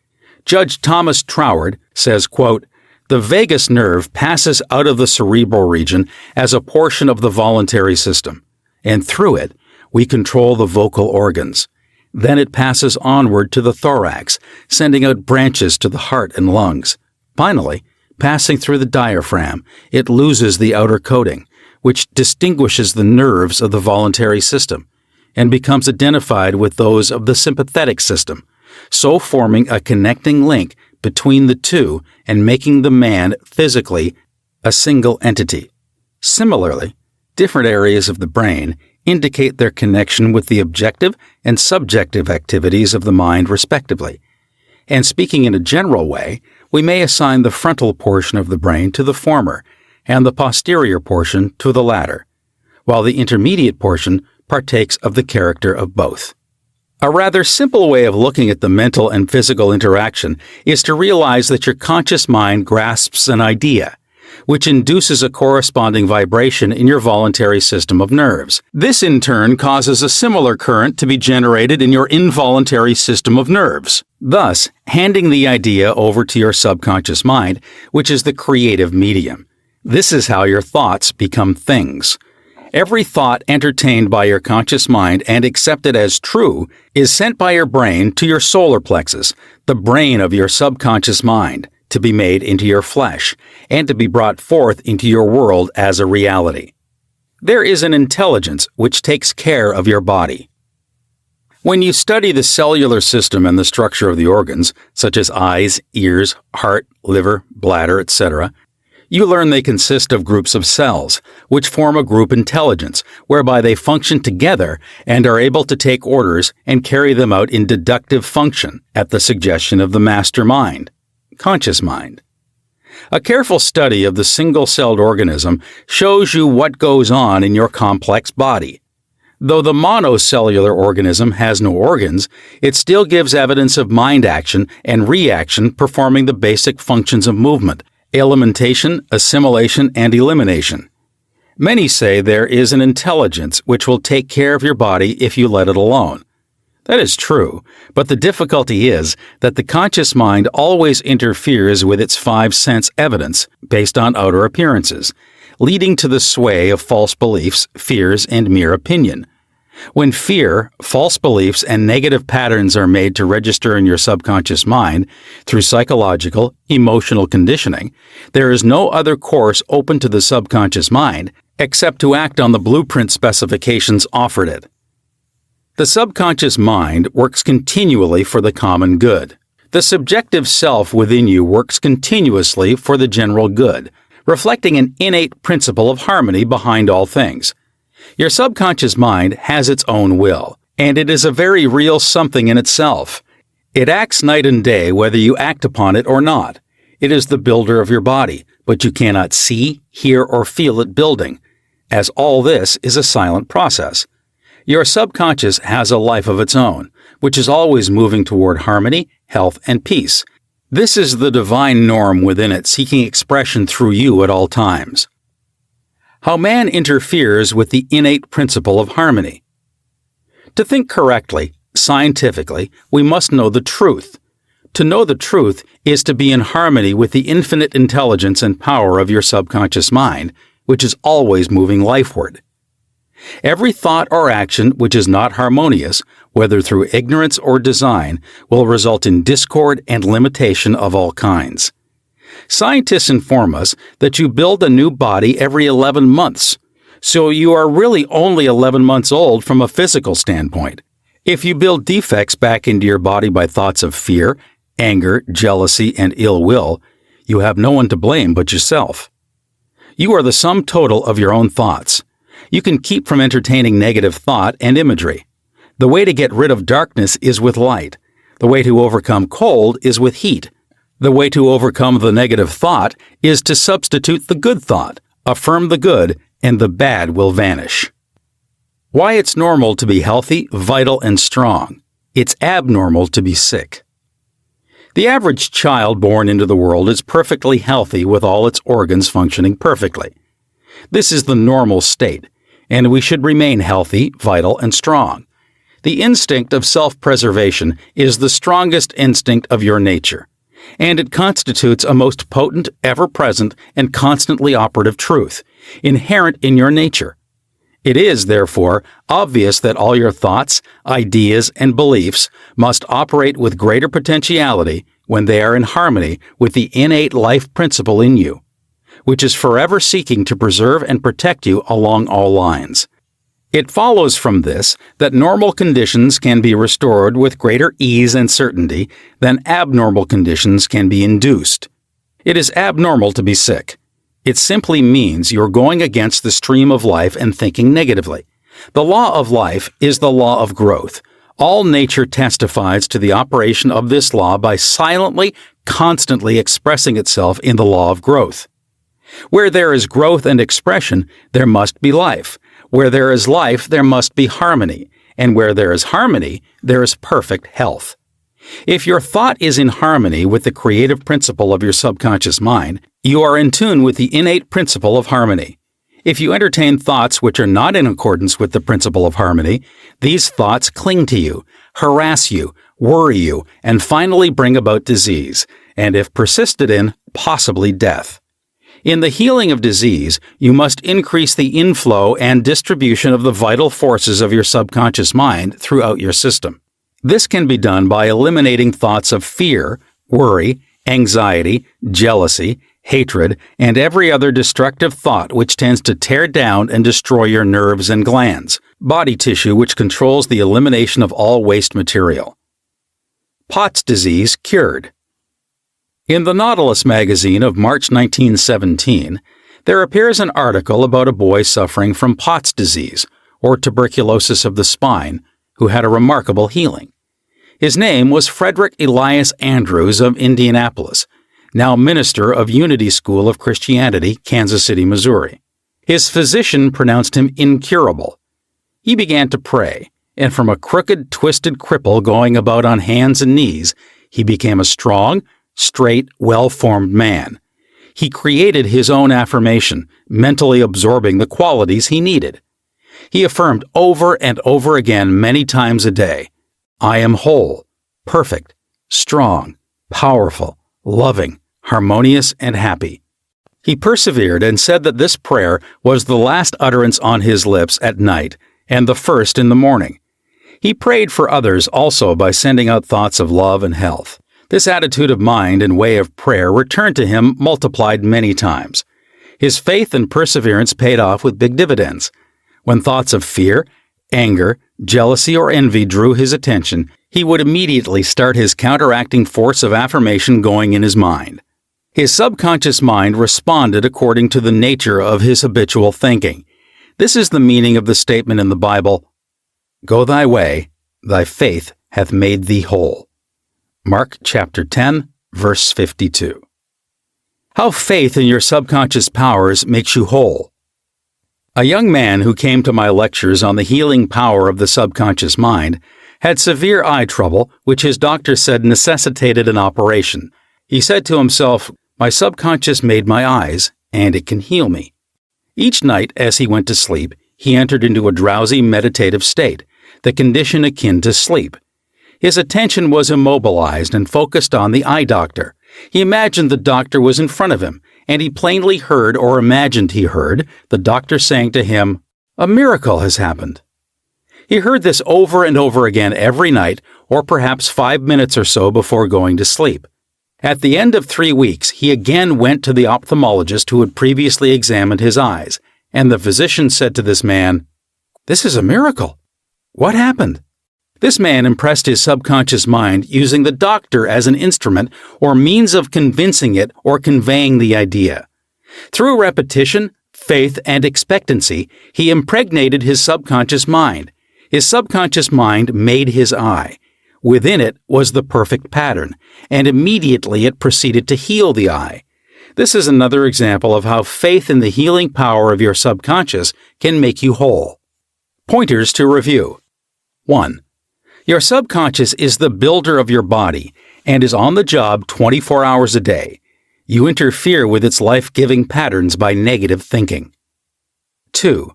Judge Thomas Troward says, quote, "The vagus nerve passes out of the cerebral region as a portion of the voluntary system, and through it, we control the vocal organs. Then it passes onward to the thorax, sending out branches to the heart and lungs. Finally, passing through the diaphragm, it loses the outer coating, which distinguishes the nerves of the voluntary system, and becomes identified with those of the sympathetic system, so forming a connecting link between the two and making the man physically a single entity. Similarly, different areas of the brain indicate their connection with the objective and subjective activities of the mind respectively. And speaking in a general way, we may assign the frontal portion of the brain to the former and the posterior portion to the latter, while the intermediate portion partakes of the character of both. A rather simple way of looking at the mental and physical interaction is to realize that your conscious mind grasps an idea, which induces a corresponding vibration in your voluntary system of nerves. This in turn causes a similar current to be generated in your involuntary system of nerves, thus handing the idea over to your subconscious mind, which is the creative medium. This is how your thoughts become things. Every thought entertained by your conscious mind and accepted as true is sent by your brain to your solar plexus, the brain of your subconscious mind, to be made into your flesh, and to be brought forth into your world as a reality. There is an intelligence which takes care of your body. When you study the cellular system and the structure of the organs, such as eyes, ears, heart, liver, bladder, etc., you learn they consist of groups of cells, which form a group intelligence, whereby they function together and are able to take orders and carry them out in deductive function at the suggestion of the master mind, conscious mind. A careful study of the single-celled organism shows you what goes on in your complex body. Though the monocellular organism has no organs, it still gives evidence of mind action and reaction performing the basic functions of movement, alimentation, assimilation, and elimination. Many say there is an intelligence which will take care of your body if you let it alone. That is true, but the difficulty is that the conscious mind always interferes with its five-sense evidence based on outer appearances, leading to the sway of false beliefs, fears, and mere opinion. When fear, false beliefs, and negative patterns are made to register in your subconscious mind through psychological, emotional conditioning, there is no other course open to the subconscious mind except to act on the blueprint specifications offered it. The subconscious mind works continually for the common good. The subjective self within you works continuously for the general good, reflecting an innate principle of harmony behind all things. Your subconscious mind has its own will, and it is a very real something in itself. It acts night and day whether you act upon it or not. It is the builder of your body, but you cannot see, hear, or feel it building, as all this is a silent process. Your subconscious has a life of its own, which is always moving toward harmony, health, and peace. This is the divine norm within it, seeking expression through you at all times. How man interferes with the innate principle of harmony. To think correctly, scientifically, we must know the truth. To know the truth is to be in harmony with the infinite intelligence and power of your subconscious mind, which is always moving lifeward. Every thought or action which is not harmonious, whether through ignorance or design, will result in discord and limitation of all kinds. Scientists inform us that you build a new body every 11 months, so you are really only 11 months old from a physical standpoint. If you build defects back into your body by thoughts of fear, anger, jealousy, and ill will, you have no one to blame but yourself. You are the sum total of your own thoughts. You can keep from entertaining negative thought and imagery. The way to get rid of darkness is with light. The way to overcome cold is with heat. The way to overcome the negative thought is to substitute the good thought, affirm the good, and the bad will vanish. Why it's normal to be healthy, vital, and strong. It's abnormal to be sick. The average child born into the world is perfectly healthy with all its organs functioning perfectly. This is the normal state, and we should remain healthy, vital, and strong. The instinct of self-preservation is the strongest instinct of your nature, and it constitutes a most potent, ever-present, and constantly operative truth, inherent in your nature. It is, therefore, obvious that all your thoughts, ideas, and beliefs must operate with greater potentiality when they are in harmony with the innate life principle in you, which is forever seeking to preserve and protect you along all lines. It follows from this that normal conditions can be restored with greater ease and certainty than abnormal conditions can be induced. It is abnormal to be sick. It simply means you're going against the stream of life and thinking negatively. The law of life is the law of growth. All nature testifies to the operation of this law by silently, constantly expressing itself in the law of growth. Where there is growth and expression, there must be life. Where there is life, there must be harmony. And where there is harmony, there is perfect health. If your thought is in harmony with the creative principle of your subconscious mind, you are in tune with the innate principle of harmony. If you entertain thoughts which are not in accordance with the principle of harmony, these thoughts cling to you, harass you, worry you, and finally bring about disease, and if persisted in, possibly death. In the healing of disease, you must increase the inflow and distribution of the vital forces of your subconscious mind throughout your system. This can be done by eliminating thoughts of fear, worry, anxiety, jealousy, hatred, and every other destructive thought which tends to tear down and destroy your nerves and glands, body tissue which controls the elimination of all waste material. Pott's disease cured. In the Nautilus magazine of March 1917, there appears an article about a boy suffering from Pott's disease, or tuberculosis of the spine, who had a remarkable healing. His name was Frederick Elias Andrews of Indianapolis, now minister of Unity School of Christianity, Kansas City, Missouri. His physician pronounced him incurable. He began to pray, and from a crooked, twisted cripple going about on hands and knees, he became a strong, straight, well-formed man. He created his own affirmation, mentally absorbing the qualities he needed. He affirmed over and over again many times a day, I am whole, perfect, strong, powerful, loving, harmonious, and happy. He persevered and said that this prayer was the last utterance on his lips at night and the first in the morning. He prayed for others also by sending out thoughts of love and health. This attitude of mind and way of prayer returned to him multiplied many times. His faith and perseverance paid off with big dividends. When thoughts of fear, anger, jealousy, or envy drew his attention, he would immediately start his counteracting force of affirmation going in his mind. His subconscious mind responded according to the nature of his habitual thinking. This is the meaning of the statement in the Bible, "Go thy way, thy faith hath made thee whole." Mark chapter 10, verse 52. How faith in your subconscious powers makes you whole. A young man who came to my lectures on the healing power of the subconscious mind had severe eye trouble, which his doctor said necessitated an operation. He said to himself, "My subconscious made my eyes, and it can heal me." Each night as he went to sleep, he entered into a drowsy meditative state, the condition akin to sleep. His attention was immobilized and focused on the eye doctor. He imagined the doctor was in front of him, and he plainly heard or imagined he heard the doctor saying to him, "A miracle has happened." He heard this over and over again every night, or perhaps 5 minutes or so before going to sleep. At the end of 3 weeks, he again went to the ophthalmologist who had previously examined his eyes, and the physician said to this man, "This is a miracle. What happened?" This man impressed his subconscious mind using the doctor as an instrument or means of convincing it or conveying the idea. Through repetition, faith, and expectancy, he impregnated his subconscious mind. His subconscious mind made his eye. Within it was the perfect pattern, and immediately it proceeded to heal the eye. This is another example of how faith in the healing power of your subconscious can make you whole. Pointers to review. 1. Your subconscious is the builder of your body and is on the job 24 hours a day. You interfere with its life-giving patterns by negative thinking. 2.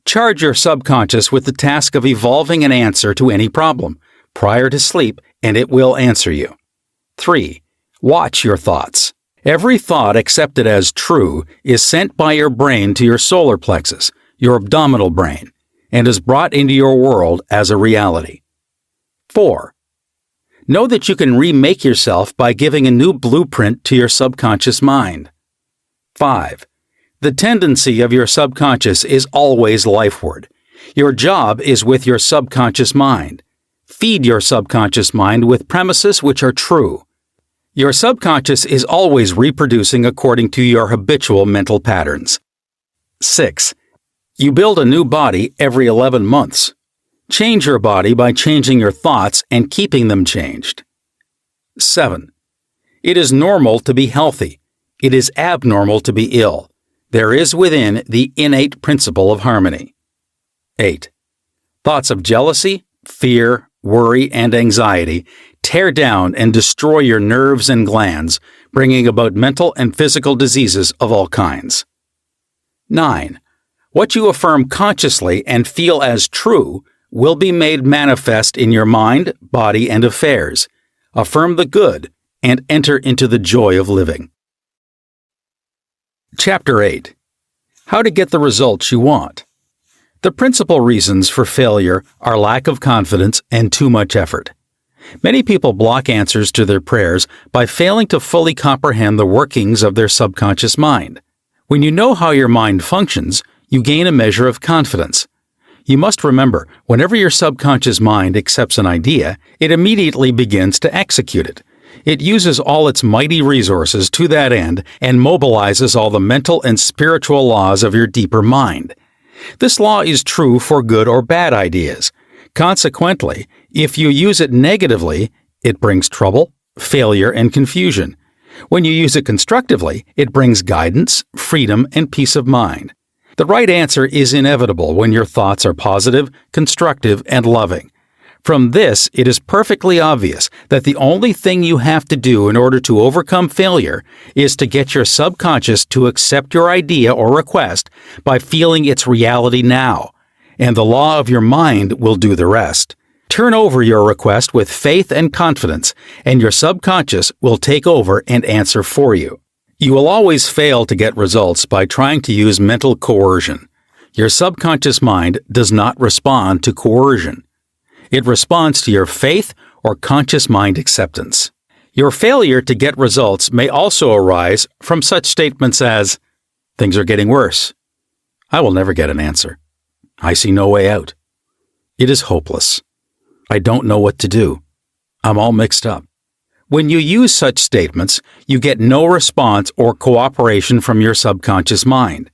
Charge your subconscious with the task of evolving an answer to any problem prior to sleep, and it will answer you. 3. Watch your thoughts. Every thought accepted as true is sent by your brain to your solar plexus, your abdominal brain, and is brought into your world as a reality. 4. Know that you can remake yourself by giving a new blueprint to your subconscious mind. 5. The tendency of your subconscious is always lifeward. Your job is with your subconscious mind. Feed your subconscious mind with premises which are true. Your subconscious is always reproducing according to your habitual mental patterns. 6. You build a new body every 11 months. Change your body by changing your thoughts and keeping them changed. 7. It is normal to be healthy. It is abnormal to be ill. There is within the innate principle of harmony. 8. Thoughts of jealousy, fear, worry, and anxiety tear down and destroy your nerves and glands, bringing about mental and physical diseases of all kinds. 9. What you affirm consciously and feel as true will be made manifest in your mind, body, and affairs. Affirm the good and enter into the joy of living. Chapter 8. How to get the results you want. The principal reasons for failure are lack of confidence and too much effort. Many people block answers to their prayers by failing to fully comprehend the workings of their subconscious mind. When you know how your mind functions, you gain a measure of confidence. You must remember, whenever your subconscious mind accepts an idea, it immediately begins to execute it. It uses all its mighty resources to that end and mobilizes all the mental and spiritual laws of your deeper mind. This law is true for good or bad ideas. Consequently, if you use it negatively, it brings trouble, failure, and confusion. When you use it constructively, it brings guidance, freedom, and peace of mind. The right answer is inevitable when your thoughts are positive, constructive, and loving. From this, it is perfectly obvious that the only thing you have to do in order to overcome failure is to get your subconscious to accept your idea or request by feeling its reality now, and the law of your mind will do the rest. Turn over your request with faith and confidence, and your subconscious will take over and answer for you. You will always fail to get results by trying to use mental coercion. Your subconscious mind does not respond to coercion. It responds to your faith or conscious mind acceptance. Your failure to get results may also arise from such statements as, "Things are getting worse. I will never get an answer. I see no way out. It is hopeless. I don't know what to do. I'm all mixed up." When you use such statements, you get no response or cooperation from your subconscious mind.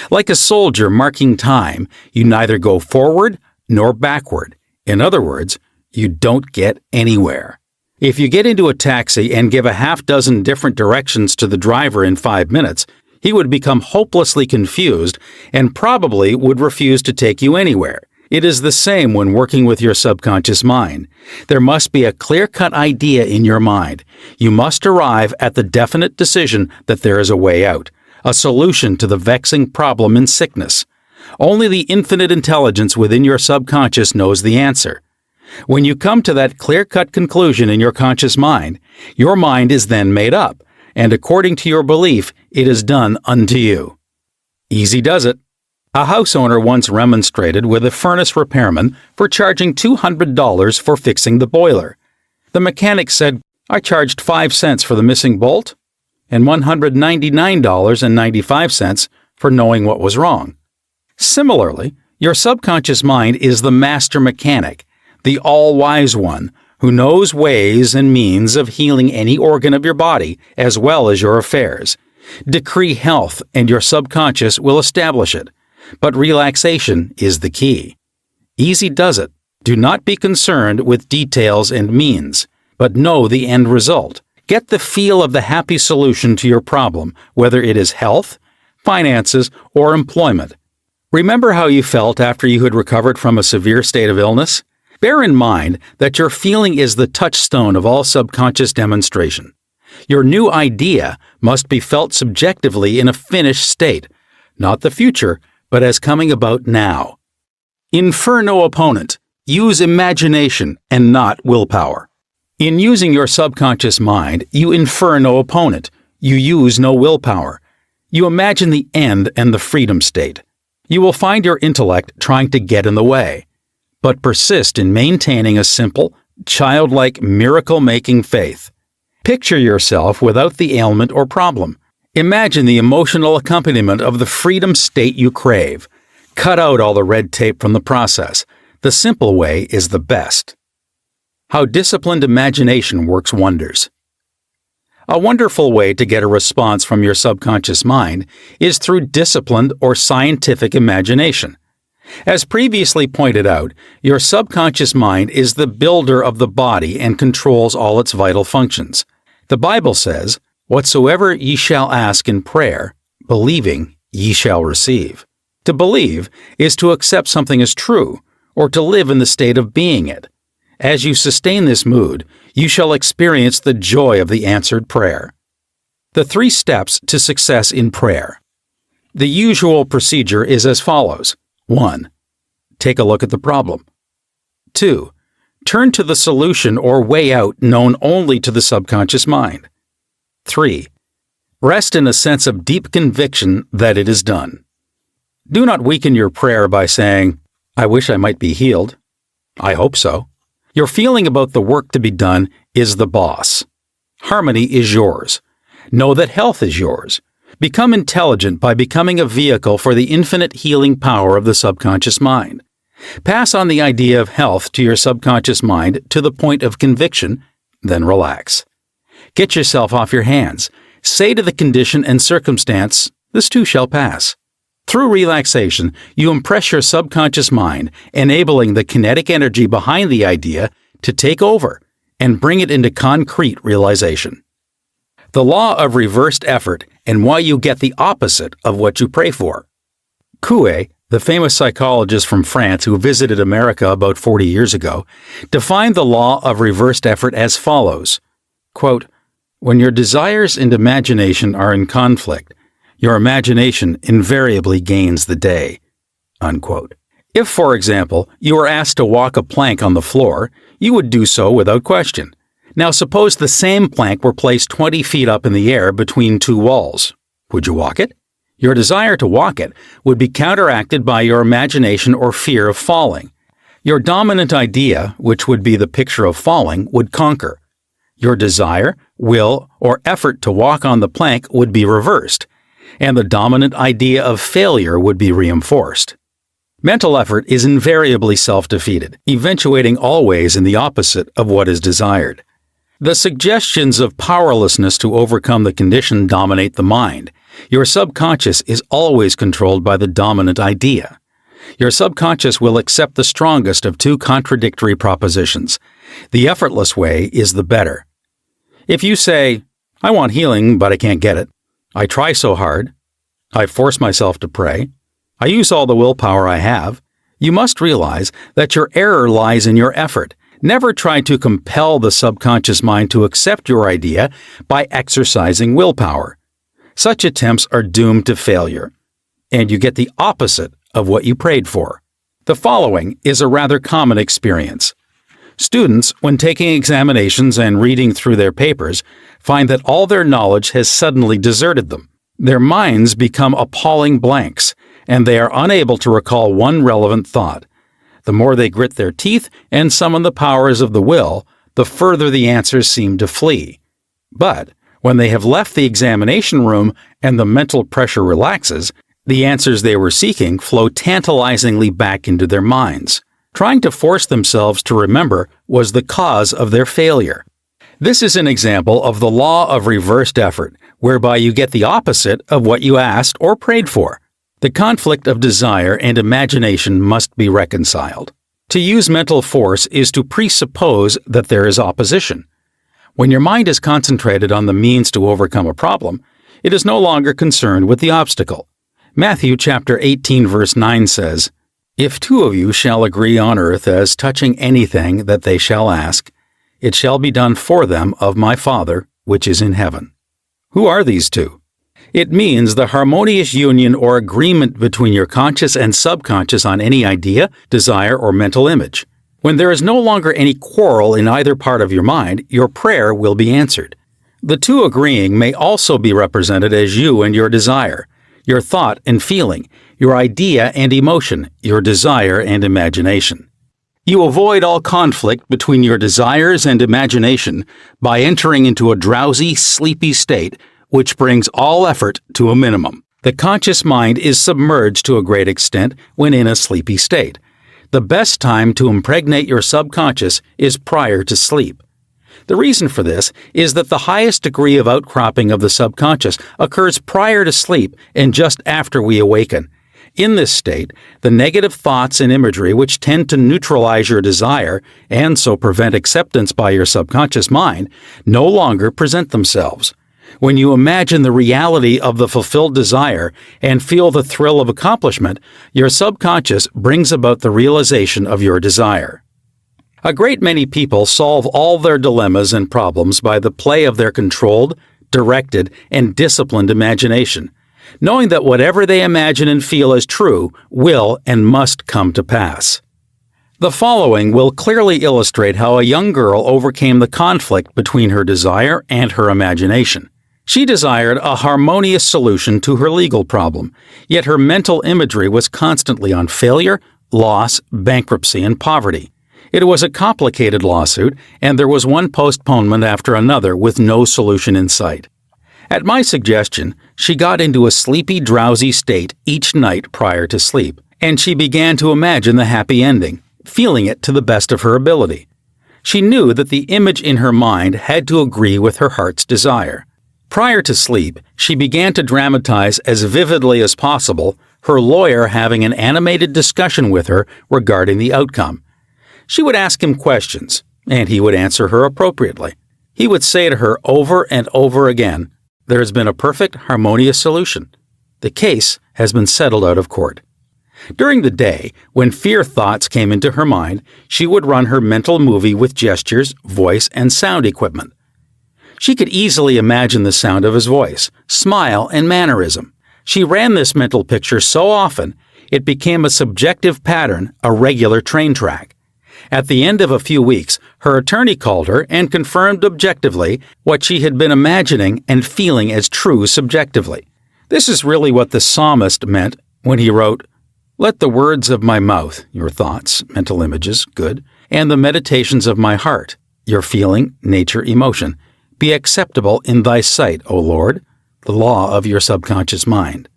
Like a soldier marking time, you neither go forward nor backward. In other words, you don't get anywhere. If you get into a taxi and give a half dozen different directions to the driver in 5 minutes, he would become hopelessly confused and probably would refuse to take you anywhere. It is the same when working with your subconscious mind. There must be a clear-cut idea in your mind. You must arrive at the definite decision that there is a way out, a solution to the vexing problem in sickness. Only the infinite intelligence within your subconscious knows the answer. When you come to that clear-cut conclusion in your conscious mind, your mind is then made up, and according to your belief, it is done unto you. Easy does it. A house owner once remonstrated with a furnace repairman for charging $200 for fixing the boiler. The mechanic said, "I charged 5 cents for the missing bolt and $199.95 for knowing what was wrong." Similarly, your subconscious mind is the master mechanic, the all-wise one, who knows ways and means of healing any organ of your body as well as your affairs. Decree health, and your subconscious will establish it. But relaxation is the key. Easy does it. Do not be concerned with details and means, but know the end result. Get the feel of the happy solution to your problem, whether it is health, finances, or employment. Remember how you felt after you had recovered from a severe state of illness? Bear in mind that your feeling is the touchstone of all subconscious demonstration. Your new idea must be felt subjectively in a finished state, not the future, but as coming about now. Infer no opponent. Use imagination and not willpower. In using your subconscious mind, you infer no opponent. You use no willpower. You imagine the end and the freedom state. You will find your intellect trying to get in the way, but persist in maintaining a simple, childlike, miracle-making faith. Picture yourself without the ailment or problem. Imagine the emotional accompaniment of the freedom state you crave. Cut out all the red tape from the process. The simple way is the best. How disciplined imagination works wonders. A wonderful way to get a response from your subconscious mind is through disciplined or scientific imagination. As previously pointed out, your subconscious mind is the builder of the body and controls all its vital functions. The Bible says, "Whatsoever ye shall ask in prayer, believing, ye shall receive." To believe is to accept something as true, or to live in the state of being it. As you sustain this mood, you shall experience the joy of the answered prayer. The 3 steps to success in prayer. The usual procedure is as follows. 1. Take a look at the problem. 2. Turn to the solution or way out known only to the subconscious mind. 3. Rest in a sense of deep conviction that it is done. Do not weaken your prayer by saying, "I wish I might be healed. I hope so." Your feeling about the work to be done is the boss. Harmony is yours. Know that health is yours. Become intelligent by becoming a vehicle for the infinite healing power of the subconscious mind. Pass on the idea of health to your subconscious mind to the point of conviction, then relax. Get yourself off your hands. Say to the condition and circumstance, "This too shall pass." Through relaxation, you impress your subconscious mind, enabling the kinetic energy behind the idea to take over and bring it into concrete realization. The law of reversed effort and why you get the opposite of what you pray for. Coué, the famous psychologist from France who visited America about 40 years ago, defined the law of reversed effort as follows, quote, "When your desires and imagination are in conflict, your imagination invariably gains the day," unquote. If, for example, you were asked to walk a plank on the floor, you would do so without question. Now suppose the same plank were placed 20 feet up in the air between two walls. Would you walk it? Your desire to walk it would be counteracted by your imagination or fear of falling. Your dominant idea, which would be the picture of falling, would conquer. Your desire, will, or effort to walk on the plank would be reversed, and the dominant idea of failure would be reinforced. Mental effort is invariably self-defeated, eventuating always in the opposite of what is desired. The suggestions of powerlessness to overcome the condition dominate the mind. Your subconscious is always controlled by the dominant idea. Your subconscious will accept the strongest of two contradictory propositions. The effortless way is the better. If you say, I want healing, but I can't get it. I try so hard. I force myself to pray. I use all the willpower I have. You must realize that your error lies in your effort. Never try to compel the subconscious mind to accept your idea by exercising willpower. Such attempts are doomed to failure, and you get the opposite of what you prayed for. The following is a rather common experience. Students, when taking examinations and reading through their papers, find that all their knowledge has suddenly deserted them. Their minds become appalling blanks, and they are unable to recall one relevant thought. The more they grit their teeth and summon the powers of the will, the further the answers seem to flee. But when they have left the examination room and the mental pressure relaxes, the answers they were seeking flow tantalizingly back into their minds. Trying to force themselves to remember was the cause of their failure. This is an example of the law of reversed effort, whereby you get the opposite of what you asked or prayed for. The conflict of desire and imagination must be reconciled. To use mental force is to presuppose that there is opposition. When your mind is concentrated on the means to overcome a problem, it is no longer concerned with the obstacle. Matthew chapter 18 verse 9 says, If two of you shall agree on earth as touching anything that they shall ask, it shall be done for them of my Father which is in heaven. Who are these two? It means the harmonious union or agreement between your conscious and subconscious on any idea, desire, or mental image. When there is no longer any quarrel in either part of your mind, your prayer will be answered. The two agreeing may also be represented as you and your desire, your thought and feeling, your idea and emotion, your desire and imagination. You avoid all conflict between your desires and imagination by entering into a drowsy, sleepy state, which brings all effort to a minimum. The conscious mind is submerged to a great extent when in a sleepy state. The best time to impregnate your subconscious is prior to sleep. The reason for this is that the highest degree of outcropping of the subconscious occurs prior to sleep and just after we awaken. In this state, the negative thoughts and imagery which tend to neutralize your desire and so prevent acceptance by your subconscious mind no longer present themselves. When you imagine the reality of the fulfilled desire and feel the thrill of accomplishment, your subconscious brings about the realization of your desire. A great many people solve all their dilemmas and problems by the play of their controlled, directed, and disciplined imagination, knowing that whatever they imagine and feel as true will and must come to pass. The following will clearly illustrate how a young girl overcame the conflict between her desire and her imagination. She desired a harmonious solution to her legal problem, yet her mental imagery was constantly on failure, loss, bankruptcy, and poverty. It was a complicated lawsuit, and there was one postponement after another with no solution in sight. At my suggestion, she got into a sleepy, drowsy state each night prior to sleep, and she began to imagine the happy ending, feeling it to the best of her ability. She knew that the image in her mind had to agree with her heart's desire. Prior to sleep, she began to dramatize as vividly as possible her lawyer having an animated discussion with her regarding the outcome. She would ask him questions, and he would answer her appropriately. He would say to her over and over again, "There has been a perfect, harmonious solution. The case has been settled out of court." During the day, when fear thoughts came into her mind, she would run her mental movie with gestures, voice, and sound equipment. She could easily imagine the sound of his voice, smile, and mannerism. She ran this mental picture so often, It became a subjective pattern, a regular train track. At the end of a few weeks, her attorney called her and confirmed objectively what she had been imagining and feeling as true subjectively. This is really what the psalmist meant when he wrote, "Let the words of my mouth," your thoughts, mental images, good, "and the meditations of my heart," your feeling, nature, emotion, "be acceptable in thy sight, O Lord," the law of your subconscious mind.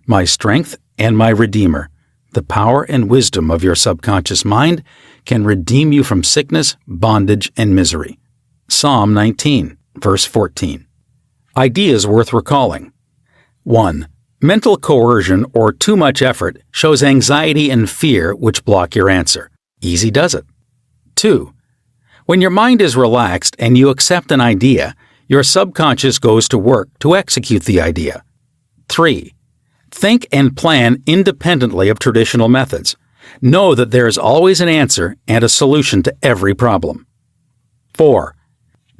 My strength and my Redeemer, the power and wisdom of your subconscious mind can redeem you from sickness, bondage, and misery. Psalm 19, verse 14. Ideas worth recalling. 1. Mental coercion or too much effort shows anxiety and fear which block your answer. Easy does it. 2. When your mind is relaxed and you accept an idea, your subconscious goes to work to execute the idea. 3. Think and plan independently of traditional methods. Know that there is always an answer and a solution to every problem. 4.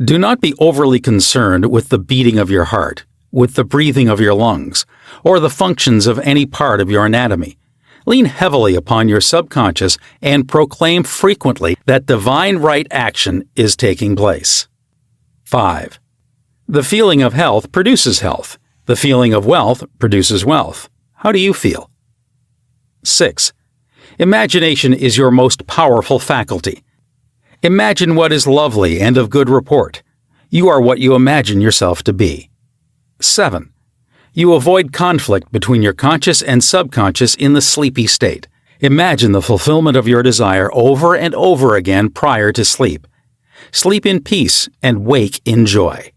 Do not be overly concerned with the beating of your heart, with the breathing of your lungs, or the functions of any part of your anatomy. Lean heavily upon your subconscious and proclaim frequently that divine right action is taking place. 5. The feeling of health produces health. The feeling of wealth produces wealth. How do you feel? 6. Imagination is your most powerful faculty. Imagine what is lovely and of good report. You are what you imagine yourself to be. 7. You avoid conflict between your conscious and subconscious in the sleepy state. Imagine the fulfillment of your desire over and over again prior to sleep. Sleep in peace and wake in joy.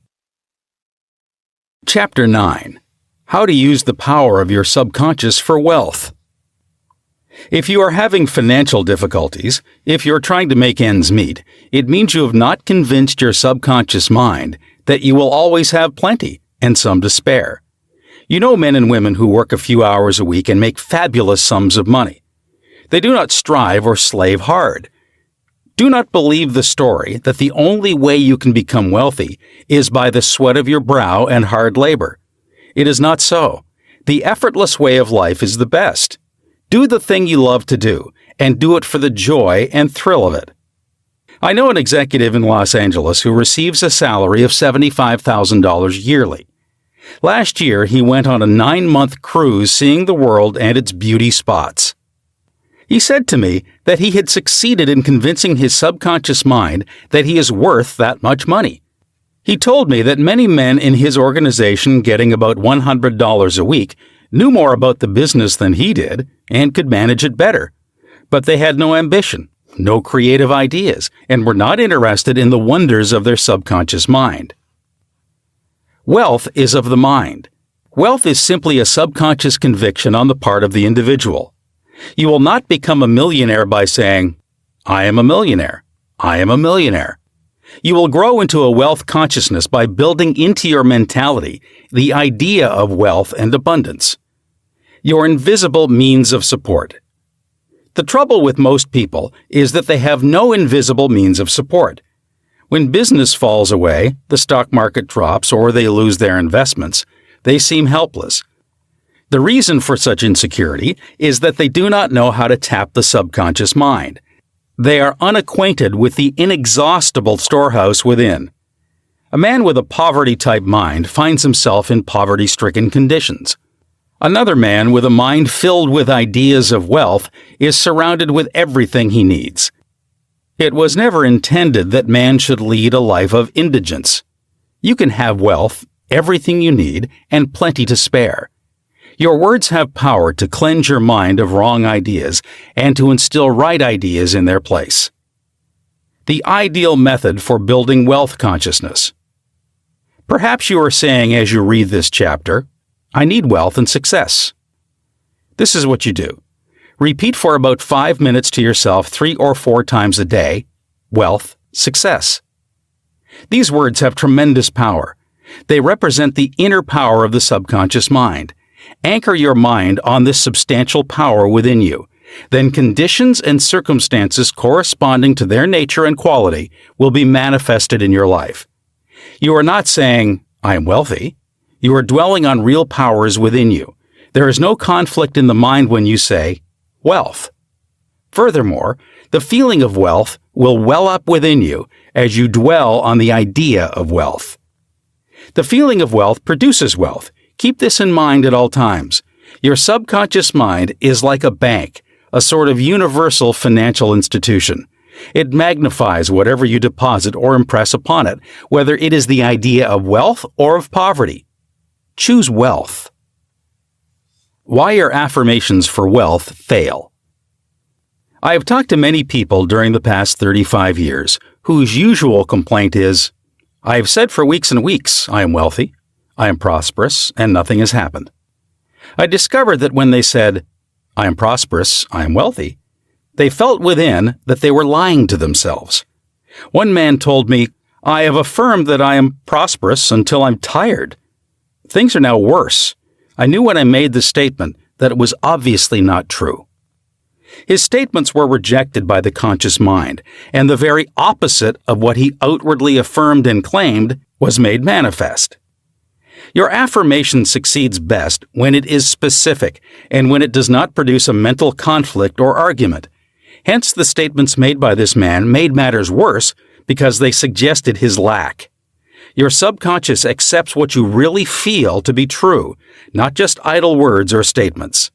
Chapter 9. How to use the power of your subconscious for wealth. If you are having financial difficulties, if you're trying to make ends meet, it means you have not convinced your subconscious mind that you will always have plenty and some to spare. You know men and women who work a few hours a week and make fabulous sums of money. They do not strive or slave hard. Do not believe the story that the only way you can become wealthy is by the sweat of your brow and hard labor. It is not so. The effortless way of life is the best. Do the thing you love to do, and do it for the joy and thrill of it. I know an executive in Los Angeles who receives a salary of $75,000 yearly. Last year, he went on a 9-month cruise seeing the world and its beauty spots. He said to me that he had succeeded in convincing his subconscious mind that he is worth that much money. He told me that many men in his organization getting about $100 a week knew more about the business than he did and could manage it better. But they had no ambition, no creative ideas, and were not interested in the wonders of their subconscious mind. Wealth is of the mind. Wealth is simply a subconscious conviction on the part of the individual. You will not become a millionaire by saying, "I am a millionaire. I am a millionaire." You will grow into a wealth consciousness by building into your mentality the idea of wealth and abundance. Your invisible means of support. The trouble with most people is that they have no invisible means of support. When business falls away, the stock market drops, or they lose their investments, they seem helpless. The reason for such insecurity is that they do not know how to tap the subconscious mind. They are unacquainted with the inexhaustible storehouse within. A man with a poverty-type mind finds himself in poverty-stricken conditions. Another man with a mind filled with ideas of wealth is surrounded with everything he needs. It was never intended that man should lead a life of indigence. You can have wealth, everything you need, and plenty to spare. Your words have power to cleanse your mind of wrong ideas and to instill right ideas in their place. The ideal method for building wealth consciousness. Perhaps you are saying as you read this chapter, "I need wealth and success." This is what you do. Repeat for about 5 minutes to yourself 3 or 4 times a day, wealth, success. These words have tremendous power. They represent the inner power of the subconscious mind. Anchor your mind on this substantial power within you. Then conditions and circumstances corresponding to their nature and quality will be manifested in your life. You are not saying, "I am wealthy." You are dwelling on real powers within you. There is no conflict in the mind when you say, wealth. Furthermore, the feeling of wealth will well up within you as you dwell on the idea of wealth. The feeling of wealth produces wealth. Keep this in mind at all times. Your subconscious mind is like a bank, a sort of universal financial institution. It magnifies whatever you deposit or impress upon it, whether it is the idea of wealth or of poverty. Choose wealth. Why your affirmations for wealth fail. I have talked to many people during the past 35 years whose usual complaint is, I have said for weeks and weeks, I am wealthy, I am prosperous, and nothing has happened. I discovered that when they said, I am prosperous, I am wealthy, they felt within that they were lying to themselves. One man told me, I have affirmed that I am prosperous until I'm tired. Things are now worse. I knew when I made the statement that it was obviously not true. His statements were rejected by the conscious mind, and the very opposite of what he outwardly affirmed and claimed was made manifest. Your affirmation succeeds best when it is specific and when it does not produce a mental conflict or argument. Hence, the statements made by this man made matters worse because they suggested his lack. Your subconscious accepts what you really feel to be true, not just idle words or statements.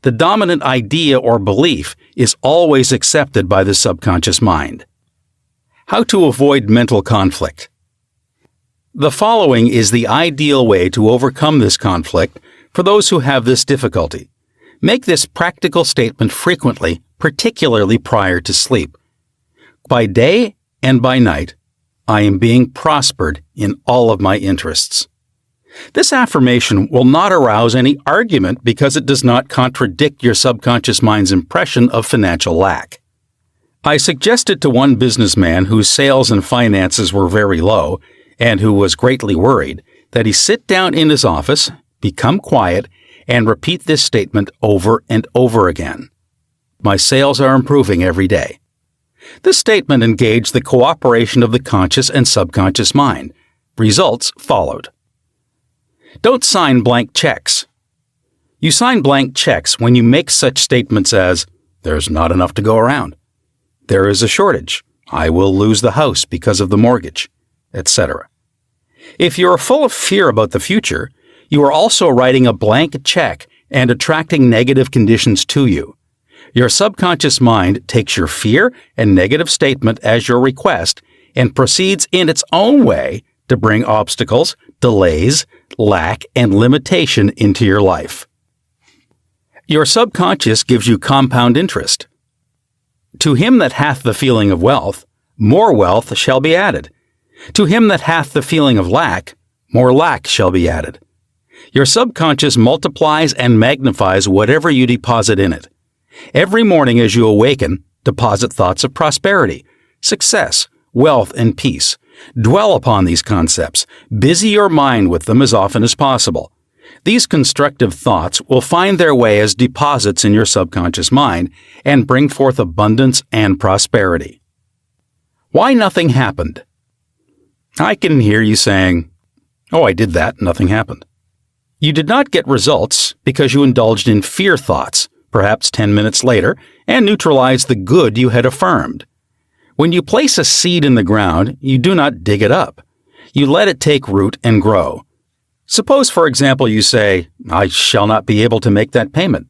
The dominant idea or belief is always accepted by the subconscious mind. How to avoid mental conflict. The following is the ideal way to overcome this conflict for those who have this difficulty. Make this practical statement frequently, particularly prior to sleep. By day and by night, I am being prospered in all of my interests. This affirmation will not arouse any argument because it does not contradict your subconscious mind's impression of financial lack. I suggested to one businessman whose sales and finances were very low and who was greatly worried that he sit down in his office, become quiet, and repeat this statement over and over again. My sales are improving every day. This statement engaged the cooperation of the conscious and subconscious mind. Results followed. Don't sign blank checks. You sign blank checks when you make such statements as, there's not enough to go around. There is a shortage. I will lose the house because of the mortgage, etc. If you are full of fear about the future, you are also writing a blank check and attracting negative conditions to you. Your subconscious mind takes your fear and negative statement as your request and proceeds in its own way to bring obstacles, delays, lack, and limitation into your life. Your subconscious gives you compound interest. To him that hath the feeling of wealth, more wealth shall be added. To him that hath the feeling of lack, more lack shall be added. Your subconscious multiplies and magnifies whatever you deposit in it. Every morning as you awaken, deposit thoughts of prosperity, success, wealth, and peace. Dwell upon these concepts. Busy your mind with them as often as possible. These constructive thoughts will find their way as deposits in your subconscious mind and bring forth abundance and prosperity. Why nothing happened? I can hear you saying, oh, I did that, nothing happened. You did not get results because you indulged in fear thoughts, perhaps 10 minutes later, and neutralized the good you had affirmed. When you place a seed in the ground, you do not dig it up. You let it take root and grow. Suppose, for example, you say, I shall not be able to make that payment.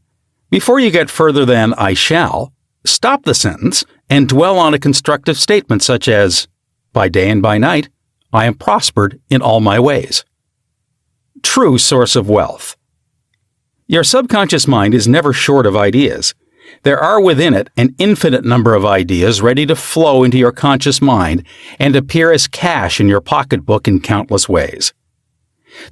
Before you get further than I shall, stop the sentence and dwell on a constructive statement such as, by day and by night, I am prospered in all my ways. True source of wealth. Your subconscious mind is never short of ideas. There are within it an infinite number of ideas ready to flow into your conscious mind and appear as cash in your pocketbook in countless ways.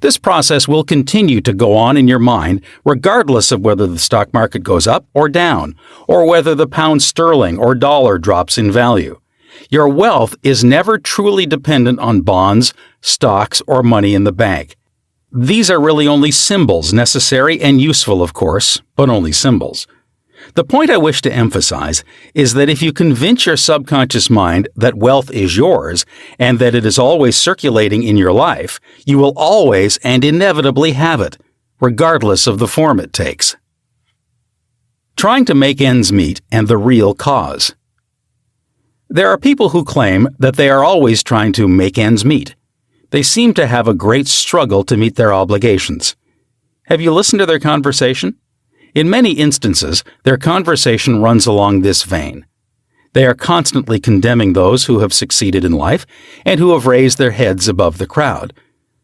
This process will continue to go on in your mind regardless of whether the stock market goes up or down, or whether the pound sterling or dollar drops in value. Your wealth is never truly dependent on bonds, stocks, or money in the bank. These are really only symbols, necessary and useful, of course, but only symbols. The point I wish to emphasize is that if you convince your subconscious mind that wealth is yours and that it is always circulating in your life, you will always and inevitably have it. regardless of the form it takes. Trying to make ends meet and the real cause. There are people who claim that they are always trying to make ends meet. They seem to have a great struggle to meet their obligations. Have you listened to their conversation? In many instances, their conversation runs along this vein. They are constantly condemning those who have succeeded in life and who have raised their heads above the crowd.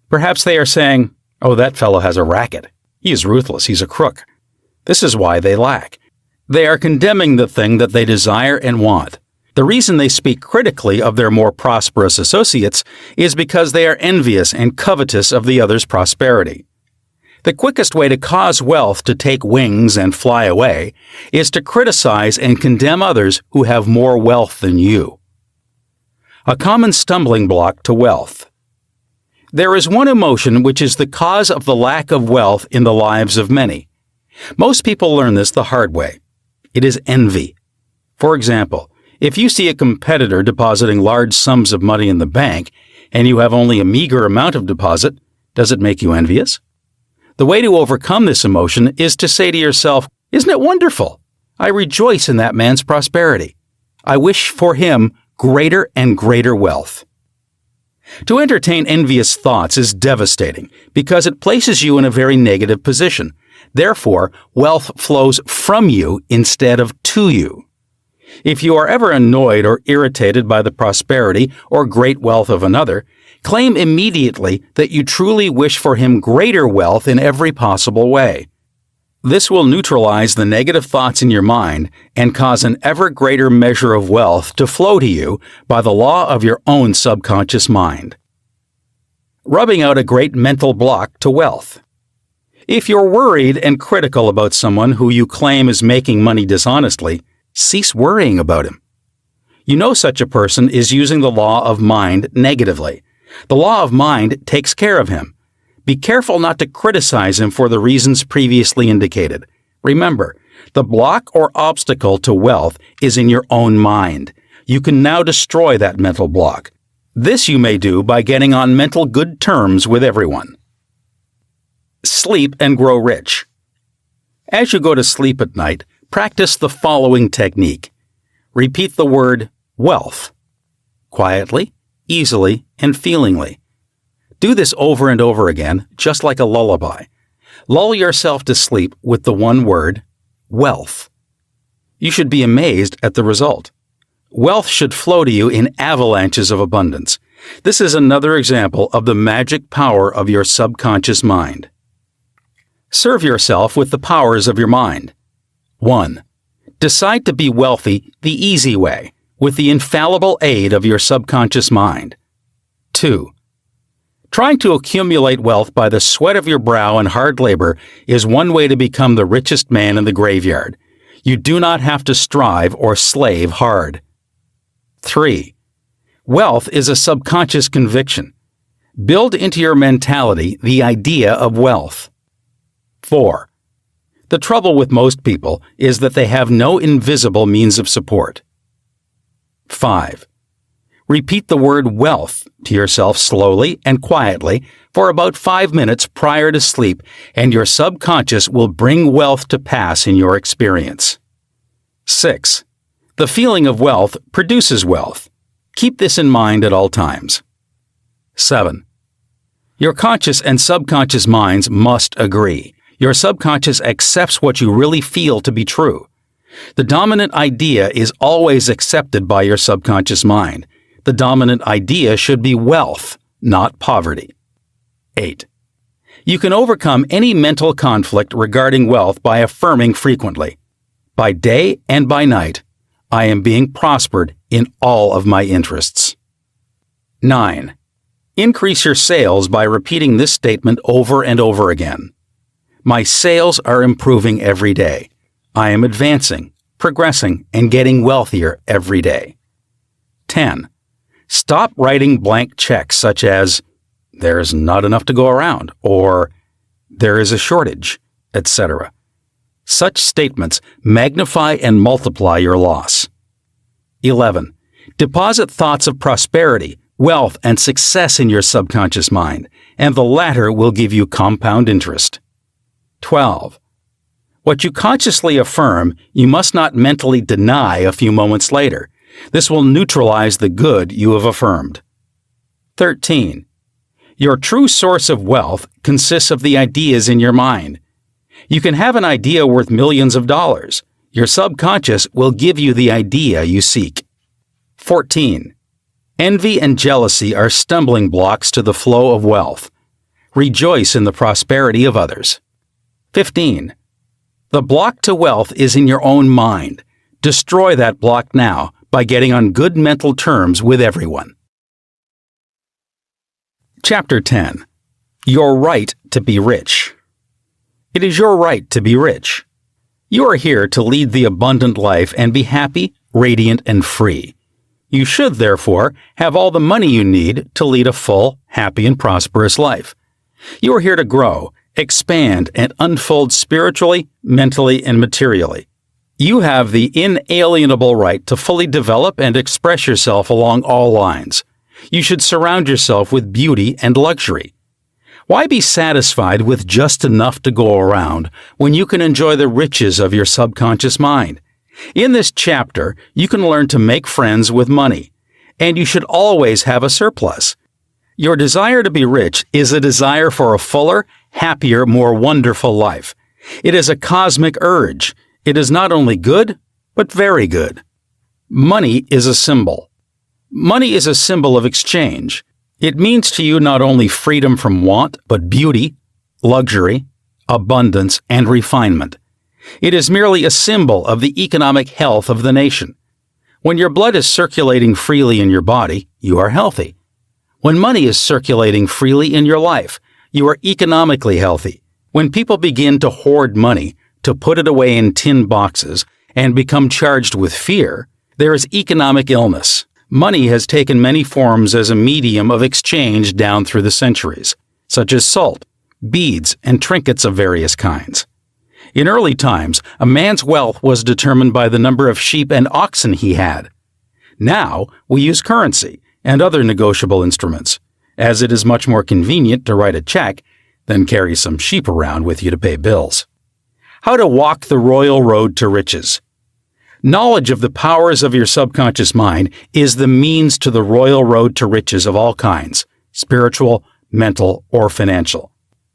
Perhaps they are saying, "Oh, that fellow has a racket. He is ruthless. He's a crook. This is why they lack." They are condemning the thing that they desire and want. The reason they speak critically of their more prosperous associates is because they are envious and covetous of the other's prosperity. The quickest way to cause wealth to take wings and fly away is to criticize and condemn others who have more wealth than you. A common stumbling block to wealth. There is one emotion which is the cause of the lack of wealth in the lives of many. Most people learn this the hard way. It is envy. For example, if you see a competitor depositing large sums of money in the bank and you have only a meager amount of deposit, does it make you envious? The way to overcome this emotion is to say to yourself, "Isn't it wonderful? I rejoice in that man's prosperity. I wish for him greater and greater wealth." To entertain envious thoughts is devastating because it places you in a very negative position. Therefore, wealth flows from you instead of to you. If you are ever annoyed or irritated by the prosperity or great wealth of another, claim immediately that you truly wish for him greater wealth in every possible way. This will neutralize the negative thoughts in your mind and cause an ever greater measure of wealth to flow to you by the law of your own subconscious mind. Rubbing out a great mental block to wealth. If you're worried and critical about someone who you claim is making money dishonestly, cease worrying about him. You know such a person is using the law of mind negatively. The law of mind takes care of him. Be careful not to criticize him for the reasons previously indicated. Remember, the block or obstacle to wealth is in your own mind. You can now destroy that mental block. This you may do by getting on mental good terms with everyone. Sleep and grow rich. As you go to sleep at night, practice the following technique. Repeat the word wealth quietly, easily, and feelingly. Do this over and over again, just like a lullaby. Lull yourself to sleep with the one word, wealth. You should be amazed at the result. Wealth should flow to you in avalanches of abundance. This is another example of the magic power of your subconscious mind. Serve yourself with the powers of your mind. 1. Decide to be wealthy the easy way, with the infallible aid of your subconscious mind. 2. Trying to accumulate wealth by the sweat of your brow and hard labor is one way to become the richest man in the graveyard. You do not have to strive or slave hard. 3. Wealth is a subconscious conviction. Build into your mentality the idea of wealth. 4. The trouble with most people is that they have no invisible means of support. 5. Repeat the word wealth to yourself slowly and quietly for about 5 minutes prior to sleep, and your subconscious will bring wealth to pass in your experience. 6. The feeling of wealth produces wealth. Keep this in mind at all times. 7. Your conscious and subconscious minds must agree. Your subconscious accepts what you really feel to be true. The dominant idea is always accepted by your subconscious mind. The dominant idea should be wealth, not poverty. 8. You can overcome any mental conflict regarding wealth by affirming frequently, by day and by night, I am being prospered in all of my interests. 9. Increase your sales by repeating this statement over and over again. My sales are improving every day. I am advancing, progressing, and getting wealthier every day. 10. Stop writing blank checks such as, "There's not enough to go around," or "There is a shortage," etc. Such statements magnify and multiply your loss. 11. Deposit thoughts of prosperity, wealth, and success in your subconscious mind, and the latter will give you compound interest. 12. What you consciously affirm, you must not mentally deny a few moments later. This will neutralize the good you have affirmed. 13. Your true source of wealth consists of the ideas in your mind. You can have an idea worth millions of dollars. Your subconscious will give you the idea you seek. 14. Envy and jealousy are stumbling blocks to the flow of wealth. Rejoice in the prosperity of others. 15. The block to wealth is in your own mind. Destroy that block now by getting on good mental terms with everyone. Chapter 10. Your right to be rich. It is your right to be rich. You are here to lead the abundant life and be happy, radiant, and free. You should, therefore, have all the money you need to lead a full, happy, and prosperous life. You are here to grow, expand, and unfold spiritually, mentally, and materially. You have the inalienable right to fully develop and express yourself along all lines. You should surround yourself with beauty and luxury. Why be satisfied with just enough to go around when you can enjoy the riches of your subconscious mind? In this chapter, you can learn to make friends with money, and you should always have a surplus. Your desire to be rich is a desire for a fuller, happier, more wonderful life. It is a cosmic urge. It is not only good, but very good. Money is a symbol. Money is a symbol of exchange. It means to you not only freedom from want, but beauty, luxury, abundance, and refinement. It is merely a symbol of the economic health of the nation. When your blood is circulating freely in your body, you are healthy. When money is circulating freely in your life, you are economically healthy. When people begin to hoard money, to put it away in tin boxes, and become charged with fear, there is economic illness. Money has taken many forms as a medium of exchange down through the centuries, such as salt, beads, and trinkets of various kinds. In early times, a man's wealth was determined by the number of sheep and oxen he had. Now, we use currency and other negotiable instruments, as it is much more convenient to write a check than carry some sheep around with you to pay bills. How to walk the royal road to riches. Knowledge of the powers of your subconscious mind is the means to the royal road to riches of all kinds, spiritual, mental, or financial.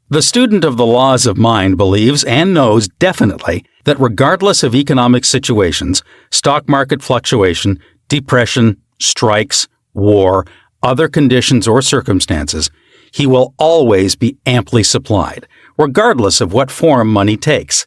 The student of the laws of mind believes and knows definitely that regardless of economic situations, stock market fluctuation, depression, strikes, war, other conditions or circumstances, he will always be amply supplied, regardless of what form money takes.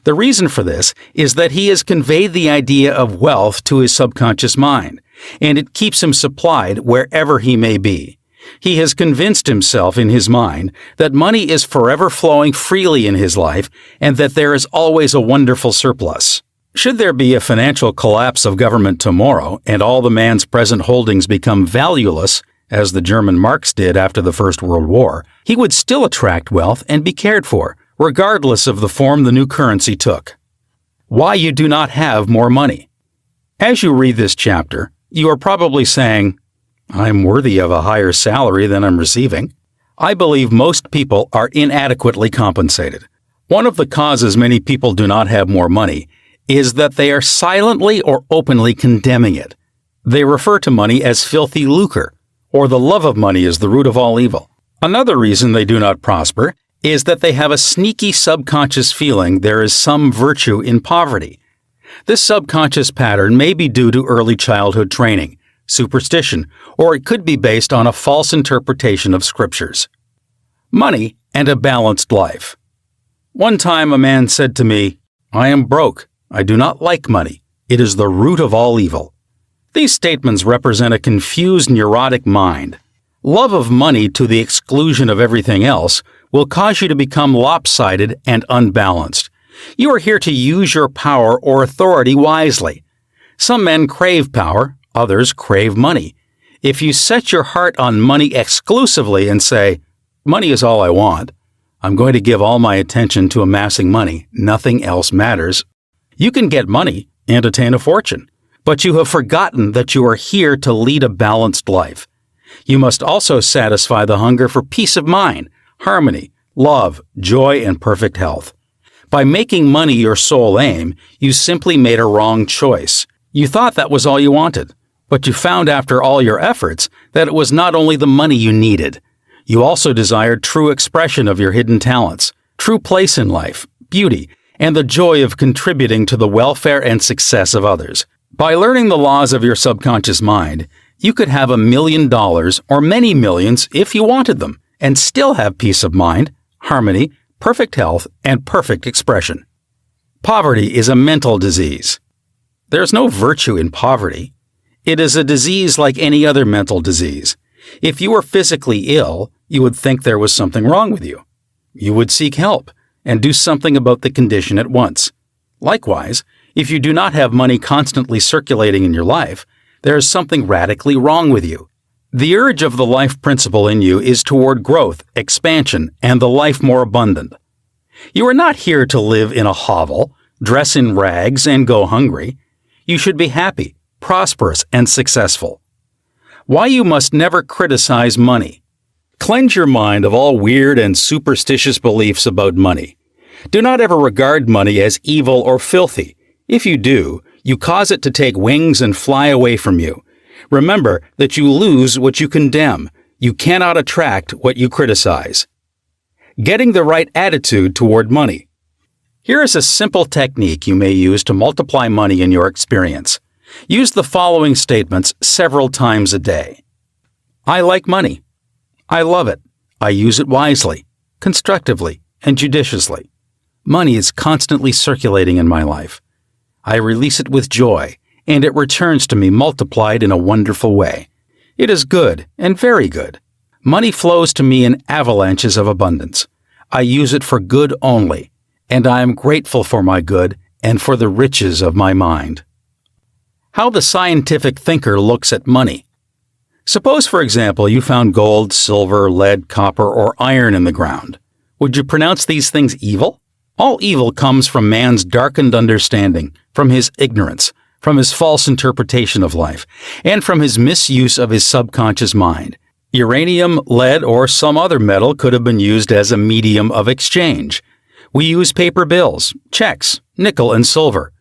The reason for this is that he has conveyed the idea of wealth to his subconscious mind, and it keeps him supplied wherever he may be. He has convinced himself in his mind that money is forever flowing freely in his life and that there is always a wonderful surplus. Should there be a financial collapse of government tomorrow and all the man's present holdings become valueless, as the German marks did after the First World War, he would still attract wealth and be cared for, regardless of the form the new currency took. Why you do not have more money. As you read this chapter, you are probably saying, I'm worthy of a higher salary than I'm receiving. I believe most people are inadequately compensated. One of the causes many people do not have more money is that they are silently or openly condemning it. They refer to money as filthy lucre, or the love of money is the root of all evil. Another reason they do not prosper is that they have a sneaky subconscious feeling there is some virtue in poverty. This subconscious pattern may be due to early childhood training, superstition, or it could be based on a false interpretation of scriptures. Money and a balanced life. One time a man said to me, I am broke. I do not like money. It is the root of all evil. These statements represent a confused, neurotic mind. Love of money to the exclusion of everything else will cause you to become lopsided and unbalanced. You are here to use your power or authority wisely. Some men crave power, others crave money. If you set your heart on money exclusively and say, money is all I want, I'm going to give all my attention to amassing money, nothing else matters, you can get money and attain a fortune, but you have forgotten that you are here to lead a balanced life. You must also satisfy the hunger for peace of mind, harmony, love, joy, and perfect health. By making money your sole aim, you simply made a wrong choice. You thought that was all you wanted, but you found after all your efforts that it was not only the money you needed. You also desired true expression of your hidden talents, true place in life, beauty, and the joy of contributing to the welfare and success of others. By learning the laws of your subconscious mind, you could have $1 million or many millions if you wanted them, and still have peace of mind, harmony, perfect health, and perfect expression. Poverty is a mental disease. There's no virtue in poverty. It is a disease like any other mental disease. If you were physically ill, you would think there was something wrong with you. You would seek help and do something about the condition at once. Likewise, if you do not have money constantly circulating in your life, there is something radically wrong with you. The urge of the life principle in you is toward growth, expansion, and the life more abundant. You are not here to live in a hovel, dress in rags, and go hungry. You should be happy, prosperous, and successful. Why you must never criticize money. Cleanse your mind of all weird and superstitious beliefs about money. Do not ever regard money as evil or filthy. If you do, you cause it to take wings and fly away from you. Remember that you lose what you condemn. You cannot attract what you criticize. Getting the right attitude toward money. Here is a simple technique you may use to multiply money in your experience. Use the following statements several times a day. I like money. I love it. I use it wisely, constructively, and judiciously. Money is constantly circulating in my life. I release it with joy, and it returns to me multiplied in a wonderful way. It is good and very good. Money flows to me in avalanches of abundance. I use it for good only, and I am grateful for my good and for the riches of my mind. How the scientific thinker looks at money. Suppose, for example, you found gold, silver, lead, copper, or iron in the ground. Would you pronounce these things evil? All evil comes from man's darkened understanding, from his ignorance, from his false interpretation of life, and from his misuse of his subconscious mind. Uranium, lead, or some other metal could have been used as a medium of exchange. We use paper bills, checks, nickel, and silver.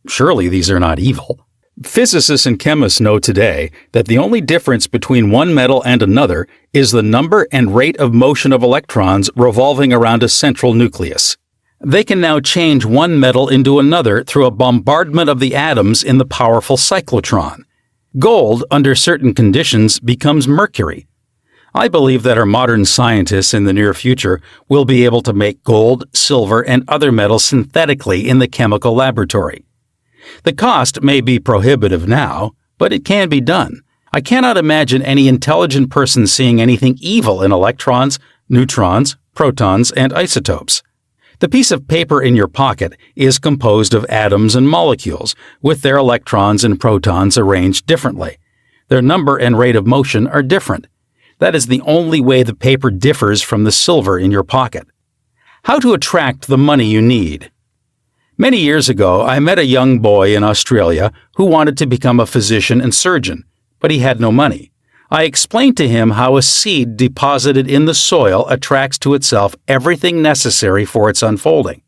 Surely these are not evil. Physicists and chemists know today that the only difference between one metal and another is the number and rate of motion of electrons revolving around a central nucleus. They can now change one metal into another through a bombardment of the atoms in the powerful cyclotron. Gold, under certain conditions, becomes mercury. I believe that our modern scientists in the near future will be able to make gold, silver, and other metals synthetically in the chemical laboratory. The cost may be prohibitive now, but it can be done. I cannot imagine any intelligent person seeing anything evil in electrons, neutrons, protons, and isotopes. The piece of paper in your pocket is composed of atoms and molecules, with their electrons and protons arranged differently. Their number and rate of motion are different. That is the only way the paper differs from the silver in your pocket. How to attract the money you need. Many years ago, I met a young boy in Australia who wanted to become a physician and surgeon, but he had no money. I explained to him how a seed deposited in the soil attracts to itself everything necessary for its unfolding,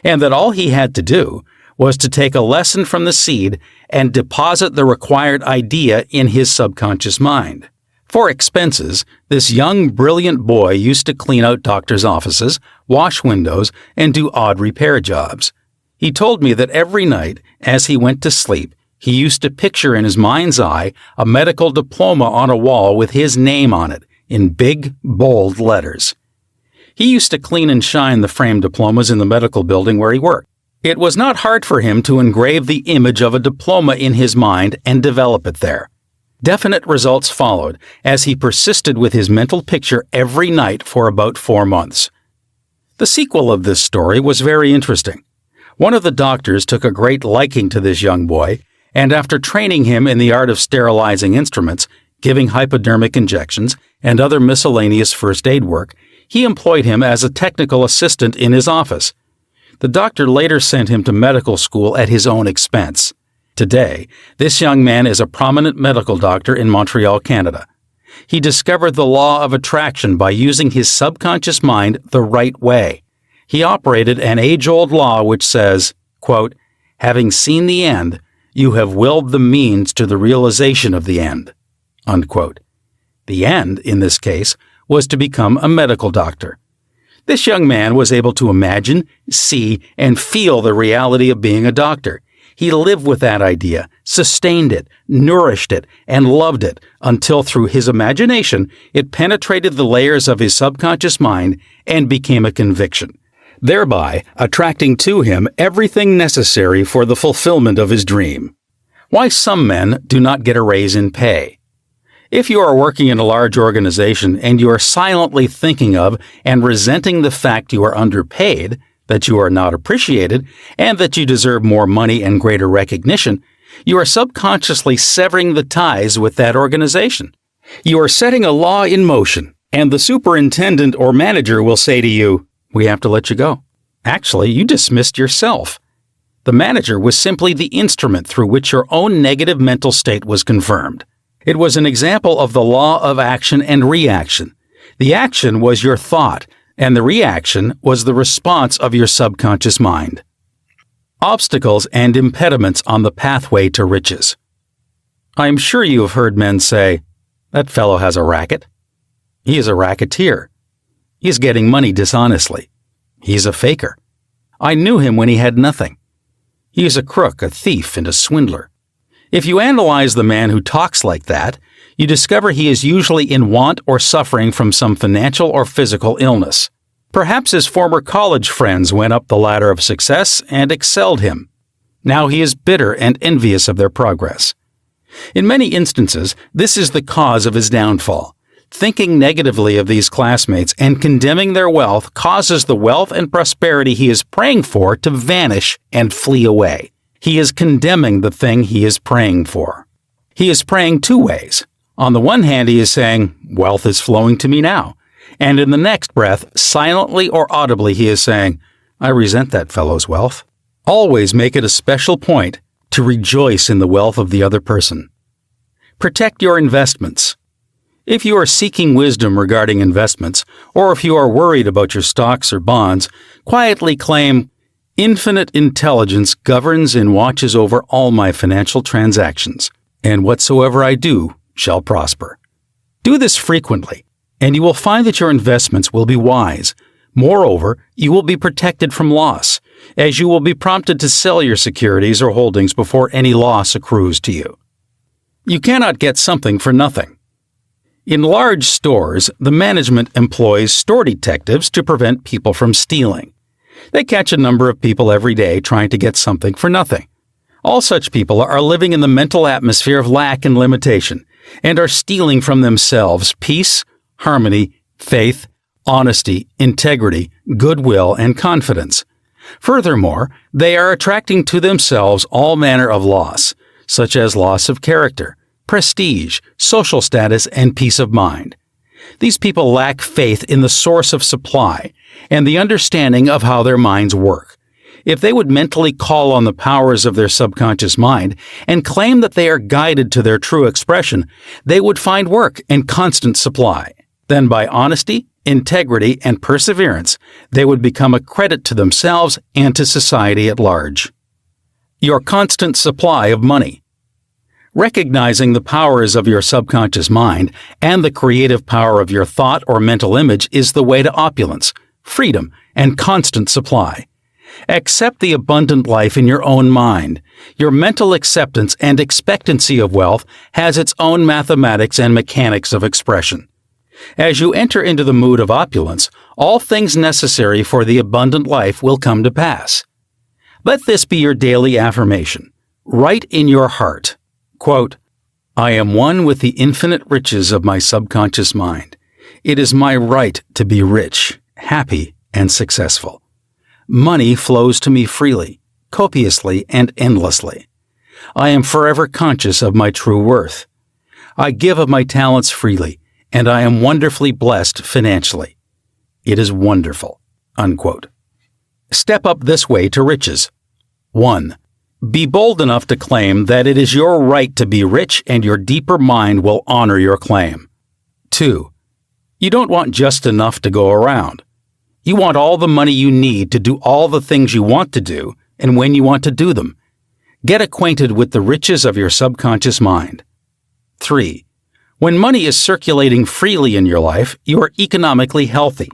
and that all he had to do was to take a lesson from the seed and deposit the required idea in his subconscious mind. For expenses, this young, brilliant boy used to clean out doctors' offices, wash windows, and do odd repair jobs. He told me that every night, as he went to sleep, he used to picture in his mind's eye a medical diploma on a wall with his name on it, in big, bold letters. He used to clean and shine the framed diplomas in the medical building where he worked. It was not hard for him to engrave the image of a diploma in his mind and develop it there. Definite results followed as he persisted with his mental picture every night for about 4 months. The sequel of this story was very interesting. One of the doctors took a great liking to this young boy, and after training him in the art of sterilizing instruments, giving hypodermic injections, and other miscellaneous first aid work, he employed him as a technical assistant in his office. The doctor later sent him to medical school at his own expense. Today, this young man is a prominent medical doctor in Montreal, Canada. He discovered the law of attraction by using his subconscious mind the right way. He operated an age-old law which says, quote, "Having seen the end, you have willed the means to the realization of the end." Unquote. The end, in this case, was to become a medical doctor. This young man was able to imagine, see, and feel the reality of being a doctor. He lived with that idea, sustained it, nourished it, and loved it until through his imagination it penetrated the layers of his subconscious mind and became a conviction, thereby attracting to him everything necessary for the fulfillment of his dream. Why some men do not get a raise in pay. If you are working in a large organization and you are silently thinking of and resenting the fact you are underpaid, that you are not appreciated, and that you deserve more money and greater recognition, you are subconsciously severing the ties with that organization. You are setting a law in motion, and the superintendent or manager will say to you, "We have to let you go." Actually, you dismissed yourself. The manager was simply the instrument through which your own negative mental state was confirmed. It was an example of the law of action and reaction. The action was your thought, and the reaction was the response of your subconscious mind. Obstacles and impediments on the pathway to riches. I am sure you have heard men say, "That fellow has a racket. He is a racketeer. He is getting money dishonestly. He is a faker. I knew him when he had nothing. He is a crook, a thief, and a swindler." If you analyze the man who talks like that, you discover he is usually in want or suffering from some financial or physical illness. Perhaps his former college friends went up the ladder of success and excelled him. Now he is bitter and envious of their progress. In many instances, this is the cause of his downfall. Thinking negatively of these classmates and condemning their wealth causes the wealth and prosperity he is praying for to vanish and flee away. He is condemning the thing he is praying for. He is praying two ways. On the one hand, he is saying, "Wealth is flowing to me now." And in the next breath, silently or audibly, he is saying, "I resent that fellow's wealth." Always make it a special point to rejoice in the wealth of the other person. Protect your investments. If you are seeking wisdom regarding investments, or if you are worried about your stocks or bonds, quietly claim, "Infinite intelligence governs and watches over all my financial transactions, and whatsoever I do shall prosper." Do this frequently, and you will find that your investments will be wise. Moreover, you will be protected from loss, as you will be prompted to sell your securities or holdings before any loss accrues to you. You cannot get something for nothing. In large stores, the management employs store detectives to prevent people from stealing. They catch a number of people every day trying to get something for nothing. All such people are living in the mental atmosphere of lack and limitation, and are stealing from themselves peace, harmony, faith, honesty, integrity, goodwill, and confidence. Furthermore, they are attracting to themselves all manner of loss, such as loss of character, prestige, social status, and peace of mind. These people lack faith in the source of supply and the understanding of how their minds work. If they would mentally call on the powers of their subconscious mind and claim that they are guided to their true expression, they would find work and constant supply. Then by honesty, integrity, and perseverance, they would become a credit to themselves and to society at large. Your constant supply of money. Recognizing the powers of your subconscious mind and the creative power of your thought or mental image is the way to opulence, freedom, and constant supply. Accept the abundant life in your own mind. Your mental acceptance and expectancy of wealth has its own mathematics and mechanics of expression. As you enter into the mood of opulence, all things necessary for the abundant life will come to pass. Let this be your daily affirmation. Write in your heart, quote, "I am one with the infinite riches of my subconscious mind. It is my right to be rich, happy, and successful. Money flows to me freely, copiously, and endlessly. I am forever conscious of my true worth. I give of my talents freely, and I am wonderfully blessed financially. It is wonderful." Unquote. Step up this way to riches. 1. Be bold enough to claim that it is your right to be rich and your deeper mind will honor your claim. 2. You don't want just enough to go around. You want all the money you need to do all the things you want to do and when you want to do them. Get acquainted with the riches of your subconscious mind. 3. When money is circulating freely in your life, you are economically healthy.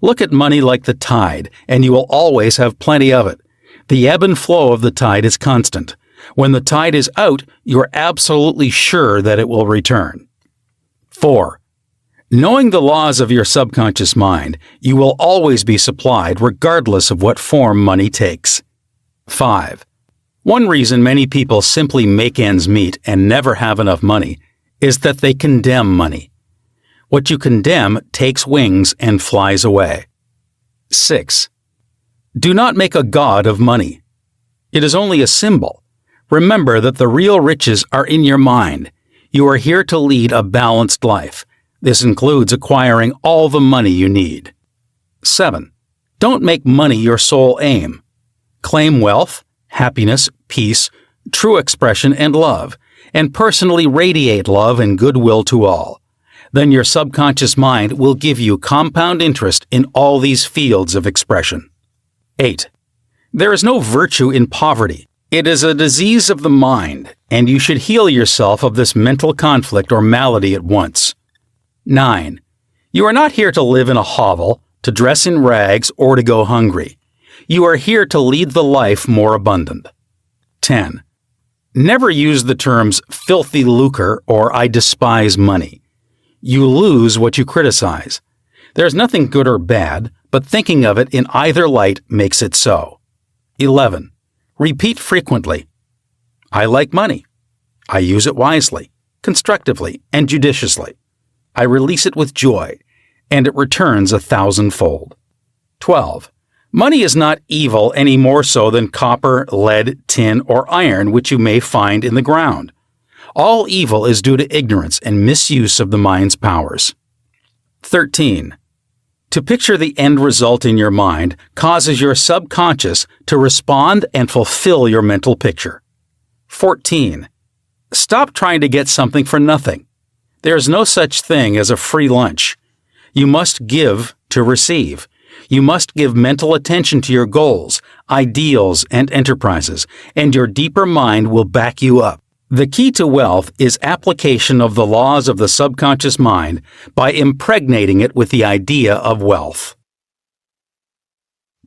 Look at money like the tide, and you will always have plenty of it. The ebb and flow of the tide is constant. When the tide is out, you are absolutely sure that it will return. 4. Knowing the laws of your subconscious mind, you will always be supplied regardless of what form money takes. 5. One reason many people simply make ends meet and never have enough money is that they condemn money. What you condemn takes wings and flies away. 6. Do not make a god of money. It is only a symbol. Remember that the real riches are in your mind. You are here to lead a balanced life. This includes acquiring all the money you need. 7. Don't make money your sole aim. Claim wealth, happiness, peace, true expression, and love, and personally radiate love and goodwill to all. Then your subconscious mind will give you compound interest in all these fields of expression. 8. There is no virtue in poverty. It is a disease of the mind, and you should heal yourself of this mental conflict or malady at once. 9. You are not here to live in a hovel, to dress in rags, or to go hungry. You are here to lead the life more abundant. 10. Never use the terms filthy lucre or I despise money. You lose what you criticize. There's nothing good or bad, but thinking of it in either light makes it so. 11. Repeat frequently. I like money. I use it wisely, constructively, and judiciously. I release it with joy, and it returns 1,000-fold. 12. Money is not evil any more so than copper, lead, tin, or iron which you may find in the ground. All evil is due to ignorance and misuse of the mind's powers. 13. To picture the end result in your mind causes your subconscious to respond and fulfill your mental picture. 14. Stop trying to get something for nothing. There is no such thing as a free lunch. You must give to receive. You must give mental attention to your goals, ideals, and enterprises, and your deeper mind will back you up. The key to wealth is application of the laws of the subconscious mind by impregnating it with the idea of wealth.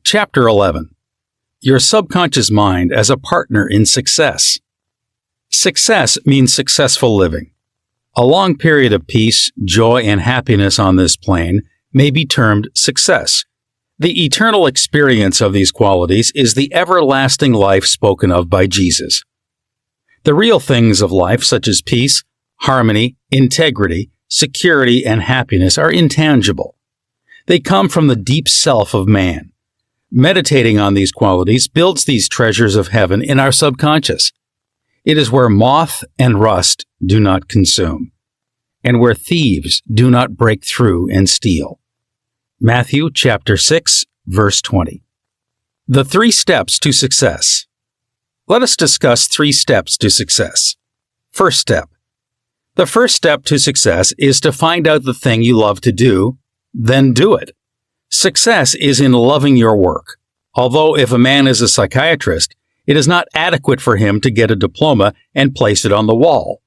Chapter 11. Your subconscious mind as a partner in success. Success means successful living. A long period of peace, joy, and happiness on this plane may be termed success. The eternal experience of these qualities is the everlasting life spoken of by Jesus. The real things of life, such as peace, harmony, integrity, security, and happiness, are intangible. They come from the deep self of man. Meditating on these qualities builds these treasures of heaven in our subconscious. It is where moth and rust do not consume, and where thieves do not break through and steal. Matthew chapter 6, verse 20. The 3 steps to success. Let us discuss 3 steps to success. First step. The first step to success is to find out the thing you love to do, then do it. Success is in loving your work. Although if a man is a psychiatrist, it is not adequate for him to get a diploma and place it on the wall.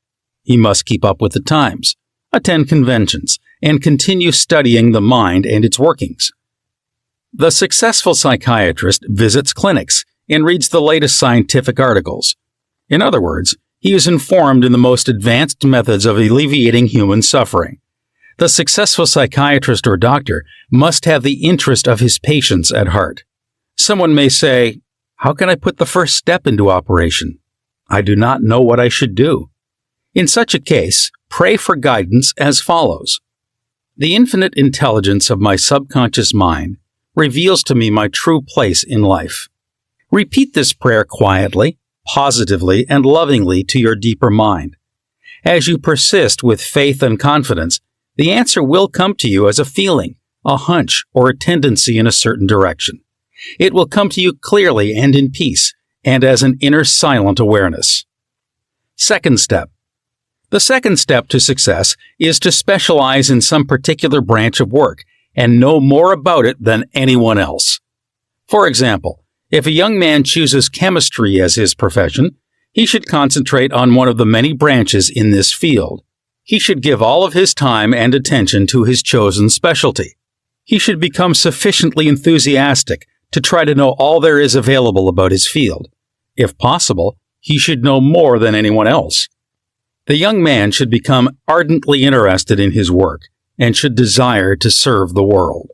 He must keep up with the times, attend conventions, and continue studying the mind and its workings. The successful psychiatrist visits clinics and reads the latest scientific articles. In other words, he is informed in the most advanced methods of alleviating human suffering. The successful psychiatrist or doctor must have the interest of his patients at heart. Someone may say, "How can I put the first step into operation? I do not know what I should do." In such a case, pray for guidance as follows. The infinite intelligence of my subconscious mind reveals to me my true place in life. Repeat this prayer quietly, positively, and lovingly to your deeper mind. As you persist with faith and confidence, the answer will come to you as a feeling, a hunch, or a tendency in a certain direction. It will come to you clearly and in peace, and as an inner silent awareness. Second step. The second step to success is to specialize in some particular branch of work and know more about it than anyone else. For example, if a young man chooses chemistry as his profession, he should concentrate on one of the many branches in this field. He should give all of his time and attention to his chosen specialty. He should become sufficiently enthusiastic to try to know all there is available about his field. If possible, he should know more than anyone else. The young man should become ardently interested in his work and should desire to serve the world.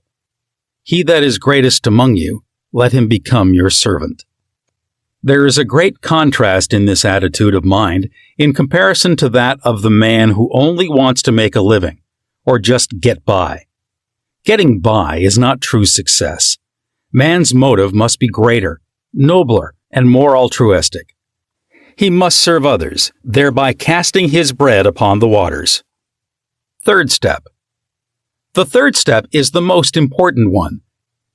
He that is greatest among you, let him become your servant. There is a great contrast in this attitude of mind in comparison to that of the man who only wants to make a living, or just get by. Getting by is not true success. Man's motive must be greater, nobler, and more altruistic. He must serve others, thereby casting his bread upon the waters. Third step. The third step is the most important one.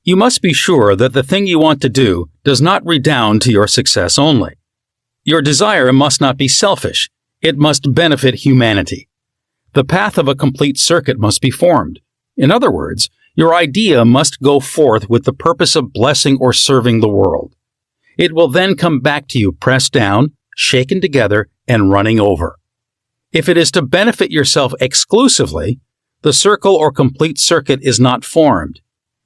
You must be sure that the thing you want to do does not redound to your success only. Your desire must not be selfish. It must benefit humanity. The path of a complete circuit must be formed. In other words, your idea must go forth with the purpose of blessing or serving the world. It will then come back to you pressed down, shaken together, and running over. If it is to benefit yourself exclusively, the circle or complete circuit is not formed,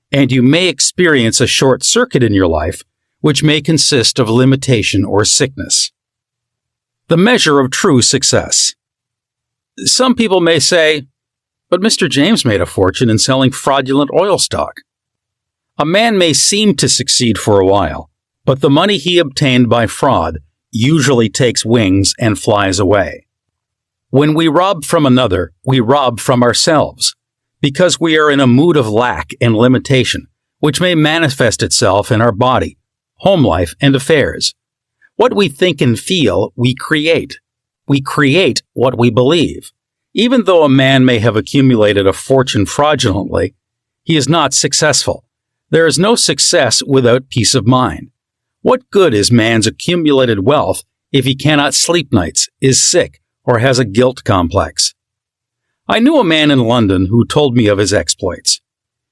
and you may experience a short circuit in your life, which may consist of limitation or sickness. The measure of true success. Some people may say, but Mr. James made a fortune in selling fraudulent oil stock. A man may seem to succeed for a while, but the money he obtained by fraud usually takes wings and flies away. When we rob from another, we rob from ourselves, because we are in a mood of lack and limitation, which may manifest itself in our body, home life, and affairs. What we think and feel, we create. We create what we believe. Even though a man may have accumulated a fortune fraudulently, he is not successful. There is no success without peace of mind. What good is man's accumulated wealth if he cannot sleep nights, is sick, or has a guilt complex? I knew a man in London who told me of his exploits.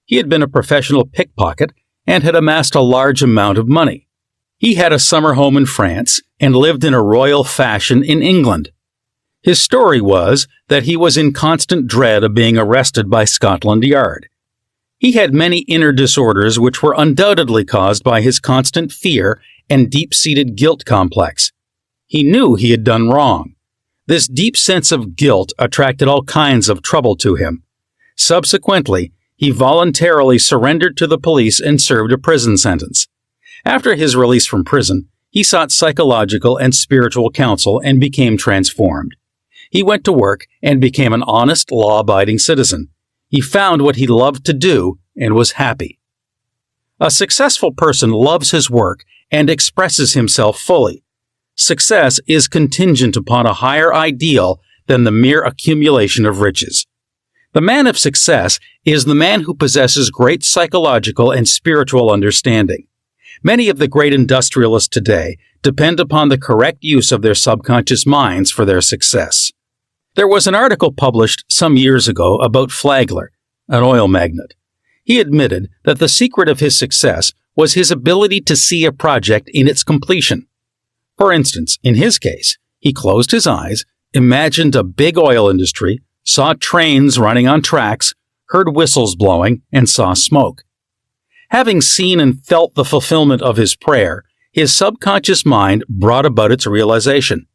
He had been a professional pickpocket and had amassed a large amount of money. He had a summer home in France and lived in a royal fashion in England. His story was that he was in constant dread of being arrested by Scotland Yard. He had many inner disorders which were undoubtedly caused by his constant fear and deep-seated guilt complex. He knew he had done wrong. This deep sense of guilt attracted all kinds of trouble to him. Subsequently, he voluntarily surrendered to the police and served a prison sentence. After his release from prison, he sought psychological and spiritual counsel and became transformed. He went to work and became an honest, law-abiding citizen. He found what he loved to do and was happy. A successful person loves his work and expresses himself fully. Success is contingent upon a higher ideal than the mere accumulation of riches. The man of success is the man who possesses great psychological and spiritual understanding. Many of the great industrialists today depend upon the correct use of their subconscious minds for their success. There was an article published some years ago about Flagler, an oil magnate. He admitted that the secret of his success was his ability to see a project in its completion. For instance, in his case, he closed his eyes, imagined a big oil industry, saw trains running on tracks, heard whistles blowing, and saw smoke. Having seen and felt the fulfillment of his prayer, his subconscious mind brought about its realization.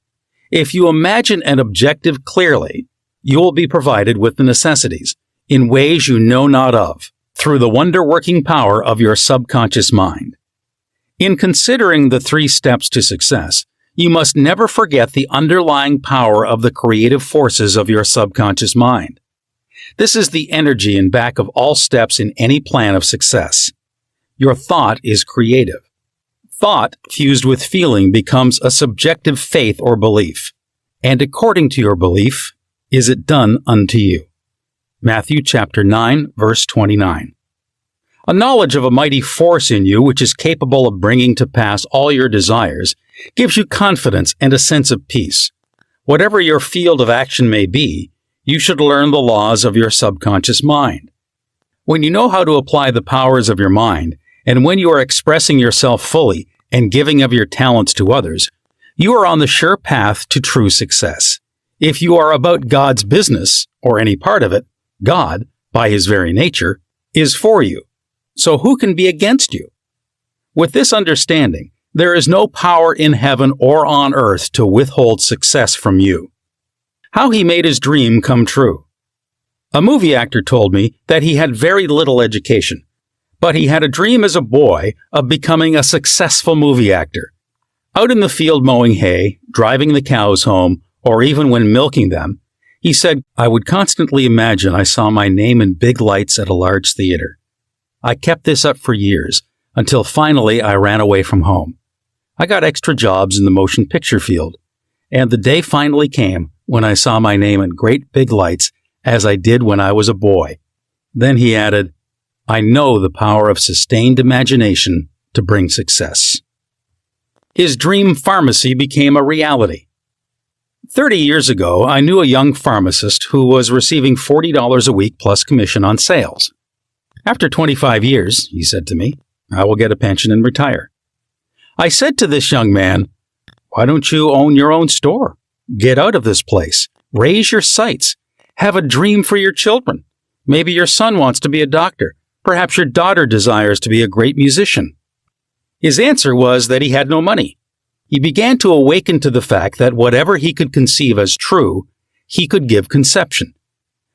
If you imagine an objective clearly, you will be provided with the necessities, in ways you know not of, through the wonder-working power of your subconscious mind. In considering the 3 steps to success, you must never forget the underlying power of the creative forces of your subconscious mind. This is the energy in back of all steps in any plan of success. Your thought is creative. Thought fused with feeling becomes a subjective faith or belief, and according to your belief, is it done unto you. Matthew chapter 9, verse 29. A knowledge of a mighty force in you which is capable of bringing to pass all your desires gives you confidence and a sense of peace. Whatever your field of action may be, you should learn the laws of your subconscious mind. When you know how to apply the powers of your mind, and when you are expressing yourself fully and giving of your talents to others, you are on the sure path to true success. If you are about God's business, or any part of it, God, by his very nature, is for you. So who can be against you? With this understanding, there is no power in heaven or on earth to withhold success from you. How he made his dream come true. A movie actor told me that he had very little education, but he had a dream as a boy of becoming a successful movie actor. Out in the field mowing hay, driving the cows home, or even when milking them, he said, "I would constantly imagine I saw my name in big lights at a large theater. I kept this up for years, until finally I ran away from home. I got extra jobs in the motion picture field, and the day finally came when I saw my name in great big lights as I did when I was a boy." Then he added, "I know the power of sustained imagination to bring success." His dream pharmacy became a reality. 30 years ago, I knew a young pharmacist who was receiving $40 a week plus commission on sales. "After 25 years, he said to me, I will get a pension and retire." I said to this young man, "Why don't you own your own store? Get out of this place. Raise your sights. Have a dream for your children. Maybe your son wants to be a doctor. Perhaps your daughter desires to be a great musician." His answer was that he had no money. He began to awaken to the fact that whatever he could conceive as true, he could give conception.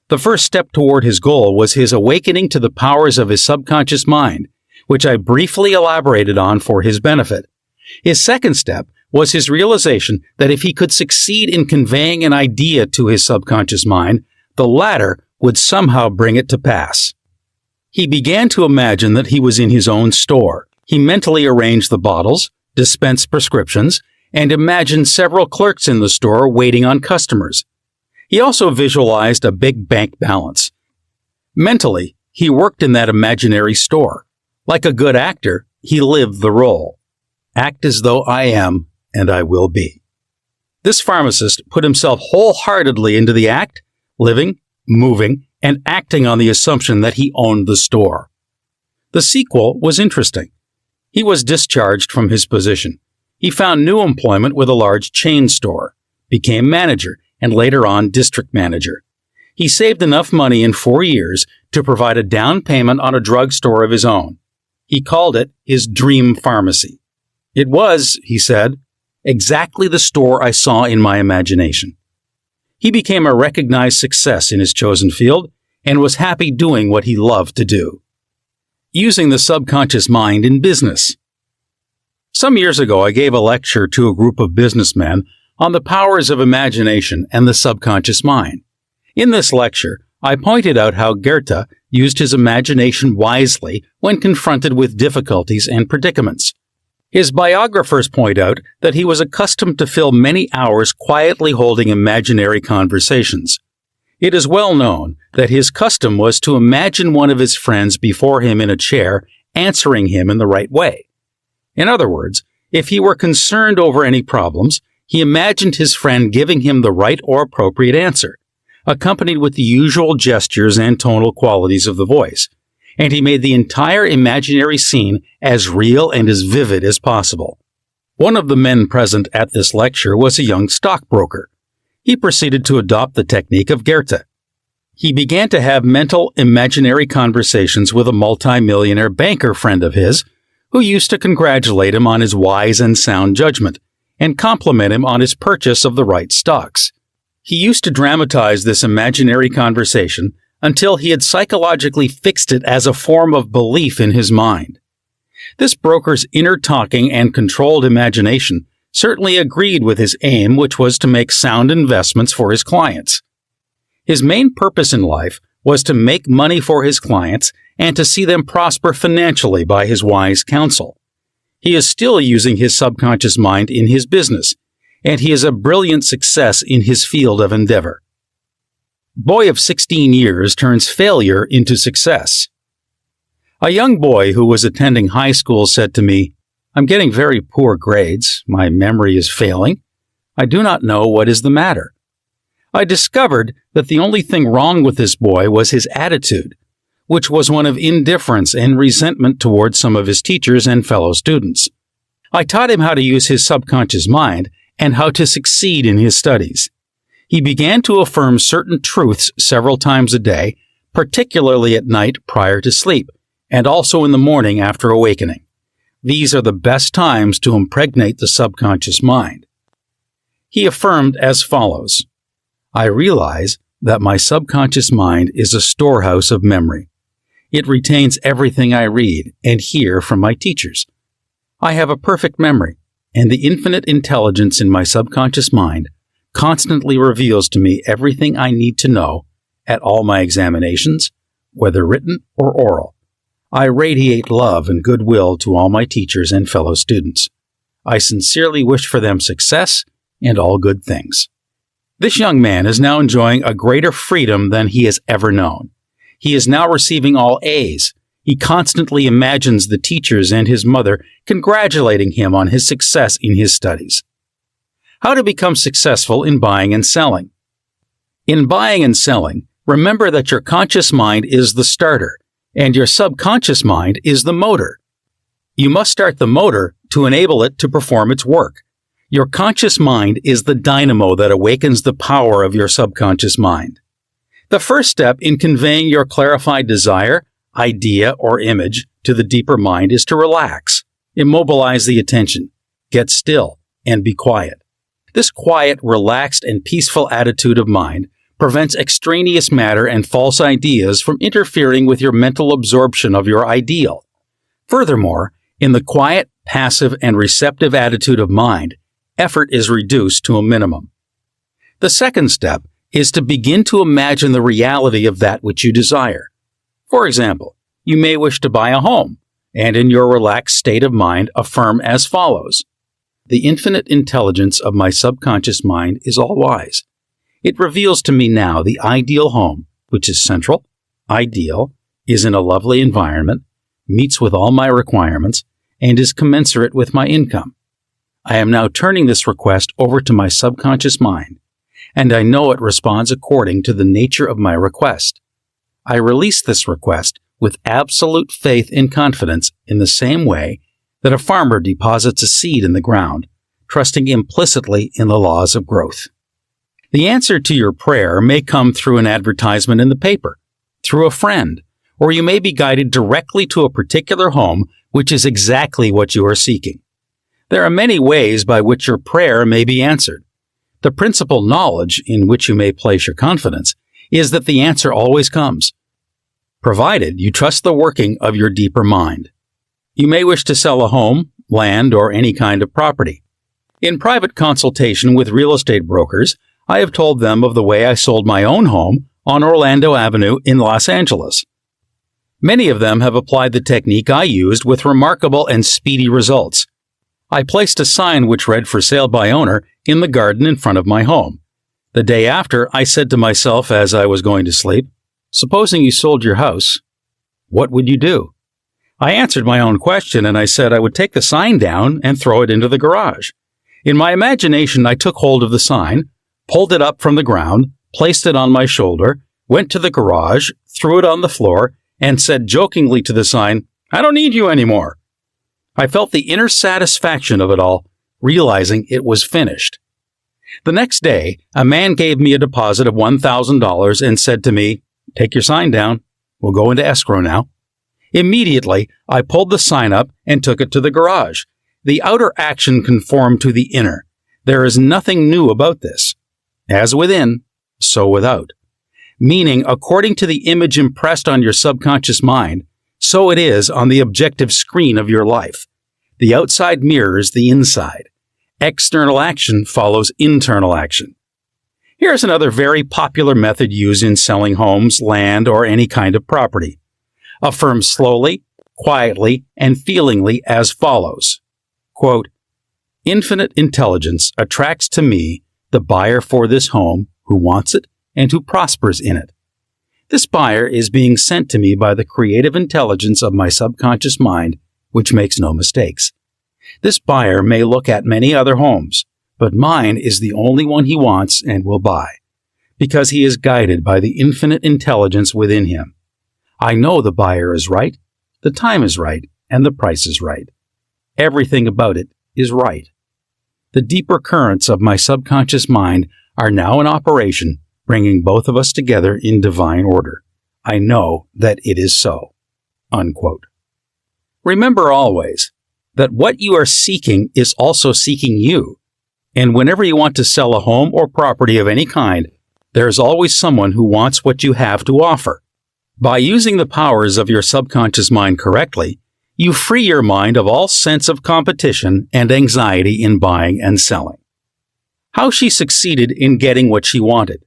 The first step toward his goal was his awakening to the powers of his subconscious mind, which I briefly elaborated on for his benefit. His second step was his realization that if he could succeed in conveying an idea to his subconscious mind, the latter would somehow bring it to pass. He began to imagine that he was in his own store. He mentally arranged the bottles, dispensed prescriptions, and imagined several clerks in the store waiting on customers. He also visualized a big bank balance. Mentally, he worked in that imaginary store. Like a good actor, he lived the role. Act as though I am, and I will be. This pharmacist put himself wholeheartedly into the act, living, moving, and acting on the assumption that he owned the store. The sequel was interesting. He was discharged from his position. He found new employment with a large chain store, became manager, and later on district manager. He saved enough money in 4 years to provide a down payment on a drugstore of his own. He called it his dream pharmacy. It was, he said, exactly the store I saw in my imagination. He became a recognized success in his chosen field and was happy doing what he loved to do. Using the subconscious mind in business. Some years ago, I gave a lecture to a group of businessmen on the powers of imagination and the subconscious mind. In this lecture, I pointed out how Goethe used his imagination wisely when confronted with difficulties and predicaments. His biographers point out that he was accustomed to fill many hours quietly holding imaginary conversations. It is well known that his custom was to imagine one of his friends before him in a chair, answering him in the right way. In other words, if he were concerned over any problems, he imagined his friend giving him the right or appropriate answer, accompanied with the usual gestures and tonal qualities of the voice, and he made the entire imaginary scene as real and as vivid as possible. One of the men present at this lecture was a young stockbroker. He proceeded to adopt the technique of Goethe. He began to have mental, imaginary conversations with a multimillionaire banker friend of his, who used to congratulate him on his wise and sound judgment, and compliment him on his purchase of the right stocks. He used to dramatize this imaginary conversation until he had psychologically fixed it as a form of belief in his mind. This broker's inner talking and controlled imagination certainly agreed with his aim, which was to make sound investments for his clients. His main purpose in life was to make money for his clients and to see them prosper financially by his wise counsel. He is still using his subconscious mind in his business, and he is a brilliant success in his field of endeavor. Boy of 16 years turns failure into success. A young boy who was attending high school said to me, "I'm getting very poor grades. My memory is failing. I do not know what is the matter." I discovered that the only thing wrong with this boy was his attitude. which was one of indifference and resentment towards some of his teachers and fellow students. I taught him how to use his subconscious mind and how to succeed in his studies. He began to affirm certain truths several times a day, particularly at night prior to sleep, and also in the morning after awakening. These are the best times to impregnate the subconscious mind. He affirmed as follows: I realize that my subconscious mind is a storehouse of memory. It retains everything I read and hear from my teachers. I have a perfect memory, and the infinite intelligence in my subconscious mind constantly reveals to me everything I need to know at all my examinations, whether written or oral. I radiate love and goodwill to all my teachers and fellow students. I sincerely wish for them success and all good things. This young man is now enjoying a greater freedom than he has ever known. He is now receiving all A's. He constantly imagines the teachers and his mother congratulating him on his success in his studies. How to become successful in buying and selling. In buying and selling, remember that your conscious mind is the starter, and your subconscious mind is the motor. You must start the motor to enable it to perform its work. Your conscious mind is the dynamo that awakens the power of your subconscious mind. The first step in conveying your clarified desire, idea, or image to the deeper mind is to relax, immobilize the attention, get still, and be quiet. This quiet, relaxed, and peaceful attitude of mind prevents extraneous matter and false ideas from interfering with your mental absorption of your ideal. Furthermore, in the quiet, passive, and receptive attitude of mind, effort is reduced to a minimum. The second step is to begin to imagine the reality of that which you desire. For example, you may wish to buy a home, and in your relaxed state of mind affirm as follows: the infinite intelligence of my subconscious mind is all-wise. It reveals to me now the ideal home, which is central, ideal, is in a lovely environment, meets with all my requirements, and is commensurate with my income. I am now turning this request over to my subconscious mind, and I know it responds according to the nature of my request. I release this request with absolute faith and confidence in the same way that a farmer deposits a seed in the ground, trusting implicitly in the laws of growth. The answer to your prayer may come through an advertisement in the paper, through a friend, or you may be guided directly to a particular home which is exactly what you are seeking. There are many ways by which your prayer may be answered. The principal knowledge in which you may place your confidence is that the answer always comes, provided you trust the working of your deeper mind. You may wish to sell a home, land, or any kind of property. In private consultation with real estate brokers, I have told them of the way I sold my own home on Orlando Avenue in Los Angeles. Many of them have applied the technique I used with remarkable and speedy results. I placed a sign which read "For sale by owner" in the garden in front of my home. The day after, I said to myself as I was going to sleep, "Supposing you sold your house, what would you do?" I answered my own question and I said I would take the sign down and throw it into the garage. In my imagination, I took hold of the sign, pulled it up from the ground, placed it on my shoulder, went to the garage, threw it on the floor, and said jokingly to the sign, "I don't need you anymore." I felt the inner satisfaction of it all, realizing it was finished. The next day, a man gave me a deposit of $1,000 and said to me, "Take your sign down. We'll go into escrow now." Immediately, I pulled the sign up and took it to the garage. The outer action conformed to the inner. There is nothing new about this. As within, so without. Meaning, according to the image impressed on your subconscious mind, so it is on the objective screen of your life. The outside mirrors the inside. External action follows internal action. Here's another very popular method used in selling homes, land, or any kind of property. Affirm slowly, quietly, and feelingly as follows. Quote, "Infinite intelligence attracts to me the buyer for this home who wants it and who prospers in it. This buyer is being sent to me by the creative intelligence of my subconscious mind, which makes no mistakes. This buyer may look at many other homes, but mine is the only one he wants and will buy, because he is guided by the infinite intelligence within him. I know the buyer is right, the time is right, and the price is right. Everything about it is right. The deeper currents of my subconscious mind are now in operation, bringing both of us together in divine order. I know that it is so." Unquote. Remember always that what you are seeking is also seeking you. And whenever you want to sell a home or property of any kind, there is always someone who wants what you have to offer. By using the powers of your subconscious mind correctly, you free your mind of all sense of competition and anxiety in buying and selling. How she succeeded in getting what she wanted.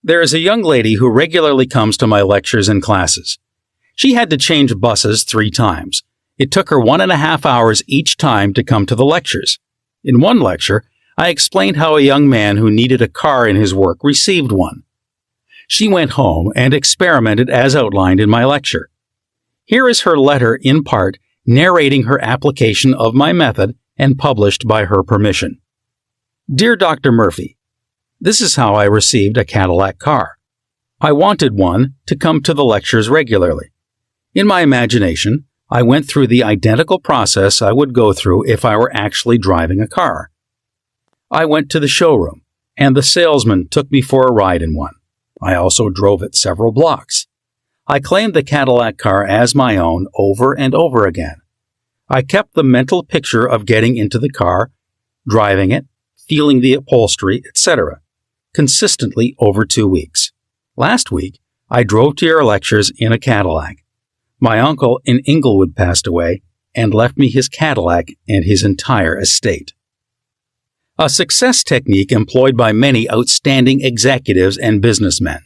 There is a young lady who regularly comes to my lectures and classes. She had to change buses 3 times. It took her 1.5 hours each time to come to the lectures. In one lecture, I explained how a young man who needed a car in his work received one. She went home and experimented as outlined in my lecture. Here is her letter in part narrating her application of my method and published by her permission. "Dear Dr. Murphy, this is how I received a Cadillac car. I wanted one to come to the lectures regularly. In my imagination, I went through the identical process I would go through if I were actually driving a car. I went to the showroom, and the salesman took me for a ride in one. I also drove it several blocks. I claimed the Cadillac car as my own over and over again. I kept the mental picture of getting into the car, driving it, feeling the upholstery, etc., consistently over 2 weeks. Last week, I drove to your lectures in a Cadillac. My uncle in Inglewood passed away and left me his Cadillac and his entire estate." A success technique employed by many outstanding executives and businessmen.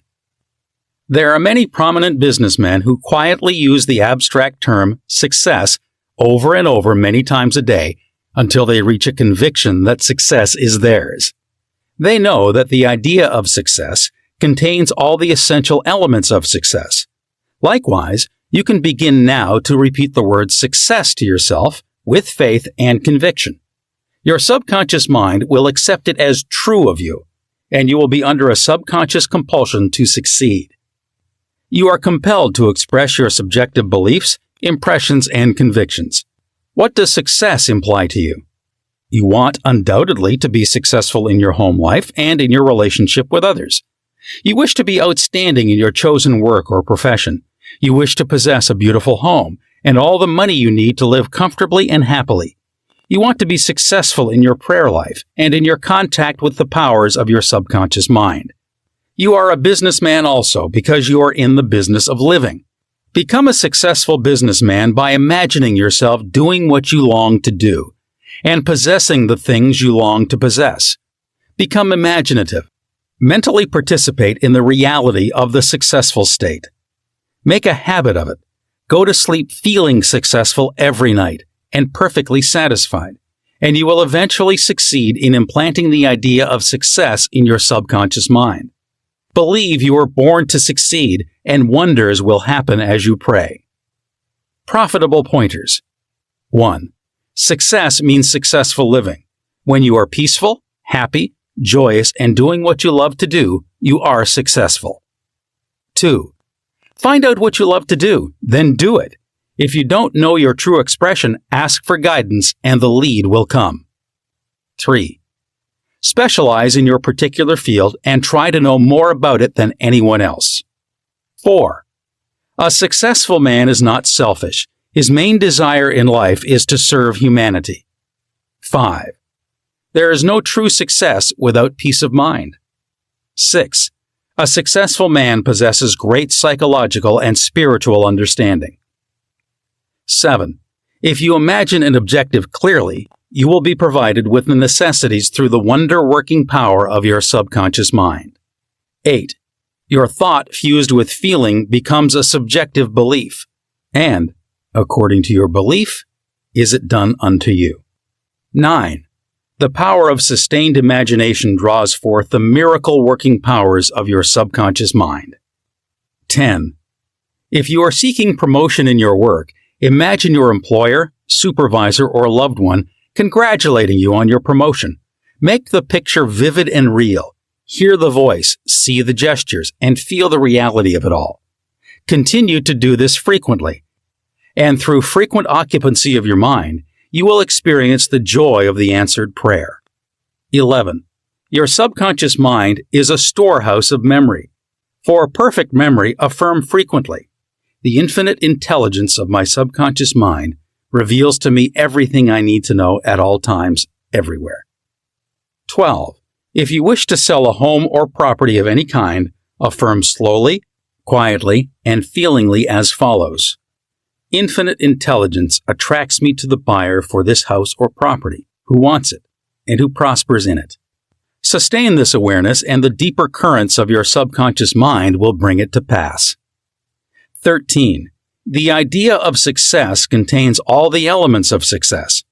There are many prominent businessmen who quietly use the abstract term success over and over many times a day until they reach a conviction that success is theirs. They know that the idea of success contains all the essential elements of success. Likewise, you can begin now to repeat the word success to yourself with faith and conviction. Your subconscious mind will accept it as true of you, and you will be under a subconscious compulsion to succeed. You are compelled to express your subjective beliefs, impressions, and convictions. What does success imply to you? You want undoubtedly to be successful in your home life and in your relationship with others. You wish to be outstanding in your chosen work or profession. You wish to possess a beautiful home and all the money you need to live comfortably and happily. You want to be successful in your prayer life and in your contact with the powers of your subconscious mind. You are a businessman also because you are in the business of living. Become a successful businessman by imagining yourself doing what you long to do and possessing the things you long to possess. Become imaginative. Mentally participate in the reality of the successful state. Make a habit of it. Go to sleep feeling successful every night and perfectly satisfied, and you will eventually succeed in implanting the idea of success in your subconscious mind. Believe you were born to succeed, and wonders will happen as you pray. Profitable pointers. 1. Success means successful living. When you are peaceful, happy, joyous, and doing what you love to do, you are successful. 2. Find out what you love to do, then do it. If you don't know your true expression, ask for guidance and the lead will come. 3. Specialize in your particular field and try to know more about it than anyone else. 4. A successful man is not selfish. His main desire in life is to serve humanity. 5. There is no true success without peace of mind. 6. A successful man possesses great psychological and spiritual understanding. 7. If you imagine an objective clearly, you will be provided with the necessities through the wonder-working power of your subconscious mind. 8. Your thought fused with feeling becomes a subjective belief, and, according to your belief, is it done unto you. 9. The power of sustained imagination draws forth the miracle-working powers of your subconscious mind. 10. If you are seeking promotion in your work, imagine your employer, supervisor, or loved one congratulating you on your promotion. Make the picture vivid and real. Hear the voice, see the gestures, and feel the reality of it all. Continue to do this frequently. And through frequent occupancy of your mind, you will experience the joy of the answered prayer. 11. Your subconscious mind is a storehouse of memory. For a perfect memory, affirm frequently, "The infinite intelligence of my subconscious mind reveals to me everything I need to know at all times, everywhere." 12. If you wish to sell a home or property of any kind, affirm slowly, quietly, and feelingly as follows: "Infinite intelligence attracts me to the buyer for this house or property, who wants it, and who prospers in it." Sustain this awareness, and the deeper currents of your subconscious mind will bring it to pass. 13. The idea of success contains all the elements of success.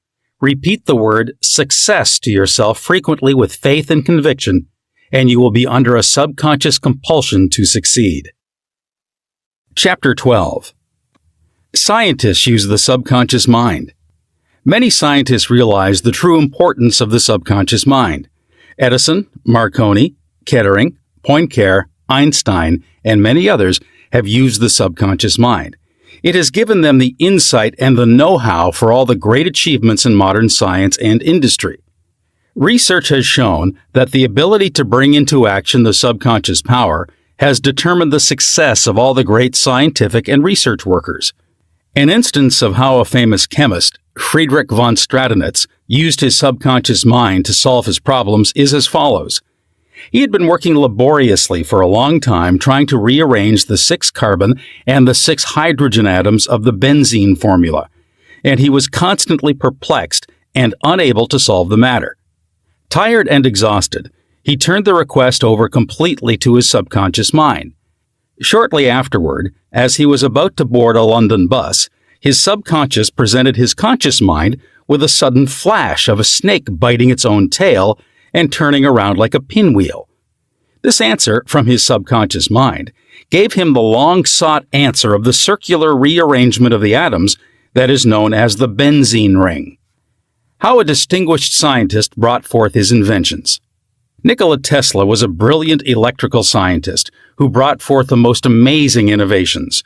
Repeat the word success to yourself frequently with faith and conviction, and you will be under a subconscious compulsion to succeed. Chapter 12. Scientists use the subconscious mind. Many scientists realize the true importance of the subconscious mind. Edison, Marconi, Kettering, Poincare, Einstein, and many others have used the subconscious mind. It has given them the insight and the know-how for all the great achievements in modern science and industry. Research has shown that the ability to bring into action the subconscious power has determined the success of all the great scientific and research workers. An instance of how a famous chemist, Friedrich von Stradonitz, used his subconscious mind to solve his problems is as follows. He had been working laboriously for a long time trying to rearrange the 6 carbon and the 6 hydrogen atoms of the benzene formula, and he was constantly perplexed and unable to solve the matter. Tired and exhausted, he turned the request over completely to his subconscious mind. Shortly afterward, as he was about to board a London bus, his subconscious presented his conscious mind with a sudden flash of a snake biting its own tail and turning around like a pinwheel. This answer from his subconscious mind gave him the long-sought answer of the circular rearrangement of the atoms that is known as the benzene ring. How a distinguished scientist brought forth his inventions. Nikola Tesla was a brilliant electrical scientist who brought forth the most amazing innovations.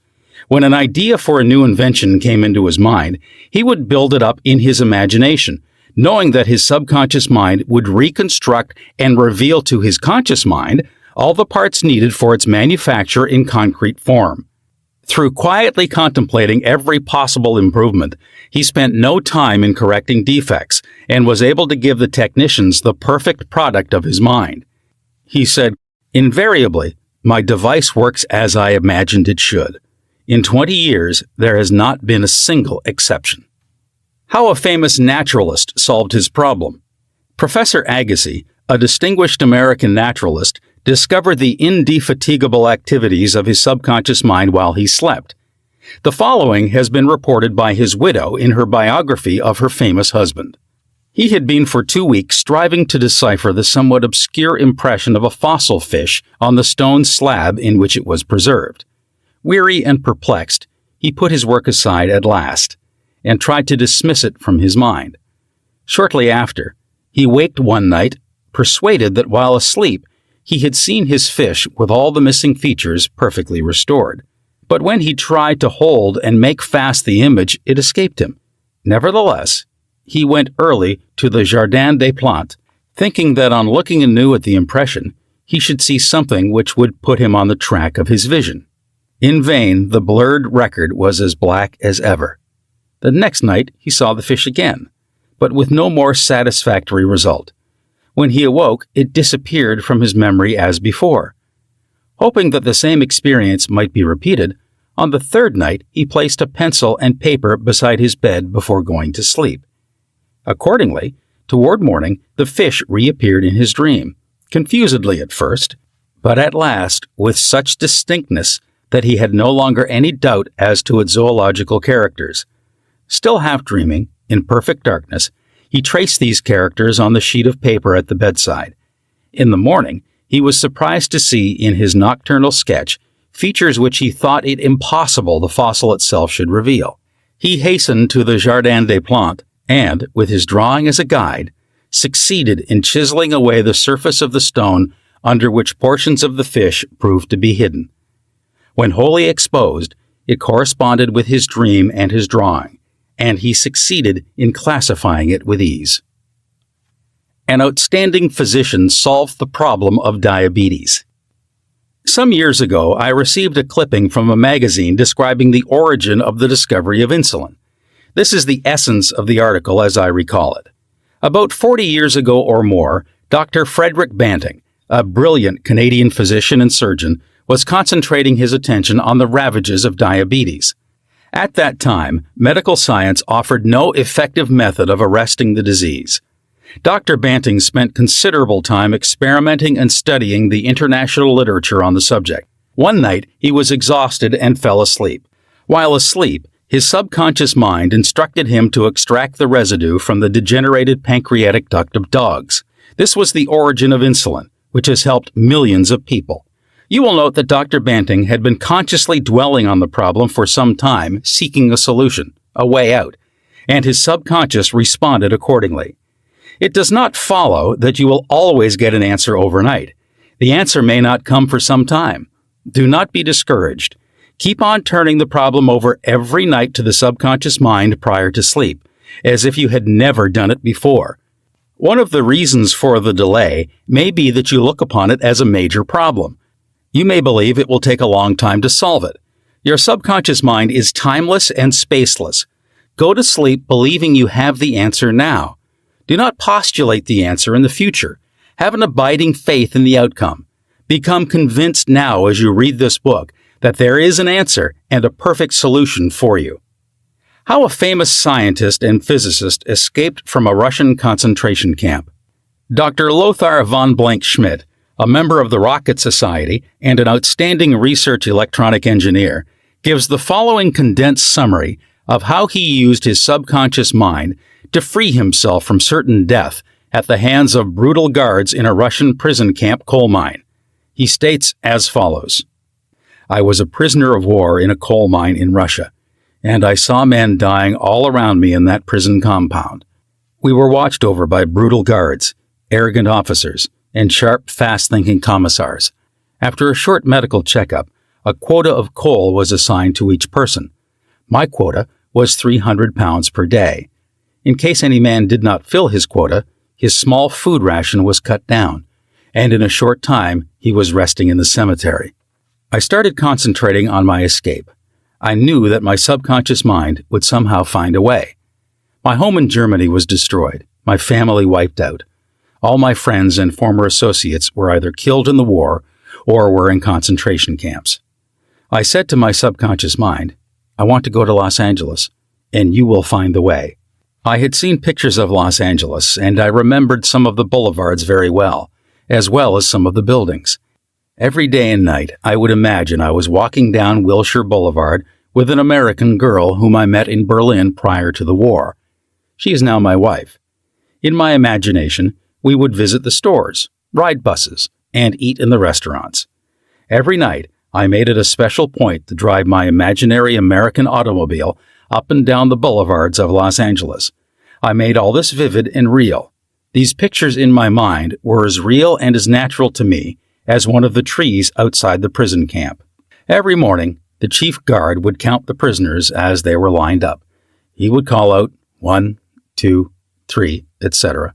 When an idea for a new invention came into his mind, he would build it up in his imagination, knowing that his subconscious mind would reconstruct and reveal to his conscious mind all the parts needed for its manufacture in concrete form. Through quietly contemplating every possible improvement, he spent no time in correcting defects and was able to give the technicians the perfect product of his mind. He said, "Invariably, my device works as I imagined it should. In 20 years, there has not been a single exception." How a famous naturalist solved his problem. Professor Agassiz, a distinguished American naturalist, discovered the indefatigable activities of his subconscious mind while he slept. The following has been reported by his widow in her biography of her famous husband. He had been for 2 weeks striving to decipher the somewhat obscure impression of a fossil fish on the stone slab in which it was preserved. Weary and perplexed, he put his work aside at last and tried to dismiss it from his mind. Shortly after, he waked one night, persuaded that while asleep, he had seen his fish with all the missing features perfectly restored. But when he tried to hold and make fast the image, it escaped him. Nevertheless, he went early to the Jardin des Plantes, thinking that on looking anew at the impression, he should see something which would put him on the track of his vision. In vain, the blurred record was as black as ever. The next night, he saw the fish again, but with no more satisfactory result. When he awoke, it disappeared from his memory as before. Hoping that the same experience might be repeated, on the third night he placed a pencil and paper beside his bed before going to sleep. Accordingly, toward morning, the fish reappeared in his dream, confusedly at first, but at last with such distinctness that he had no longer any doubt as to its zoological characters. Still half dreaming, in perfect darkness, he traced these characters on the sheet of paper at the bedside. In the morning, he was surprised to see in his nocturnal sketch features which he thought it impossible the fossil itself should reveal. He hastened to the Jardin des Plantes and, with his drawing as a guide, succeeded in chiseling away the surface of the stone under which portions of the fish proved to be hidden. When wholly exposed, it corresponded with his dream and his drawing, and he succeeded in classifying it with ease. An outstanding physician solved the problem of diabetes. Some years ago, I received a clipping from a magazine describing the origin of the discovery of insulin. This is the essence of the article as I recall it. About 40 years ago or more, Dr. Frederick Banting, a brilliant Canadian physician and surgeon, was concentrating his attention on the ravages of diabetes. At that time, medical science offered no effective method of arresting the disease. Dr. Banting spent considerable time experimenting and studying the international literature on the subject. One night, he was exhausted and fell asleep. While asleep, his subconscious mind instructed him to extract the residue from the degenerated pancreatic duct of dogs. This was the origin of insulin, which has helped millions of people. You will note that Dr. Banting had been consciously dwelling on the problem for some time, seeking a solution, a way out, and his subconscious responded accordingly. It does not follow that you will always get an answer overnight. The answer may not come for some time. Do not be discouraged. Keep on turning the problem over every night to the subconscious mind prior to sleep, as if you had never done it before. One of the reasons for the delay may be that you look upon it as a major problem. You may believe it will take a long time to solve it. Your subconscious mind is timeless and spaceless. Go to sleep believing you have the answer now. Do not postulate the answer in the future. Have an abiding faith in the outcome. Become convinced now as you read this book that there is an answer and a perfect solution for you. How a famous scientist and physicist escaped from a Russian concentration camp. Dr. Lothar von Blank-Schmidt, a member of the Rocket Society and an outstanding research electronic engineer, gives the following condensed summary of how he used his subconscious mind to free himself from certain death at the hands of brutal guards in a Russian prison camp coal mine. He states as follows: I was a prisoner of war in a coal mine in Russia, and I saw men dying all around me in that prison compound. We were watched over by brutal guards, arrogant officers, and sharp, fast-thinking commissars. After a short medical checkup, a quota of coal was assigned to each person. My quota was 300 pounds per day. In case any man did not fill his quota, his small food ration was cut down, and in a short time he was resting in the cemetery. I started concentrating on my escape. I knew that my subconscious mind would somehow find a way. My home in Germany was destroyed, my family wiped out. All my friends and former associates were either killed in the war or were in concentration camps. I said to my subconscious mind, I want to go to Los Angeles, and you will find the way. I had seen pictures of Los Angeles, and I remembered some of the boulevards very well as some of the buildings. Every day and night, I would imagine I was walking down Wilshire Boulevard with an American girl whom I met in Berlin prior to the war. She is now my wife. In my imagination, we would visit the stores, ride buses, and eat in the restaurants. Every night, I made it a special point to drive my imaginary American automobile up and down the boulevards of Los Angeles. I made all this vivid and real. These pictures in my mind were as real and as natural to me as one of the trees outside the prison camp. Every morning, the chief guard would count the prisoners as they were lined up. He would call out 1, 2, 3, etc.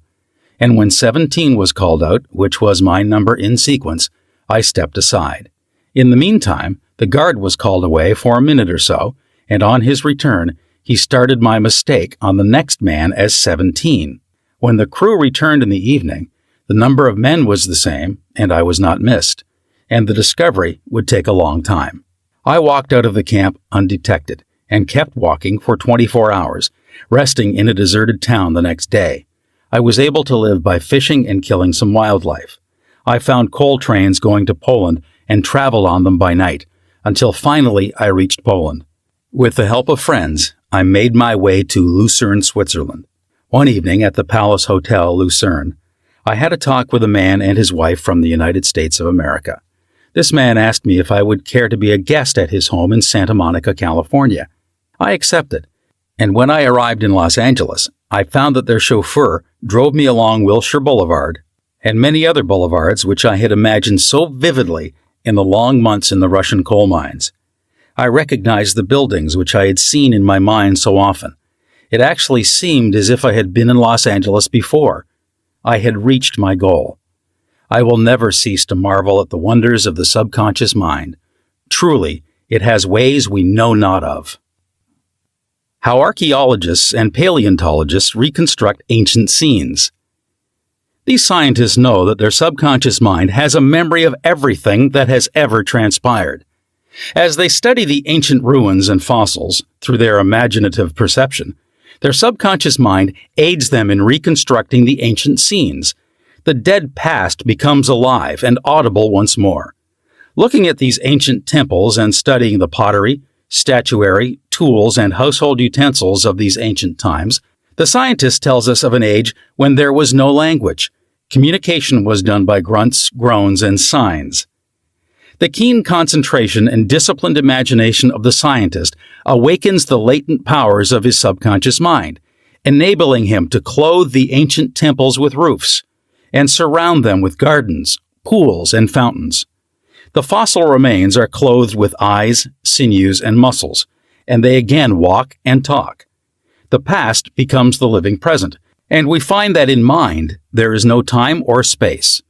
And when 17 was called out, which was my number in sequence, I stepped aside. In the meantime, the guard was called away for a minute or so, and on his return, he started my mistake on the next man as 17. When the crew returned in the evening, the number of men was the same, and I was not missed, and the discovery would take a long time. I walked out of the camp undetected and kept walking for 24 hours, resting in a deserted town the next day. I was able to live by fishing and killing some wildlife. I found coal trains going to Poland and traveled on them by night, until finally I reached Poland. With the help of friends, I made my way to Lucerne, Switzerland. One evening at the Palace Hotel, Lucerne, I had a talk with a man and his wife from the United States of America. This man asked me if I would care to be a guest at his home in Santa Monica, California. I accepted, and when I arrived in Los Angeles, I found that their chauffeur drove me along Wilshire Boulevard and many other boulevards which I had imagined so vividly in the long months in the Russian coal mines. I recognized the buildings which I had seen in my mind so often. It actually seemed as if I had been in Los Angeles before. I had reached my goal. I will never cease to marvel at the wonders of the subconscious mind. Truly, it has ways we know not of. How archaeologists and paleontologists reconstruct ancient scenes. These scientists know that their subconscious mind has a memory of everything that has ever transpired. As they study the ancient ruins and fossils through their imaginative perception, their subconscious mind aids them in reconstructing the ancient scenes. The dead past becomes alive and audible once more. Looking at these ancient temples and studying the pottery, statuary, tools, and household utensils of these ancient times, the scientist tells us of an age when there was no language. Communication was done by grunts, groans, and signs. The keen concentration and disciplined imagination of the scientist awakens the latent powers of his subconscious mind, enabling him to clothe the ancient temples with roofs and surround them with gardens, pools, and fountains. The fossil remains are clothed with eyes, sinews, and muscles, and they again walk and talk. The past becomes the living present, and we find that in mind there is no time or space.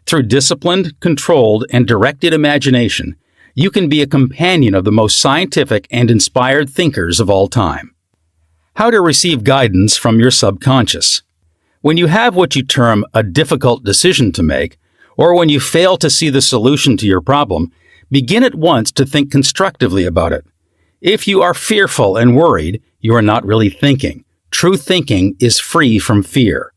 Through disciplined, controlled, and directed imagination, you can be a companion of the most scientific and inspired thinkers of all time. How to receive guidance from your subconscious. When you have what you term a difficult decision to make, or when you fail to see the solution to your problem, begin at once to think constructively about it. If you are fearful and worried, you are not really thinking. True thinking is free from fear.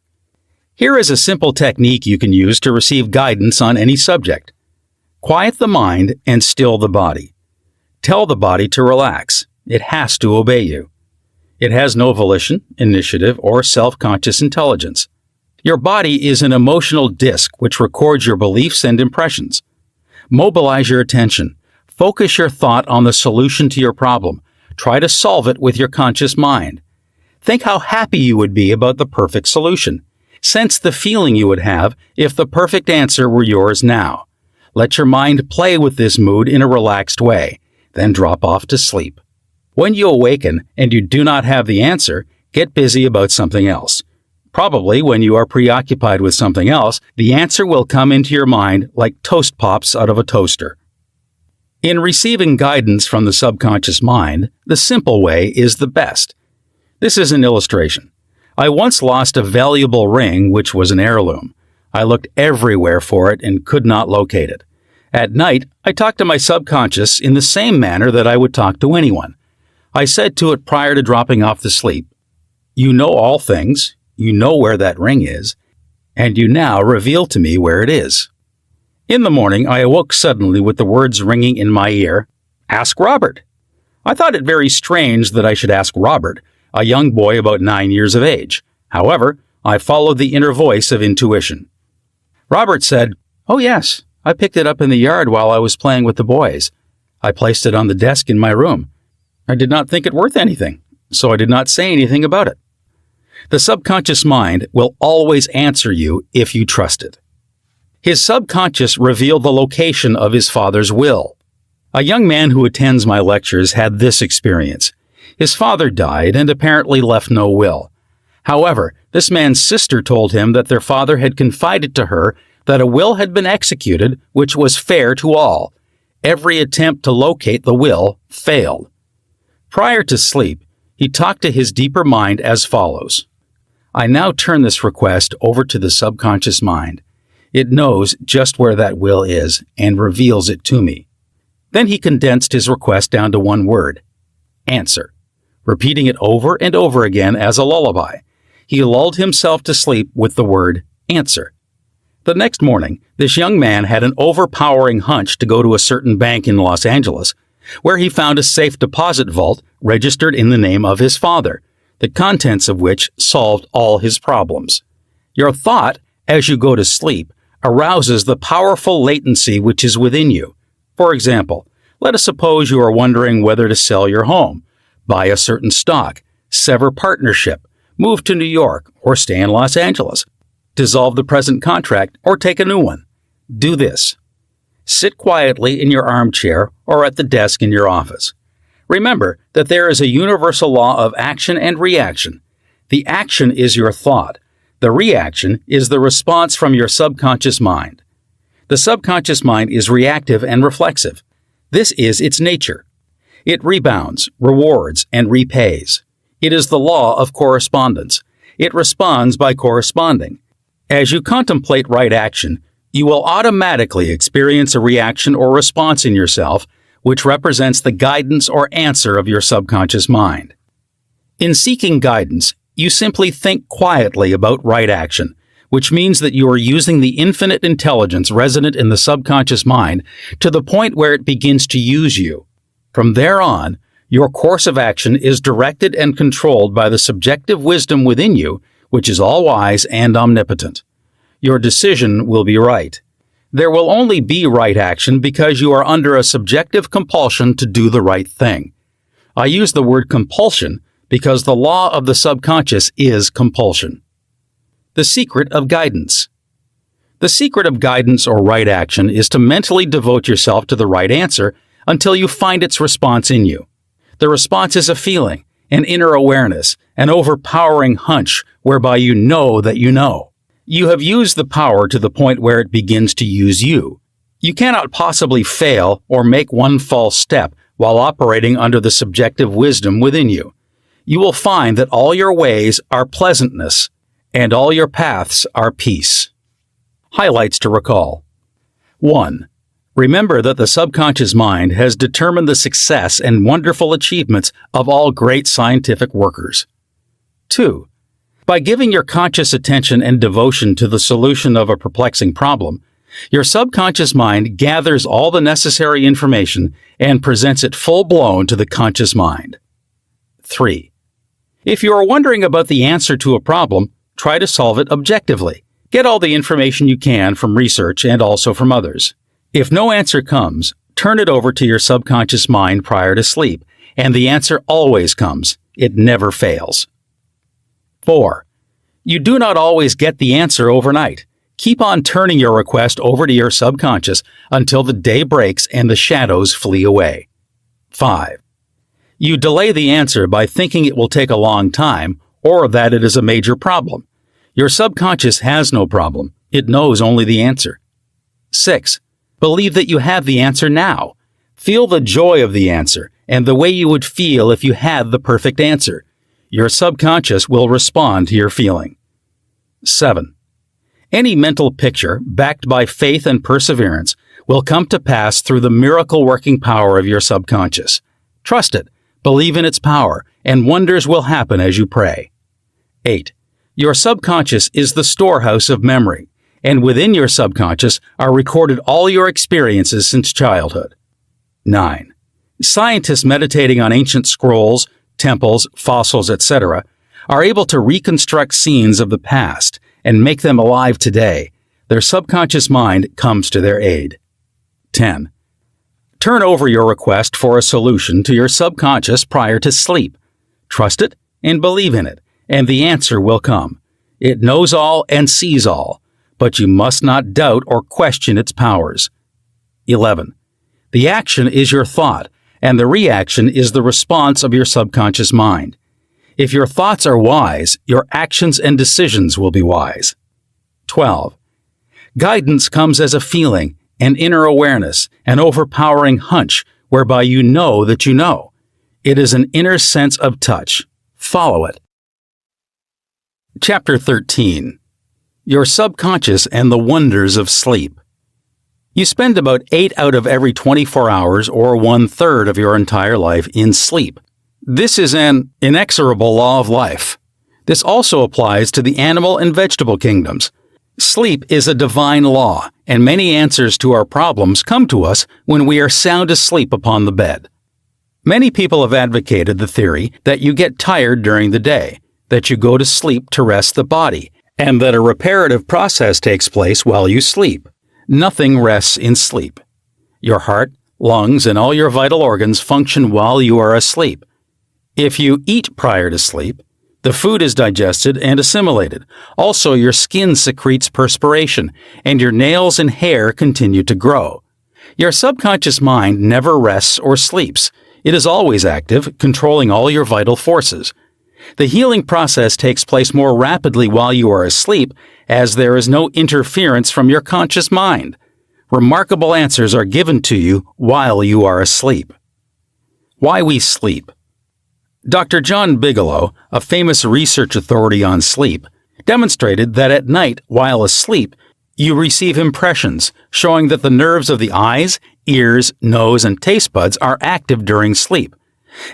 Here is a simple technique you can use to receive guidance on any subject. Quiet the mind and still the body. Tell the body to relax. It has to obey you. It has no volition, initiative, or self-conscious intelligence. Your body is an emotional disk which records your beliefs and impressions. Mobilize your attention. Focus your thought on the solution to your problem. Try to solve it with your conscious mind. Think how happy you would be about the perfect solution. Sense the feeling you would have if the perfect answer were yours now. Let your mind play with this mood in a relaxed way, then drop off to sleep. When you awaken and you do not have the answer, get busy about something else. Probably when you are preoccupied with something else, the answer will come into your mind like toast pops out of a toaster. In receiving guidance from the subconscious mind, the simple way is the best. This is an illustration. I once lost a valuable ring which was an heirloom. I looked everywhere for it and could not locate it. At night, I talked to my subconscious in the same manner that I would talk to anyone. I said to it prior to dropping off to sleep, "You know all things, you know where that ring is, and you now reveal to me where it is." In the morning, I awoke suddenly with the words ringing in my ear, "Ask Robert." I thought it very strange that I should ask Robert, a young boy about 9 years of age. However, I followed the inner voice of intuition. Robert said, "Oh yes, I picked it up in the yard while I was playing with the boys. I placed it on the desk in my room. I did not think it worth anything, so I did not say anything about it." The subconscious mind will always answer you if you trust it. His subconscious revealed the location of his father's will. A young man who attends my lectures had this experience. His father died and apparently left no will. However, this man's sister told him that their father had confided to her that a will had been executed which was fair to all. Every attempt to locate the will failed. Prior to sleep, he talked to his deeper mind as follows. I now turn this request over to the subconscious mind. It knows just where that will is and reveals it to me. Then he condensed his request down to one word, answer, repeating it over and over again as a lullaby. He lulled himself to sleep with the word answer. The next morning, this young man had an overpowering hunch to go to a certain bank in Los Angeles, where he found a safe deposit vault registered in the name of his father, the contents of which solved all his problems. Your thought, as you go to sleep, arouses the powerful latency which is within you. For example, let us suppose you are wondering whether to sell your home, buy a certain stock, sever partnership, move to New York, or stay in Los Angeles, dissolve the present contract, or take a new one. Do this. Sit quietly in your armchair or at the desk in your office. Remember that there is a universal law of action and reaction. The action is your thought. The reaction is the response from your subconscious mind. The subconscious mind is reactive and reflexive. This is its nature. It rebounds, rewards, and repays. It is the law of correspondence. It responds by corresponding. As you contemplate right action, you will automatically experience a reaction or response in yourself, which represents the guidance or answer of your subconscious mind. In seeking guidance, you simply think quietly about right action, which means that you are using the infinite intelligence resident in the subconscious mind to the point where it begins to use you. From there on, your course of action is directed and controlled by the subjective wisdom within you, which is all-wise and omnipotent. Your decision will be right. There will only be right action because you are under a subjective compulsion to do the right thing. I use the word compulsion because the law of the subconscious is compulsion. The secret of guidance. The secret of guidance or right action is to mentally devote yourself to the right answer until you find its response in you. The response is a feeling, an inner awareness, an overpowering hunch whereby you know that you know. You have used the power to the point where it begins to use you. You cannot possibly fail or make one false step while operating under the subjective wisdom within you. You will find that all your ways are pleasantness, and all your paths are peace. Highlights to recall. 1. Remember that the subconscious mind has determined the success and wonderful achievements of all great scientific workers. 2. By giving your conscious attention and devotion to the solution of a perplexing problem, your subconscious mind gathers all the necessary information and presents it full-blown to the conscious mind. 3. If you are wondering about the answer to a problem, try to solve it objectively. Get all the information you can from research and also from others. If no answer comes, turn it over to your subconscious mind prior to sleep, and the answer always comes. It never fails. 4. You do not always get the answer overnight. Keep on turning your request over to your subconscious until the day breaks and the shadows flee away. 5. You delay the answer by thinking it will take a long time or that it is a major problem. Your subconscious has no problem. It knows only the answer. 6. Believe that you have the answer now. Feel the joy of the answer and the way you would feel if you had the perfect answer. Your subconscious will respond to your feeling. 7. Any mental picture, backed by faith and perseverance, will come to pass through the miracle-working power of your subconscious. Trust it, believe in its power, and wonders will happen as you pray. 8. Your subconscious is the storehouse of memory, and within your subconscious are recorded all your experiences since childhood. 9. Scientists meditating on ancient scrolls, temples, fossils, etc., are able to reconstruct scenes of the past and make them alive today. Their subconscious mind comes to their aid. 10. Turn over your request for a solution to your subconscious prior to sleep. Trust it and believe in it, and the answer will come. It knows all and sees all, but you must not doubt or question its powers. 11. The action is your thought, and the reaction is the response of your subconscious mind. If your thoughts are wise, your actions and decisions will be wise. 12. Guidance comes as a feeling, an inner awareness, an overpowering hunch whereby you know that you know. It is an inner sense of touch. Follow it. Chapter 13. Your subconscious and the wonders of sleep. You spend about 8 out of every 24 hours or 1/3 of your entire life in sleep. This is an inexorable law of life. This also applies to the animal and vegetable kingdoms. Sleep is a divine law, and many answers to our problems come to us when we are sound asleep upon the bed. Many people have advocated the theory that you get tired during the day, that you go to sleep to rest the body, and that a reparative process takes place while you sleep. Nothing rests in sleep. Your heart, lungs, and all your vital organs function while you are asleep. If you eat prior to sleep, the food is digested and assimilated. Also, your skin secretes perspiration, and your nails and hair continue to grow. Your subconscious mind never rests or sleeps. It is always active, controlling all your vital forces. The healing process takes place more rapidly while you are asleep, as there is no interference from your conscious mind. Remarkable answers are given to you while you are asleep. Why we sleep. Dr. John Bigelow, a famous research authority on sleep, demonstrated that at night, while asleep, you receive impressions showing that the nerves of the eyes, ears, nose, and taste buds are active during sleep,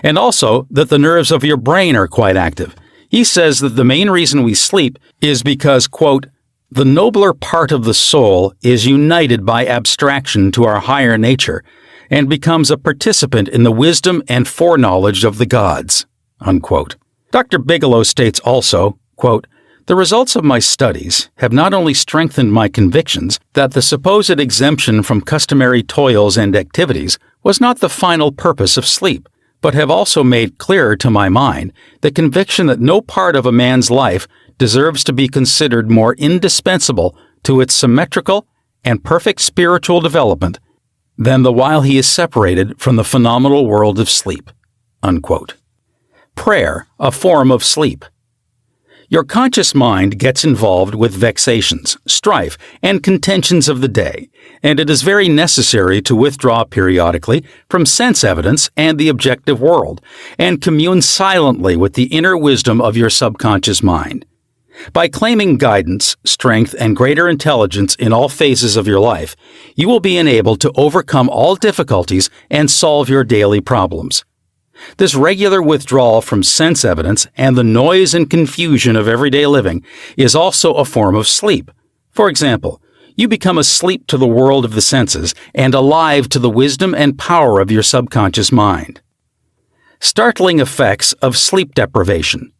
and also that the nerves of your brain are quite active. He says that the main reason we sleep is because, quote, the nobler part of the soul is united by abstraction to our higher nature and becomes a participant in the wisdom and foreknowledge of the gods, unquote. Dr. Bigelow states also, quote, the results of my studies have not only strengthened my convictions that the supposed exemption from customary toils and activities was not the final purpose of sleep, but have also made clearer to my mind the conviction that no part of a man's life deserves to be considered more indispensable to its symmetrical and perfect spiritual development than the while he is separated from the phenomenal world of sleep, unquote. Prayer, a form of sleep. Your conscious mind gets involved with vexations, strife, and contentions of the day, and it is very necessary to withdraw periodically from sense evidence and the objective world, and commune silently with the inner wisdom of your subconscious mind. By claiming guidance, strength, and greater intelligence in all phases of your life, you will be enabled to overcome all difficulties and solve your daily problems. This regular withdrawal from sense evidence and the noise and confusion of everyday living is also a form of sleep. For example, you become asleep to the world of the senses and alive to the wisdom and power of your subconscious mind. Startling effects of sleep deprivation.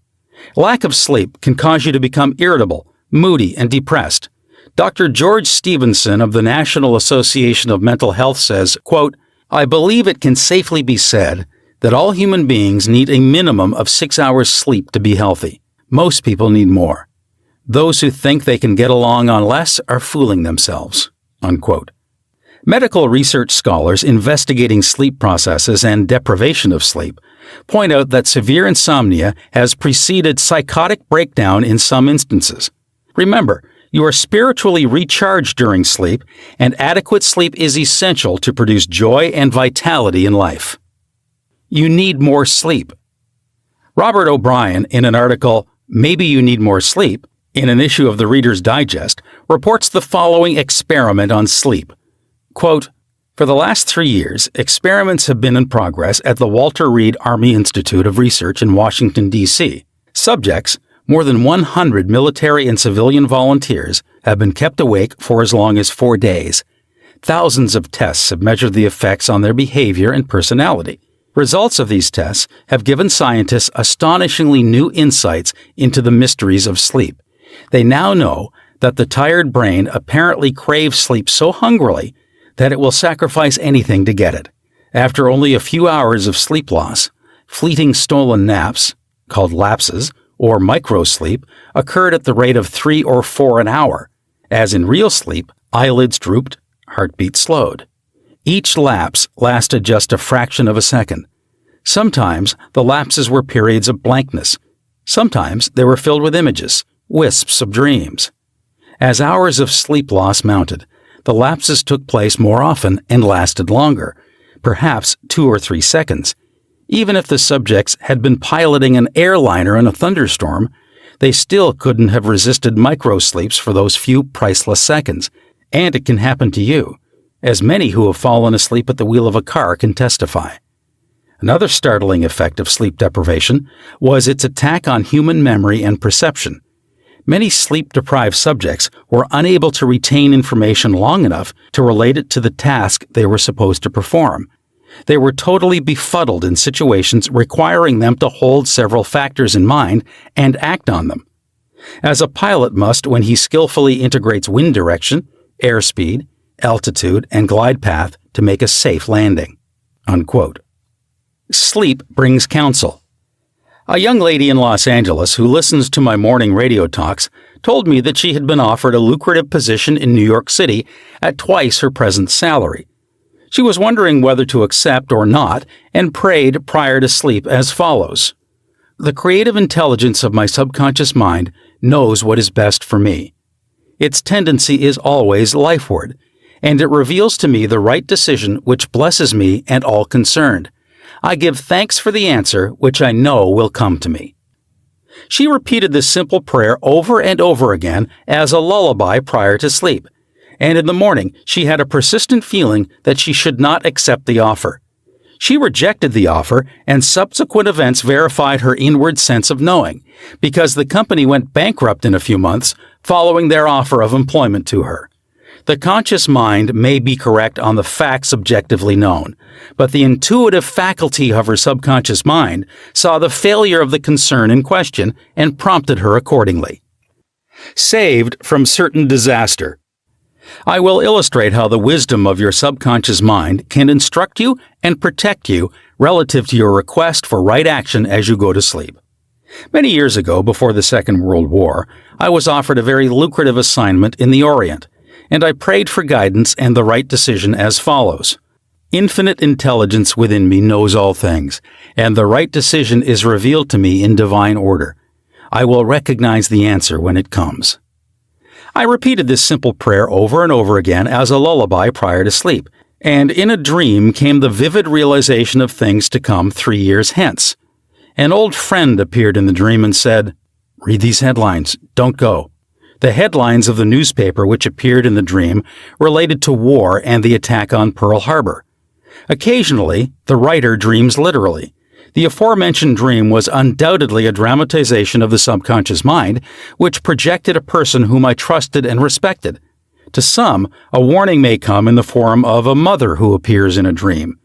Lack of sleep can cause you to become irritable, moody, and depressed. Dr. George Stevenson of the National Association of Mental Health says, quote, I believe it can safely be said that all human beings need a minimum of 6 hours sleep to be healthy. Most people need more. Those who think they can get along on less are fooling themselves, unquote. Medical research scholars investigating sleep processes and deprivation of sleep point out that severe insomnia has preceded psychotic breakdown in some instances. Remember, you are spiritually recharged during sleep, and adequate sleep is essential to produce joy and vitality in life. You need more sleep. Robert O'Brien, in an article, Maybe You Need More Sleep, in an issue of the Reader's Digest, reports the following experiment on sleep. Quote, for the last 3 years, experiments have been in progress at the Walter Reed Army Institute of Research in Washington, D.C. Subjects, more than 100 military and civilian volunteers, have been kept awake for as long as 4 days. Thousands of tests have measured the effects on their behavior and personality. Results of these tests have given scientists astonishingly new insights into the mysteries of sleep. They now know that the tired brain apparently craves sleep so hungrily that it will sacrifice anything to get it. After only a few hours of sleep loss, fleeting stolen naps, called lapses, or microsleep, occurred at the rate of 3 or 4 an hour. As in real sleep, eyelids drooped, heartbeat slowed. Each lapse lasted just a fraction of a second. Sometimes the lapses were periods of blankness. Sometimes they were filled with images, wisps of dreams. As hours of sleep loss mounted, the lapses took place more often and lasted longer, perhaps 2 or 3 seconds. Even if the subjects had been piloting an airliner in a thunderstorm, they still couldn't have resisted microsleeps for those few priceless seconds. And it can happen to you, as many who have fallen asleep at the wheel of a car can testify. Another startling effect of sleep deprivation was its attack on human memory and perception. Many sleep-deprived subjects were unable to retain information long enough to relate it to the task they were supposed to perform. They were totally befuddled in situations requiring them to hold several factors in mind and act on them, as a pilot must when he skillfully integrates wind direction, airspeed, altitude, and glide path to make a safe landing, unquote. Sleep brings counsel. A young lady in Los Angeles who listens to my morning radio talks told me that she had been offered a lucrative position in New York City at twice her present salary. She was wondering whether to accept or not and prayed prior to sleep as follows. The creative intelligence of my subconscious mind knows what is best for me. Its tendency is always lifeward, and it reveals to me the right decision which blesses me and all concerned. I give thanks for the answer which I know will come to me. She repeated this simple prayer over and over again as a lullaby prior to sleep, and in the morning she had a persistent feeling that she should not accept the offer. She rejected the offer, and subsequent events verified her inward sense of knowing, because the company went bankrupt in a few months following their offer of employment to her. The conscious mind may be correct on the facts objectively known, but the intuitive faculty of her subconscious mind saw the failure of the concern in question and prompted her accordingly. Saved from certain disaster. I will illustrate how the wisdom of your subconscious mind can instruct you and protect you relative to your request for right action as you go to sleep. Many years ago, before the Second World War, I was offered a very lucrative assignment in the Orient, and I prayed for guidance and the right decision as follows. Infinite intelligence within me knows all things, and the right decision is revealed to me in divine order. I will recognize the answer when it comes. I repeated this simple prayer over and over again as a lullaby prior to sleep, and in a dream came the vivid realization of things to come 3 years hence. An old friend appeared in the dream and said, "Read these headlines. Don't go." The headlines of the newspaper which appeared in the dream related to war and the attack on Pearl Harbor. Occasionally, the writer dreams literally. The aforementioned dream was undoubtedly a dramatization of the subconscious mind, which projected a person whom I trusted and respected. To some, a warning may come in the form of a mother who appears in a dream.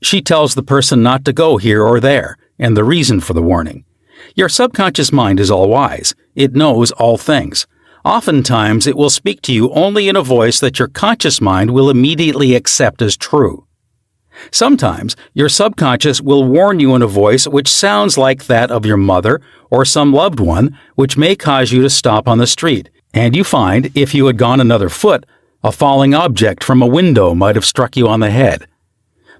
She tells the person not to go here or there, and the reason for the warning. Your subconscious mind is all-wise. It knows all things. Oftentimes, it will speak to you only in a voice that your conscious mind will immediately accept as true. Sometimes, your subconscious will warn you in a voice which sounds like that of your mother or some loved one, which may cause you to stop on the street, and you find, if you had gone another foot, a falling object from a window might have struck you on the head.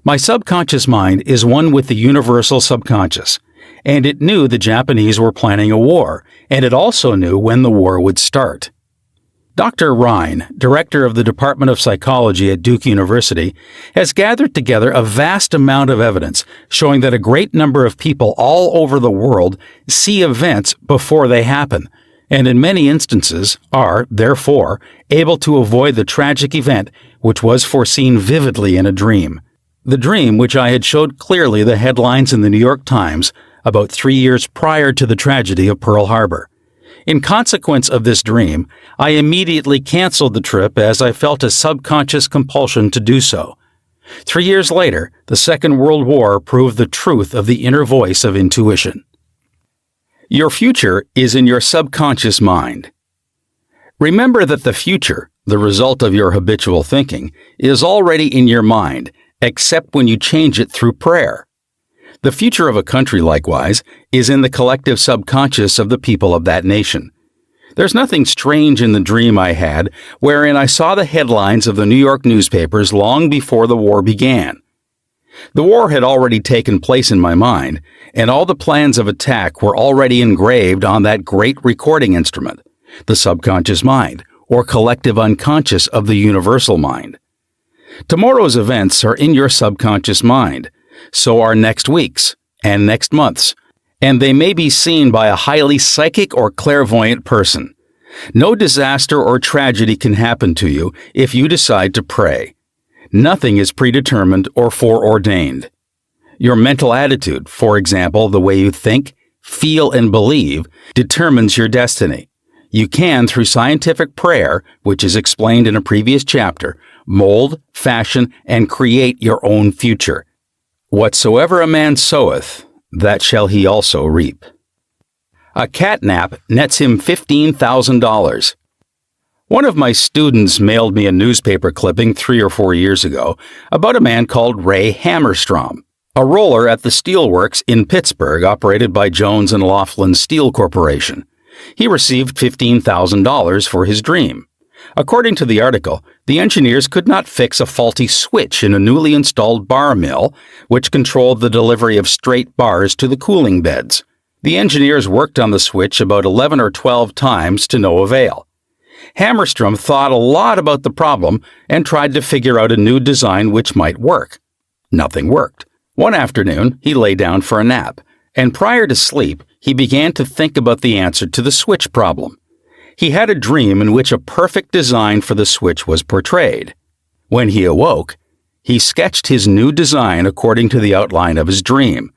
My subconscious mind is one with the universal subconscious, and it knew the Japanese were planning a war, and it also knew when the war would start. Dr. Rhine, director of the Department of Psychology at Duke University, has gathered together a vast amount of evidence showing that a great number of people all over the world see events before they happen, and in many instances are, therefore, able to avoid the tragic event which was foreseen vividly in a dream. The dream, which I had showed clearly the headlines in the New York Times about 3 years prior to the tragedy of Pearl Harbor. In consequence of this dream, I immediately canceled the trip as I felt a subconscious compulsion to do so. 3 years later, the Second World War proved the truth of the inner voice of intuition. Your future is in your subconscious mind. Remember that the future, the result of your habitual thinking, is already in your mind, except when you change it through prayer. The future of a country, likewise, is in the collective subconscious of the people of that nation. There's nothing strange in the dream I had, wherein I saw the headlines of the New York newspapers long before the war began. The war had already taken place in my mind, and all the plans of attack were already engraved on that great recording instrument, the subconscious mind, or collective unconscious of the universal mind. Tomorrow's events are in your subconscious mind. So are next week's and next month's, and they may be seen by a highly psychic or clairvoyant person. No disaster or tragedy can happen to you if you decide to pray. Nothing is predetermined or foreordained. Your mental attitude, for example, the way you think, feel, and believe, determines your destiny. You can, through scientific prayer, which is explained in a previous chapter, mold, fashion, and create your own future. Whatsoever a man soweth, that shall he also reap. A cat nap nets him $15,000. One of my students mailed me a newspaper clipping 3 or 4 years ago about a man called Ray Hammerstrom, a roller at the steelworks in Pittsburgh operated by Jones and Laughlin Steel Corporation. He received $15,000 for his dream. According to the article, the engineers could not fix a faulty switch in a newly installed bar mill, which controlled the delivery of straight bars to the cooling beds. The engineers worked on the switch about 11 or 12 times to no avail. Hammerstrom thought a lot about the problem and tried to figure out a new design which might work. Nothing worked. One afternoon, he lay down for a nap, and prior to sleep, he began to think about the answer to the switch problem. He had a dream in which a perfect design for the switch was portrayed. When he awoke, he sketched his new design according to the outline of his dream.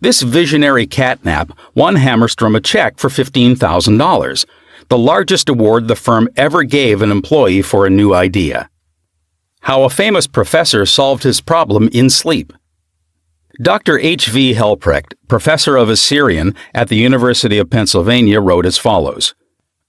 This visionary catnap won Hammerstrom a check for $15,000, the largest award the firm ever gave an employee for a new idea. How a famous professor solved his problem in sleep. Dr. H.V. Helprecht, professor of Assyrian at the University of Pennsylvania, wrote as follows,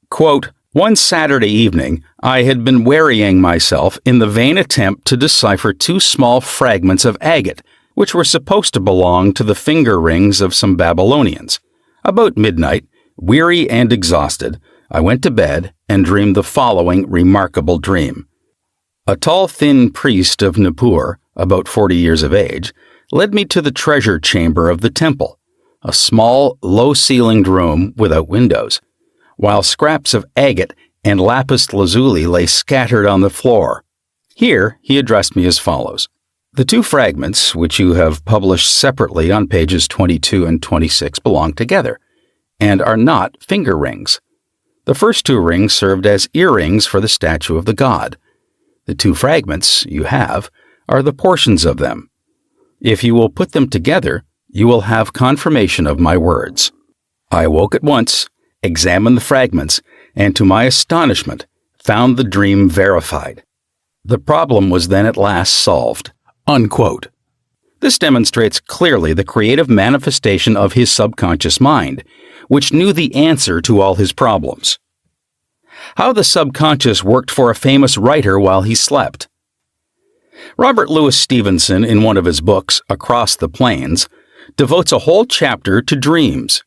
quote, "One Saturday evening, I had been wearying myself in the vain attempt to decipher two small fragments of agate, which were supposed to belong to the finger rings of some Babylonians. About midnight, weary and exhausted, I went to bed and dreamed the following remarkable dream. A tall, thin priest of Nippur, about 40 years of age, led me to the treasure chamber of the temple, a small, low-ceilinged room without windows, while scraps of agate and lapis lazuli lay scattered on the floor. Here he addressed me as follows. The two fragments, which you have published separately on pages 22 and 26, belong together, and are not finger rings. The first two rings served as earrings for the statue of the god. The two fragments you have are the portions of them. If you will put them together, you will have confirmation of my words. I awoke at once, examined the fragments, and to my astonishment, found the dream verified. The problem was then at last solved." Unquote. This demonstrates clearly the creative manifestation of his subconscious mind, which knew the answer to all his problems. How the subconscious worked for a famous writer while he slept. Robert Louis Stevenson, in one of his books, Across the Plains, devotes a whole chapter to dreams.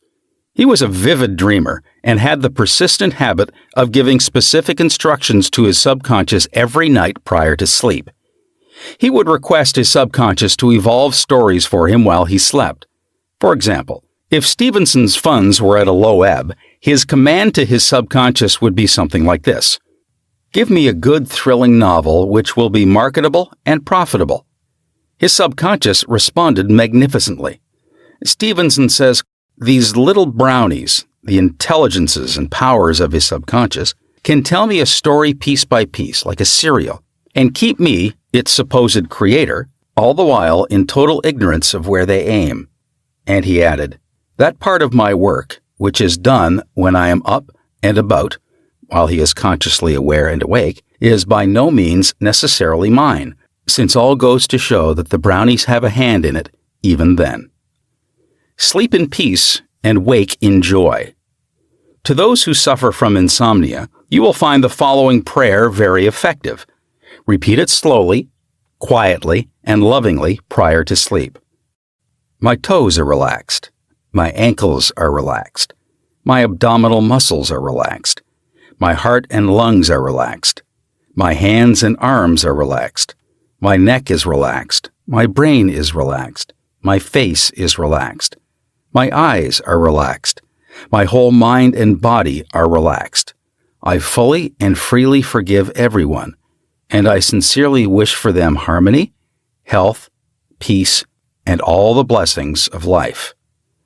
He was a vivid dreamer and had the persistent habit of giving specific instructions to his subconscious every night prior to sleep. He would request his subconscious to evolve stories for him while he slept. For example, if Stevenson's funds were at a low ebb, his command to his subconscious would be something like this. Give me a good, thrilling novel which will be marketable and profitable. His subconscious responded magnificently. Stevenson says, these little brownies, the intelligences and powers of his subconscious, can tell me a story piece by piece like a serial, and keep me, its supposed creator, all the while in total ignorance of where they aim. And he added, that part of my work, which is done when I am up and about, while he is consciously aware and awake, is by no means necessarily mine, since all goes to show that the brownies have a hand in it even then. Sleep in peace and wake in joy. To those who suffer from insomnia, you will find the following prayer very effective. Repeat it slowly, quietly, and lovingly prior to sleep. My toes are relaxed. My ankles are relaxed. My abdominal muscles are relaxed. My heart and lungs are relaxed. My hands and arms are relaxed. My neck is relaxed. My brain is relaxed. My face is relaxed. My eyes are relaxed. My whole mind and body are relaxed. I fully and freely forgive everyone, and I sincerely wish for them harmony, health, peace, and all the blessings of life.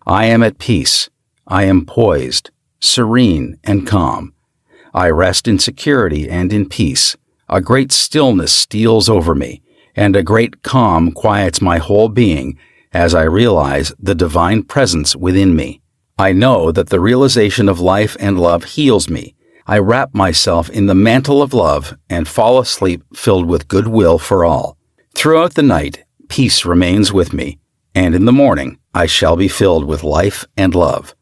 I am at peace. I am poised, serene, and calm. I rest in security and in peace. A great stillness steals over me, and a great calm quiets my whole being as I realize the divine presence within me. I know that the realization of life and love heals me. I wrap myself in the mantle of love and fall asleep filled with goodwill for all. Throughout the night, peace remains with me, and in the morning I shall be filled with life and love.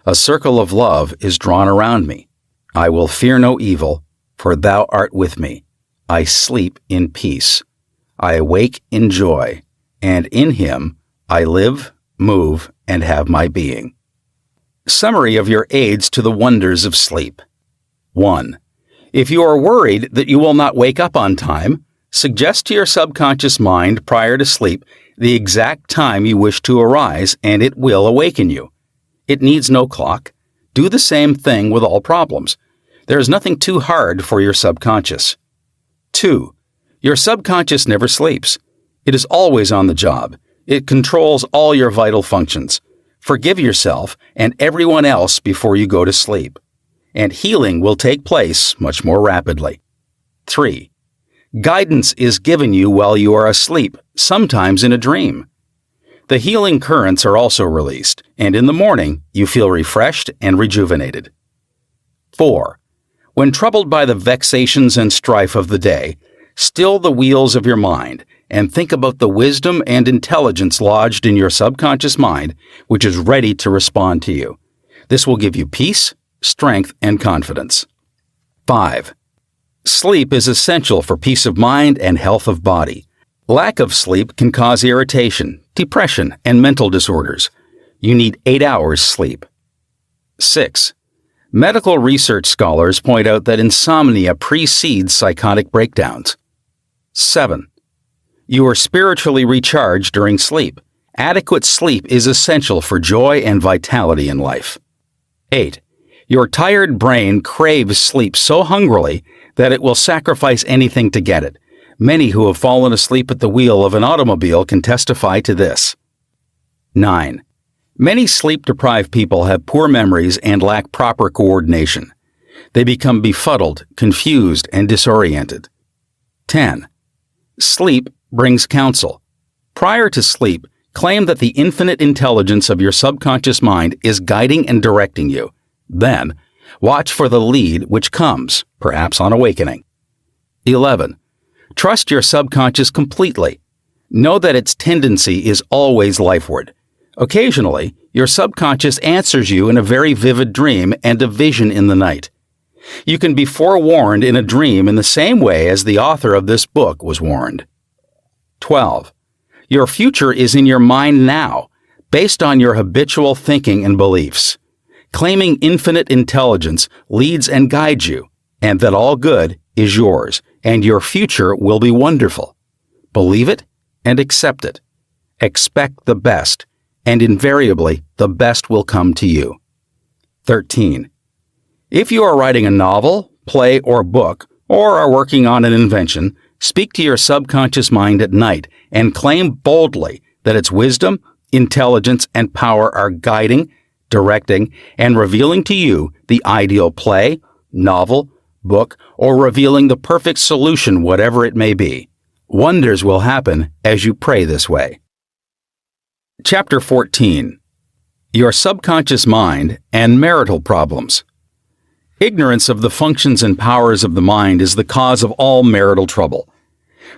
A circle of love is drawn around me. I will fear no evil, for thou art with me. I sleep in peace. I awake in joy, and in him I live, move, and have my being. Summary of your aids to the wonders of sleep. 1. If you are worried that you will not wake up on time, suggest to your subconscious mind prior to sleep the exact time you wish to arise, and it will awaken you. It needs no clock. Do the same thing with all problems. There is nothing too hard for your subconscious. 2. Your subconscious never sleeps. It is always on the job. It controls all your vital functions. Forgive yourself and everyone else before you go to sleep, and healing will take place much more rapidly. 3. Guidance is given you while you are asleep, sometimes in a dream. The healing currents are also released, and in the morning you feel refreshed and rejuvenated. 4. When troubled by the vexations and strife of the day, still the wheels of your mind and think about the wisdom and intelligence lodged in your subconscious mind, which is ready to respond to you. This will give you peace, strength, and confidence. 5. Sleep is essential for peace of mind and health of body. Lack of sleep can cause irritation, depression, and mental disorders. You need 8 hours sleep. 6. Medical research scholars point out that insomnia precedes psychotic breakdowns. 7. You are spiritually recharged during sleep. Adequate sleep is essential for joy and vitality in life. 8. Your tired brain craves sleep so hungrily that it will sacrifice anything to get it. Many who have fallen asleep at the wheel of an automobile can testify to this. 9. Many sleep-deprived people have poor memories and lack proper coordination. They become befuddled, confused, and disoriented. 10. Sleep brings counsel. Prior to sleep, claim that the infinite intelligence of your subconscious mind is guiding and directing you. Then, watch for the lead which comes, perhaps on awakening. 11. Trust your subconscious completely. Know that its tendency is always lifeward. Occasionally, your subconscious answers you in a very vivid dream and a vision in the night. You can be forewarned in a dream in the same way as the author of this book was warned. 12. Your future is in your mind now, based on your habitual thinking and beliefs. Claiming infinite intelligence leads and guides you, and that all good is yours, and your future will be wonderful. Believe it and accept it. Expect the best, and invariably the best will come to you. 13. If you are writing a novel, play, or book, or are working on an invention, speak to your subconscious mind at night and claim boldly that its wisdom, intelligence, and power are guiding, directing, and revealing to you the ideal play, novel, book, or revealing the perfect solution, whatever it may be. Wonders will happen as you pray this way. Chapter 14. Your subconscious mind and marital problems. Ignorance of the functions and powers of the mind is the cause of all marital trouble.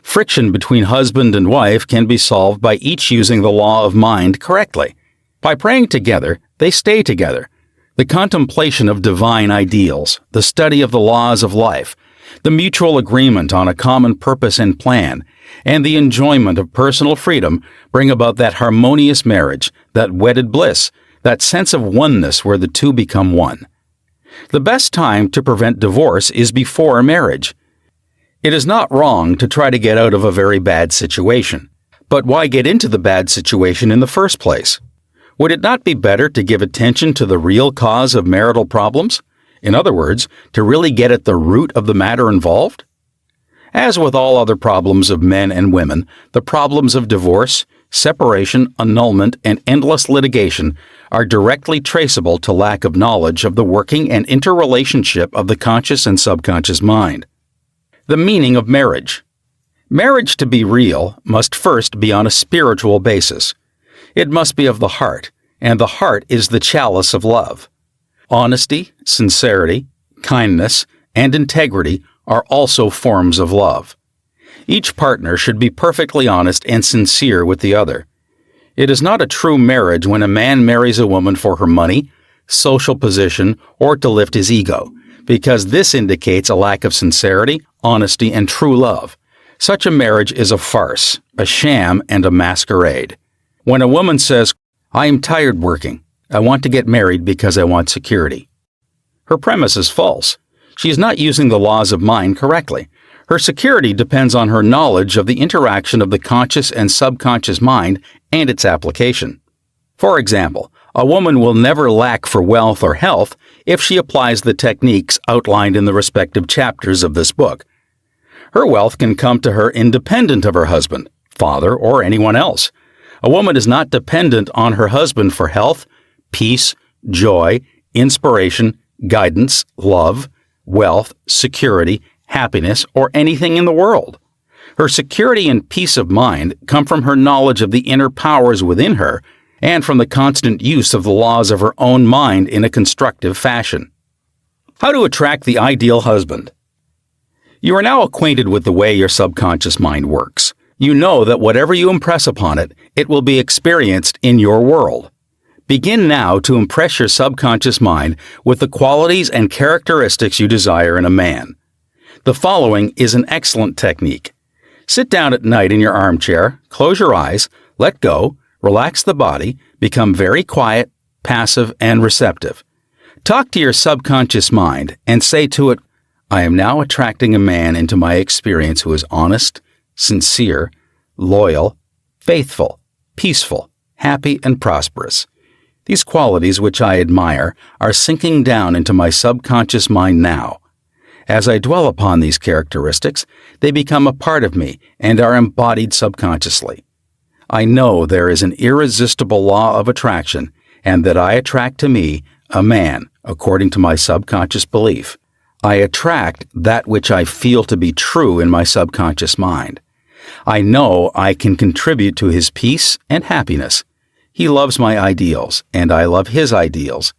Friction between husband and wife can be solved by each using the law of mind correctly. By praying together, they stay together. The contemplation of divine ideals, the study of the laws of life, the mutual agreement on a common purpose and plan, and the enjoyment of personal freedom bring about that harmonious marriage, that wedded bliss, that sense of oneness where the two become one. The best time to prevent divorce is before marriage. It is not wrong to try to get out of a very bad situation. But why get into the bad situation in the first place? Would it not be better to give attention to the real cause of marital problems? In other words, to really get at the root of the matter involved? As with all other problems of men and women, the problems of divorce, separation, annulment, and endless litigation are directly traceable to lack of knowledge of the working and interrelationship of the conscious and subconscious mind. The meaning of marriage. Marriage, to be real, must first be on a spiritual basis. It must be of the heart, and the heart is the chalice of love. Honesty, sincerity, kindness, and integrity are also forms of love. Each partner should be perfectly honest and sincere with the other. It is not a true marriage when a man marries a woman for her money, social position, or to lift his ego, because this indicates a lack of sincerity, honesty, and true love. Such a marriage is a farce, a sham, and a masquerade. When a woman says, "I am tired working. I want to get married because I want security," her premise is false. She is not using the laws of mind correctly. Her security depends on her knowledge of the interaction of the conscious and subconscious mind and its application. For example, a woman will never lack for wealth or health if she applies the techniques outlined in the respective chapters of this book. Her wealth can come to her independent of her husband, father, or anyone else. A woman is not dependent on her husband for health, peace, joy, inspiration, guidance, love, wealth, security, happiness, or anything in the world. Her security and peace of mind come from her knowledge of the inner powers within her and from the constant use of the laws of her own mind in a constructive fashion. How to attract the ideal husband. You are now acquainted with the way your subconscious mind works. You know that whatever you impress upon it, it will be experienced in your world. Begin now to impress your subconscious mind with the qualities and characteristics you desire in a man. The following is an excellent technique. Sit down at night in your armchair, close your eyes, let go, relax the body, become very quiet, passive, and receptive. Talk to your subconscious mind and say to it, I am now attracting a man into my experience who is honest, sincere, loyal, faithful, peaceful, happy, and prosperous. These qualities which I admire are sinking down into my subconscious mind now. As I dwell upon these characteristics, they become a part of me and are embodied subconsciously. I know there is an irresistible law of attraction and that I attract to me a man according to my subconscious belief. I attract that which I feel to be true in my subconscious mind. I know I can contribute to his peace and happiness. He loves my ideals, and I love his ideals.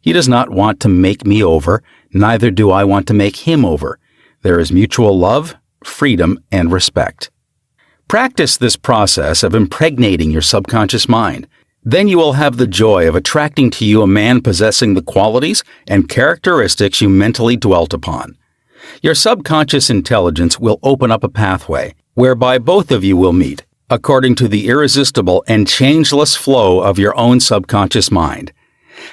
He does not want to make me over, neither do I want to make him over. There is mutual love, freedom, and respect. Practice this process of impregnating your subconscious mind. Then you will have the joy of attracting to you a man possessing the qualities and characteristics you mentally dwelt upon. Your subconscious intelligence will open up a pathway whereby both of you will meet, according to the irresistible and changeless flow of your own subconscious mind.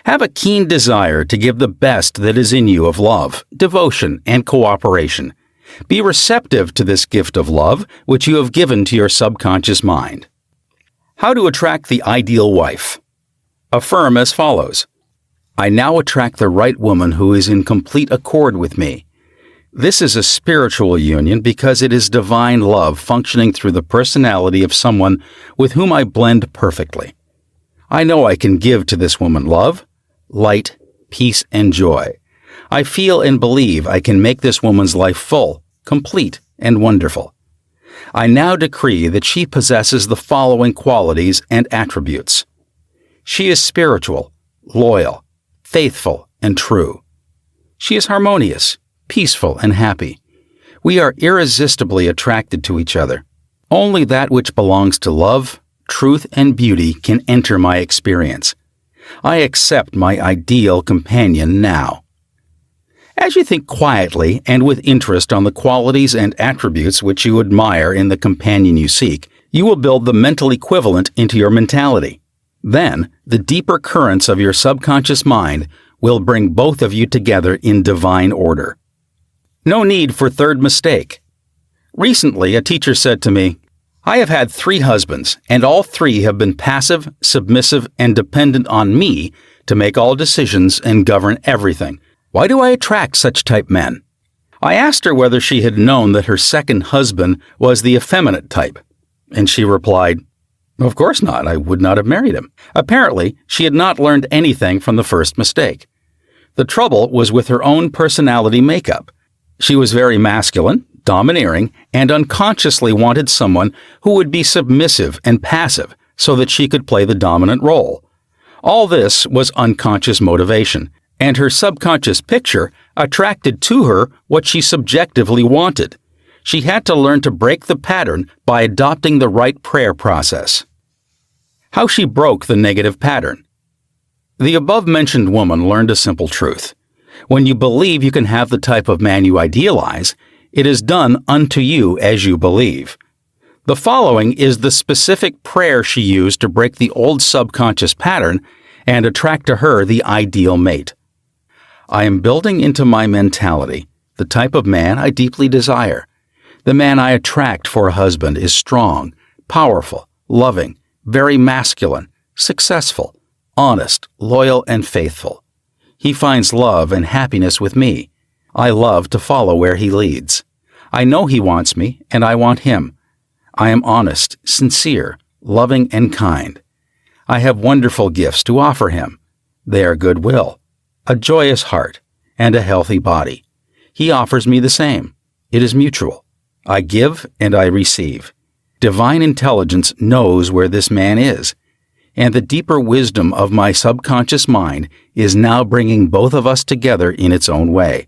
Have a keen desire to give the best that is in you of love, devotion, and cooperation. Be receptive to this gift of love which you have given to your subconscious mind. How to attract the ideal wife. Affirm as follows. I now attract the right woman who is in complete accord with me. This is a spiritual union because it is divine love functioning through the personality of someone with whom I blend perfectly. I know I can give to this woman love, light, peace, and joy. I feel and believe I can make this woman's life full, complete, and wonderful. I now decree that she possesses the following qualities and attributes. She is spiritual, loyal, faithful, and true. She is harmonious, peaceful, and happy. We are irresistibly attracted to each other. Only that which belongs to love, truth, and beauty can enter my experience. I accept my ideal companion now. As you think quietly and with interest on the qualities and attributes which you admire in the companion you seek, you will build the mental equivalent into your mentality. Then, the deeper currents of your subconscious mind will bring both of you together in divine order. No need for third mistake. Recently, a teacher said to me, I have had 3 husbands, and all 3 have been passive, submissive, and dependent on me to make all decisions and govern everything. Why do I attract such type men? I asked her whether she had known that her second husband was the effeminate type, and she replied, Of course not, I would not have married him. Apparently, she had not learned anything from the first mistake. The trouble was with her own personality makeup. She was very masculine, domineering, and unconsciously wanted someone who would be submissive and passive so that she could play the dominant role. All this was unconscious motivation, and her subconscious picture attracted to her what she subjectively wanted. She had to learn to break the pattern by adopting the right prayer process. How she broke the negative pattern. The above-mentioned woman learned a simple truth. When you believe you can have the type of man you idealize, it is done unto you as you believe. The following is the specific prayer she used to break the old subconscious pattern and attract to her the ideal mate. I am building into my mentality the type of man I deeply desire. The man I attract for a husband is strong, powerful, loving, very masculine, successful, honest, loyal, and faithful. He finds love and happiness with me. I love to follow where he leads. I know he wants me, and I want him. I am honest, sincere, loving, and kind. I have wonderful gifts to offer him. They are goodwill, a joyous heart, and a healthy body. He offers me the same. It is mutual. I give and I receive. Divine intelligence knows where this man is, and the deeper wisdom of my subconscious mind is now bringing both of us together in its own way,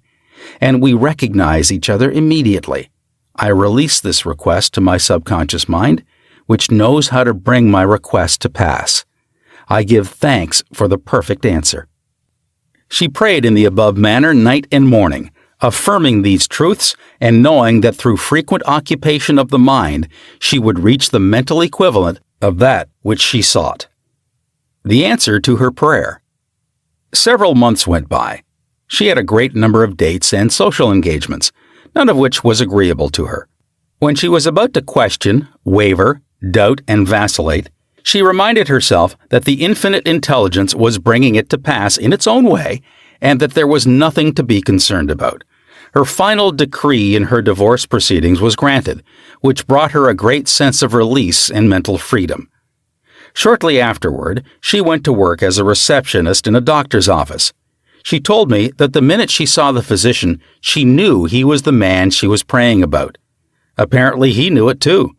and we recognize each other immediately. I release this request to my subconscious mind, which knows how to bring my request to pass. I give thanks for the perfect answer. She prayed in the above manner night and morning, affirming these truths and knowing that through frequent occupation of the mind, she would reach the mental equivalent of that which she sought. The answer to her prayer. Several months went by. She had a great number of dates and social engagements, none of which was agreeable to her. When she was about to question, waver, doubt, and vacillate, she reminded herself that the infinite intelligence was bringing it to pass in its own way and that there was nothing to be concerned about. Her final decree in her divorce proceedings was granted, which brought her a great sense of release and mental freedom. Shortly afterward, she went to work as a receptionist in a doctor's office. She told me that the minute she saw the physician, she knew he was the man she was praying about. Apparently he knew it too,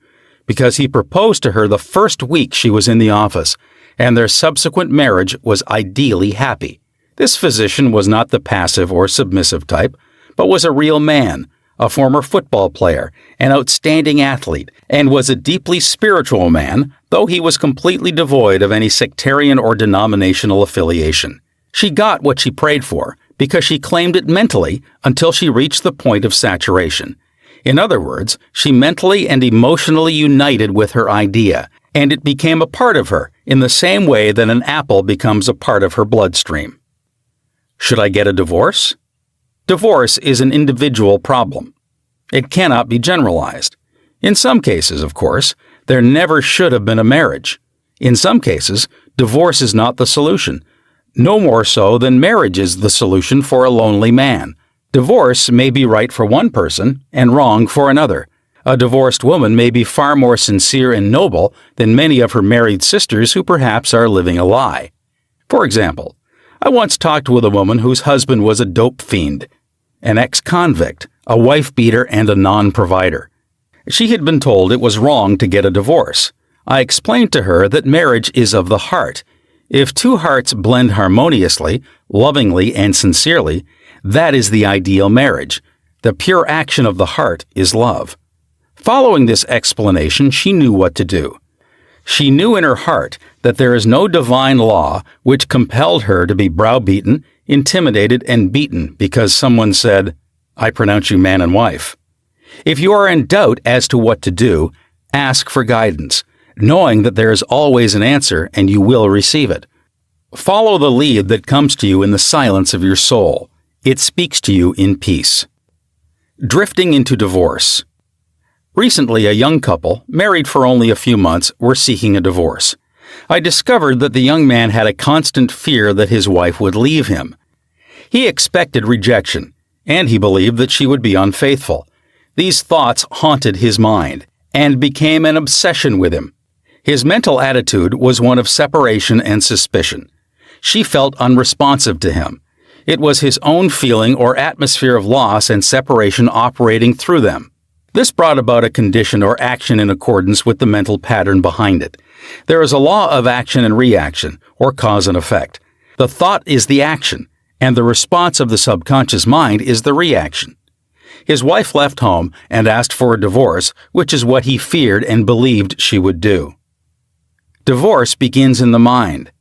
because he proposed to her the first week she was in the office, and their subsequent marriage was ideally happy. This physician was not the passive or submissive type, but was a real man, a former football player, an outstanding athlete, and was a deeply spiritual man, though he was completely devoid of any sectarian or denominational affiliation. She got what she prayed for because she claimed it mentally until she reached the point of saturation. In other words, she mentally and emotionally united with her idea, and it became a part of her in the same way that an apple becomes a part of her bloodstream. Should I get a divorce? Divorce is an individual problem. It cannot be generalized. In some cases, of course, there never should have been a marriage. In some cases, divorce is not the solution, no more so than marriage is the solution for a lonely man. Divorce may be right for one person and wrong for another. A divorced woman may be far more sincere and noble than many of her married sisters who perhaps are living a lie. For example, I once talked with a woman whose husband was a dope fiend, an ex-convict, a wife-beater, and a non-provider. She had been told it was wrong to get a divorce. I explained to her that marriage is of the heart. If two hearts blend harmoniously, lovingly, and sincerely, that is the ideal marriage. The pure action of the heart is love. Following this explanation, she knew what to do. She knew in her heart that there is no divine law which compelled her to be browbeaten, intimidated, and beaten because someone said, "I pronounce you man and wife." If you are in doubt as to what to do, ask for guidance, knowing that there is always an answer and you will receive it. Follow the lead that comes to you in the silence of your soul. It speaks to you in peace. Drifting into divorce. Recently, a young couple, married for only a few months, were seeking a divorce. I discovered that the young man had a constant fear that his wife would leave him. He expected rejection, and he believed that she would be unfaithful. These thoughts haunted his mind and became an obsession with him. His mental attitude was one of separation and suspicion. She felt unresponsive to him. It was his own feeling or atmosphere of loss and separation operating through them. This brought about a condition or action in accordance with the mental pattern behind it. There is a law of action and reaction, or cause and effect. The thought is the action, and the response of the subconscious mind is the reaction. His wife left home and asked for a divorce, which is what he feared and believed she would do. Divorce begins in the mind.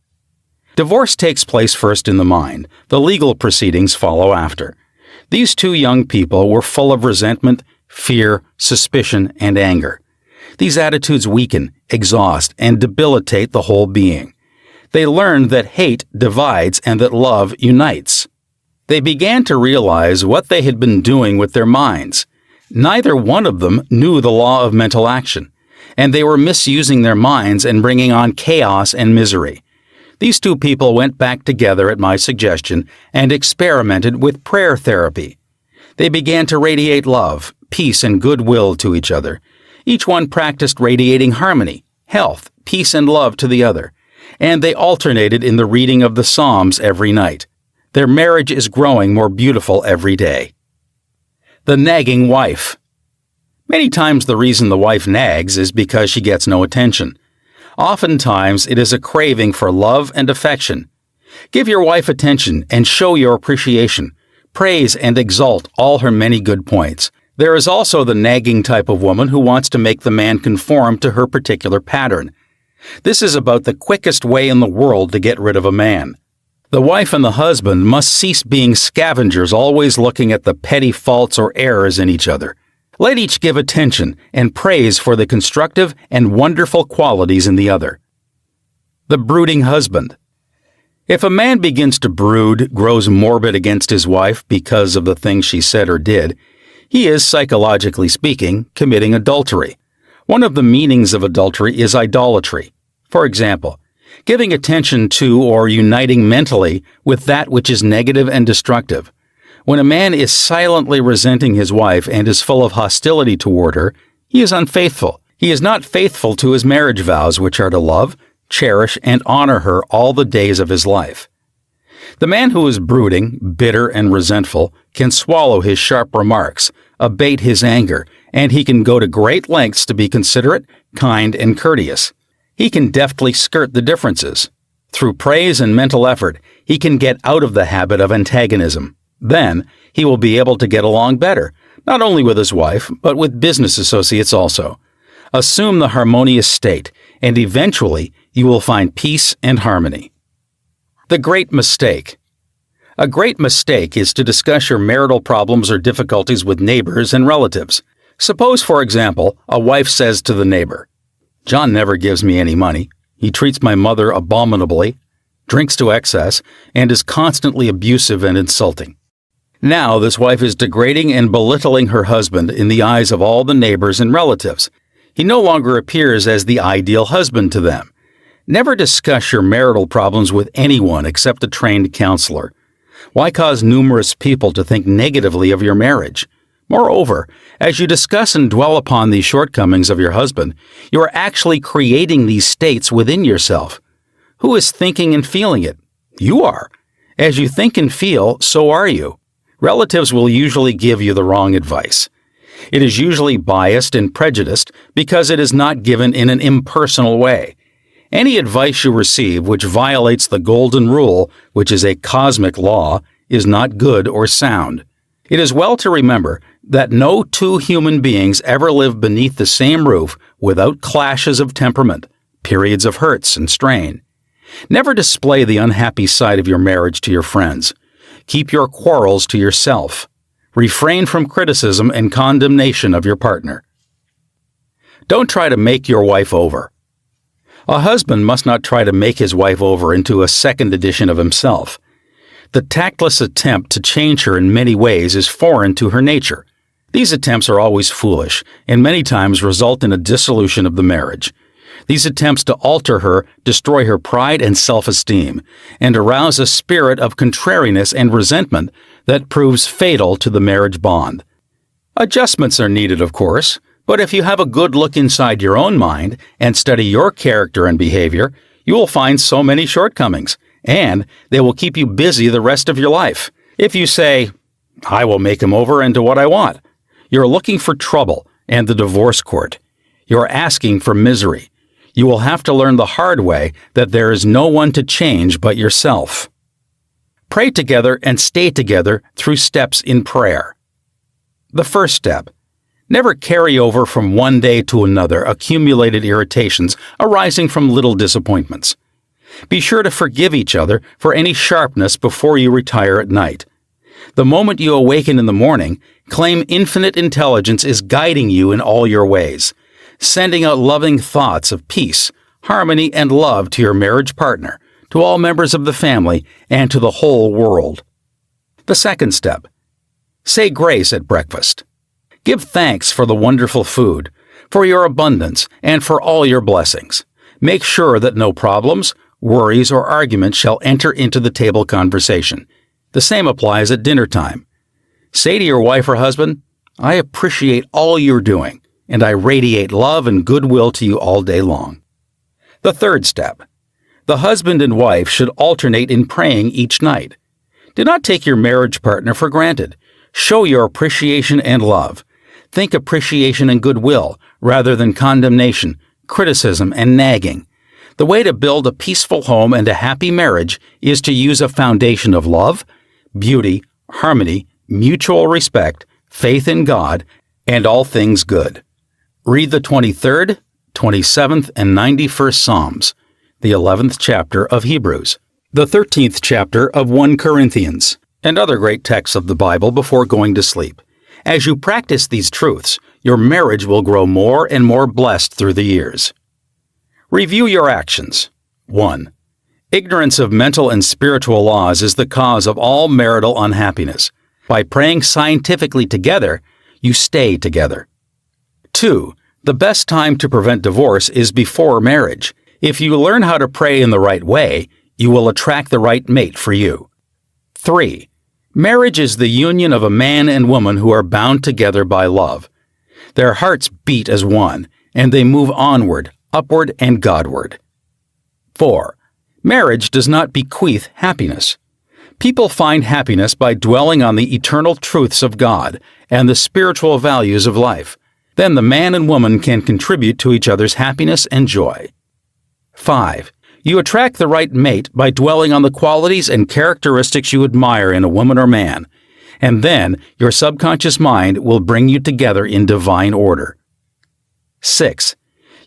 Divorce takes place first in the mind. The legal proceedings follow after. These two young people were full of resentment, fear, suspicion, and anger. These attitudes weaken, exhaust, and debilitate the whole being. They learned that hate divides and that love unites. They began to realize what they had been doing with their minds. Neither one of them knew the law of mental action, and they were misusing their minds and bringing on chaos and misery. These two people went back together at my suggestion and experimented with prayer therapy. They began to radiate love, peace, and goodwill to each other. Each one practiced radiating harmony, health, peace, and love to the other, and they alternated in the reading of the Psalms every night. Their marriage is growing more beautiful every day. The nagging wife. Many times the reason the wife nags is because she gets no attention. Oftentimes it is a craving for love and affection. Give your wife attention and show your appreciation. Praise and exalt all her many good points. There is also the nagging type of woman who wants to make the man conform to her particular pattern. This is about the quickest way in the world to get rid of a man. The wife and the husband must cease being scavengers always looking at the petty faults or errors in each other. Let each give attention and praise for the constructive and wonderful qualities in the other. The brooding husband. If a man begins to brood, grows morbid against his wife because of the things she said or did, he is, psychologically speaking, committing adultery. One of the meanings of adultery is idolatry. For example, giving attention to or uniting mentally with that which is negative and destructive. When a man is silently resenting his wife and is full of hostility toward her, he is unfaithful. He is not faithful to his marriage vows, which are to love, cherish, and honor her all the days of his life. The man who is brooding, bitter, and resentful can swallow his sharp remarks, abate his anger, and he can go to great lengths to be considerate, kind, and courteous. He can deftly skirt the differences. Through praise and mental effort, he can get out of the habit of antagonism. Then, he will be able to get along better, not only with his wife, but with business associates also. Assume the harmonious state, and eventually you will find peace and harmony. The great mistake. A great mistake is to discuss your marital problems or difficulties with neighbors and relatives. Suppose, for example, a wife says to the neighbor, "John never gives me any money. He treats my mother abominably, drinks to excess, and is constantly abusive and insulting." Now this wife is degrading and belittling her husband in the eyes of all the neighbors and relatives. He no longer appears as the ideal husband to them. Never discuss your marital problems with anyone except a trained counselor. Why cause numerous people to think negatively of your marriage? Moreover, as you discuss and dwell upon these shortcomings of your husband, you are actually creating these states within yourself. Who is thinking and feeling it? You are. As you think and feel, so are you. Relatives will usually give you the wrong advice. It is usually biased and prejudiced because it is not given in an impersonal way. Any advice you receive which violates the golden rule, which is a cosmic law, is not good or sound. It is well to remember that no two human beings ever live beneath the same roof without clashes of temperament, periods of hurts and strain. Never display the unhappy side of your marriage to your friends. Keep your quarrels to yourself. Refrain from criticism and condemnation of your partner. Don't try to make your wife over. A husband must not try to make his wife over into a second edition of himself. The tactless attempt to change her in many ways is foreign to her nature. These attempts are always foolish and many times result in a dissolution of the marriage. These attempts to alter her destroy her pride and self-esteem and arouse a spirit of contrariness and resentment that proves fatal to the marriage bond. Adjustments are needed, of course, but if you have a good look inside your own mind and study your character and behavior, you will find so many shortcomings, and they will keep you busy the rest of your life. If you say, "I will make him over into what I want," you're looking for trouble and the divorce court. You're asking for misery. You will have to learn the hard way that there is no one to change but yourself. Pray together and stay together through steps in prayer. The first step. Never carry over from one day to another accumulated irritations arising from little disappointments. Be sure to forgive each other for any sharpness before you retire at night. The moment you awaken in the morning, claim infinite intelligence is guiding you in all your ways, sending out loving thoughts of peace, harmony, and love to your marriage partner, to all members of the family, and to the whole world. The second step. Say grace at breakfast. Give thanks for the wonderful food, for your abundance, and for all your blessings. Make sure that no problems, worries, or arguments shall enter into the table conversation. The same applies at dinner time. Say to your wife or husband, "I appreciate all you're doing, and I radiate love and goodwill to you all day long." The third step. The husband and wife should alternate in praying each night. Do not take your marriage partner for granted. Show your appreciation and love. Think appreciation and goodwill rather than condemnation, criticism, and nagging. The way to build a peaceful home and a happy marriage is to use a foundation of love, beauty, harmony, mutual respect, faith in God, and all things good. Read the 23rd, 27th, and 91st Psalms, the 11th chapter of Hebrews, the 13th chapter of 1 Corinthians, and other great texts of the Bible before going to sleep. As you practice these truths, your marriage will grow more and more blessed through the years. Review your actions. 1. Ignorance of mental and spiritual laws is the cause of all marital unhappiness. By praying scientifically together, you stay together. 2. The best time to prevent divorce is before marriage. If you learn how to pray in the right way, you will attract the right mate for you. 3. Marriage is the union of a man and woman who are bound together by love. Their hearts beat as one, and they move onward, upward, and Godward. 4. Marriage does not bequeath happiness. People find happiness by dwelling on the eternal truths of God and the spiritual values of life. Then the man and woman can contribute to each other's happiness and joy. 5. You attract the right mate by dwelling on the qualities and characteristics you admire in a woman or man, and then your subconscious mind will bring you together in divine order. 6.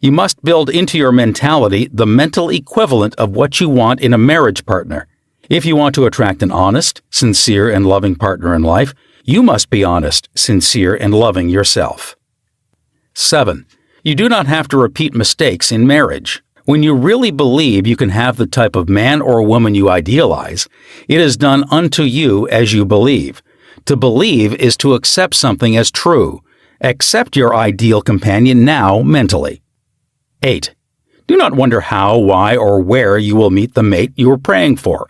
You must build into your mentality the mental equivalent of what you want in a marriage partner. If you want to attract an honest, sincere, and loving partner in life, you must be honest, sincere, and loving yourself. 7. You do not have to repeat mistakes in marriage. When you really believe you can have the type of man or woman you idealize, it is done unto you as you believe. To believe is to accept something as true. Accept your ideal companion now mentally. 8. Do not wonder how, why, or where you will meet the mate you are praying for.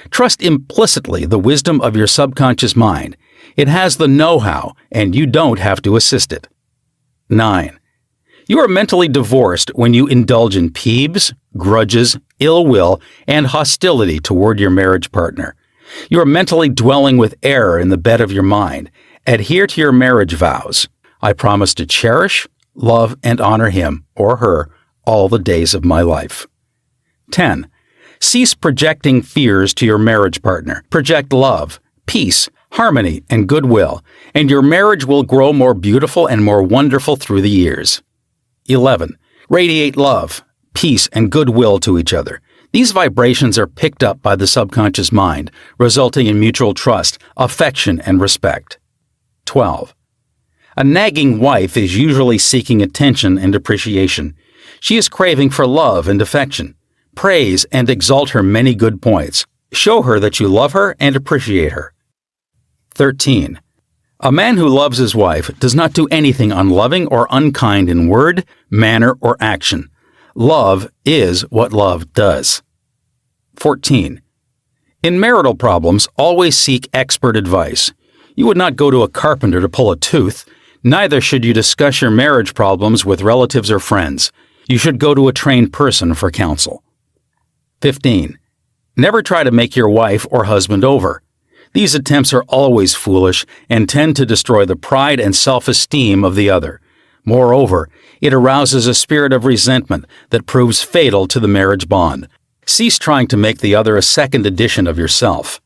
Trust implicitly the wisdom of your subconscious mind. It has the know-how, and you don't have to assist it. 9. You are mentally divorced when you indulge in peeves, grudges, ill will, and hostility toward your marriage partner. You are mentally dwelling with error in the bed of your mind. Adhere to your marriage vows. I promise to cherish, love, and honor him or her all the days of my life. 10. Cease projecting fears to your marriage partner. Project love, peace, harmony, and goodwill, and your marriage will grow more beautiful and more wonderful through the years. 11. Radiate love, peace, and goodwill to each other. These vibrations are picked up by the subconscious mind, resulting in mutual trust, affection, and respect. 12. A nagging wife is usually seeking attention and appreciation. She is craving for love and affection. Praise and exalt her many good points. Show her that you love her and appreciate her. 13. A man who loves his wife does not do anything unloving or unkind in word, manner, or action. Love is what love does. 14. In marital problems, always seek expert advice. You would not go to a carpenter to pull a tooth. Neither should you discuss your marriage problems with relatives or friends. You should go to a trained person for counsel. 15. Never try to make your wife or husband over. These attempts are always foolish and tend to destroy the pride and self-esteem of the other. Moreover, it arouses a spirit of resentment that proves fatal to the marriage bond. Cease trying to make the other a second edition of yourself.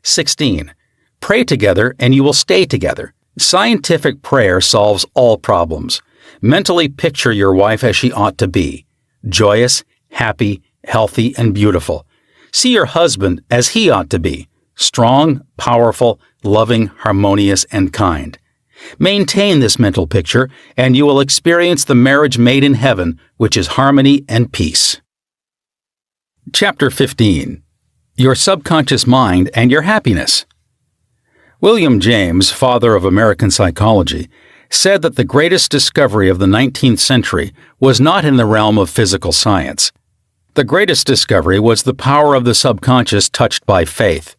16. Pray together and you will stay together. Scientific prayer solves all problems. Mentally picture your wife as she ought to be. Joyous, happy, healthy, and beautiful. See your husband as he ought to be. Strong, powerful, loving, harmonious, and kind. Maintain this mental picture, and you will experience the marriage made in heaven, which is harmony and peace. Chapter 15. Your subconscious mind and your happiness. William James, father of American psychology, said that the greatest discovery of the 19th century was not in the realm of physical science. The greatest discovery was the power of the subconscious touched by faith.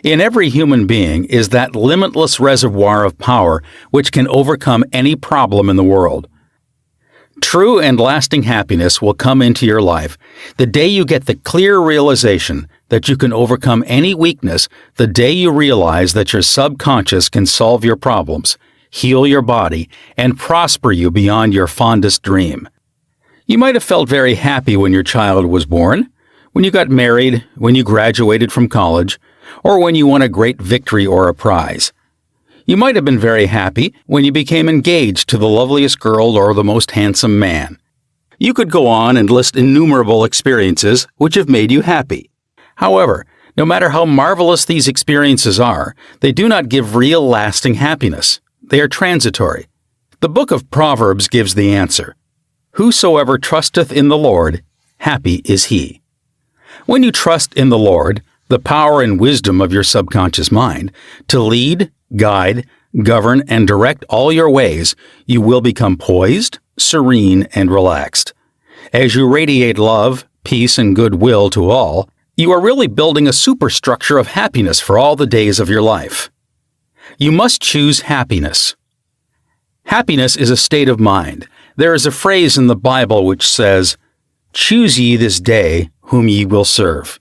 In every human being is that limitless reservoir of power which can overcome any problem in the world. True and lasting happiness will come into your life the day you get the clear realization that you can overcome any weakness, the day you realize that your subconscious can solve your problems, heal your body, and prosper you beyond your fondest dream. You might have felt very happy when your child was born, when you got married, when you graduated from college, or when you won a great victory or a prize. You might have been very happy when you became engaged to the loveliest girl or the most handsome man. You could go on and list innumerable experiences which have made you happy. However, no matter how marvelous these experiences are, they do not give real lasting happiness. They are transitory. The book of Proverbs gives the answer. Whosoever trusteth in the Lord, happy is he. When you trust in the Lord, the power and wisdom of your subconscious mind, to lead, guide, govern, and direct all your ways, you will become poised, serene, and relaxed. As you radiate love, peace, and goodwill to all, you are really building a superstructure of happiness for all the days of your life. You must choose happiness. Happiness is a state of mind. There is a phrase in the Bible which says, "Choose ye this day whom ye will serve."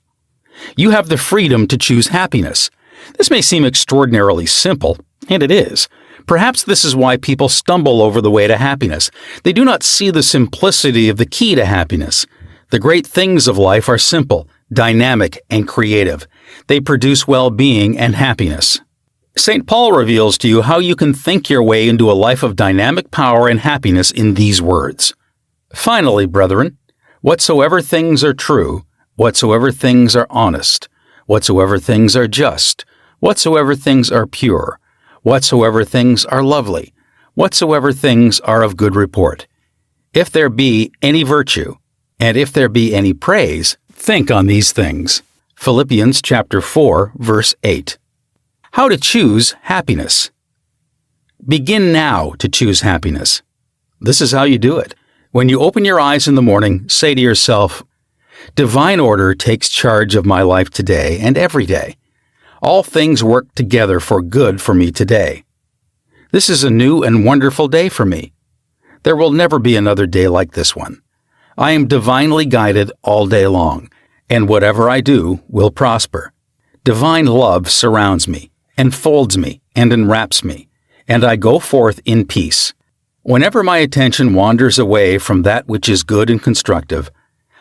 You have the freedom to choose happiness. This may seem extraordinarily simple, and it is. Perhaps this is why people stumble over the way to happiness. They do not see the simplicity of the key to happiness. The great things of life are simple, dynamic, and creative. They produce well-being and happiness. St. Paul reveals to you how you can think your way into a life of dynamic power and happiness in these words. Finally, brethren, whatsoever things are true, whatsoever things are honest, whatsoever things are just, whatsoever things are pure, whatsoever things are lovely, whatsoever things are of good report. If there be any virtue, and if there be any praise, think on these things. Philippians chapter 4, verse 8. How to choose happiness. Begin now to choose happiness. This is how you do it. When you open your eyes in the morning, say to yourself, "Divine order takes charge of my life today and every day. All things work together for good for me today. This is a new and wonderful day for me. There will never be another day like this one. I am divinely guided all day long, and whatever I do will prosper. Divine love surrounds me, enfolds me, and enwraps me, and I go forth in peace. Whenever my attention wanders away from that which is good and constructive,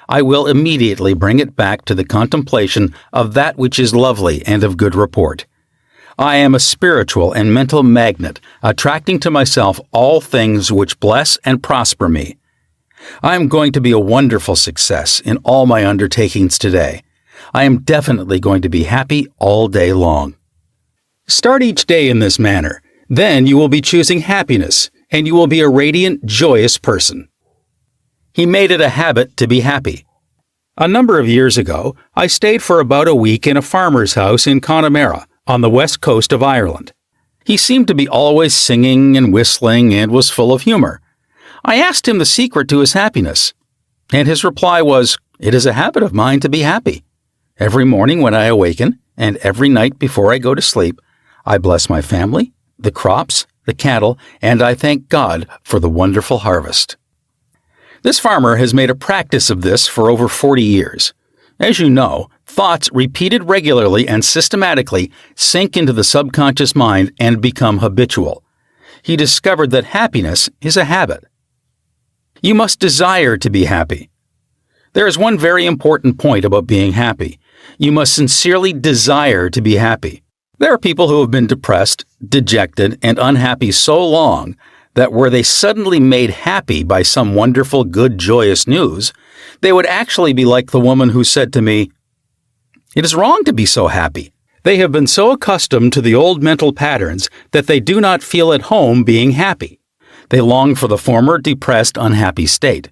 I will immediately bring it back to the contemplation of that which is lovely and of good report. I am a spiritual and mental magnet, attracting to myself all things which bless and prosper me. I am going to be a wonderful success in all my undertakings today. I am definitely going to be happy all day long." Start each day in this manner. Then you will be choosing happiness, and you will be a radiant, joyous person. He made it a habit to be happy. A number of years ago, I stayed for about a week in a farmer's house in Connemara, on the west coast of Ireland. He seemed to be always singing and whistling and was full of humor. I asked him the secret to his happiness, and his reply was, "It is a habit of mine to be happy. Every morning when I awaken, and every night before I go to sleep, I bless my family, the crops, the cattle, and I thank God for the wonderful harvest." This farmer has made a practice of this for over 40 years. As you know, thoughts repeated regularly and systematically sink into the subconscious mind and become habitual. He discovered that happiness is a habit. You must desire to be happy. There is one very important point about being happy. You must sincerely desire to be happy. There are people who have been depressed, dejected, and unhappy so long that were they suddenly made happy by some wonderful, good, joyous news, they would actually be like the woman who said to me, "It is wrong to be so happy." They have been so accustomed to the old mental patterns that they do not feel at home being happy. They long for the former depressed, unhappy state.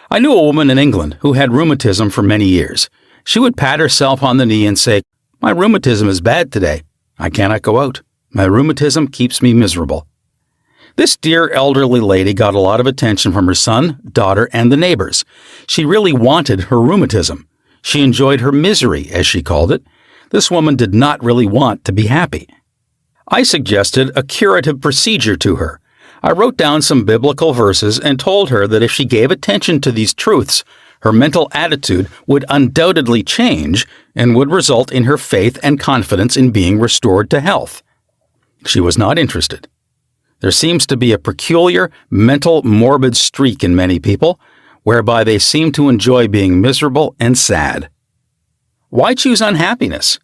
I knew a woman in England who had rheumatism for many years. She would pat herself on the knee and say, "My rheumatism is bad today. I cannot go out. My rheumatism keeps me miserable. This dear elderly lady got a lot of attention from her son, daughter, and the neighbors. She really wanted her rheumatism. She enjoyed her misery, as she called it. This woman did not really want to be happy. I suggested a curative procedure to her. I wrote down some biblical verses and told her that if she gave attention to these truths, her mental attitude would undoubtedly change and would result in her faith and confidence in being restored to health. She was not interested. There seems to be a peculiar mental morbid streak in many people, whereby they seem to enjoy being miserable and sad. Why choose unhappiness?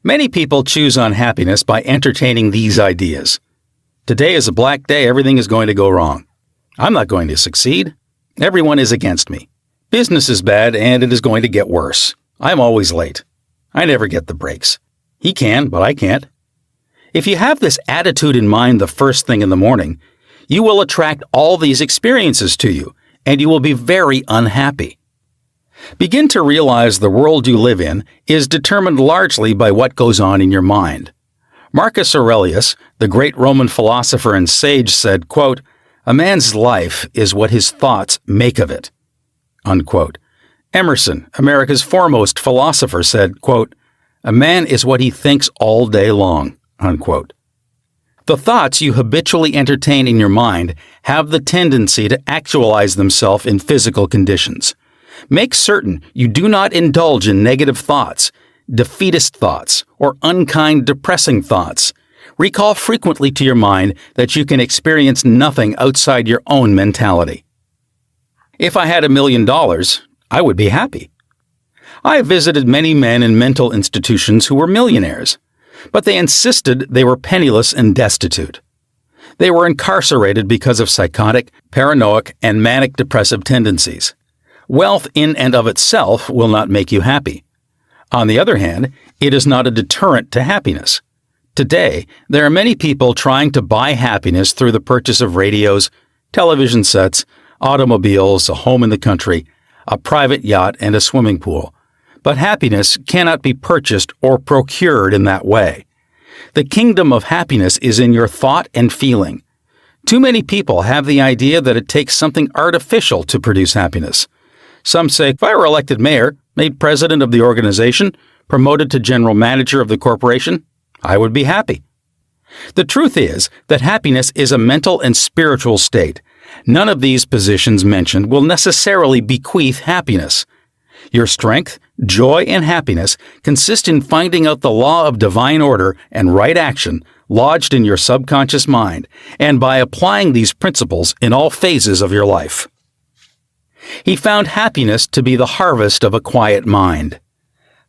Many people choose unhappiness by entertaining these ideas. Today is a black day, everything is going to go wrong. I'm not going to succeed. Everyone is against me. Business is bad and it is going to get worse. I'm always late. I never get the breaks. He can, but I can't. If you have this attitude in mind the first thing in the morning, you will attract all these experiences to you, and you will be very unhappy. Begin to realize the world you live in is determined largely by what goes on in your mind. Marcus Aurelius, the great Roman philosopher and sage, said, quote, "A man's life is what his thoughts make of it." Unquote. Emerson, America's foremost philosopher, said, quote, "A man is what he thinks all day long." Unquote. The thoughts you habitually entertain in your mind have the tendency to actualize themselves in physical conditions. Make certain you do not indulge in negative thoughts, defeatist thoughts, or unkind, depressing thoughts. Recall frequently to your mind that you can experience nothing outside your own mentality. If I had $1 million, I would be happy. I have visited many men in mental institutions who were millionaires, but they insisted they were penniless and destitute. They were incarcerated because of psychotic, paranoid, and manic depressive tendencies. Wealth in and of itself will not make you happy. On the other hand, it is not a deterrent to happiness. Today, there are many people trying to buy happiness through the purchase of radios, television sets, automobiles, a home in the country, a private yacht, and a swimming pool. But happiness cannot be purchased or procured in that way. The kingdom of happiness is in your thought and feeling. Too many people have the idea that it takes something artificial to produce happiness. Some say, if I were elected mayor, made president of the organization, promoted to general manager of the corporation, I would be happy. The truth is that happiness is a mental and spiritual state. None of these positions mentioned will necessarily bequeath happiness. Your strength, joy, and happiness consist in finding out the law of divine order and right action lodged in your subconscious mind, and by applying these principles in all phases of your life. He found happiness to be the harvest of a quiet mind.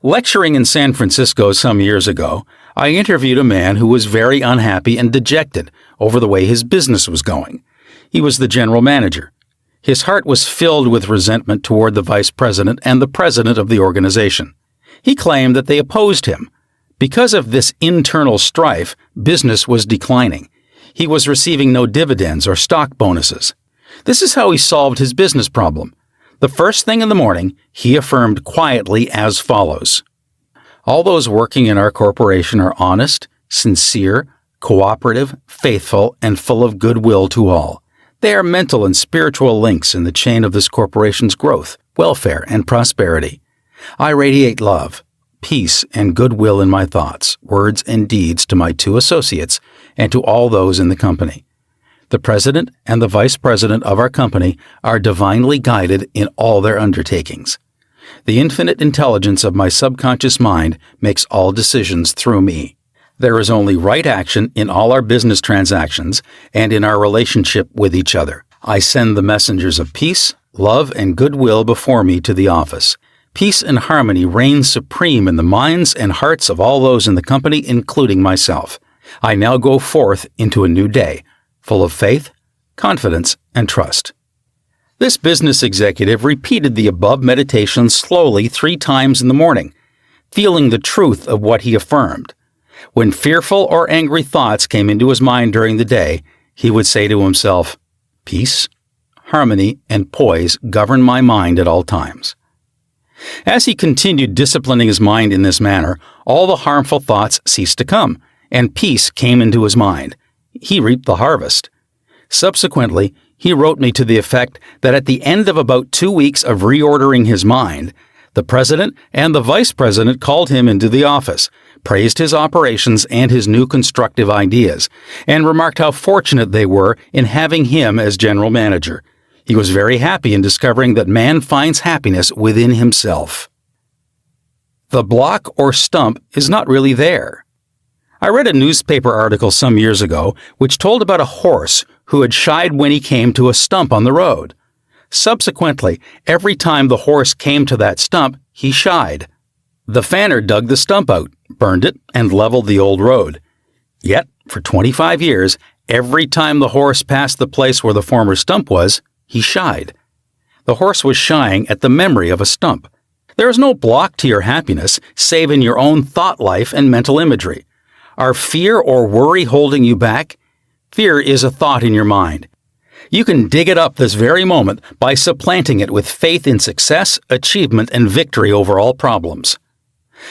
Lecturing in San Francisco some years ago, I interviewed a man who was very unhappy and dejected over the way his business was going. He was the general manager. His heart was filled with resentment toward the vice president and the president of the organization. He claimed that they opposed him. Because of this internal strife, business was declining. He was receiving no dividends or stock bonuses. This is how he solved his business problem. The first thing in the morning, he affirmed quietly as follows: "All those working in our corporation are honest, sincere, cooperative, faithful, and full of goodwill to all. They are mental and spiritual links in the chain of this corporation's growth, welfare, and prosperity. I radiate love, peace, and goodwill in my thoughts, words, and deeds to my 2 associates and to all those in the company. The president and the vice president of our company are divinely guided in all their undertakings. The infinite intelligence of my subconscious mind makes all decisions through me. There is only right action in all our business transactions and in our relationship with each other. I send the messengers of peace, love, and goodwill before me to the office. Peace and harmony reign supreme in the minds and hearts of all those in the company, including myself. I now go forth into a new day, full of faith, confidence, and trust." This business executive repeated the above meditation slowly 3 times in the morning, feeling the truth of what he affirmed. When fearful or angry thoughts came into his mind during the day, he would say to himself, "Peace, harmony, and poise govern my mind at all times." As he continued disciplining his mind in this manner, all the harmful thoughts ceased to come, and peace came into his mind. He reaped the harvest. Subsequently, he wrote me to the effect that at the end of about 2 weeks of reordering his mind, the president and the vice president called him into the office, praised his operations and his new constructive ideas, and remarked how fortunate they were in having him as general manager. He was very happy in discovering that man finds happiness within himself. The block or stump is not really there. I read a newspaper article some years ago which told about a horse who had shied when he came to a stump on the road. Subsequently, every time the horse came to that stump, he shied. The fanner dug the stump out, burned it, and leveled the old road. Yet, for 25 years, every time the horse passed the place where the former stump was, he shied. The horse was shying at the memory of a stump. There is no block to your happiness save in your own thought life and mental imagery. Are fear or worry holding you back? Fear is a thought in your mind. You can dig it up this very moment by supplanting it with faith in success, achievement, and victory over all problems.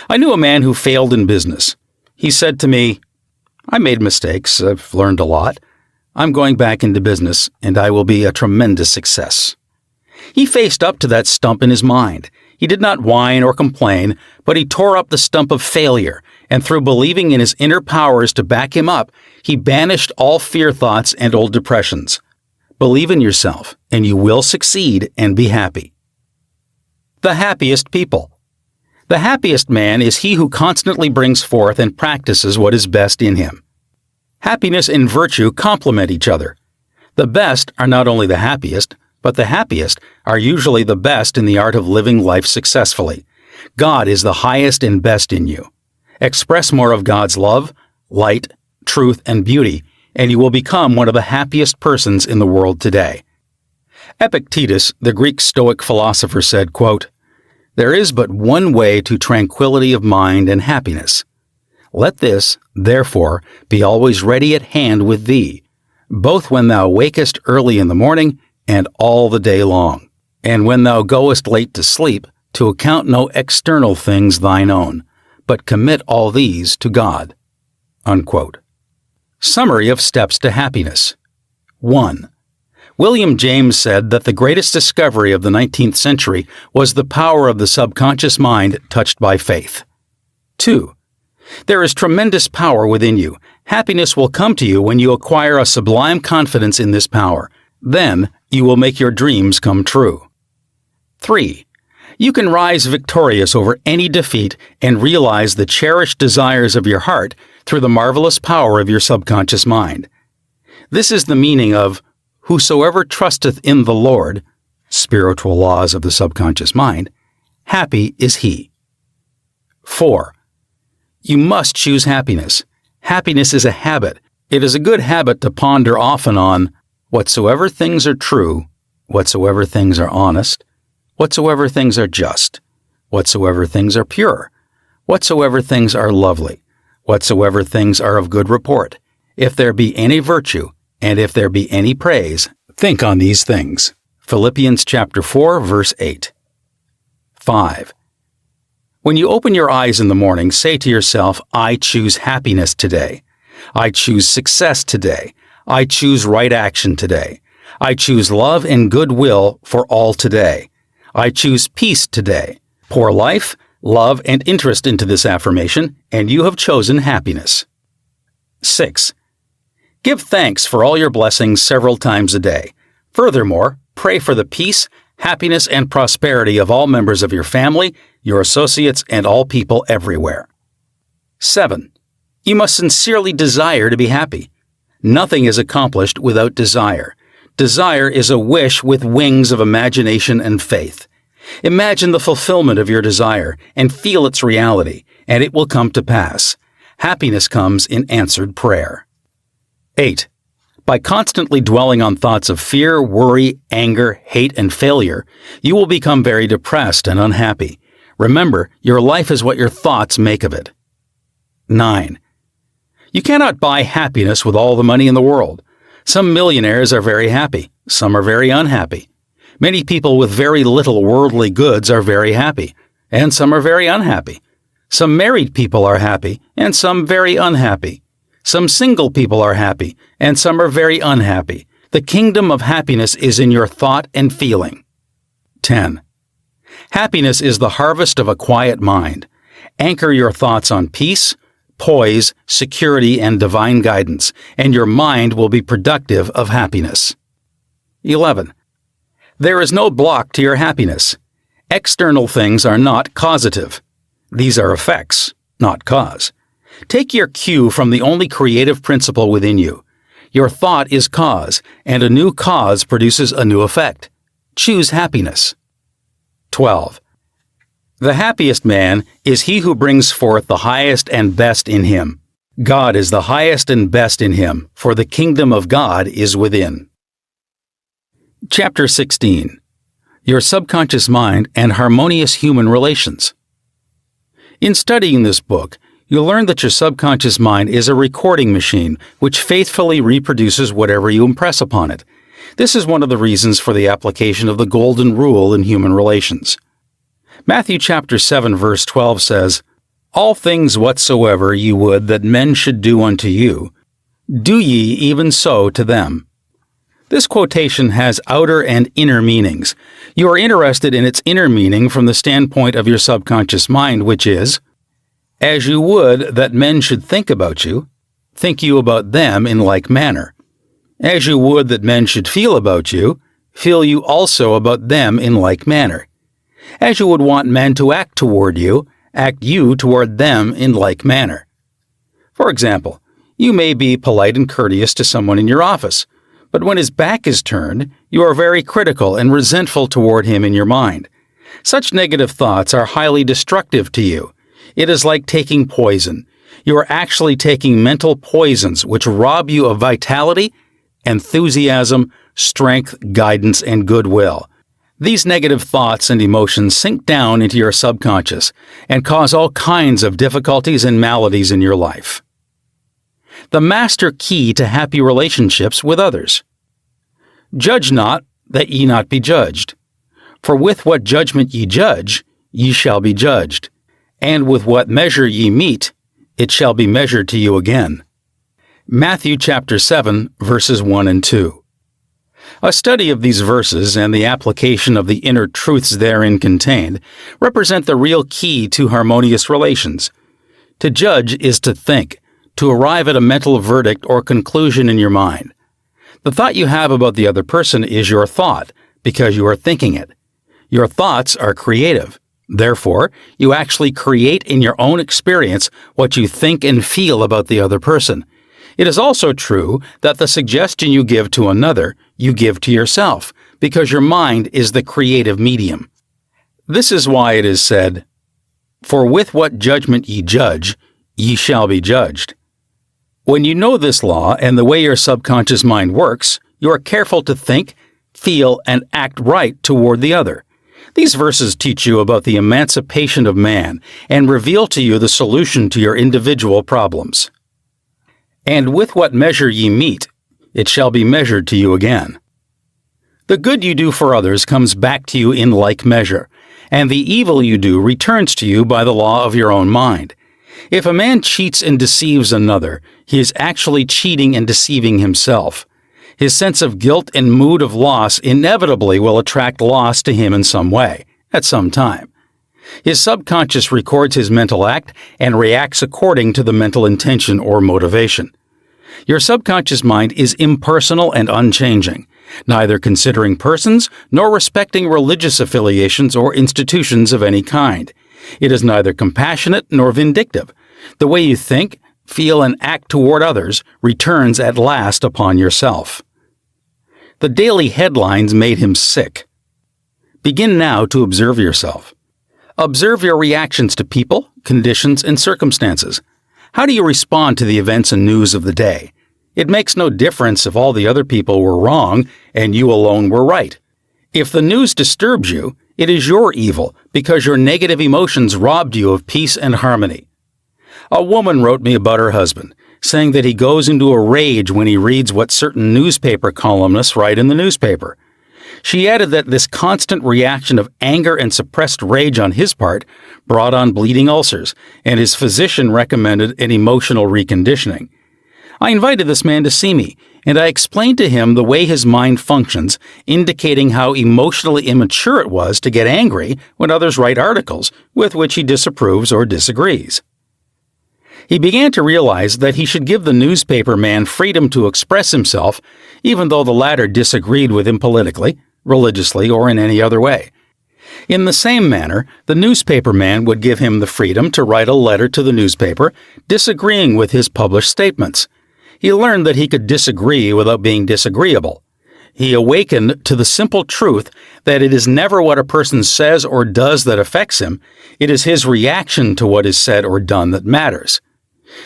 I knew a man who failed in business. He said to me, "I made mistakes. I've learned a lot. I'm going back into business, and I will be a tremendous success." He faced up to that stump in his mind. He did not whine or complain, but he tore up the stump of failure, and through believing in his inner powers to back him up, he banished all fear thoughts and old depressions. Believe in yourself, and you will succeed and be happy. The happiest people. The happiest man is he who constantly brings forth and practices what is best in him. Happiness and virtue complement each other. The best are not only the happiest, but the happiest are usually the best in the art of living life successfully. God is the highest and best in you. Express more of God's love, light, truth, and beauty, and you will become one of the happiest persons in the world today. Epictetus, the Greek Stoic philosopher, said, quote, "There is but one way to tranquility of mind and happiness. Let this, therefore, be always ready at hand with thee, both when thou wakest early in the morning and all the day long, and when thou goest late to sleep, to account no external things thine own, but commit all these to God." Unquote. Summary of steps to happiness. 1. William James said that the greatest discovery of the 19th century was the power of the subconscious mind touched by faith. 2. There is tremendous power within you. Happiness will come to you when you acquire a sublime confidence in this power. Then you will make your dreams come true. 3. You can rise victorious over any defeat and realize the cherished desires of your heart through the marvelous power of your subconscious mind. This is the meaning of "Whosoever trusteth in the Lord," spiritual laws of the subconscious mind, "happy is he." 4. You must choose happiness. Happiness is a habit. It is a good habit to ponder often on whatsoever things are true, whatsoever things are honest, whatsoever things are just, whatsoever things are pure, whatsoever things are lovely, whatsoever things are of good report. If there be any virtue, and if there be any praise, think on these things. Philippians chapter 4, verse 8. 5. When you open your eyes in the morning, say to yourself, "I choose happiness today. I choose success today. I choose right action today. I choose love and goodwill for all today. I choose peace today." Pour life, love, and interest into this affirmation, and you have chosen happiness. 6. Give thanks for all your blessings several times a day. Furthermore, pray for the peace, happiness, and prosperity of all members of your family, your associates, and all people everywhere. 7. You must sincerely desire to be happy. Nothing is accomplished without desire. Desire is a wish with wings of imagination and faith. Imagine the fulfillment of your desire and feel its reality, and it will come to pass. Happiness comes in answered prayer. 8. By constantly dwelling on thoughts of fear, worry, anger, hate, and failure, you will become very depressed and unhappy. Remember, your life is what your thoughts make of it. 9. You cannot buy happiness with all the money in the world. Some millionaires are very happy. Some are very unhappy. Many people with very little worldly goods are very happy, and some are very unhappy. Some married people are happy, and some very unhappy. Some single people are happy, and some are very unhappy. The kingdom of happiness is in your thought and feeling. 10. Happiness is the harvest of a quiet mind. Anchor your thoughts on peace, poise, security, and divine guidance, and your mind will be productive of happiness. 11. There is no block to your happiness. External things are not causative. These are effects, not cause. Take your cue from the only creative principle within you. Your thought is cause, and a new cause produces a new effect. Choose happiness. 12. The happiest man is he who brings forth the highest and best in him. God is the highest and best in him, for the kingdom of God is within. Chapter 16. Your subconscious mind and harmonious human relations. In studying this book, you'll learn that your subconscious mind is a recording machine which faithfully reproduces whatever you impress upon it. This is one of the reasons for the application of the golden rule in human relations. Matthew chapter 7 verse 12 says, All things whatsoever ye would that men should do unto you, do ye even so to them. This quotation has outer and inner meanings. You are interested in its inner meaning from the standpoint of your subconscious mind, which is, as you would that men should think about you, think you about them in like manner. As you would that men should feel about you, feel you also about them in like manner. As you would want men to act toward you, act you toward them in like manner. For example, you may be polite and courteous to someone in your office, but when his back is turned, you are very critical and resentful toward him in your mind. Such negative thoughts are highly destructive to you. It is like taking poison. You are actually taking mental poisons which rob you of vitality, enthusiasm, strength, guidance, and goodwill. These negative thoughts and emotions sink down into your subconscious and cause all kinds of difficulties and maladies in your life. The master key to happy relationships with others. Judge not, that ye not be judged. For with what judgment ye judge, ye shall be judged. And with what measure ye mete, it shall be measured to you again. Matthew chapter 7, verses 1 and 2. A study of these verses and the application of the inner truths therein contained represent the real key to harmonious relations. To judge is to think, to arrive at a mental verdict or conclusion in your mind. The thought you have about the other person is your thought, because you are thinking it. Your thoughts are creative. Therefore, you actually create in your own experience what you think and feel about the other person. It is also true that the suggestion you give to another, you give to yourself, because your mind is the creative medium. This is why it is said, For with what judgment ye judge, ye shall be judged. When you know this law and the way your subconscious mind works, you are careful to think, feel, and act right toward the other. These verses teach you about the emancipation of man and reveal to you the solution to your individual problems. And with what measure ye mete, it shall be measured to you again. The good you do for others comes back to you in like measure, and the evil you do returns to you by the law of your own mind. If a man cheats and deceives another, he is actually cheating and deceiving himself. His sense of guilt and mood of loss inevitably will attract loss to him in some way, at some time. His subconscious records his mental act and reacts according to the mental intention or motivation. Your subconscious mind is impersonal and unchanging, neither considering persons nor respecting religious affiliations or institutions of any kind. It is neither compassionate nor vindictive. The way you think, feel, and act toward others returns at last upon yourself. The daily headlines made him sick. Begin now to observe yourself. Observe your reactions to people, conditions, and circumstances. How do you respond to the events and news of the day? It makes no difference if all the other people were wrong and you alone were right. If the news disturbs you, it is your evil because your negative emotions robbed you of peace and harmony. A woman wrote me about her husband, saying that he goes into a rage when he reads what certain newspaper columnists write in the newspaper. She added that this constant reaction of anger and suppressed rage on his part brought on bleeding ulcers, and his physician recommended an emotional reconditioning. I invited this man to see me, and I explained to him the way his mind functions, indicating how emotionally immature it was to get angry when others write articles with which he disapproves or disagrees. He began to realize that he should give the newspaper man freedom to express himself, even though the latter disagreed with him politically, religiously, or in any other way. In the same manner, the newspaper man would give him the freedom to write a letter to the newspaper, disagreeing with his published statements. He learned that he could disagree without being disagreeable. He awakened to the simple truth that it is never what a person says or does that affects him, it is his reaction to what is said or done that matters.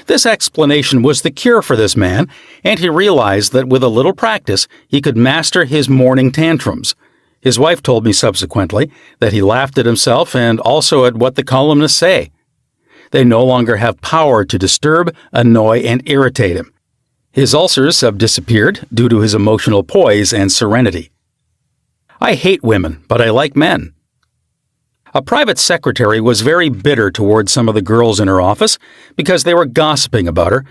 This explanation was the cure for this man, and he realized that with a little practice, he could master his morning tantrums. His wife told me subsequently that he laughed at himself and also at what the columnists say. They no longer have power to disturb, annoy, and irritate him. His ulcers have disappeared due to his emotional poise and serenity. I hate women, but I like men. A private secretary was very bitter towards some of the girls in her office because they were gossiping about her,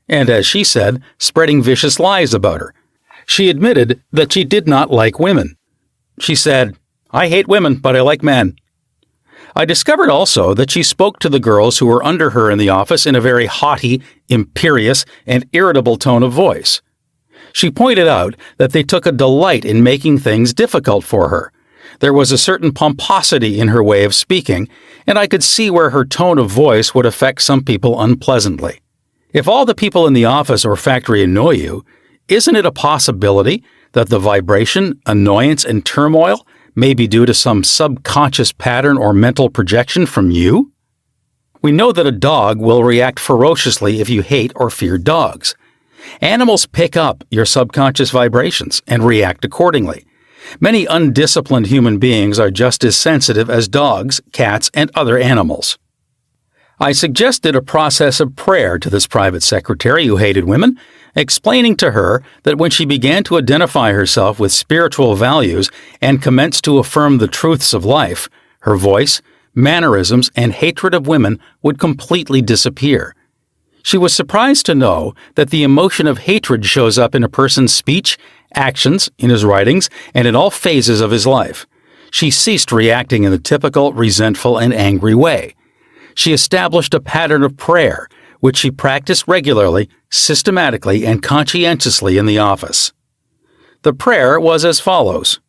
and as she said, spreading vicious lies about her. She admitted that she did not like women. She said, "I hate women, but I like men." I discovered also that she spoke to the girls who were under her in the office in a very haughty, imperious, and irritable tone of voice. She pointed out that they took a delight in making things difficult for her. There was a certain pomposity in her way of speaking, and I could see where her tone of voice would affect some people unpleasantly. If all the people in the office or factory annoy you, isn't it a possibility that the vibration, annoyance, and turmoil may be due to some subconscious pattern or mental projection from you? We know that a dog will react ferociously if you hate or fear dogs. Animals pick up your subconscious vibrations and react accordingly. Many undisciplined human beings are just as sensitive as dogs, cats, and other animals. I suggested a process of prayer to this private secretary who hated women, explaining to her that when she began to identify herself with spiritual values and commenced to affirm the truths of life, her voice, mannerisms, and hatred of women would completely disappear. She was surprised to know that the emotion of hatred shows up in a person's speech, actions, in his writings, and in all phases of his life. She ceased reacting in the typical, resentful, and angry way. She established a pattern of prayer, which she practiced regularly, systematically, and conscientiously in the office. The prayer was as follows: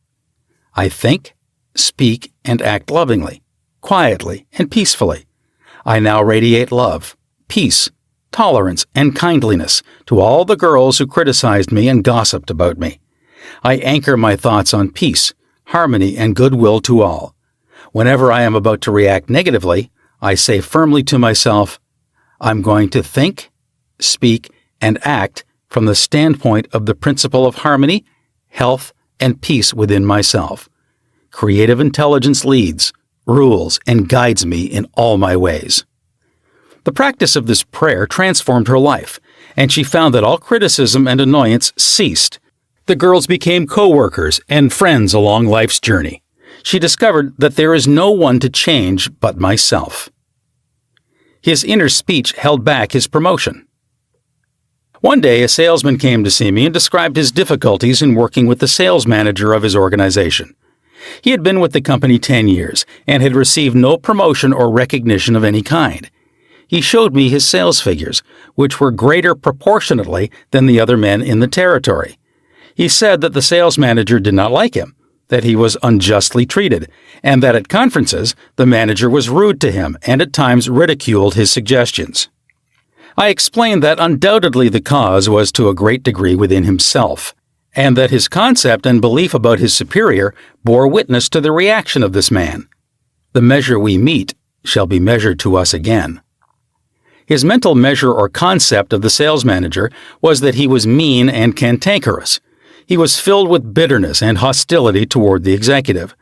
I think, speak, and act lovingly, quietly, and peacefully. I now radiate love, peace, tolerance, and kindliness to all the girls who criticized me and gossiped about me. I anchor my thoughts on peace, harmony, and goodwill to all. Whenever I am about to react negatively, I say firmly to myself, I'm going to think, speak, and act from the standpoint of the principle of harmony, health, and peace within myself. Creative intelligence leads, rules, and guides me in all my ways. The practice of this prayer transformed her life, and she found that all criticism and annoyance ceased. The girls became co-workers and friends along life's journey. She discovered that there is no one to change but myself. His inner speech held back his promotion. One day, a salesman came to see me and described his difficulties in working with the sales manager of his organization. He had been with the company 10 years and had received no promotion or recognition of any kind. He showed me his sales figures, which were greater proportionately than the other men in the territory. He said that the sales manager did not like him, that he was unjustly treated, and that at conferences the manager was rude to him and at times ridiculed his suggestions. I explained that undoubtedly the cause was to a great degree within himself, and that his concept and belief about his superior bore witness to the reaction of this man. The measure we meet shall be measured to us again. His mental measure or concept of the sales manager was that he was mean and cantankerous. He was filled with bitterness and hostility toward the executive.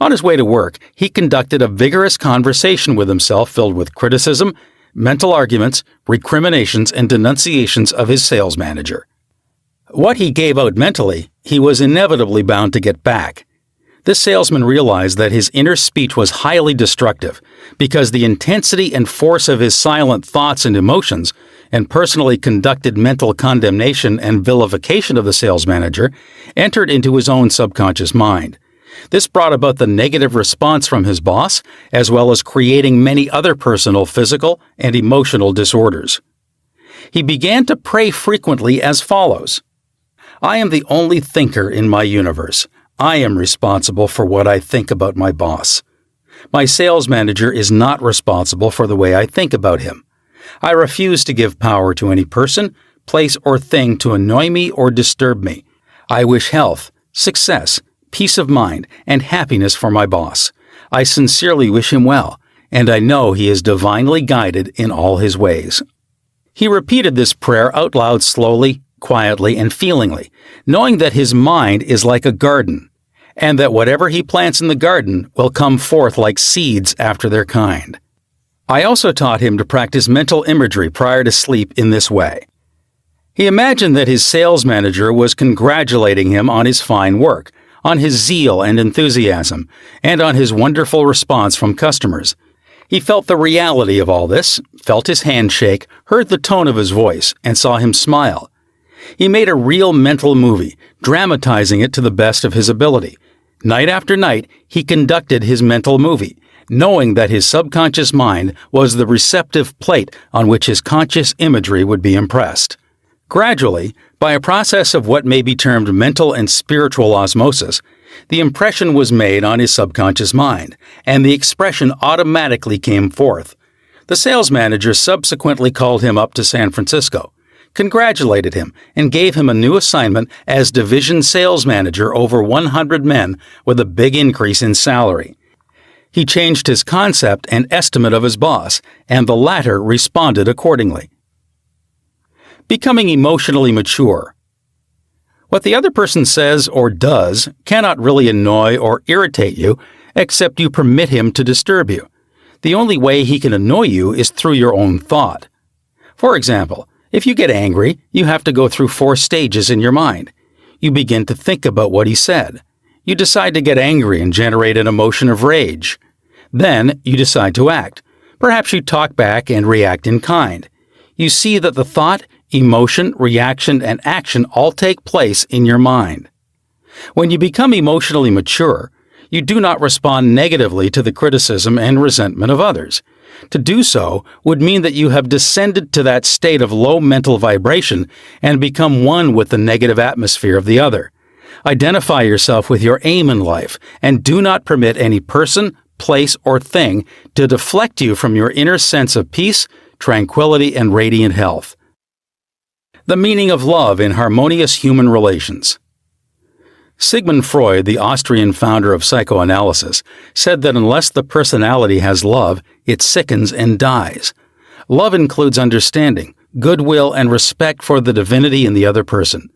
On his way to work, he conducted a vigorous conversation with himself filled with criticism, mental arguments, recriminations, and denunciations of his sales manager. What he gave out mentally, he was inevitably bound to get back. This salesman realized that his inner speech was highly destructive because the intensity and force of his silent thoughts and emotions and personally conducted mental condemnation and vilification of the sales manager entered into his own subconscious mind. This brought about the negative response from his boss, as well as creating many other personal, physical, and emotional disorders. He began to pray frequently as follows: I am the only thinker in my universe. I am responsible for what I think about my boss. My sales manager is not responsible for the way I think about him. I refuse to give power to any person, place, or thing to annoy me or disturb me. I wish health, success, peace of mind, and happiness for my boss. I sincerely wish him well, and I know he is divinely guided in all his ways. He repeated this prayer out loud slowly, quietly, and feelingly, knowing that his mind is like a garden, and that whatever he plants in the garden will come forth like seeds after their kind. I also taught him to practice mental imagery prior to sleep in this way. He imagined that his sales manager was congratulating him on his fine work, on his zeal and enthusiasm, and on his wonderful response from customers. He felt the reality of all this, felt his hand shake, heard the tone of his voice, and saw him smile. He made a real mental movie, dramatizing it to the best of his ability. Night after night, he conducted his mental movie, knowing that his subconscious mind was the receptive plate on which his conscious imagery would be impressed. Gradually, by a process of what may be termed mental and spiritual osmosis, the impression was made on his subconscious mind, and the expression automatically came forth. The sales manager subsequently called him up to San Francisco, congratulated him, and gave him a new assignment as division sales manager over 100 men with a big increase in salary. He changed his concept and estimate of his boss, and the latter responded accordingly. Becoming emotionally mature. What the other person says or does cannot really annoy or irritate you, except you permit him to disturb you. The only way he can annoy you is through your own thought. For example, if you get angry, you have to go through 4 stages in your mind. You begin to think about what he said. You decide to get angry and generate an emotion of rage. Then you decide to act. Perhaps you talk back and react in kind. You see that the thought, emotion, reaction, and action all take place in your mind. When you become emotionally mature, you do not respond negatively to the criticism and resentment of others. To do so would mean that you have descended to that state of low mental vibration and become one with the negative atmosphere of the other. Identify yourself with your aim in life and do not permit any person, place, or thing to deflect you from your inner sense of peace, tranquility, and radiant health. The meaning of love in harmonious human relations. Sigmund Freud, the Austrian founder of psychoanalysis, said that unless the personality has love, it sickens and dies. Love includes understanding, goodwill, and respect for the divinity in the other person.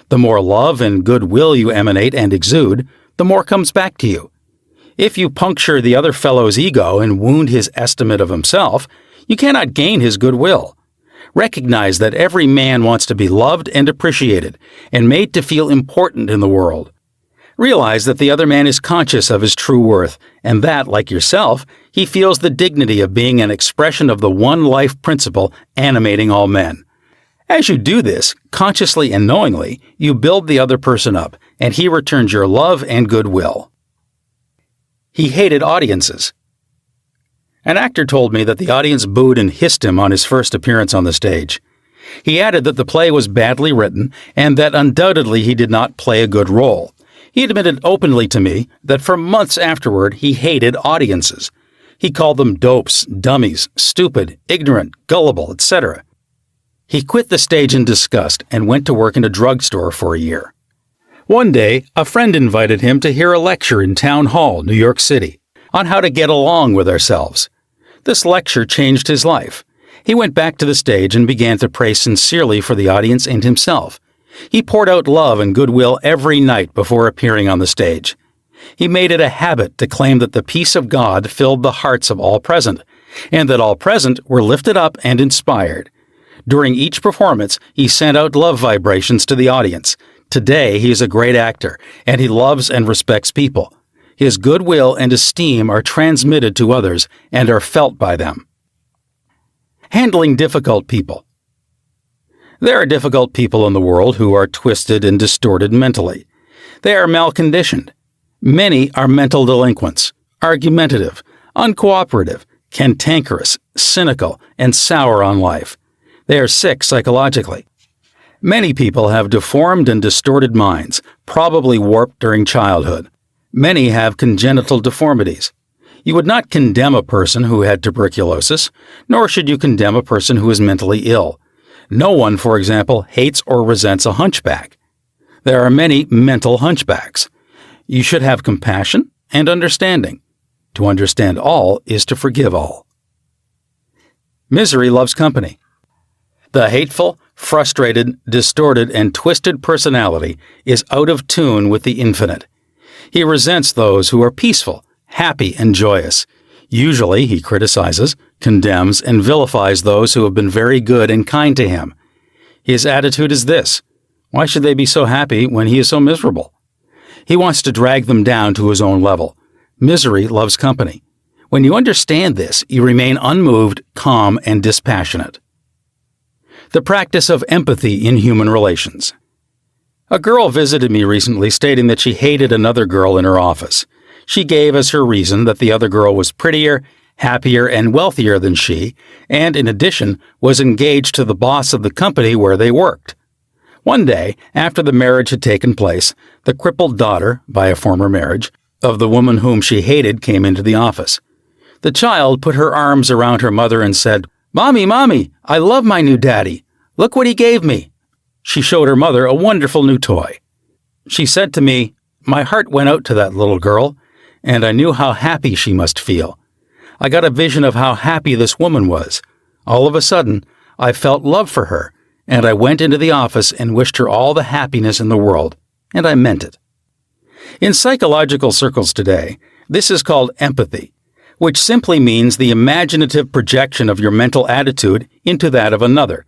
The more love and goodwill you emanate and exude, the more comes back to you. If you puncture the other fellow's ego and wound his estimate of himself, you cannot gain his goodwill. Recognize that every man wants to be loved and appreciated, and made to feel important in the world. Realize that the other man is conscious of his true worth, and that, like yourself, he feels the dignity of being an expression of the one life principle animating all men. As you do this, consciously and knowingly, you build the other person up, and he returns your love and goodwill. He hated audiences. An actor told me that the audience booed and hissed him on his first appearance on the stage. He added that the play was badly written and that undoubtedly he did not play a good role. He admitted openly to me that for months afterward he hated audiences. He called them dopes, dummies, stupid, ignorant, gullible, etc. He quit the stage in disgust and went to work in a drugstore for a year. One day, a friend invited him to hear a lecture in Town Hall, New York City, on how to get along with ourselves. This lecture changed his life. He went back to the stage and began to pray sincerely for the audience and himself. He poured out love and goodwill every night before appearing on the stage. He made it a habit to claim that the peace of God filled the hearts of all present, and that all present were lifted up and inspired. During each performance, he sent out love vibrations to the audience. Today, he is a great actor, and he loves and respects people. His goodwill and esteem are transmitted to others and are felt by them. Handling difficult people. There are difficult people in the world who are twisted and distorted mentally. They are malconditioned. Many are mental delinquents, argumentative, uncooperative, cantankerous, cynical, and sour on life. They are sick psychologically. Many people have deformed and distorted minds, probably warped during childhood. Many have congenital deformities. You would not condemn a person who had tuberculosis, nor should you condemn a person who is mentally ill. No one, for example, hates or resents a hunchback. There are many mental hunchbacks. You should have compassion and understanding. To understand all is to forgive all. Misery loves company. The hateful, frustrated, distorted, and twisted personality is out of tune with the infinite. He resents those who are peaceful, happy, and joyous. Usually he criticizes, condemns, and vilifies those who have been very good and kind to him. His attitude is this: why should they be so happy when he is so miserable? He wants to drag them down to his own level. Misery loves company. When you understand this, you remain unmoved, calm, and dispassionate. The practice of empathy in human relations. A girl visited me recently stating that she hated another girl in her office. She gave as her reason that the other girl was prettier, happier, and wealthier than she, and in addition was engaged to the boss of the company where they worked. One day, after the marriage had taken place, the crippled daughter, by a former marriage, of the woman whom she hated came into the office. The child put her arms around her mother and said, "Mommy, Mommy, I love my new daddy. Look what he gave me." She showed her mother a wonderful new toy. She said to me, "My heart went out to that little girl, and I knew how happy she must feel. I got a vision of how happy this woman was. All of a sudden, I felt love for her, and I went into the office and wished her all the happiness in the world, and I meant it." In psychological circles today, this is called empathy, which simply means the imaginative projection of your mental attitude into that of another.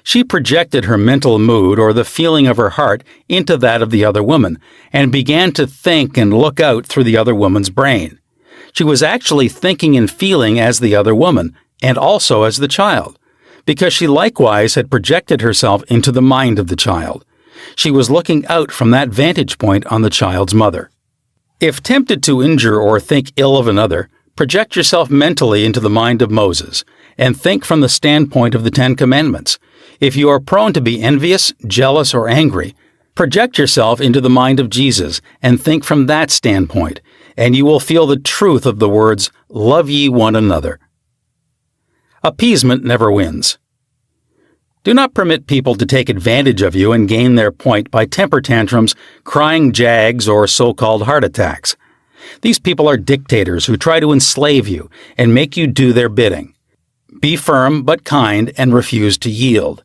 She projected her mental mood or the feeling of her heart into that of the other woman and began to think and look out through the other woman's brain. She was actually thinking and feeling as the other woman and also as the child, because she likewise had projected herself into the mind of the child. She was looking out from that vantage point on the child's mother. If tempted to injure or think ill of another, project yourself mentally into the mind of Moses and think from the standpoint of the Ten Commandments. If you are prone to be envious, jealous, or angry, project yourself into the mind of Jesus and think from that standpoint, and you will feel the truth of the words, "Love ye one another." Appeasement never wins. Do not permit people to take advantage of you and gain their point by temper tantrums, crying jags, or so-called heart attacks. These people are dictators who try to enslave you and make you do their bidding. Be firm but kind and refuse to yield.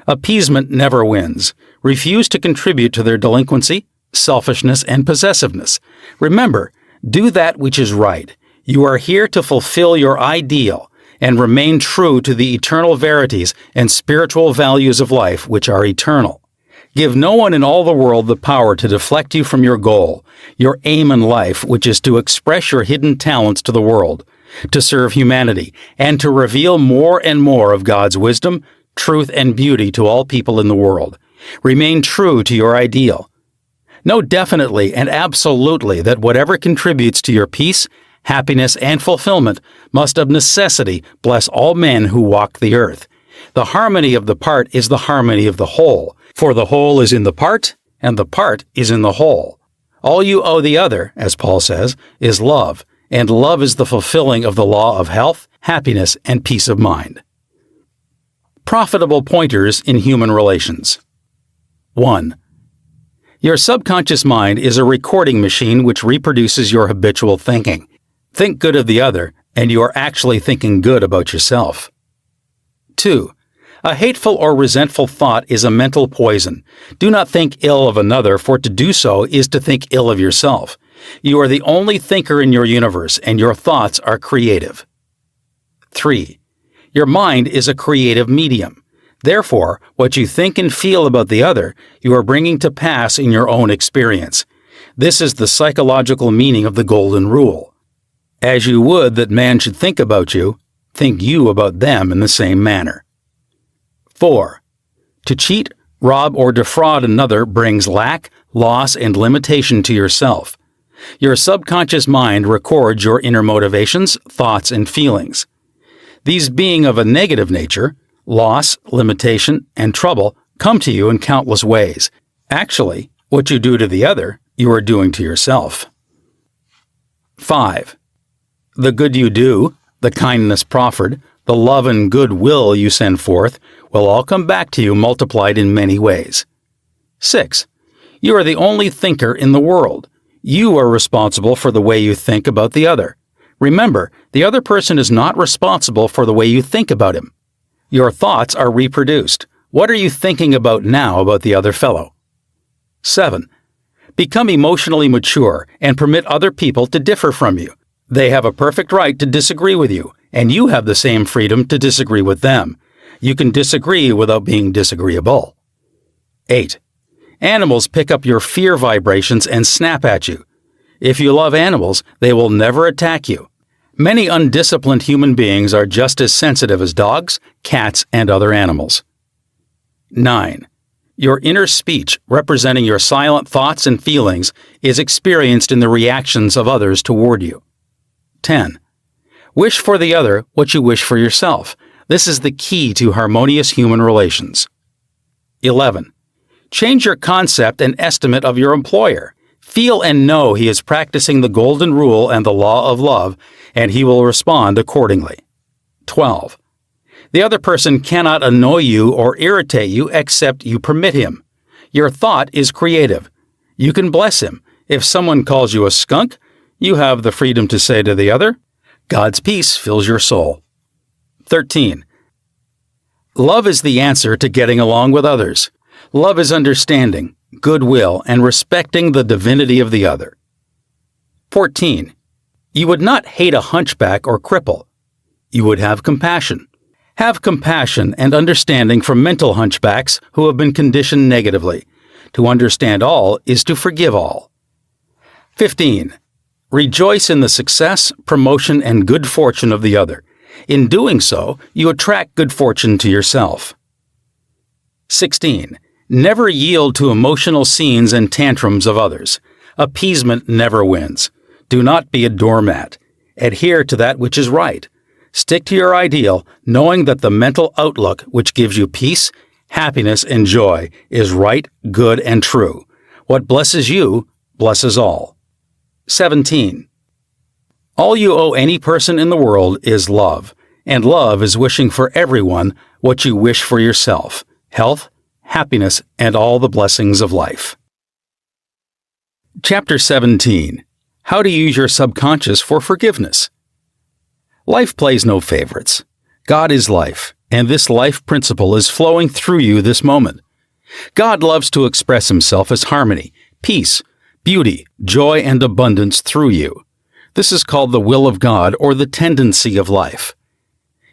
Appeasement never wins. Refuse to contribute to their delinquency, selfishness, and possessiveness. Remember, do that which is right. You are here to fulfill your ideal and remain true to the eternal verities and spiritual values of life which are eternal. Give no one in all the world the power to deflect you from your goal, your aim in life, which is to express your hidden talents to the world, to serve humanity, and to reveal more and more of God's wisdom, truth, and beauty to all people in the world. Remain true to your ideal. Know definitely and absolutely that whatever contributes to your peace, happiness, and fulfillment must of necessity bless all men who walk the earth. The harmony of the part is the harmony of the whole, for the whole is in the part, and the part is in the whole. All you owe the other, as Paul says, is love, and love is the fulfilling of the law of health, happiness, and peace of mind. Profitable pointers in human relations. 1. Your subconscious mind is a recording machine which reproduces your habitual thinking. Think good of the other, and you are actually thinking good about yourself. 2. A hateful or resentful thought is a mental poison. Do not think ill of another, for to do so is to think ill of yourself. You are the only thinker in your universe, and your thoughts are creative. 3. Your mind is a creative medium. Therefore, what you think and feel about the other, you are bringing to pass in your own experience. This is the psychological meaning of the golden rule. As you would that man should think about you, think you about them in the same manner. 4. To cheat, rob, or defraud another brings lack, loss, and limitation to yourself. Your subconscious mind records your inner motivations, thoughts, and feelings. These being of a negative nature, loss, limitation, and trouble come to you in countless ways. Actually, what you do to the other, you are doing to yourself. 5. The good you do, the kindness proffered, the love and goodwill you send forth will all come back to you multiplied in many ways. 6. You are the only thinker in the world. You are responsible for the way you think about the other. Remember, the other person is not responsible for the way you think about him. Your thoughts are reproduced. What are you thinking about now about the other fellow? 7. Become emotionally mature and permit other people to differ from you. They have a perfect right to disagree with you, and you have the same freedom to disagree with them. You can disagree without being disagreeable. 8. Animals pick up your fear vibrations and snap at you. If you love animals, they will never attack you. Many undisciplined human beings are just as sensitive as dogs, cats, and other animals. 9. Your inner speech, representing your silent thoughts and feelings, is experienced in the reactions of others toward you. 10. Wish for the other what you wish for yourself. This is the key to harmonious human relations. 11. Change your concept and estimate of your employer. Feel and know he is practicing the golden rule and the law of love, and he will respond accordingly. 12. The other person cannot annoy you or irritate you except you permit him. Your thought is creative. You can bless him. If someone calls you a skunk, you have the freedom to say to the other, God's peace fills your soul. 13. Love is the answer to getting along with others. Love is understanding, goodwill, and respecting the divinity of the other. 14. You would not hate a hunchback or cripple. You would have compassion. Have compassion and understanding for mental hunchbacks who have been conditioned negatively. To understand all is to forgive all. 15. Rejoice in the success, promotion, and good fortune of the other. In doing so, you attract good fortune to yourself. 16. Never yield to emotional scenes and tantrums of others. Appeasement never wins. Do not be a doormat. Adhere to that which is right. Stick to your ideal, knowing that the mental outlook which gives you peace, happiness, and joy is right, good, and true. What blesses you, blesses all. 17. All you owe any person in the world is love, and love is wishing for everyone what you wish for yourself, health, happiness, and all the blessings of life. Chapter 17. How to use your subconscious for forgiveness. Life plays no favorites. God is life, and this life principle is flowing through you this moment. God loves to express himself as harmony, peace, beauty, joy, and abundance through you. This is called the will of God or the tendency of life.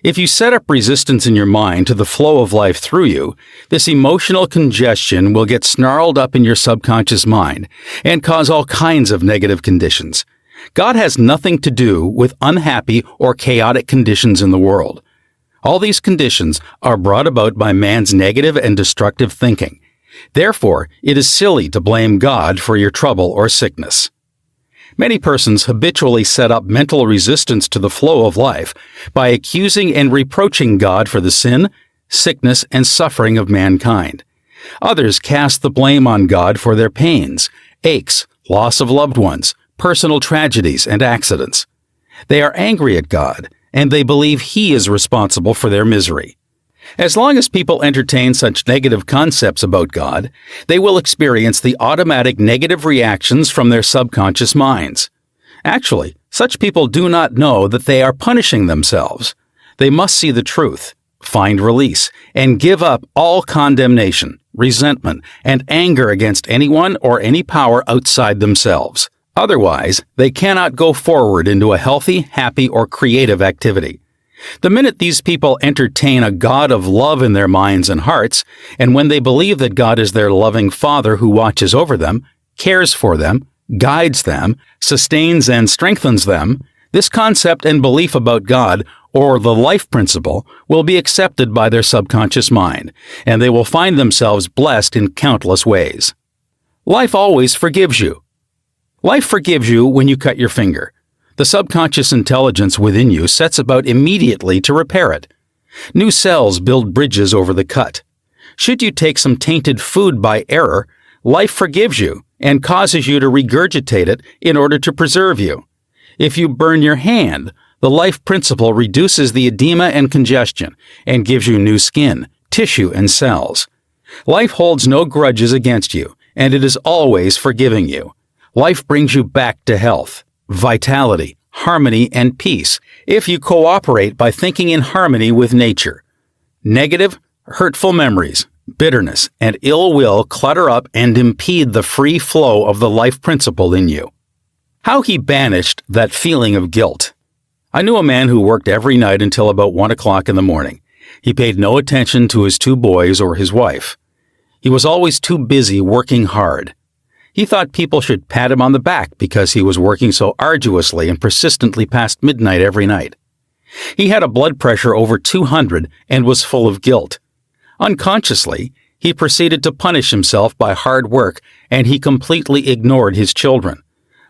If you set up resistance in your mind to the flow of life through you, this emotional congestion will get snarled up in your subconscious mind and cause all kinds of negative conditions. God has nothing to do with unhappy or chaotic conditions in the world. All these conditions are brought about by man's negative and destructive thinking. Therefore, it is silly to blame God for your trouble or sickness. Many persons habitually set up mental resistance to the flow of life by accusing and reproaching God for the sin, sickness, and suffering of mankind. Others cast the blame on God for their pains, aches, loss of loved ones, personal tragedies, and accidents. They are angry at God, and they believe He is responsible for their misery. As long as people entertain such negative concepts about God, they will experience the automatic negative reactions from their subconscious minds. Actually, such people do not know that they are punishing themselves. They must see the truth, find release, and give up all condemnation, resentment, and anger against anyone or any power outside themselves. Otherwise, they cannot go forward into a healthy, happy, or creative activity. The minute these people entertain a God of love in their minds and hearts, and when they believe that God is their loving Father who watches over them, cares for them, guides them, sustains and strengthens them, this concept and belief about God, or the life principle, will be accepted by their subconscious mind, and they will find themselves blessed in countless ways. Life always forgives you. Life forgives you when you cut your finger. The subconscious intelligence within you sets about immediately to repair it. New cells build bridges over the cut. Should you take some tainted food by error, life forgives you and causes you to regurgitate it in order to preserve you. If you burn your hand, the life principle reduces the edema and congestion and gives you new skin, tissue, and cells. Life holds no grudges against you, and it is always forgiving you. Life brings you back to health, vitality, harmony, and peace if you cooperate by thinking in harmony with nature. Negative, hurtful memories, bitterness, and ill will clutter up and impede the free flow of the life principle in you. How he banished that feeling of guilt. I knew a man who worked every night until about 1 o'clock in the morning. He paid no attention to his 2 boys or his wife. He was always too busy working hard. He thought people should pat him on the back because he was working so arduously and persistently past midnight every night. He had a blood pressure over 200 and was full of guilt. Unconsciously, he proceeded to punish himself by hard work, and he completely ignored his children.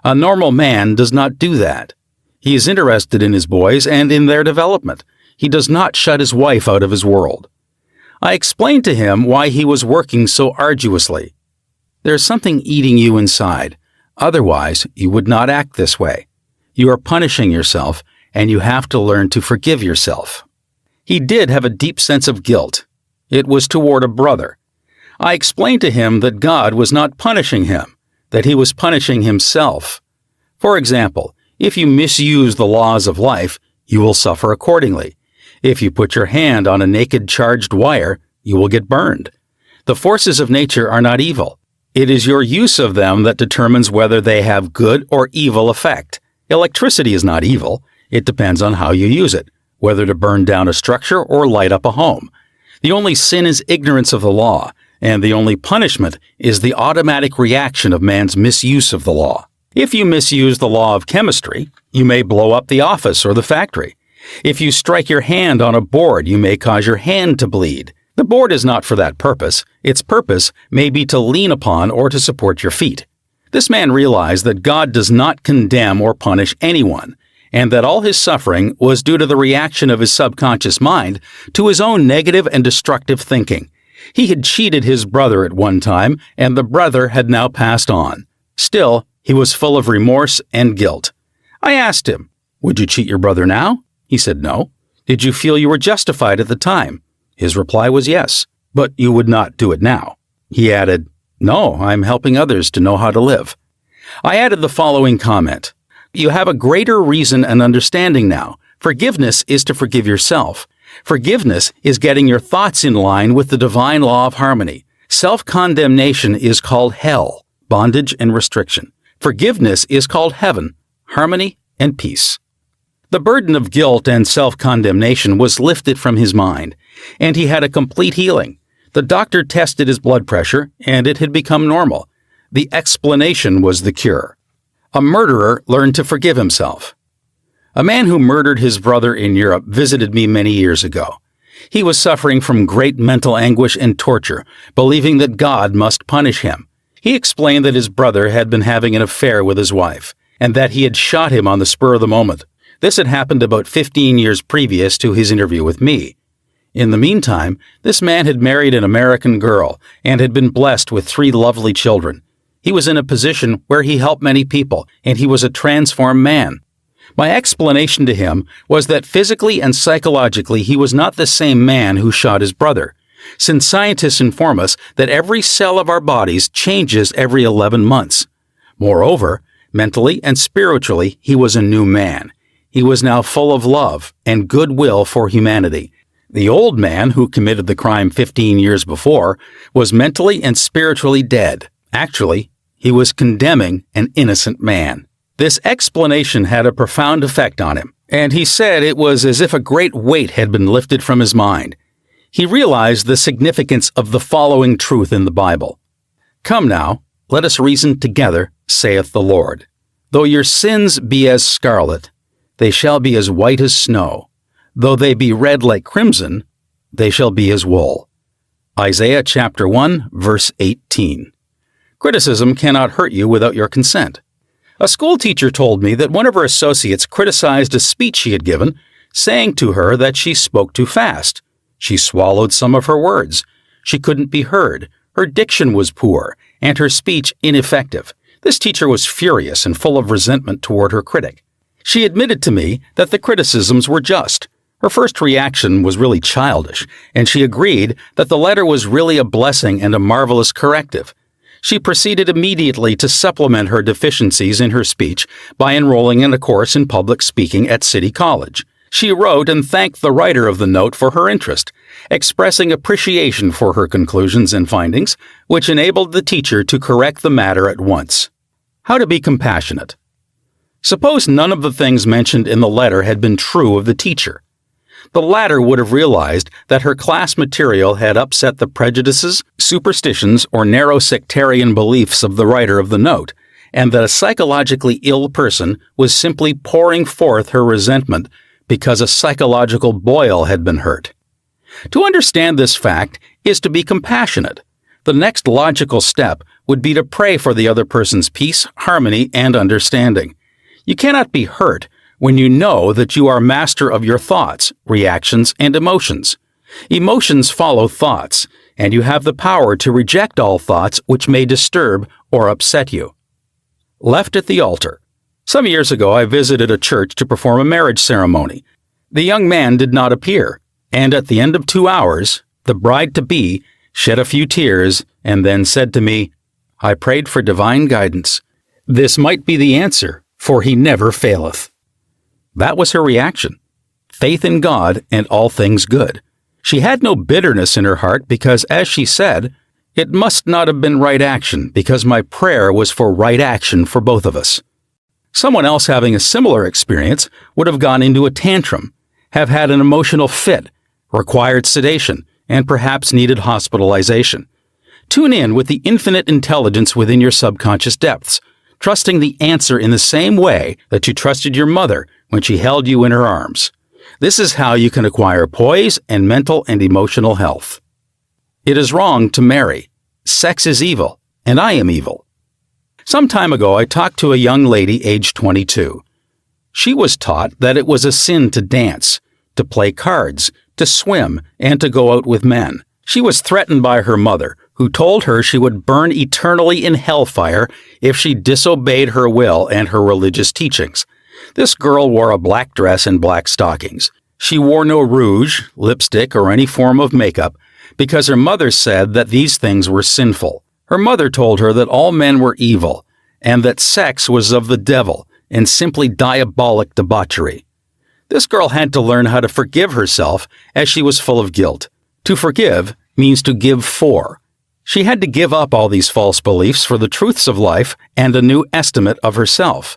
A normal man does not do that. He is interested in his boys and in their development. He does not shut his wife out of his world. I explained to him why he was working so arduously. There's something eating you inside. Otherwise, you would not act this way. You are punishing yourself, and you have to learn to forgive yourself. He did have a deep sense of guilt. It was toward a brother. I explained to him that God was not punishing him, that he was punishing himself. For example, if you misuse the laws of life, you will suffer accordingly. If you put your hand on a naked charged wire, you will get burned. The forces of nature are not evil. It is your use of them that determines whether they have good or evil effect. Electricity is not evil. It depends on how you use it, whether to burn down a structure or light up a home. The only sin is ignorance of the law, and the only punishment is the automatic reaction of man's misuse of the law. If you misuse the law of chemistry, you may blow up the office or the factory. If you strike your hand on a board, you may cause your hand to bleed. The board is not for that purpose. Its purpose may be to lean upon or to support your feet. This man realized that God does not condemn or punish anyone, and that all his suffering was due to the reaction of his subconscious mind to his own negative and destructive thinking. He had cheated his brother at one time, and the brother had now passed on. Still, he was full of remorse and guilt. I asked him, "Would you cheat your brother now?" He said no. "Did you feel you were justified at the time?" His reply was yes, but you would not do it now. He added, "No, I'm helping others to know how to live." I added the following comment. You have a greater reason and understanding now. Forgiveness is to forgive yourself. Forgiveness is getting your thoughts in line with the divine law of harmony. Self-condemnation is called hell, bondage and restriction. Forgiveness is called heaven, harmony and peace. The burden of guilt and self-condemnation was lifted from his mind, and he had a complete healing. The doctor tested his blood pressure, and it had become normal. The explanation was the cure. A murderer learned to forgive himself. A man who murdered his brother in Europe visited me many years ago. He was suffering from great mental anguish and torture, believing that God must punish him. He explained that his brother had been having an affair with his wife, and that he had shot him on the spur of the moment. This had happened about 15 years previous to his interview with me. In the meantime, this man had married an American girl and had been blessed with 3 lovely children. He was in a position where he helped many people, and he was a transformed man. My explanation to him was that physically and psychologically he was not the same man who shot his brother, since scientists inform us that every cell of our bodies changes every 11 months. Moreover, mentally and spiritually, he was a new man. He was now full of love and goodwill for humanity. The old man who committed the crime 15 years before was mentally and spiritually dead. Actually, he was condemning an innocent man. This explanation had a profound effect on him, and he said it was as if a great weight had been lifted from his mind. He realized the significance of the following truth in the Bible. Come now, let us reason together, saith the Lord. Though your sins be as scarlet, they shall be as white as snow. Though they be red like crimson, they shall be as wool. Isaiah chapter 1, verse 18. Criticism cannot hurt you without your consent. A school teacher told me that one of her associates criticized a speech she had given, saying to her that she spoke too fast. She swallowed some of her words. She couldn't be heard. Her diction was poor, and her speech ineffective. This teacher was furious and full of resentment toward her critic. She admitted to me that the criticisms were just. Her first reaction was really childish, and she agreed that the letter was really a blessing and a marvelous corrective. She proceeded immediately to supplement her deficiencies in her speech by enrolling in a course in public speaking at City College. She wrote and thanked the writer of the note for her interest, expressing appreciation for her conclusions and findings, which enabled the teacher to correct the matter at once. How to be compassionate. Suppose none of the things mentioned in the letter had been true of the teacher. The latter would have realized that her class material had upset the prejudices, superstitions, or narrow sectarian beliefs of the writer of the note, and that a psychologically ill person was simply pouring forth her resentment because a psychological boil had been hurt. To understand this fact is to be compassionate. The next logical step would be to pray for the other person's peace, harmony, and understanding. You cannot be hurt when you know that you are master of your thoughts, reactions, and emotions. Emotions follow thoughts, and you have the power to reject all thoughts which may disturb or upset you. Left at the altar. Some years ago, I visited a church to perform a marriage ceremony. The young man did not appear, and at the end of 2 hours, the bride-to-be shed a few tears and then said to me, "I prayed for divine guidance. This might be the answer, for he never faileth." That was her reaction. Faith in God and all things good. She had no bitterness in her heart because, as she said, "It must not have been right action because my prayer was for right action for both of us." Someone else having a similar experience would have gone into a tantrum, have had an emotional fit, required sedation, and perhaps needed hospitalization. Tune in with the infinite intelligence within your subconscious depths, trusting the answer in the same way that you trusted your mother when she held you in her arms. This is how you can acquire poise and mental and emotional health. It is wrong to marry. Sex is evil, and I am evil. Some time ago, I talked to a young lady aged 22. She was taught that it was a sin to dance, to play cards, to swim, and to go out with men. She was threatened by her mother, who told her she would burn eternally in hellfire if she disobeyed her will and her religious teachings. This girl wore a black dress and black stockings. She wore no rouge, lipstick, or any form of makeup because her mother said that these things were sinful. Her mother told her that all men were evil and that sex was of the devil and simply diabolic debauchery. This girl had to learn how to forgive herself as she was full of guilt. To forgive means to give for. She had to give up all these false beliefs for the truths of life and a new estimate of herself.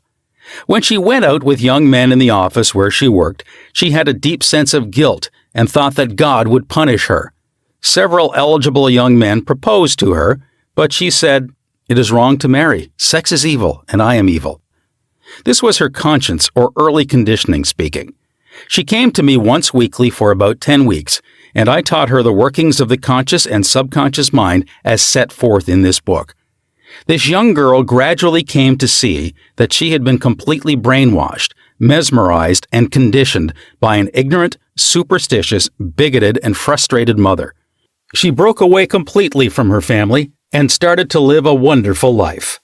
When she went out with young men in the office where she worked, she had a deep sense of guilt and thought that God would punish her. Several eligible young men proposed to her, but she said, "It is wrong to marry. Sex is evil, and I am evil." This was her conscience or early conditioning speaking. She came to me once weekly for about 10 weeks, and I taught her the workings of the conscious and subconscious mind as set forth in this book. This young girl gradually came to see that she had been completely brainwashed, mesmerized, and conditioned by an ignorant, superstitious, bigoted, and frustrated mother. She broke away completely from her family and started to live a wonderful life.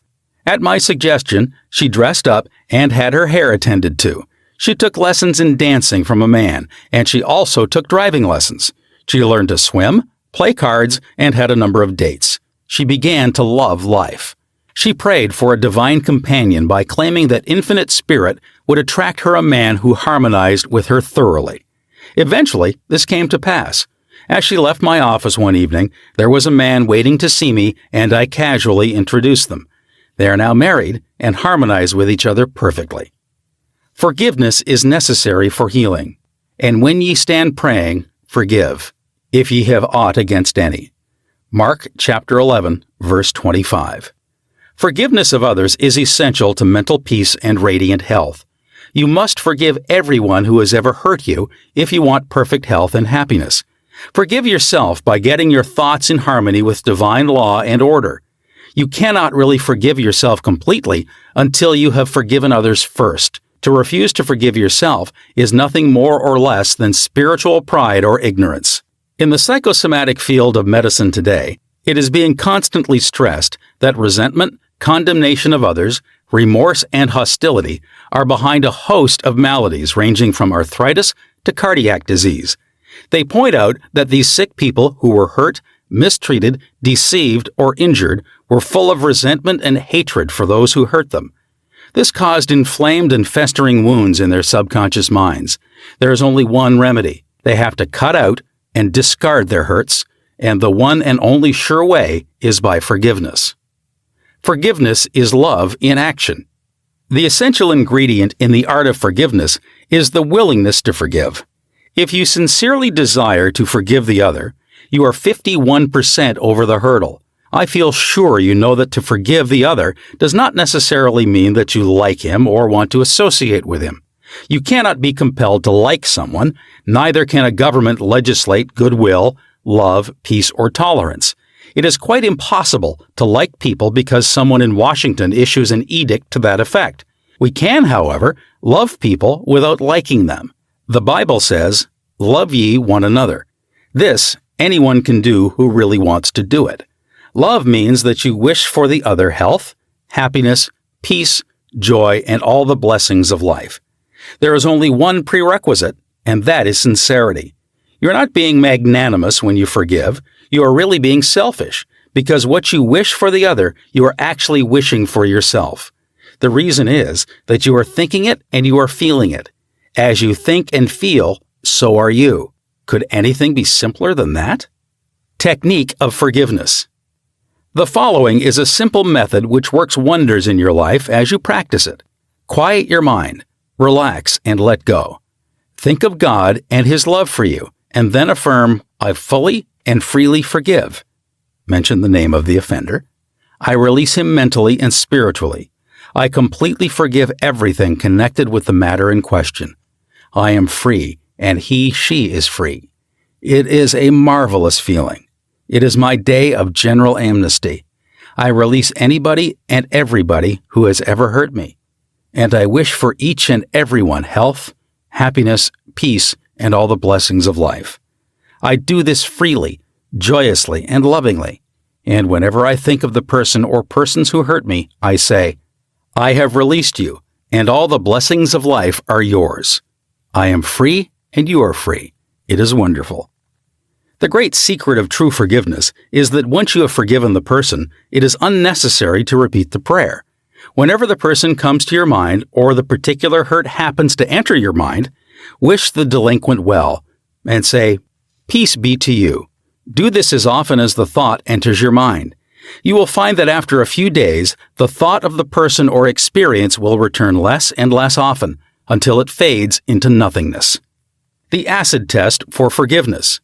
At my suggestion, she dressed up and had her hair attended to. She took lessons in dancing from a man, and she also took driving lessons. She learned to swim, play cards, and had a number of dates. She began to love life. She prayed for a divine companion by claiming that infinite spirit would attract her a man who harmonized with her thoroughly. Eventually, this came to pass. As she left my office one evening, there was a man waiting to see me, and I casually introduced them. They are now married and harmonize with each other perfectly. Forgiveness is necessary for healing. And when ye stand praying, forgive, if ye have aught against any. Mark chapter 11, verse 25. Forgiveness of others is essential to mental peace and radiant health. You must forgive everyone who has ever hurt you if you want perfect health and happiness. Forgive yourself by getting your thoughts in harmony with divine law and order. You cannot really forgive yourself completely until you have forgiven others first. To refuse to forgive yourself is nothing more or less than spiritual pride or ignorance. In the psychosomatic field of medicine today, it is being constantly stressed that resentment, condemnation of others, remorse, and hostility are behind a host of maladies ranging from arthritis to cardiac disease. They point out that these sick people who were hurt, mistreated, deceived, or injured were full of resentment and hatred for those who hurt them. This caused inflamed and festering wounds in their subconscious minds. There is only one remedy. They have to cut out and discard their hurts, and the one and only sure way is by forgiveness. Forgiveness is love in action. The essential ingredient in the art of forgiveness is the willingness to forgive. If you sincerely desire to forgive the other, you are 51% over the hurdle. I feel sure you know that to forgive the other does not necessarily mean that you like him or want to associate with him. You cannot be compelled to like someone, neither can a government legislate goodwill, love, peace, or tolerance. It is quite impossible to like people because someone in Washington issues an edict to that effect. We can, however, love people without liking them. The Bible says, "Love ye one another." This anyone can do who really wants to do it. Love means that you wish for the other health, happiness, peace, joy, and all the blessings of life. There is only one prerequisite, and that is sincerity. You're not being magnanimous when you forgive. You are really being selfish, because what you wish for the other, you are actually wishing for yourself. The reason is that you are thinking it and you are feeling it. As you think and feel, so are you. Could anything be simpler than that? Technique of forgiveness. The following is a simple method which works wonders in your life as you practice it. Quiet your mind, relax, and let go. Think of God and His love for you, and then affirm, "I fully and freely forgive." Mention the name of the offender. "I release him mentally and spiritually. I completely forgive everything connected with the matter in question. I am free, and she is free." It is a marvelous feeling. It is my day of general amnesty. I release anybody and everybody who has ever hurt me, and I wish for each and everyone health, happiness, peace, and all the blessings of life. I do this freely, joyously, and lovingly, and whenever I think of the person or persons who hurt me, I say, "I have released you, and all the blessings of life are yours. I am free, and you are free." It is wonderful. The great secret of true forgiveness is that once you have forgiven the person, it is unnecessary to repeat the prayer. Whenever the person comes to your mind or the particular hurt happens to enter your mind, wish the delinquent well and say, "Peace be to you." Do this as often as the thought enters your mind. You will find that after a few days, the thought of the person or experience will return less and less often until it fades into nothingness. The acid test for forgiveness.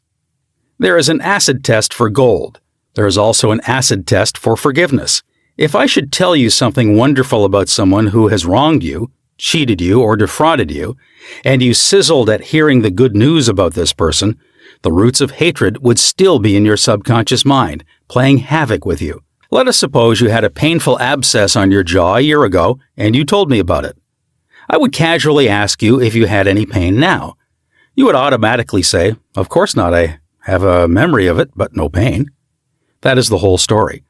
There is an acid test for gold. There is also an acid test for forgiveness. If I should tell you something wonderful about someone who has wronged you, cheated you, or defrauded you, and you sizzled at hearing the good news about this person, the roots of hatred would still be in your subconscious mind, playing havoc with you. Let us suppose you had a painful abscess on your jaw a year ago, and you told me about it. I would casually ask you if you had any pain now. You would automatically say, "Of course not, I have a memory of it, but no pain." That is the whole story.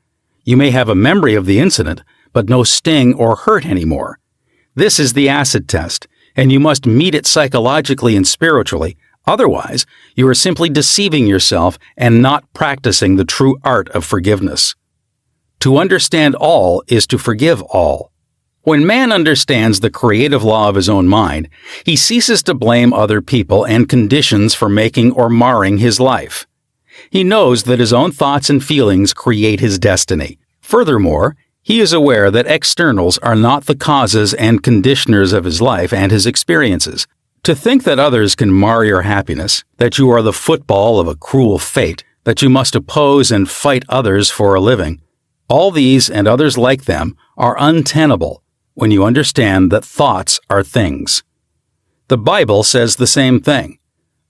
You may have a memory of the incident, but no sting or hurt anymore. This is the acid test, and you must meet it psychologically and spiritually. Otherwise, you are simply deceiving yourself and not practicing the true art of forgiveness. To understand all is to forgive all. When man understands the creative law of his own mind, he ceases to blame other people and conditions for making or marring his life. He knows that his own thoughts and feelings create his destiny. Furthermore, he is aware that externals are not the causes and conditioners of his life and his experiences. To think that others can mar your happiness, that you are the football of a cruel fate, that you must oppose and fight others for a living, All these and others like them are untenable when you understand that thoughts are things. The Bible says the same thing.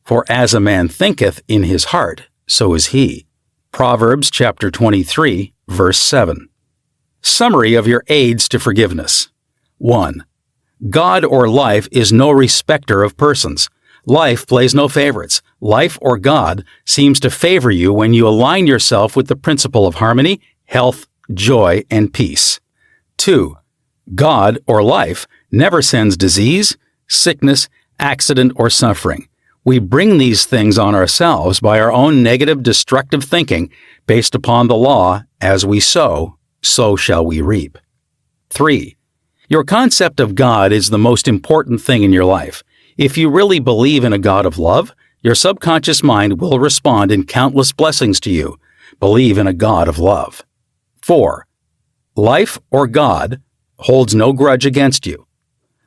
For as a man thinketh in his heart, so is he. Proverbs chapter 23, verse 7. Summary of your aids to forgiveness. 1. God or life is no respecter of persons. Life plays no favorites. Life or God seems to favor you when you align yourself with the principle of harmony, health, joy, and peace. 2. God or life never sends disease, sickness, accident, or suffering. We bring these things on ourselves by our own negative, destructive thinking based upon the law, as we sow, so shall we reap. 3. Your concept of God is the most important thing in your life. If you really believe in a God of love, your subconscious mind will respond in countless blessings to you. Believe in a God of love. 4. Life or God holds no grudge against you.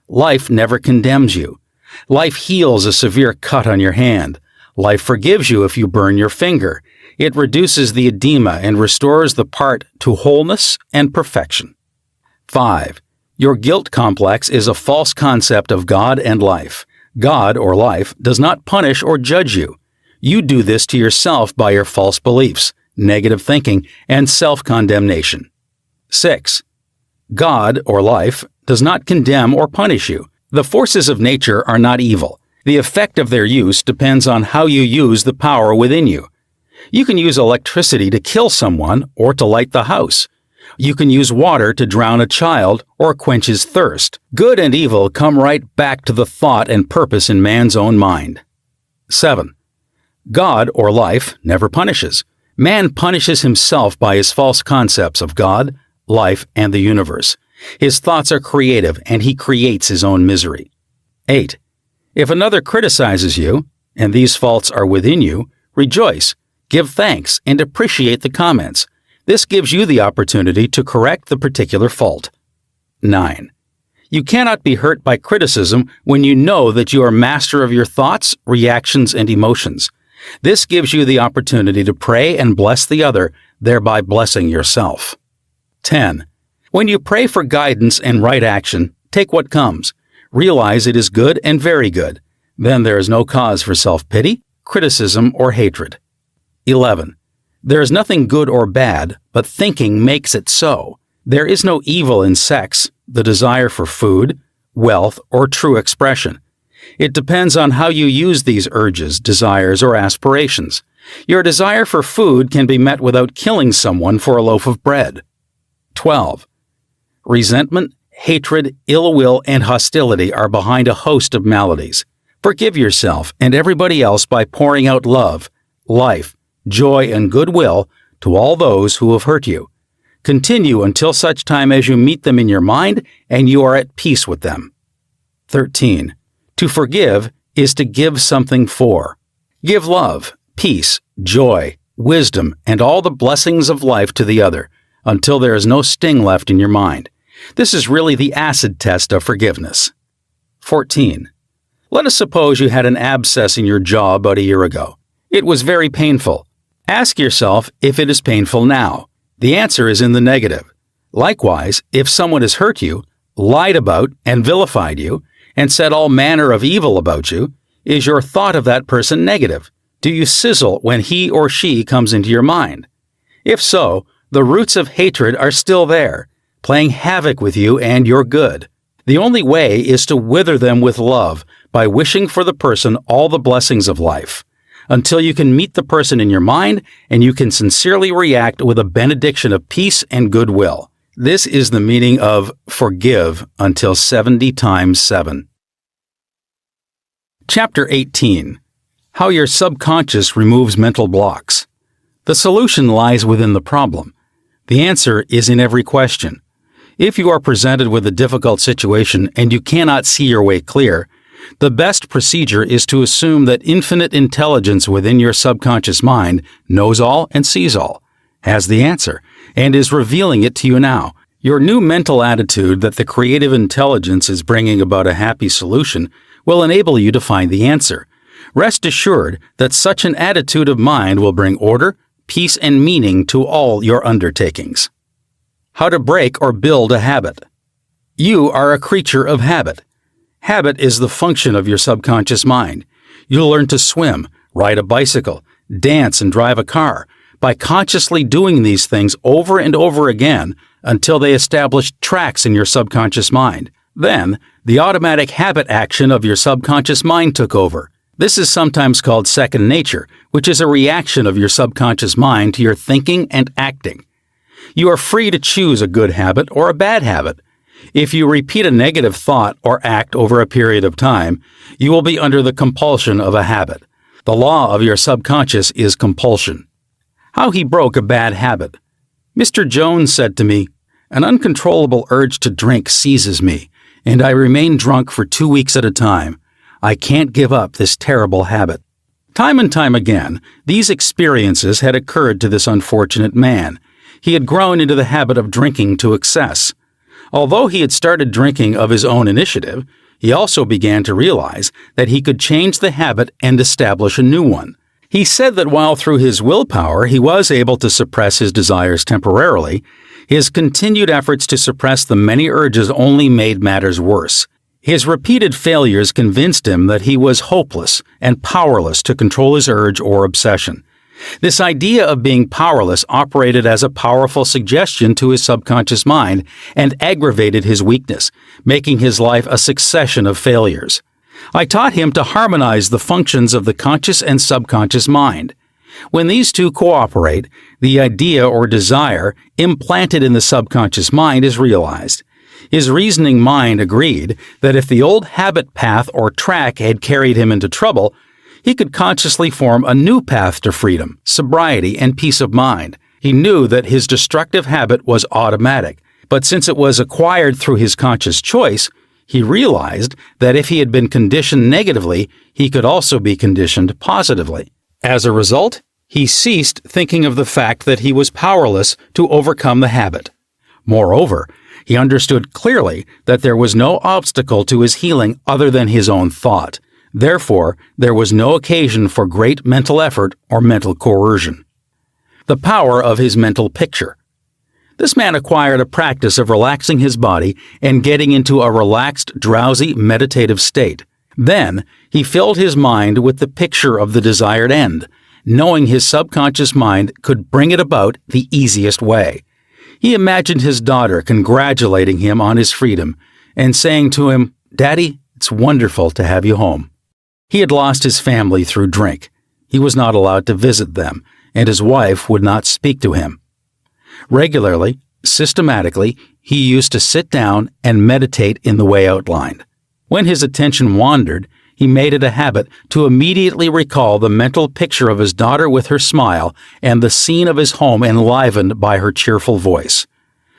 Life never condemns you. Life heals a severe cut on your hand. Life forgives you if you burn your finger. It reduces the edema and restores the part to wholeness and perfection. 5. Your guilt complex is a false concept of God and life. God or life does not punish or judge you. You do this to yourself by your false beliefs, negative thinking, and self-condemnation. 6. God or life does not condemn or punish you. The forces of nature are not evil. The effect of their use depends on how you use the power within you. You can use electricity to kill someone or to light the house. You can use water to drown a child or quench his thirst. Good and evil come right back to the thought and purpose in man's own mind. 7. God or life never punishes. Man punishes himself by his false concepts of God, life, and the universe. His thoughts are creative, and he creates his own misery. 8. If another criticizes you, and these faults are within you, rejoice, give thanks, and appreciate the comments. This gives you the opportunity to correct the particular fault. 9. You cannot be hurt by criticism when you know that you are master of your thoughts, reactions, and emotions. This gives you the opportunity to pray and bless the other, thereby blessing yourself. 10. When you pray for guidance and right action, take what comes. Realize it is good and very good. Then there is no cause for self-pity, criticism, or hatred. 11. There is nothing good or bad, but thinking makes it so. There is no evil in sex, the desire for food, wealth, or true expression. It depends on how you use these urges, desires, or aspirations. Your desire for food can be met without killing someone for a loaf of bread. 12. Resentment, hatred, ill will, and hostility are behind a host of maladies. Forgive yourself and everybody else by pouring out love, life, joy, and goodwill to all those who have hurt you. Continue until such time as you meet them in your mind and you are at peace with them. 13. To forgive is to give something for. Give love, peace, joy, wisdom, and all the blessings of life to the other until there is no sting left in your mind. This is really the acid test of forgiveness. 14. Let us suppose you had an abscess in your jaw about a year ago. It was very painful. Ask yourself if it is painful now. The answer is in the negative. Likewise, if someone has hurt you, lied about and vilified you, and said all manner of evil about you, is your thought of that person negative? Do you sizzle when he or she comes into your mind? If so, the roots of hatred are still there, playing havoc with you and your good. The only way is to wither them with love by wishing for the person all the blessings of life, until you can meet the person in your mind and you can sincerely react with a benediction of peace and goodwill. This is the meaning of forgive until 70 times 7. Chapter 18. How your subconscious removes mental blocks. The solution lies within the problem. The answer is in every question. If you are presented with a difficult situation and you cannot see your way clear, the best procedure is to assume that infinite intelligence within your subconscious mind knows all and sees all, has the answer, and is revealing it to you now. Your new mental attitude that the creative intelligence is bringing about a happy solution will enable you to find the answer. Rest assured that such an attitude of mind will bring order, peace, and meaning to all your undertakings. How to break or build a habit. You are a creature of habit. Habit is the function of your subconscious mind. You'll learn to swim, ride a bicycle, dance, and drive a car by consciously doing these things over and over again until they establish tracks in your subconscious mind. Then, the automatic habit action of your subconscious mind took over. This is sometimes called second nature, which is a reaction of your subconscious mind to your thinking and acting. You are free to choose a good habit or a bad habit. If you repeat a negative thought or act over a period of time, you will be under the compulsion of a habit. The law of your subconscious is compulsion. How he broke a bad habit. Mr. Jones said to me, "An uncontrollable urge to drink seizes me, and I remain drunk for 2 weeks at a time. I can't give up this terrible habit." Time and time again, these experiences had occurred to this unfortunate man. He had grown into the habit of drinking to excess. Although he had started drinking of his own initiative, he also began to realize that he could change the habit and establish a new one. He said that while through his willpower he was able to suppress his desires temporarily, his continued efforts to suppress the many urges only made matters worse. His repeated failures convinced him that he was hopeless and powerless to control his urge or obsession. This idea of being powerless operated as a powerful suggestion to his subconscious mind and aggravated his weakness, making his life a succession of failures. I taught him to harmonize the functions of the conscious and subconscious mind. When these two cooperate, the idea or desire implanted in the subconscious mind is realized. His reasoning mind agreed that if the old habit path or track had carried him into trouble, he could consciously form a new path to freedom, sobriety, and peace of mind. He knew that his destructive habit was automatic, but since it was acquired through his conscious choice, he realized that if he had been conditioned negatively, he could also be conditioned positively. As a result, he ceased thinking of the fact that he was powerless to overcome the habit. Moreover, he understood clearly that there was no obstacle to his healing other than his own thought. Therefore, there was no occasion for great mental effort or mental coercion. The power of his mental picture. This man acquired a practice of relaxing his body and getting into a relaxed, drowsy, meditative state. Then, he filled his mind with the picture of the desired end, knowing his subconscious mind could bring it about the easiest way. He imagined his daughter congratulating him on his freedom and saying to him, "Daddy, it's wonderful to have you home." He had lost his family through drink. He was not allowed to visit them, and his wife would not speak to him. Regularly, systematically, he used to sit down and meditate in the way outlined. When his attention wandered, he made it a habit to immediately recall the mental picture of his daughter with her smile and the scene of his home enlivened by her cheerful voice.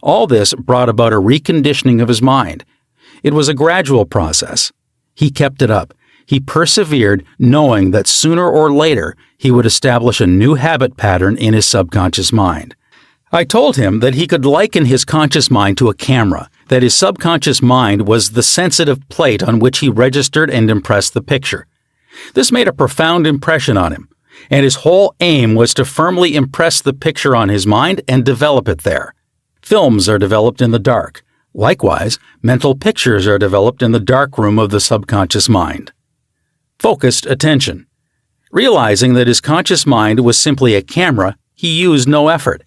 All this brought about a reconditioning of his mind. It was a gradual process. He kept it up. He persevered, knowing that sooner or later he would establish a new habit pattern in his subconscious mind. I told him that he could liken his conscious mind to a camera, that his subconscious mind was the sensitive plate on which he registered and impressed the picture. This made a profound impression on him, and his whole aim was to firmly impress the picture on his mind and develop it there. Films are developed in the dark. Likewise, mental pictures are developed in the dark room of the subconscious mind. Focused attention. Realizing that his conscious mind was simply a camera, he used no effort.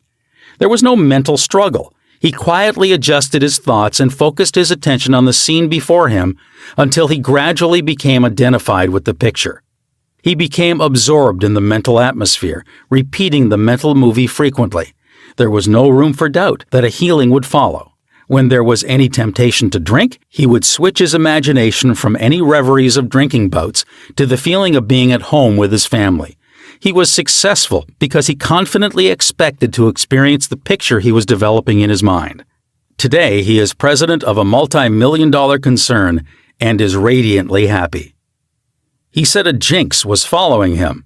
There was no mental struggle. He quietly adjusted his thoughts and focused his attention on the scene before him until he gradually became identified with the picture. He became absorbed in the mental atmosphere, repeating the mental movie frequently. There was no room for doubt that a healing would follow. When there was any temptation to drink, he would switch his imagination from any reveries of drinking bouts to the feeling of being at home with his family. He was successful because he confidently expected to experience the picture he was developing in his mind. Today, he is president of a multi-million-dollar concern and is radiantly happy. He said a jinx was following him.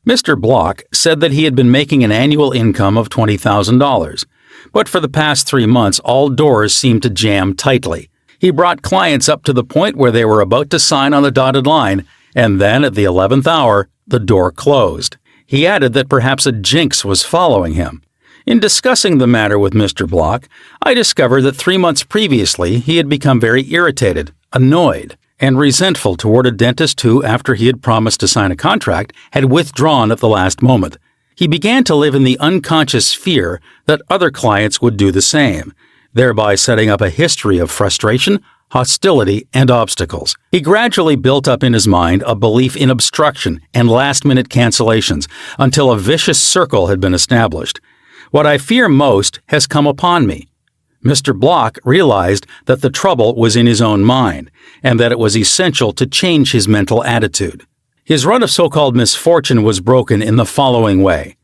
Mr. Block said that he had been making an annual income of $20,000, but for the past 3 months, all doors seemed to jam tightly. He brought clients up to the point where they were about to sign on the dotted line, and then at the 11th hour, the door closed. He added that perhaps a jinx was following him. In discussing the matter with Mr. Block, I discovered that 3 months previously he had become very irritated, annoyed, and resentful toward a dentist who, after he had promised to sign a contract, had withdrawn at the last moment. He began to live in the unconscious fear that other clients would do the same, thereby setting up a history of frustration, hostility, and obstacles. He gradually built up in his mind a belief in obstruction and last-minute cancellations until a vicious circle had been established. What I fear most has come upon me. Mr. Block realized that the trouble was in his own mind, and that it was essential to change his mental attitude. His run of so-called misfortune was broken in the following way.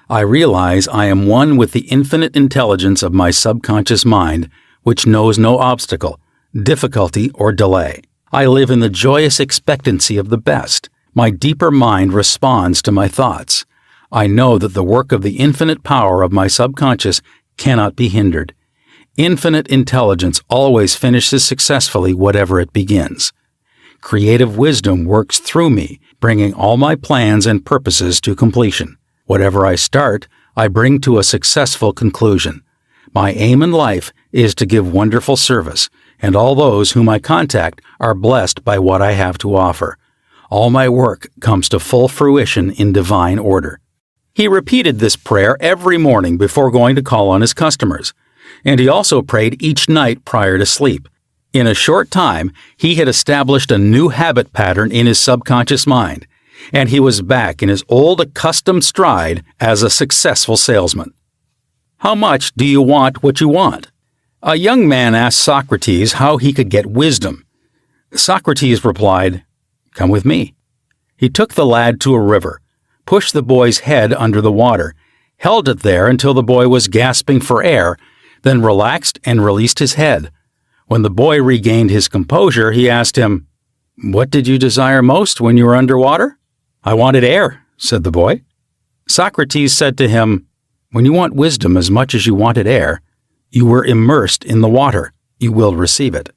I realize I am one with the infinite intelligence of my subconscious mind, which knows no obstacle, difficulty, or delay. I live in the joyous expectancy of the best. My deeper mind responds to my thoughts. I know that the work of the infinite power of my subconscious cannot be hindered. Infinite intelligence always finishes successfully whatever it begins. Creative wisdom works through me, bringing all my plans and purposes to completion. Whatever I start, I bring to a successful conclusion. My aim in life is to give wonderful service, and all those whom I contact are blessed by what I have to offer. All my work comes to full fruition in divine order. He repeated this prayer every morning before going to call on his customers, and he also prayed each night prior to sleep. In a short time, he had established a new habit pattern in his subconscious mind, and he was back in his old accustomed stride as a successful salesman. How much do you want what you want? A young man asked Socrates how he could get wisdom. Socrates replied, "Come with me." He took the lad to a river, pushed the boy's head under the water, held it there until the boy was gasping for air, then relaxed and released his head. When the boy regained his composure, he asked him, "What did you desire most when you were underwater?" "I wanted air," said the boy. Socrates said to him, "When you want wisdom as much as you wanted air, you were immersed in the water. You will receive it."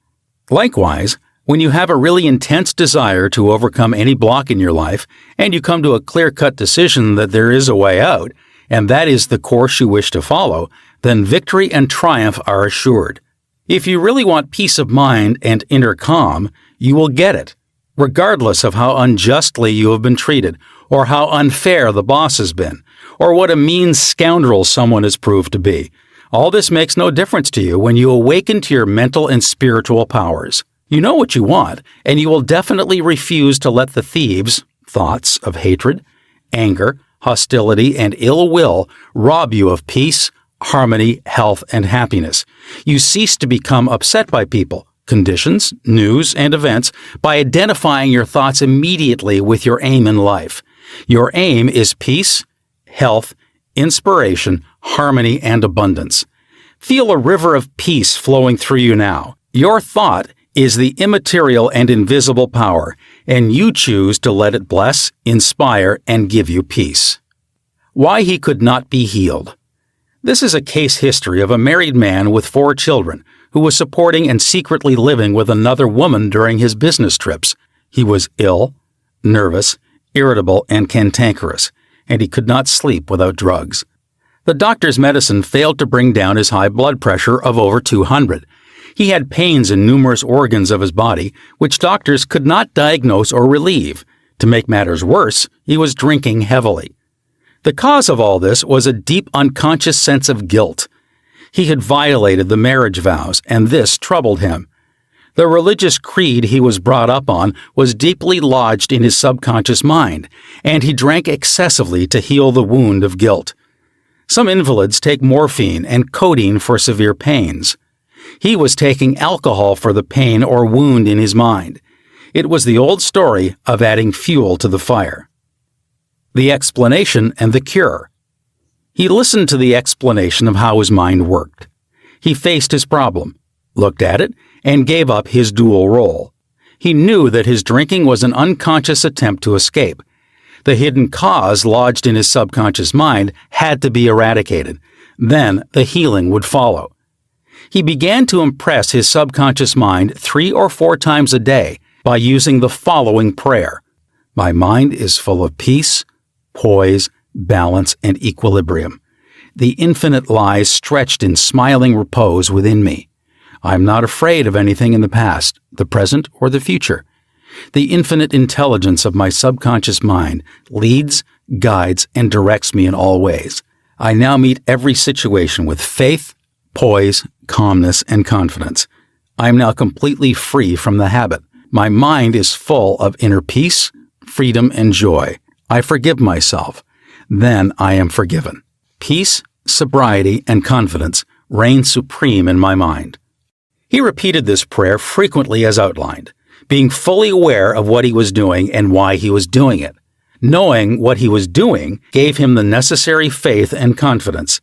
Likewise, when you have a really intense desire to overcome any block in your life, and you come to a clear-cut decision that there is a way out, and that is the course you wish to follow, then victory and triumph are assured. If you really want peace of mind and inner calm, you will get it, regardless of how unjustly you have been treated, or how unfair the boss has been, or what a mean scoundrel someone has proved to be. All this makes no difference to you when you awaken to your mental and spiritual powers. You know what you want, and you will definitely refuse to let the thieves, thoughts of hatred, anger, hostility, and ill will rob you of peace, harmony, health, and happiness. You cease to become upset by people, conditions, news, and events by identifying your thoughts immediately with your aim in life. Your aim is peace, health, inspiration, harmony, and abundance. Feel a river of peace flowing through you now. Your thought is the immaterial and invisible power, and you choose to let it bless, inspire, and give you peace. Why he could not be healed. This is a case history of a married man with 4 children who was supporting and secretly living with another woman during his business trips. He was ill, nervous, irritable, and cantankerous, and he could not sleep without drugs. The doctor's medicine failed to bring down his high blood pressure of over 200. He had pains in numerous organs of his body, which doctors could not diagnose or relieve. To make matters worse, he was drinking heavily. The cause of all this was a deep unconscious sense of guilt. He had violated the marriage vows, and this troubled him. The religious creed he was brought up on was deeply lodged in his subconscious mind, and he drank excessively to heal the wound of guilt. Some invalids take morphine and codeine for severe pains. He was taking alcohol for the pain or wound in his mind. It was the old story of adding fuel to the fire. The explanation and the cure. He listened to the explanation of how his mind worked. He faced his problem, looked at it, and gave up his dual role. He knew that his drinking was an unconscious attempt to escape. The hidden cause lodged in his subconscious mind had to be eradicated. Then the healing would follow. He began to impress his subconscious mind 3 or 4 times a day by using the following prayer. My mind is full of peace, poise, balance, and equilibrium. The infinite lies stretched in smiling repose within me. I am not afraid of anything in the past, the present, or the future. The infinite intelligence of my subconscious mind leads, guides, and directs me in all ways. I now meet every situation with faith, poise, calmness, and confidence. I am now completely free from the habit. My mind is full of inner peace, freedom, and joy. I forgive myself. Then I am forgiven. Peace, sobriety, and confidence reign supreme in my mind. He repeated this prayer frequently as outlined, being fully aware of what he was doing and why he was doing it. Knowing what he was doing gave him the necessary faith and confidence.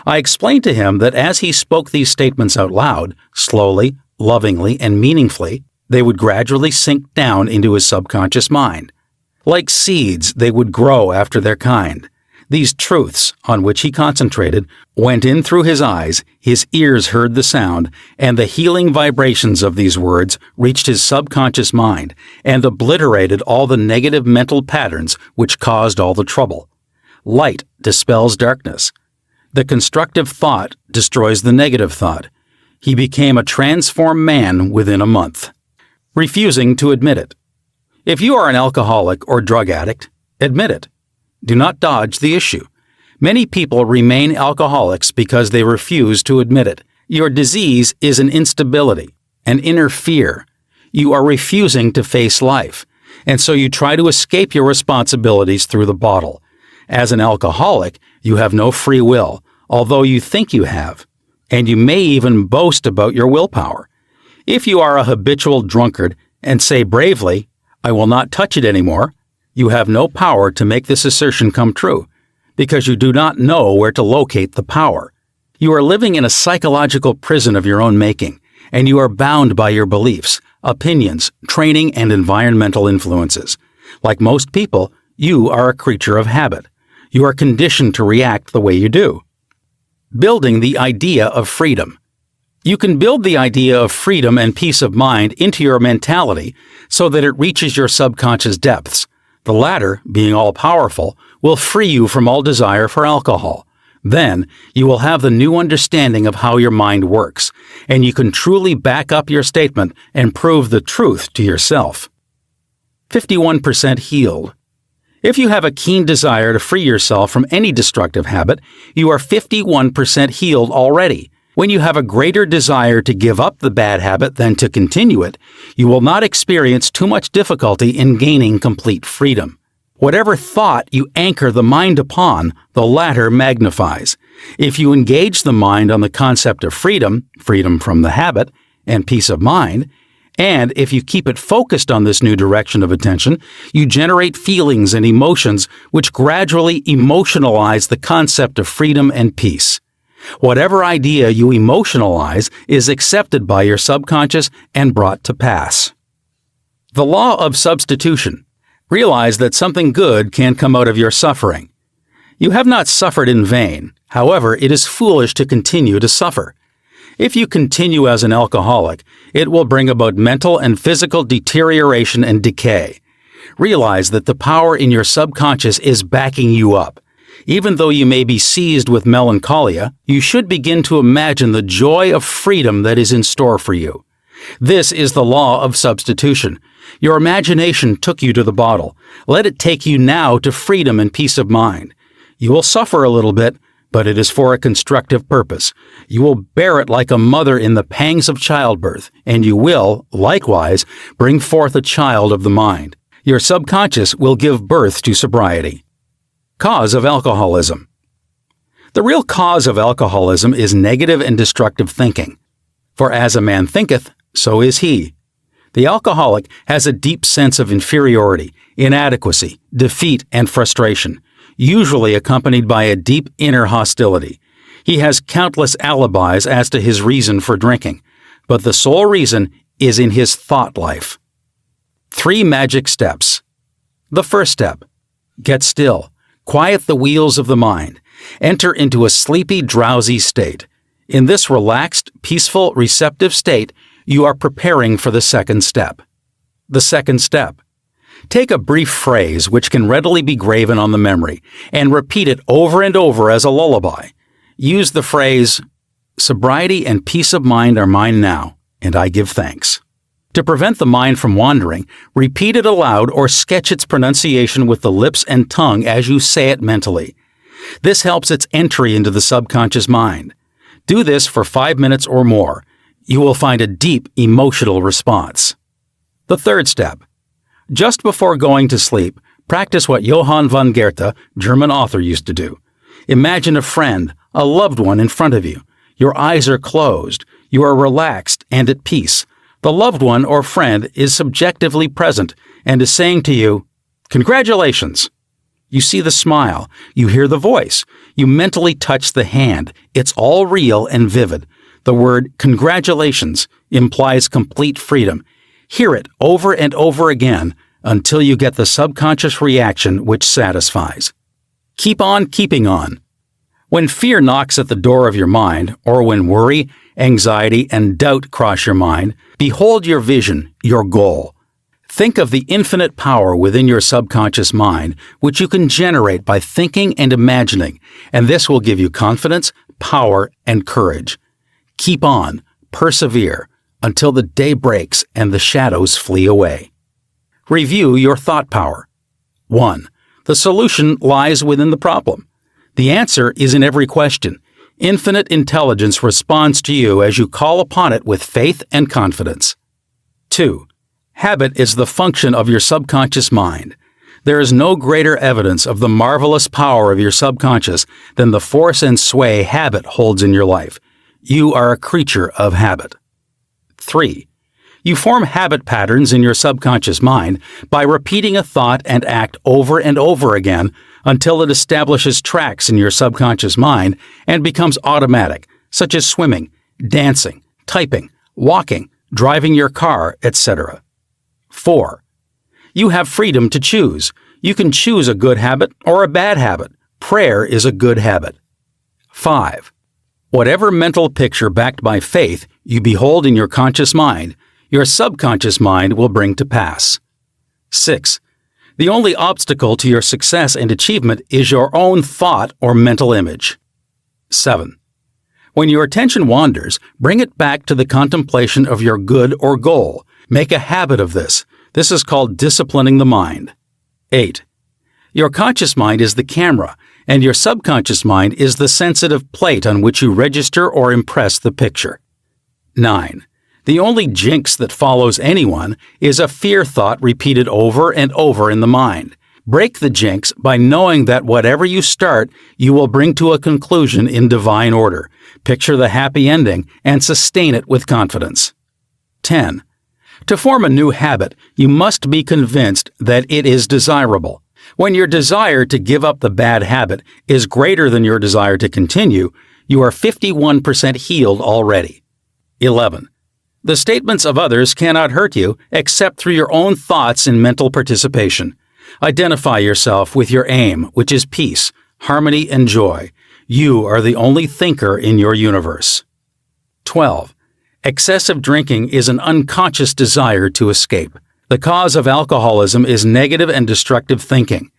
I explained to him that as he spoke these statements out loud, slowly, lovingly, and meaningfully, they would gradually sink down into his subconscious mind. Like seeds, they would grow after their kind. These truths, on which he concentrated, went in through his eyes, his ears heard the sound, and the healing vibrations of these words reached his subconscious mind and obliterated all the negative mental patterns which caused all the trouble. Light dispels darkness. The constructive thought destroys the negative thought. He became a transformed man within a month. Refusing to admit it. If you are an alcoholic or drug addict, admit it. Do not dodge the issue. Many people remain alcoholics because they refuse to admit it. Your disease is an instability, an inner fear. You are refusing to face life, and so you try to escape your responsibilities through the bottle. As an alcoholic, you have no free will, although you think you have, and you may even boast about your willpower. If you are a habitual drunkard and say bravely, "I will not touch it anymore," you have no power to make this assertion come true, because you do not know where to locate the power. You are living in a psychological prison of your own making, and you are bound by your beliefs, opinions, training, and environmental influences. Like most people, you are a creature of habit. You are conditioned to react the way you do. Building the idea of freedom. You can build the idea of freedom and peace of mind into your mentality so that it reaches your subconscious depths. The latter, being all-powerful, will free you from all desire for alcohol. Then, you will have the new understanding of how your mind works, and you can truly back up your statement and prove the truth to yourself. 51% healed. If you have a keen desire to free yourself from any destructive habit, you are 51% healed already. When you have a greater desire to give up the bad habit than to continue it, you will not experience too much difficulty in gaining complete freedom. Whatever thought you anchor the mind upon, the latter magnifies. If you engage the mind on the concept of freedom, freedom from the habit, and peace of mind, and if you keep it focused on this new direction of attention, you generate feelings and emotions which gradually emotionalize the concept of freedom and peace. Whatever idea you emotionalize is accepted by your subconscious and brought to pass. The law of substitution. Realize that something good can come out of your suffering. You have not suffered in vain. However, it is foolish to continue to suffer. If you continue as an alcoholic, it will bring about mental and physical deterioration and decay. Realize that the power in your subconscious is backing you up. Even though you may be seized with melancholia, you should begin to imagine the joy of freedom that is in store for you. This is the law of substitution. Your imagination took you to the bottle. Let it take you now to freedom and peace of mind. You will suffer a little bit, but it is for a constructive purpose. You will bear it like a mother in the pangs of childbirth, and you will, likewise, bring forth a child of the mind. Your subconscious will give birth to sobriety. Cause of alcoholism. The real cause of alcoholism is negative and destructive thinking. For as a man thinketh, so is he. The alcoholic has a deep sense of inferiority, inadequacy, defeat, and frustration, usually accompanied by a deep inner hostility. He has countless alibis as to his reason for drinking, but the sole reason is in his thought life. 3 magic steps. The first step: get still. Quiet the wheels of the mind. Enter into a sleepy, drowsy state. In this relaxed, peaceful, receptive state, you are preparing for the second step. The second step. Take a brief phrase which can readily be graven on the memory and repeat it over and over as a lullaby. Use the phrase, "Sobriety and peace of mind are mine now, and I give thanks." To prevent the mind from wandering, repeat it aloud or sketch its pronunciation with the lips and tongue as you say it mentally. This helps its entry into the subconscious mind. Do this for 5 minutes or more. You will find a deep emotional response. The third step. Just before going to sleep, practice what Johann von Goethe, German author, used to do. Imagine a friend, a loved one in front of you. Your eyes are closed. You are relaxed and at peace. The loved one or friend is subjectively present and is saying to you, "Congratulations." You see the smile. You hear the voice. You mentally touch the hand. It's all real and vivid. The word "congratulations" implies complete freedom. Hear it over and over again until you get the subconscious reaction which satisfies. Keep on keeping on. When fear knocks at the door of your mind, or when worry, anxiety, and doubt cross your mind, behold your vision, your goal. Think of the infinite power within your subconscious mind, which you can generate by thinking and imagining, and this will give you confidence, power, and courage. Keep on, persevere, until the day breaks and the shadows flee away. Review your thought power. 1. The solution lies within the problem. The answer is in every question. Infinite intelligence responds to you as you call upon it with faith and confidence. 2. Habit is the function of your subconscious mind. There is no greater evidence of the marvelous power of your subconscious than the force and sway habit holds in your life. You are a creature of habit. 3. You form habit patterns in your subconscious mind by repeating a thought and act over and over again until it establishes tracks in your subconscious mind and becomes automatic, such as swimming, dancing, typing, walking, driving your car, etc. 4. You have freedom to choose. You can choose a good habit or a bad habit. Prayer is a good habit. 5. Whatever mental picture backed by faith you behold in your conscious mind, your subconscious mind will bring to pass. 6. The only obstacle to your success and achievement is your own thought or mental image. 7. When your attention wanders, bring it back to the contemplation of your good or goal. Make a habit of this. This is called disciplining the mind. 8. Your conscious mind is the camera, and your subconscious mind is the sensitive plate on which you register or impress the picture. 9. The only jinx that follows anyone is a fear thought repeated over and over in the mind. Break the jinx by knowing that whatever you start, you will bring to a conclusion in divine order. Picture the happy ending and sustain it with confidence. 10. To form a new habit, you must be convinced that it is desirable. When your desire to give up the bad habit is greater than your desire to continue, you are 51% healed already. 11. The statements of others cannot hurt you except through your own thoughts and mental participation. Identify yourself with your aim, which is peace, harmony, and joy. You are the only thinker in your universe. 12. Excessive drinking is an unconscious desire to escape. The cause of alcoholism is negative and destructive thinking.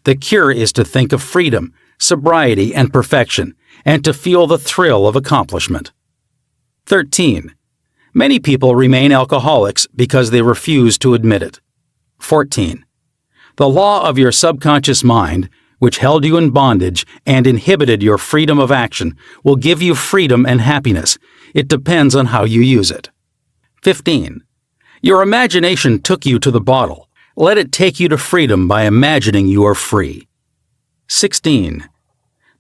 The cure is to think of freedom, sobriety, and perfection, and to feel the thrill of accomplishment. 13. Many people remain alcoholics because they refuse to admit it. 14. The law of your subconscious mind, which held you in bondage and inhibited your freedom of action, will give you freedom and happiness. It depends on how you use it. 15. Your imagination took you to the bottle. Let it take you to freedom by imagining you are free. 16.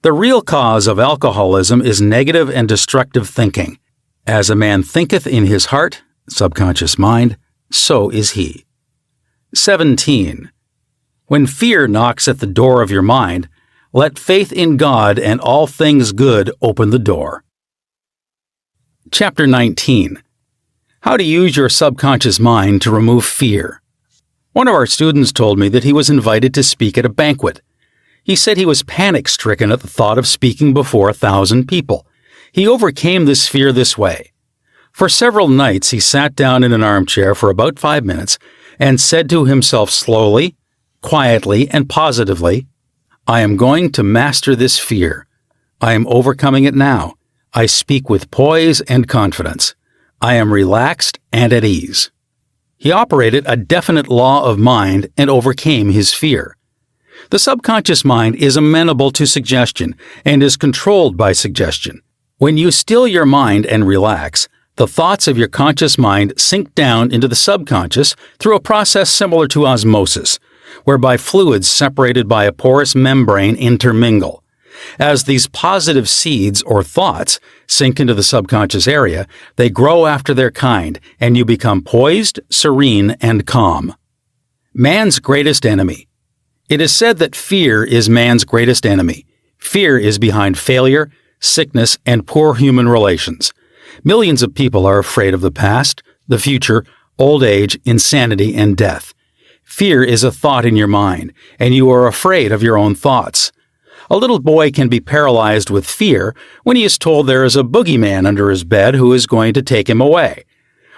The real cause of alcoholism is negative and destructive thinking. As a man thinketh in his heart, subconscious mind, so is he. 17. When fear knocks at the door of your mind, let faith in God and all things good open the door. Chapter 19. How to use your subconscious mind to remove fear. One of our students told me that he was invited to speak at a banquet. He said he was panic-stricken at the thought of speaking before 1,000 people. He overcame this fear this way. For several nights he sat down in an armchair for about 5 minutes and said to himself slowly, quietly, and positively, "I am going to master this fear. I am overcoming it now. I speak with poise and confidence. I am relaxed and at ease. He operated a definite law of mind and overcame his fear. The subconscious mind is amenable to suggestion and is controlled by suggestion. When you still your mind and relax, the thoughts of your conscious mind sink down into the subconscious through a process similar to osmosis, whereby fluids separated by a porous membrane intermingle. As these positive seeds or thoughts sink into the subconscious area, they grow after their kind, and you become poised, serene, and calm. Man's greatest enemy. It is said that fear is man's greatest enemy. Fear is behind failure, sickness, and poor human relations. Millions of people are afraid of the past, the future, old age, insanity, and death. Fear is a thought in your mind, and you are afraid of your own thoughts. A little boy can be paralyzed with fear when he is told there is a boogeyman under his bed who is going to take him away.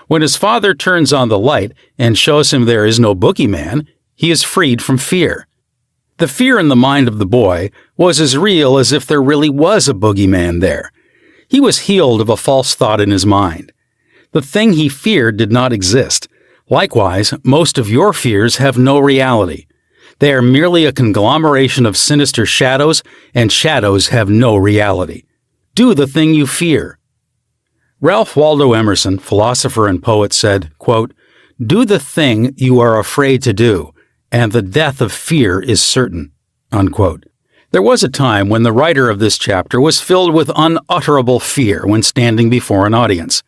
When his father turns on the light and shows him there is no boogeyman, he is freed from fear. The fear in the mind of the boy was as real as if there really was a boogeyman there. He was healed of a false thought in his mind. The thing he feared did not exist. Likewise, most of your fears have no reality. They are merely a conglomeration of sinister shadows, and shadows have no reality. Do the thing you fear. Ralph Waldo Emerson, philosopher and poet, said, quote, "Do the thing you are afraid to do, and the death of fear is certain." Unquote. There was a time when the writer of this chapter was filled with unutterable fear when standing before an audience.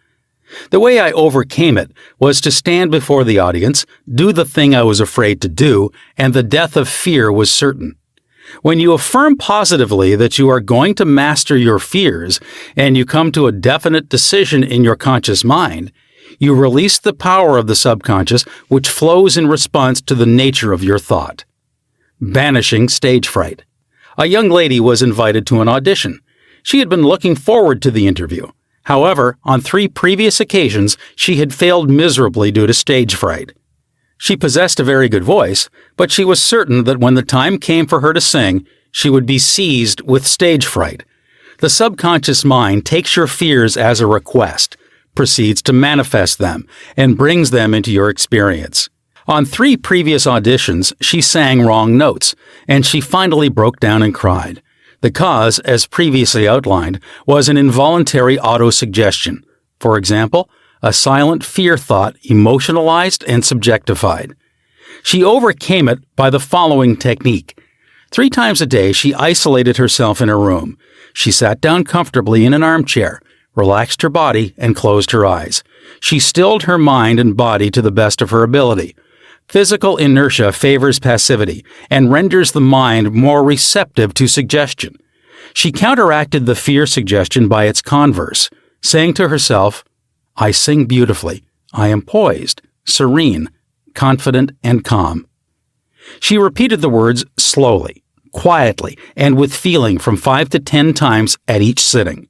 The way I overcame it was to stand before the audience, do the thing I was afraid to do, and the death of fear was certain. When you affirm positively that you are going to master your fears, and you come to a definite decision in your conscious mind, you release the power of the subconscious, which flows in response to the nature of your thought. Banishing stage fright. A young lady was invited to an audition. She had been looking forward to the interview. However, on 3 previous occasions, she had failed miserably due to stage fright. She possessed a very good voice, but she was certain that when the time came for her to sing, she would be seized with stage fright. The subconscious mind takes your fears as a request, proceeds to manifest them, and brings them into your experience. On 3 previous auditions, she sang wrong notes, and she finally broke down and cried. The cause, as previously outlined, was an involuntary autosuggestion. For example, a silent fear thought emotionalized and subjectified. She overcame it by the following technique. 3 times a day, she isolated herself in her room. She sat down comfortably in an armchair, relaxed her body, and closed her eyes. She stilled her mind and body to the best of her ability. Physical inertia favors passivity and renders the mind more receptive to suggestion. She counteracted the fear suggestion by its converse, saying to herself, "I sing beautifully. I am poised, serene, confident, and calm." She repeated the words slowly, quietly, and with feeling from 5 to 10 times at each sitting.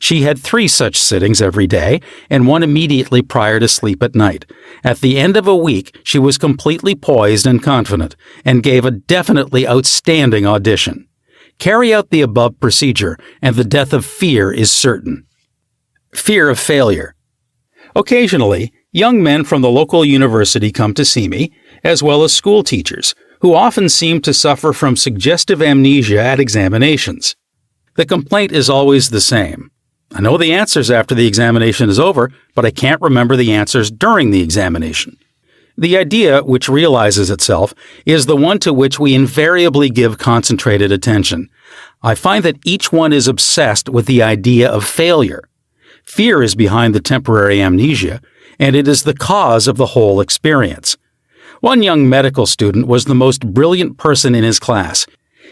She had 3 such sittings every day and 1 immediately prior to sleep at night. At the end of a week, she was completely poised and confident and gave a definitely outstanding audition. Carry out the above procedure, and the death of fear is certain. Fear of failure. Occasionally, young men from the local university come to see me, as well as school teachers, who often seem to suffer from suggestive amnesia at examinations. The complaint is always the same. I know the answers after the examination is over, but I can't remember the answers during the examination. The idea, which realizes itself, is the one to which we invariably give concentrated attention. I find that each one is obsessed with the idea of failure. Fear is behind the temporary amnesia, and it is the cause of the whole experience. One young medical student was the most brilliant person in his class,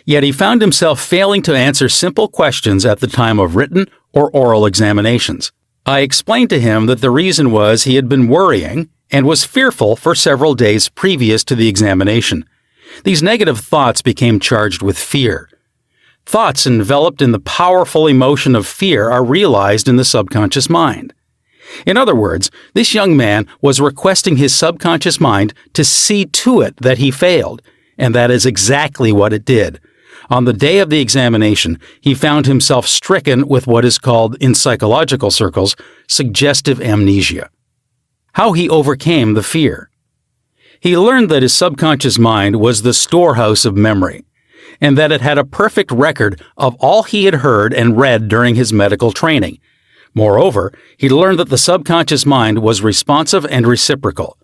yet he found himself failing to answer simple questions at the time of written or oral examinations. I explained to him that the reason was he had been worrying and was fearful for several days previous to the examination. These negative thoughts became charged with fear. Thoughts enveloped in the powerful emotion of fear are realized in the subconscious mind. In other words, this young man was requesting his subconscious mind to see to it that he failed, and that is exactly what it did. On the day of the examination, he found himself stricken with what is called, in psychological circles, suggestive amnesia. How he overcame the fear. He learned that his subconscious mind was the storehouse of memory, and that it had a perfect record of all he had heard and read during his medical training. Moreover, he learned that the subconscious mind was responsive and reciprocal.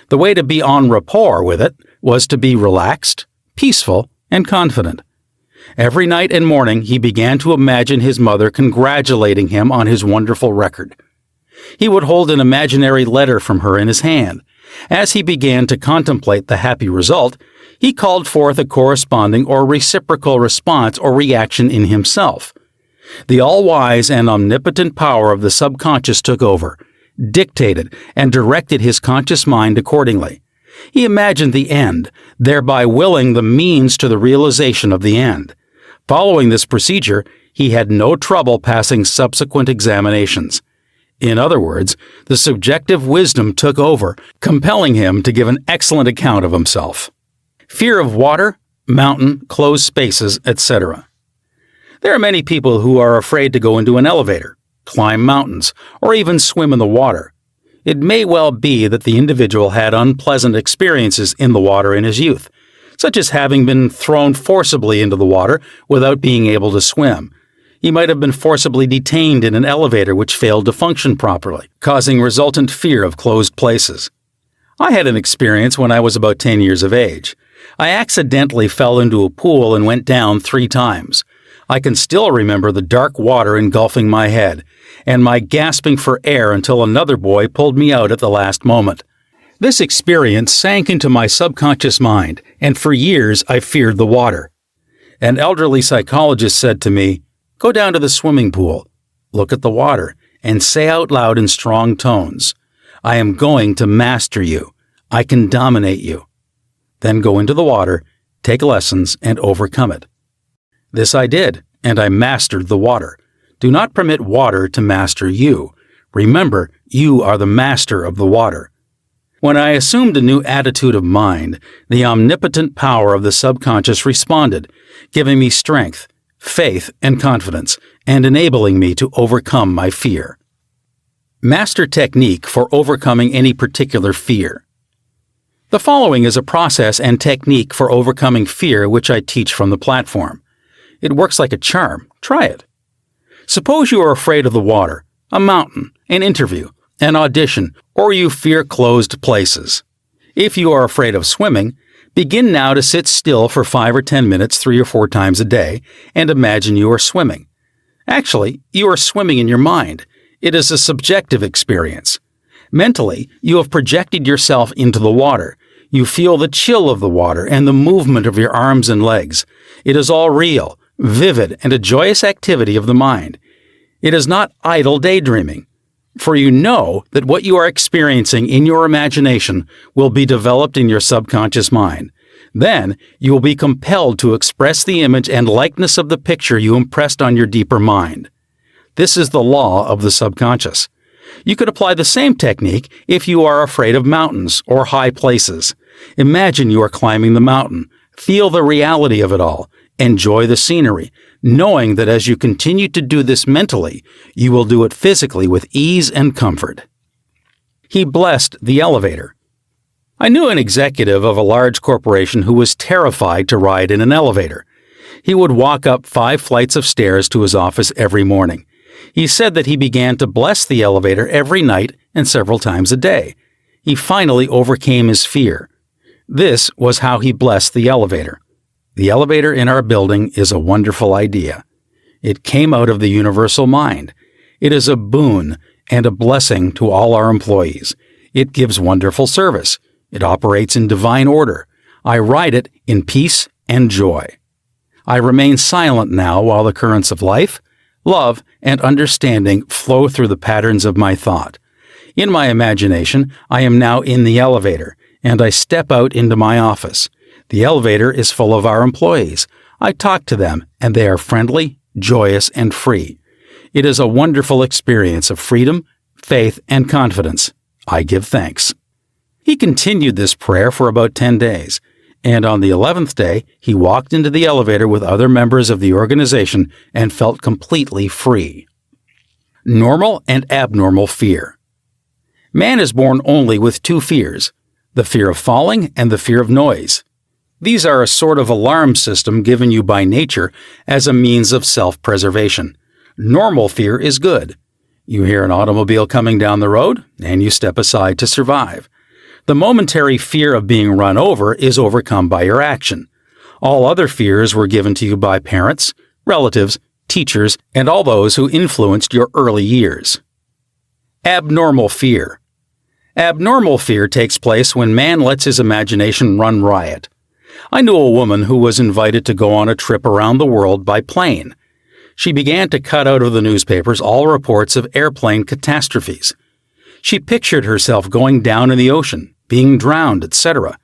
The way to be en rapport with it was to be relaxed, peaceful, and confident. Every night and morning he began to imagine his mother congratulating him on his wonderful record. He would hold an imaginary letter from her in his hand. As he began to contemplate the happy result, he called forth a corresponding or reciprocal response or reaction in himself. The all-wise and omnipotent power of the subconscious took over, dictated, and directed his conscious mind accordingly. He imagined the end, thereby willing the means to the realization of the end. Following this procedure, he had no trouble passing subsequent examinations. In other words, the subjective wisdom took over, compelling him to give an excellent account of himself. Fear of water, mountain, closed spaces, etc. There are many people who are afraid to go into an elevator, climb mountains, or even swim in the water. It may well be that the individual had unpleasant experiences in the water in his youth, such as having been thrown forcibly into the water without being able to swim. He might have been forcibly detained in an elevator which failed to function properly, causing resultant fear of closed places. I had an experience when I was about 10 years of age. I accidentally fell into a pool and went down 3 times. I can still remember the dark water engulfing my head, and my gasping for air until another boy pulled me out at the last moment. This experience sank into my subconscious mind, and for years I feared the water. An elderly psychologist said to me, "Go down to the swimming pool, look at the water, and say out loud in strong tones, 'I am going to master you. I can dominate you.' Then go into the water, take lessons, and overcome it." This I did, and I mastered the water. Do not permit water to master you. Remember, you are the master of the water. When I assumed a new attitude of mind, the omnipotent power of the subconscious responded, giving me strength, faith, and confidence, and enabling me to overcome my fear. Master technique for overcoming any particular fear. The following is a process and technique for overcoming fear which I teach from the platform. It works like a charm. Try it. Suppose you are afraid of the water, a mountain, an interview, an audition, or you fear closed places. If you are afraid of swimming, begin now to sit still for 5 or 10 minutes 3 or 4 times a day and imagine you are swimming. Actually, you are swimming in your mind. It is a subjective experience. Mentally, you have projected yourself into the water. You feel the chill of the water and the movement of your arms and legs. It is all real, vivid, and a joyous activity of the mind. It is not idle daydreaming, for you know that what you are experiencing in your imagination will be developed in your subconscious mind. Then you will be compelled to express the image and likeness of the picture you impressed on your deeper mind. This is the law of the subconscious. You could apply the same technique if you are afraid of mountains or high places. Imagine you are climbing the mountain. Feel the reality of it all. Enjoy the scenery, knowing that as you continue to do this mentally, you will do it physically with ease and comfort. He blessed the elevator. I knew an executive of a large corporation who was terrified to ride in an elevator. He would walk up 5 flights of stairs to his office every morning. He said that he began to bless the elevator every night and several times a day. He finally overcame his fear. This was how he blessed the elevator. The elevator in our building is a wonderful idea. It came out of the universal mind. It is a boon and a blessing to all our employees. It gives wonderful service. It operates in divine order. I ride it in peace and joy. I remain silent now while the currents of life, love, and understanding flow through the patterns of my thought. In my imagination, I am now in the elevator, and I step out into my office. The elevator is full of our employees. I talk to them, and they are friendly, joyous, and free. It is a wonderful experience of freedom, faith, and confidence. I give thanks. He continued this prayer for about 10 days, And on the 11th day, he walked into the elevator with other members of the organization and felt completely free. Normal and abnormal fear. Man is born only with two fears, the fear of falling and the fear of noise. These are a sort of alarm system given you by nature as a means of self-preservation. Normal fear is good. You hear an automobile coming down the road, and you step aside to survive. The momentary fear of being run over is overcome by your action. All other fears were given to you by parents, relatives, teachers, and all those who influenced your early years. Abnormal fear. Abnormal fear takes place when man lets his imagination run riot. I knew a woman who was invited to go on a trip around the world by plane. She began to cut out of the newspapers all reports of airplane catastrophes. She pictured herself going down in the ocean, being drowned, etc.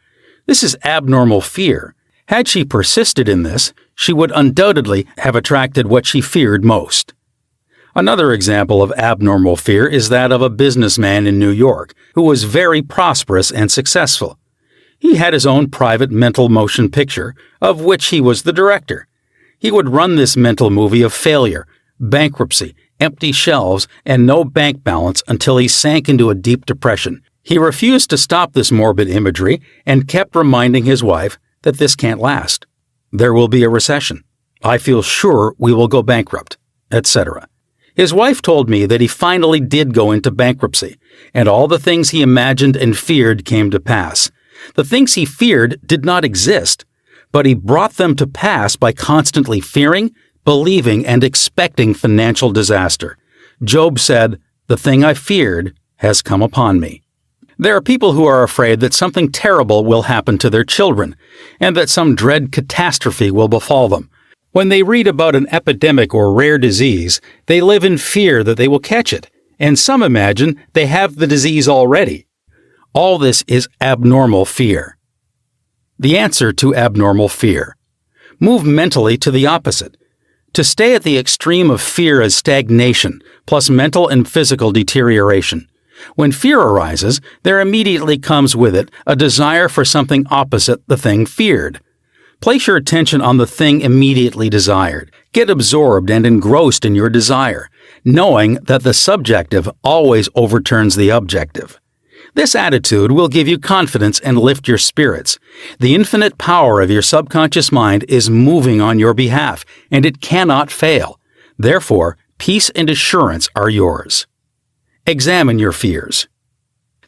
This is abnormal fear. Had she persisted in this, she would undoubtedly have attracted what she feared most. Another example of abnormal fear is that of a businessman in New York who was very prosperous and successful. He had his own private mental motion picture, of which he was the director. He would run this mental movie of failure, bankruptcy, empty shelves, and no bank balance until he sank into a deep depression. He refused to stop this morbid imagery and kept reminding his wife that this can't last. There will be a recession. I feel sure we will go bankrupt, etc. His wife told me that he finally did go into bankruptcy, and all the things he imagined and feared came to pass. The things he feared did not exist, but he brought them to pass by constantly fearing, believing, and expecting financial disaster. Job said, "The thing I feared has come upon me." There are people who are afraid that something terrible will happen to their children, and that some dread catastrophe will befall them. When they read about an epidemic or rare disease, they live in fear that they will catch it, and some imagine they have the disease already. All this is abnormal fear. The answer to abnormal fear. Move mentally to the opposite. To stay at the extreme of fear is stagnation, plus mental and physical deterioration. When fear arises, there immediately comes with it a desire for something opposite the thing feared. Place your attention on the thing immediately desired. Get absorbed and engrossed in your desire, knowing that the subjective always overturns the objective. This attitude will give you confidence and lift your spirits. The infinite power of your subconscious mind is moving on your behalf, and it cannot fail. Therefore, peace and assurance are yours. Examine your fears.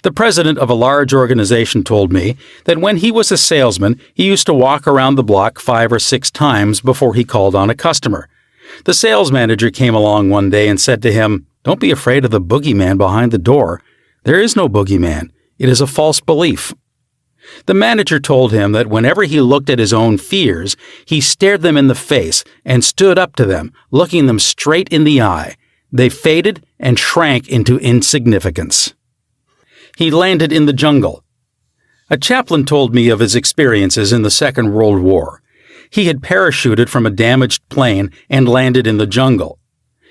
The president of a large organization told me that when he was a salesman, he used to walk around the block 5 or 6 times before he called on a customer. The sales manager came along one day and said to him, "Don't be afraid of the boogeyman behind the door. There is no boogeyman. It is a false belief." The manager told him that whenever he looked at his own fears, he stared them in the face and stood up to them, looking them straight in the eye. They faded and shrank into insignificance. He landed in the jungle. A chaplain told me of his experiences in the Second World War. He had parachuted from a damaged plane and landed in the jungle.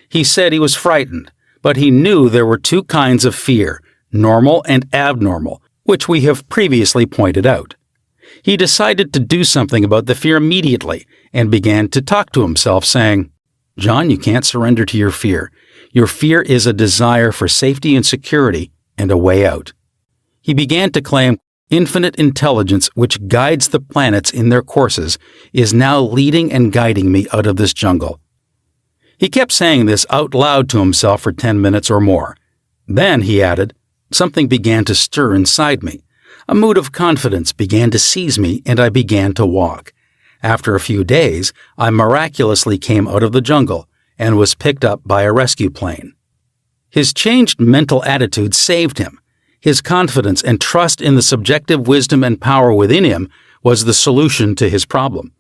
He said he was frightened, but he knew there were 2 kinds of fear, normal and abnormal, which we have previously pointed out. He decided to do something about the fear immediately and began to talk to himself, saying, "John, you can't surrender to your fear. Your fear is a desire for safety and security and a way out." He began to claim, "Infinite intelligence which guides the planets in their courses is now leading and guiding me out of this jungle." He kept saying this out loud to himself for 10 minutes or more. Then, he added, something began to stir inside me. A mood of confidence began to seize me, and I began to walk. After a few days, I miraculously came out of the jungle and was picked up by a rescue plane. His changed mental attitude saved him. His confidence and trust in the subjective wisdom and power within him was the solution to his problem.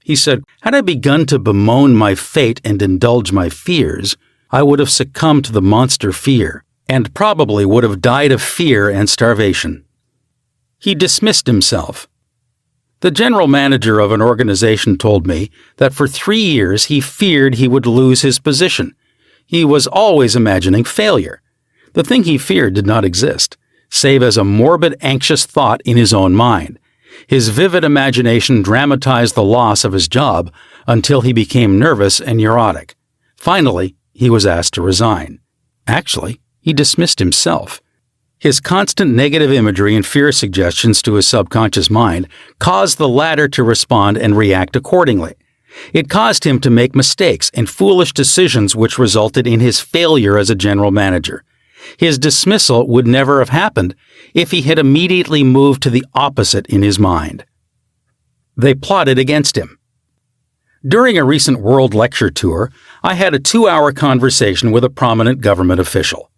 He said, "Had I begun to bemoan my fate and indulge my fears, I would have succumbed to the monster fear, and probably would have died of fear and starvation." He dismissed himself. The general manager of an organization told me that for 3 years he feared he would lose his position. He was always imagining failure. The thing he feared did not exist, save as a morbid, anxious thought in his own mind. His vivid imagination dramatized the loss of his job until he became nervous and neurotic. Finally, he was asked to resign. Actually, he dismissed himself. His constant negative imagery and fear suggestions to his subconscious mind caused the latter to respond and react accordingly. It caused him to make mistakes and foolish decisions which resulted in his failure as a general manager. His dismissal would never have happened if he had immediately moved to the opposite in his mind. They plotted against him. During a recent world lecture tour, I had a 2-hour conversation with a prominent government official.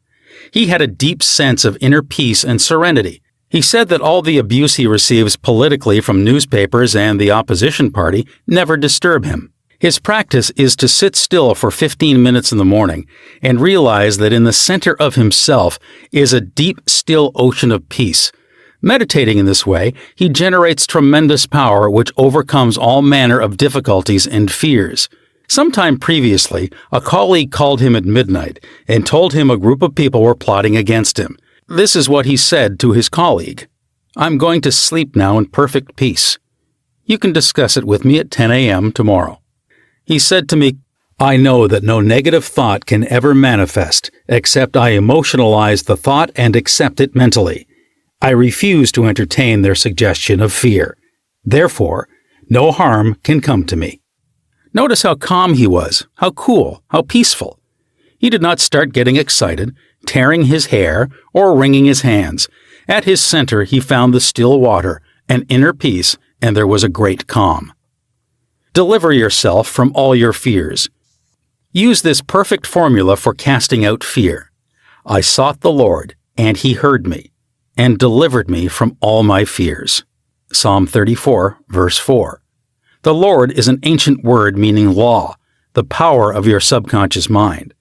He had a deep sense of inner peace and serenity. He said that all the abuse he receives politically from newspapers and the opposition party never disturb him. His practice is to sit still for 15 minutes in the morning and realize that in the center of himself is a deep, still ocean of peace. Meditating in this way, he generates tremendous power which overcomes all manner of difficulties and fears. Sometime previously, a colleague called him at midnight and told him a group of people were plotting against him. This is what he said to his colleague: "I'm going to sleep now in perfect peace. You can discuss it with me at 10 a.m. tomorrow." He said to me, "I know that no negative thought can ever manifest except I emotionalize the thought and accept it mentally. I refuse to entertain their suggestion of fear. Therefore, no harm can come to me." Notice how calm he was, how cool, how peaceful. He did not start getting excited, tearing his hair, or wringing his hands. At his center he found the still water, an inner peace, and there was a great calm. Deliver yourself from all your fears. Use this perfect formula for casting out fear. I sought the Lord, and he heard me, and delivered me from all my fears. Psalm 34, verse 4. The Lord is an ancient word meaning law, the power of your subconscious mind.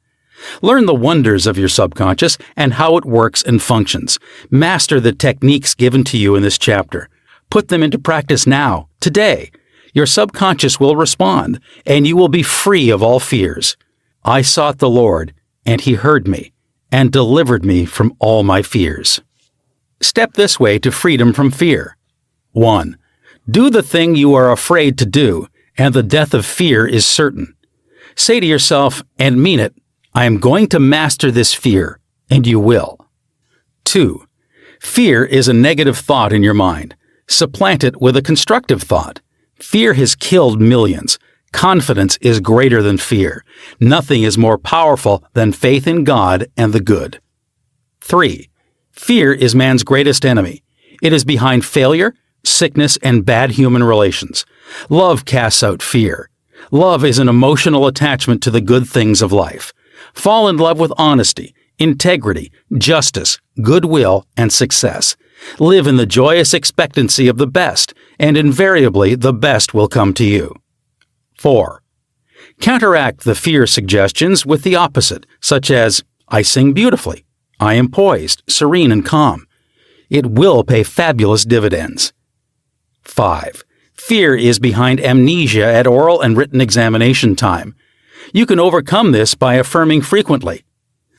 Learn the wonders of your subconscious and how it works and functions. Master the techniques given to you in this chapter. Put them into practice now, today. Your subconscious will respond, and you will be free of all fears. I sought the Lord, and he heard me, and delivered me from all my fears. Step this way to freedom from fear. 1. Do the thing you are afraid to do, and the death of fear is certain. Say to yourself, and mean it, I am going to master this fear, and you will. 2. Fear is a negative thought in your mind. Supplant it with a constructive thought. Fear has killed millions. Confidence is greater than fear. Nothing is more powerful than faith in God and the good. 3. Fear is man's greatest enemy. It is behind failure, sickness, and bad human relations. Love casts out fear. Love is an emotional attachment to the good things of life. Fall in love with honesty, integrity, justice, goodwill, and success. Live in the joyous expectancy of the best, and invariably the best will come to you. 4. Counteract the fear suggestions with the opposite, such as, I sing beautifully, I am poised, serene, and calm. It will pay fabulous dividends. 5. Fear is behind amnesia at oral and written examination time. You can overcome this by affirming frequently,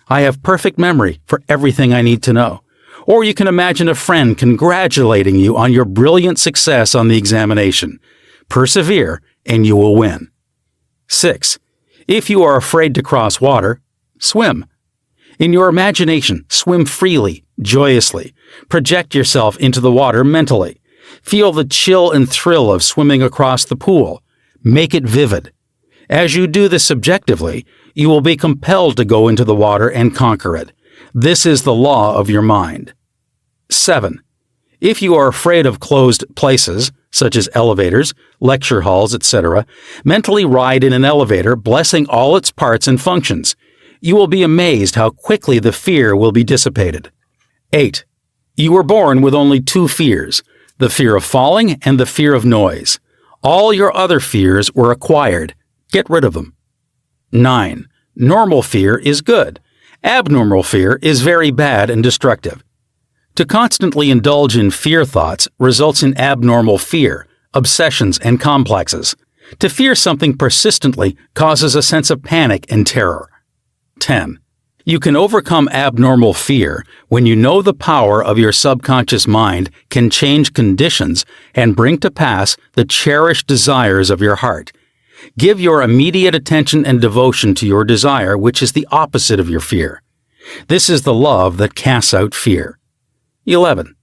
I have perfect memory for everything I need to know. Or you can imagine a friend congratulating you on your brilliant success on the examination. Persevere, and you will win. 6. If you are afraid to cross water, swim. In your imagination, swim freely, joyously. Project yourself into the water mentally. Feel the chill and thrill of swimming across the pool. Make it vivid. As you do this subjectively, you will be compelled to go into the water and conquer it. This is the law of your mind. 7. If you are afraid of closed places, such as elevators, lecture halls, etc., mentally ride in an elevator, blessing all its parts and functions. You will be amazed how quickly the fear will be dissipated. 8. You were born with only 2 fears, the fear of falling and the fear of noise. All your other fears were acquired. Get rid of them. 9. Normal fear is good. Abnormal fear is very bad and destructive. To constantly indulge in fear thoughts results in abnormal fear, obsessions, and complexes. To fear something persistently causes a sense of panic and terror. 10. You can overcome abnormal fear when you know the power of your subconscious mind can change conditions and bring to pass the cherished desires of your heart. Give your immediate attention and devotion to your desire, which is the opposite of your fear. This is the love that casts out fear. 11.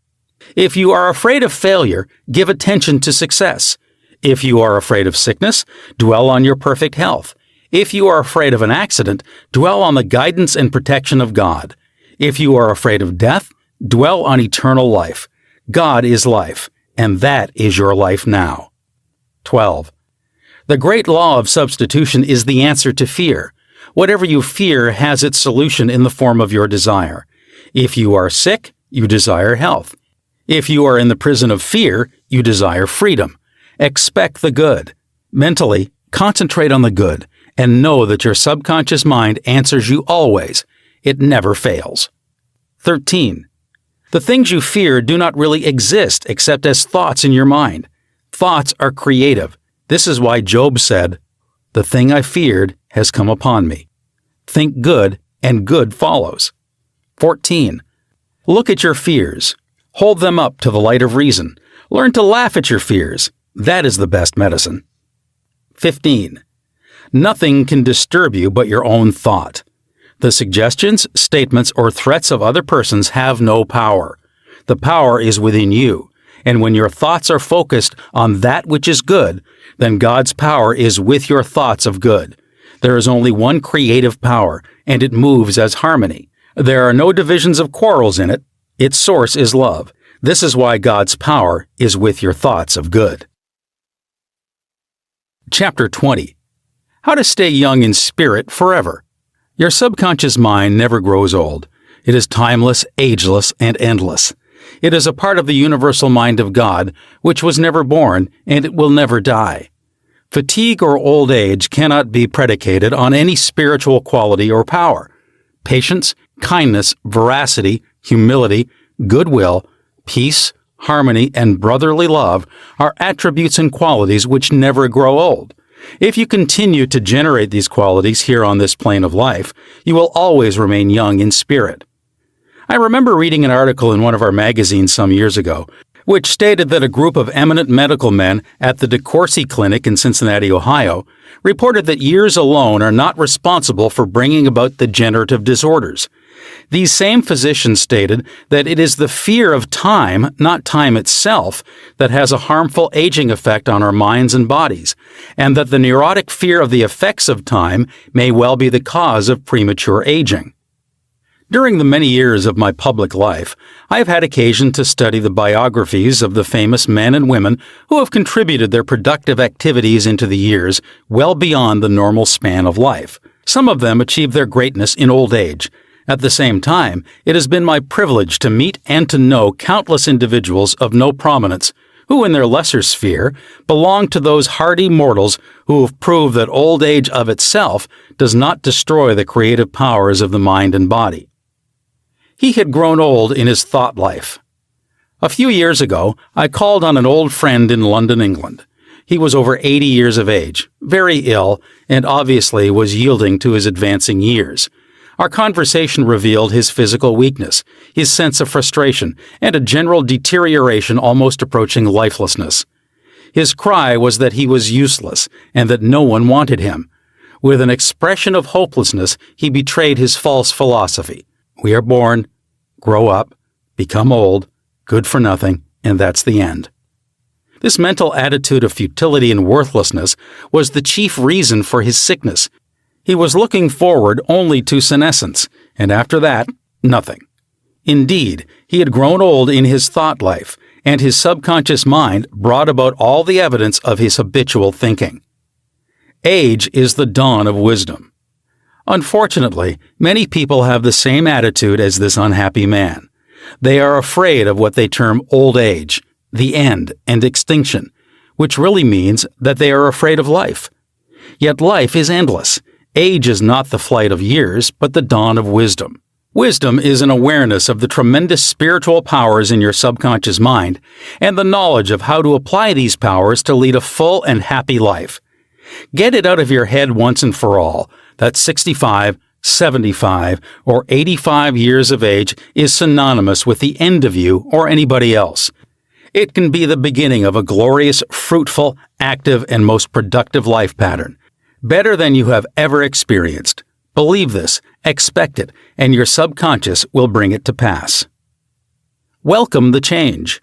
If you are afraid of failure, give attention to success. If you are afraid of sickness, dwell on your perfect health. If you are afraid of an accident, dwell on the guidance and protection of God. If you are afraid of death, dwell on eternal life. God is life, and that is your life now. 12. The great law of substitution is the answer to fear. Whatever you fear has its solution in the form of your desire. If you are sick, you desire health. If you are in the prison of fear, you desire freedom. Expect the good. Mentally, concentrate on the good, and know that your subconscious mind answers you always. It never fails. 13. The things you fear do not really exist except as thoughts in your mind. Thoughts are creative. This is why Job said, "The thing I feared has come upon me." Think good, and good follows. 14. Look at your fears. Hold them up to the light of reason. Learn to laugh at your fears. That is the best medicine. 15. Nothing can disturb you but your own thought. The suggestions, statements, or threats of other persons have no power. The power is within you, and when your thoughts are focused on that which is good, then God's power is with your thoughts of good. There is only one creative power, and it moves as harmony. There are no divisions of quarrels in it. Its source is love. This is why God's power is with your thoughts of good. Chapter 20. How to stay young in spirit forever. Your subconscious mind never grows old. It is timeless, ageless, and endless. It is a part of the universal mind of God, which was never born, and it will never die. Fatigue or old age cannot be predicated on any spiritual quality or power. Patience, kindness, veracity, humility, goodwill, peace, harmony, and brotherly love are attributes and qualities which never grow old. If you continue to generate these qualities here on this plane of life, you will always remain young in spirit. I remember reading an article in one of our magazines some years ago, which stated that a group of eminent medical men at the Decompress Clinic in Cincinnati, Ohio, reported that years alone are not responsible for bringing about degenerative disorders. These same physicians stated that it is the fear of time, not time itself, that has a harmful aging effect on our minds and bodies, and that the neurotic fear of the effects of time may well be the cause of premature aging. During the many years of my public life, I have had occasion to study the biographies of the famous men and women who have contributed their productive activities into the years well beyond the normal span of life. Some of them achieved their greatness in old age. At the same time, it has been my privilege to meet and to know countless individuals of no prominence who, in their lesser sphere, belong to those hardy mortals who have proved that old age of itself does not destroy the creative powers of the mind and body. He had grown old in his thought life. A few years ago, I called on an old friend in London, England. He was over 80 years of age, very ill, and obviously was yielding to his advancing years. Our conversation revealed his physical weakness, his sense of frustration, and a general deterioration almost approaching lifelessness. His cry was that he was useless and that no one wanted him. With an expression of hopelessness, he betrayed his false philosophy. We are born, grow up, become old, good for nothing, and that's the end. This mental attitude of futility and worthlessness was the chief reason for his sickness. He was looking forward only to senescence, and after that, nothing. Indeed, he had grown old in his thought life, and his subconscious mind brought about all the evidence of his habitual thinking. Age is the dawn of wisdom. Unfortunately, many people have the same attitude as this unhappy man. They are afraid of what they term old age, the end, and extinction, which really means that they are afraid of life. Yet life is endless. Age is not the flight of years, but the dawn of wisdom. Wisdom is an awareness of the tremendous spiritual powers in your subconscious mind and the knowledge of how to apply these powers to lead a full and happy life. Get it out of your head once and for all that 65, 75, or 85 years of age is synonymous with the end of you or anybody else. It can be the beginning of a glorious, fruitful, active, and most productive life pattern, better than you have ever experienced. Believe this, expect it, and your subconscious will bring it to pass. Welcome the change.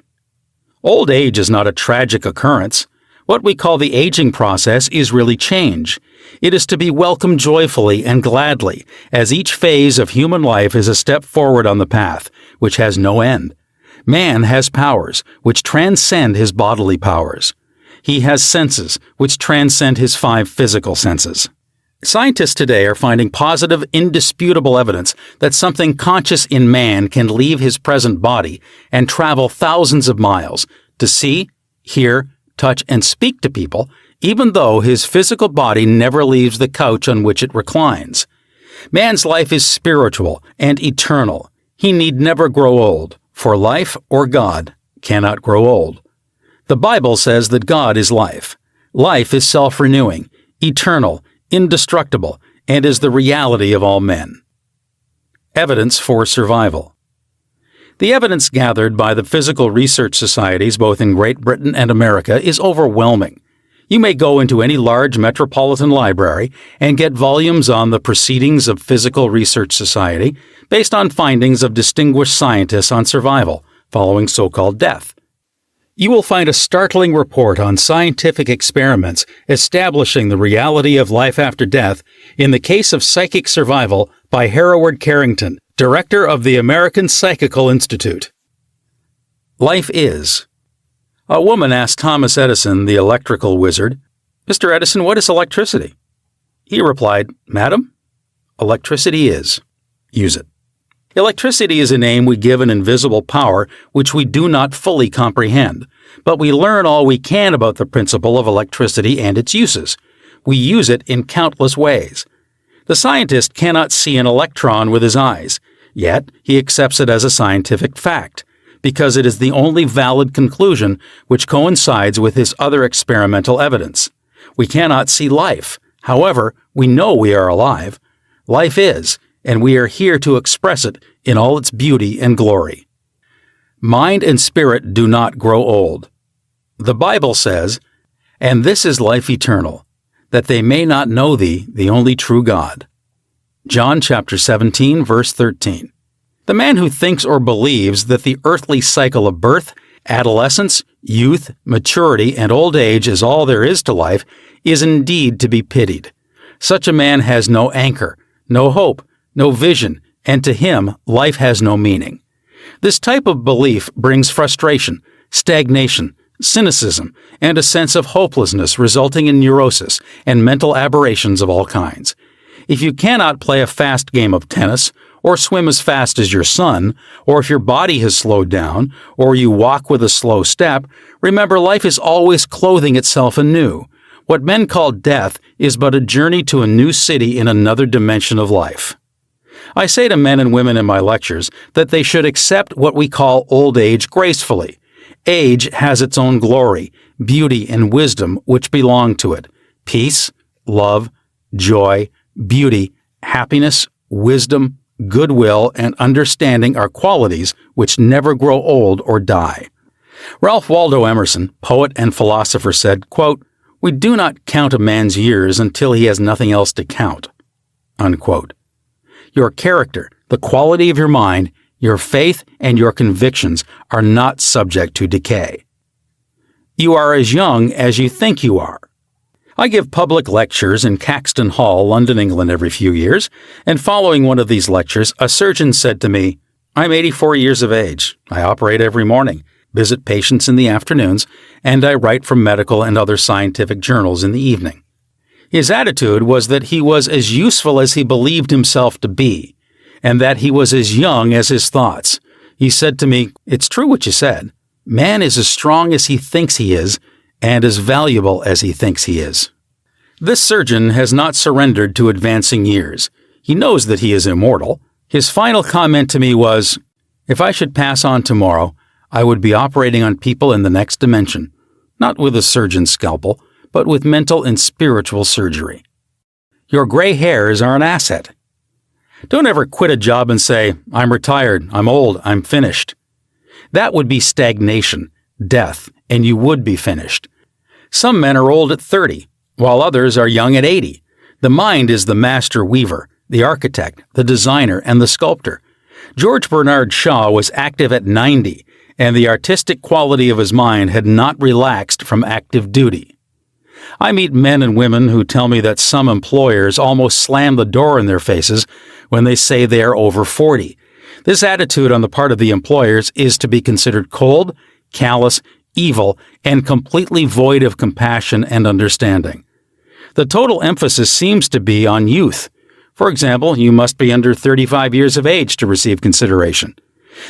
Old age is not a tragic occurrence. What we call the aging process is really change. It is to be welcomed joyfully and gladly, as each phase of human life is a step forward on the path, which has no end. Man has powers, which transcend his bodily powers. He has senses, which transcend his 5 physical senses. Scientists today are finding positive, indisputable evidence that something conscious in man can leave his present body and travel thousands of miles to see, hear, touch, and speak to people, even though his physical body never leaves the couch on which it reclines. Man's life is spiritual and eternal. He need never grow old, for life or God cannot grow old. The Bible says that God is life. Life is self-renewing, eternal, indestructible, and is the reality of all men. Evidence for survival. The evidence gathered by the physical research societies both in Great Britain and America is overwhelming. You may go into any large metropolitan library and get volumes on the Proceedings of Physical Research Society based on findings of distinguished scientists on survival following so-called death. You will find a startling report on scientific experiments establishing the reality of life after death in the case of psychic survival by Hereward Carrington, director of the American Psychical Institute. Life is. A woman asked Thomas Edison, the electrical wizard, "Mr. Edison, what is electricity?" He replied, "Madam, electricity is. Use it." Electricity is a name we give an invisible power which we do not fully comprehend, but we learn all we can about the principle of electricity and its uses. We use it in countless ways. The scientist cannot see an electron with his eyes, yet he accepts it as a scientific fact, because it is the only valid conclusion which coincides with his other experimental evidence. We cannot see life. However, we know we are alive. Life is, and we are here to express it in all its beauty and glory. Mind and spirit do not grow old. The Bible says, "And this is life eternal, that they may not know thee, the only true God." John chapter 17, verse 13. The man who thinks or believes that the earthly cycle of birth, adolescence, youth, maturity, and old age is all there is to life is indeed to be pitied. Such a man has no anchor, no hope, no vision, and to him life has no meaning. This type of belief brings frustration, stagnation, cynicism, and a sense of hopelessness resulting in neurosis and mental aberrations of all kinds. If you cannot play a fast game of tennis, or swim as fast as your son, or if your body has slowed down, or you walk with a slow step, remember life is always clothing itself anew. What men call death is but a journey to a new city in another dimension of life. I say to men and women in my lectures that they should accept what we call old age gracefully. Age has its own glory, beauty, and wisdom which belong to it. Peace, love, joy, beauty, happiness, wisdom, goodwill, and understanding are qualities which never grow old or die. Ralph Waldo Emerson, poet and philosopher, said, quote, "We do not count a man's years until he has nothing else to count." Unquote. Your character, the quality of your mind, your faith, and your convictions are not subject to decay. You are as young as you think you are. I give public lectures in Caxton Hall, London, England, every few years, and following one of these lectures, a surgeon said to me, "I'm 84 years of age. I operate every morning, visit patients in the afternoons, and I write for medical and other scientific journals in the evening." His attitude was that he was as useful as he believed himself to be, and that he was as young as his thoughts. He said to me, "It's true what you said. Man is as strong as he thinks he is, and as valuable as he thinks he is." This surgeon has not surrendered to advancing years. He knows that he is immortal. His final comment to me was, "If I should pass on tomorrow, I would be operating on people in the next dimension, not with a surgeon's scalpel, but with mental and spiritual surgery." Your gray hairs are an asset. Don't ever quit a job and say, "I'm retired, I'm old, I'm finished." That would be stagnation, death, and you would be finished. Some men are old at 30, while others are young at 80. The mind is the master weaver, the architect, the designer, and the sculptor. George Bernard Shaw was active at 90, and the artistic quality of his mind had not relaxed from active duty. I meet men and women who tell me that some employers almost slam the door in their faces when they say they are over 40. This attitude on the part of the employers is to be considered cold, callous, evil, and completely void of compassion and understanding. The total emphasis seems to be on youth. For example, you must be under 35 years of age to receive consideration.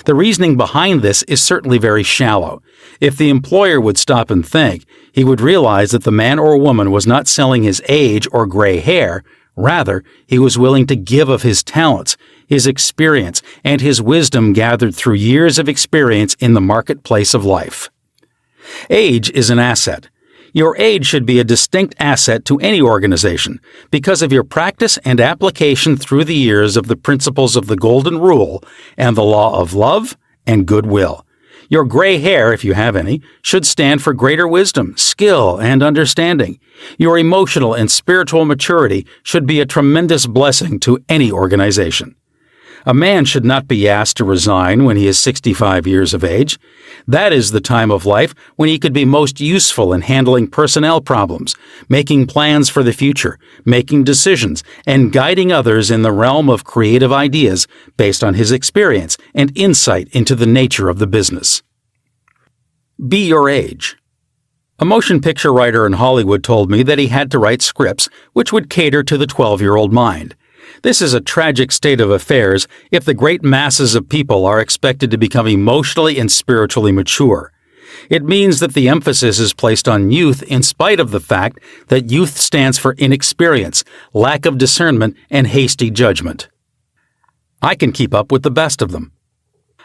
The reasoning behind this is certainly very shallow. If the employer would stop and think, he would realize that the man or woman was not selling his age or gray hair. Rather, he was willing to give of his talents, his experience, and his wisdom gathered through years of experience in the marketplace of life. Age is an asset. Your age should be a distinct asset to any organization because of your practice and application through the years of the principles of the Golden Rule and the law of love and goodwill. Your gray hair, if you have any, should stand for greater wisdom, skill, and understanding. Your emotional and spiritual maturity should be a tremendous blessing to any organization. A man should not be asked to resign when he is 65 years of age. That is the time of life when he could be most useful in handling personnel problems, making plans for the future, making decisions, and guiding others in the realm of creative ideas based on his experience and insight into the nature of the business. Be your age. A motion picture writer in Hollywood told me that he had to write scripts which would cater to the 12-year-old mind. This is a tragic state of affairs if the great masses of people are expected to become emotionally and spiritually mature. It means that the emphasis is placed on youth in spite of the fact that youth stands for inexperience, lack of discernment, and hasty judgment. I can keep up with the best of them.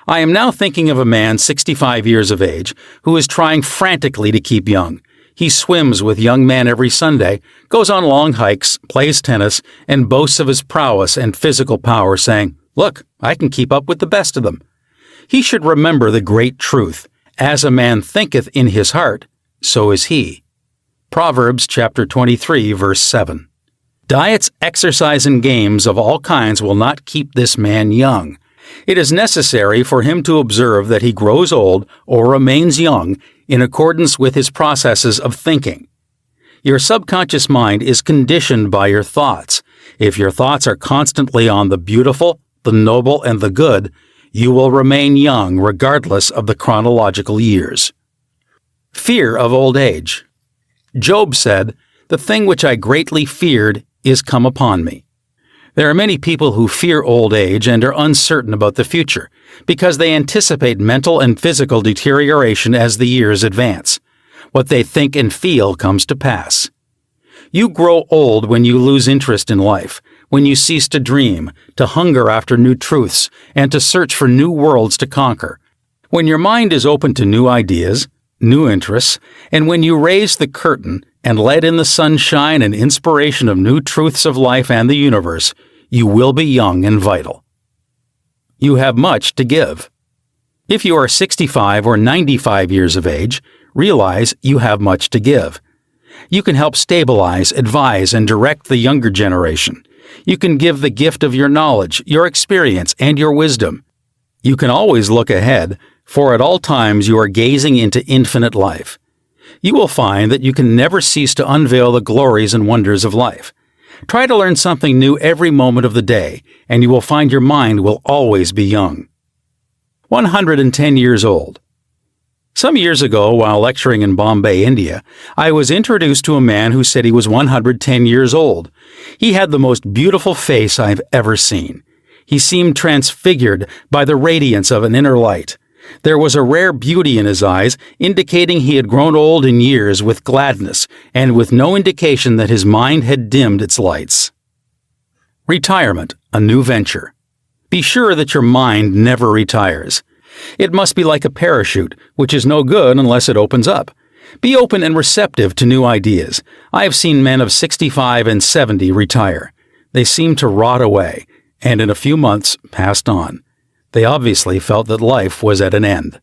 I am now thinking of a man 65 years of age who is trying frantically to keep young. He swims with young men every Sunday, goes on long hikes, plays tennis, and boasts of his prowess and physical power, saying, "Look, I can keep up with the best of them." He should remember the great truth, "As a man thinketh in his heart, so is he." Proverbs chapter 23, verse 7. Diets, exercise, and games of all kinds will not keep this man young. It is necessary for him to observe that he grows old or remains young in accordance with his processes of thinking. Your subconscious mind is conditioned by your thoughts. If your thoughts are constantly on the beautiful, the noble, and the good, you will remain young regardless of the chronological years. Fear of old age. Job said, "The thing which I greatly feared is come upon me." There are many people who fear old age and are uncertain about the future because they anticipate mental and physical deterioration as the years advance. What they think and feel comes to pass. You grow old when you lose interest in life, when you cease to dream, to hunger after new truths, and to search for new worlds to conquer. When your mind is open to new ideas, new interests, and when you raise the curtain and let in the sunshine and inspiration of new truths of life and the universe, you will be young and vital. You have much to give. If you are 65 or 95 years of age, realize you have much to give. You can help stabilize, advise, and direct the younger generation. You can give the gift of your knowledge, your experience, and your wisdom. You can always look ahead, for at all times you are gazing into infinite life. You will find that you can never cease to unveil the glories and wonders of life. Try to learn something new every moment of the day, and you will find your mind will always be young. 110 years old. Some years ago, while lecturing in Bombay, India, I was introduced to a man who said he was 110 years old. He had the most beautiful face I've ever seen. He seemed transfigured by the radiance of an inner light. There was a rare beauty in his eyes, indicating he had grown old in years with gladness, and with no indication that his mind had dimmed its lights. Retirement, a new venture. Be sure that your mind never retires. It must be like a parachute, which is no good unless it opens up. Be open and receptive to new ideas. I have seen men of 65 and 70 retire. They seem to rot away, and in a few months passed on. They obviously felt that life was at an end.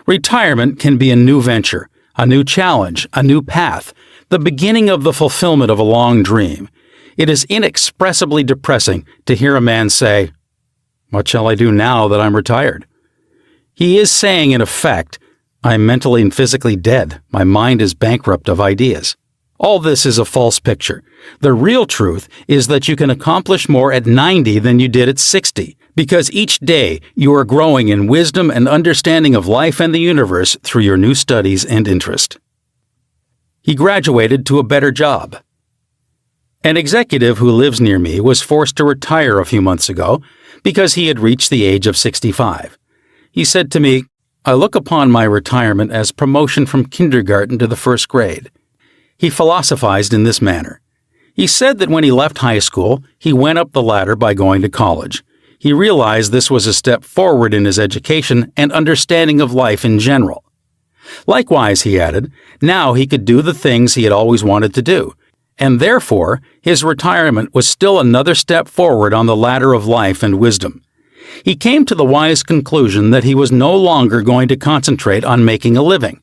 Retirement can be a new venture, a new challenge, a new path, the beginning of the fulfillment of a long dream. It is inexpressibly depressing to hear a man say, "What shall I do now that I'm retired?" He is saying, in effect, "I'm mentally and physically dead. My mind is bankrupt of ideas." All this is a false picture. The real truth is that you can accomplish more at 90 than you did at 60, because each day you are growing in wisdom and understanding of life and the universe through your new studies and interest. He graduated to a better job. An executive who lives near me was forced to retire a few months ago because he had reached the age of 65. He said to me, "I look upon my retirement as promotion from kindergarten to the first grade." He philosophized in this manner. He said that when he left high school, he went up the ladder by going to college. He realized this was a step forward in his education and understanding of life in general. Likewise, he added, now he could do the things he had always wanted to do, and therefore his retirement was still another step forward on the ladder of life and wisdom. He came to the wise conclusion that he was no longer going to concentrate on making a living.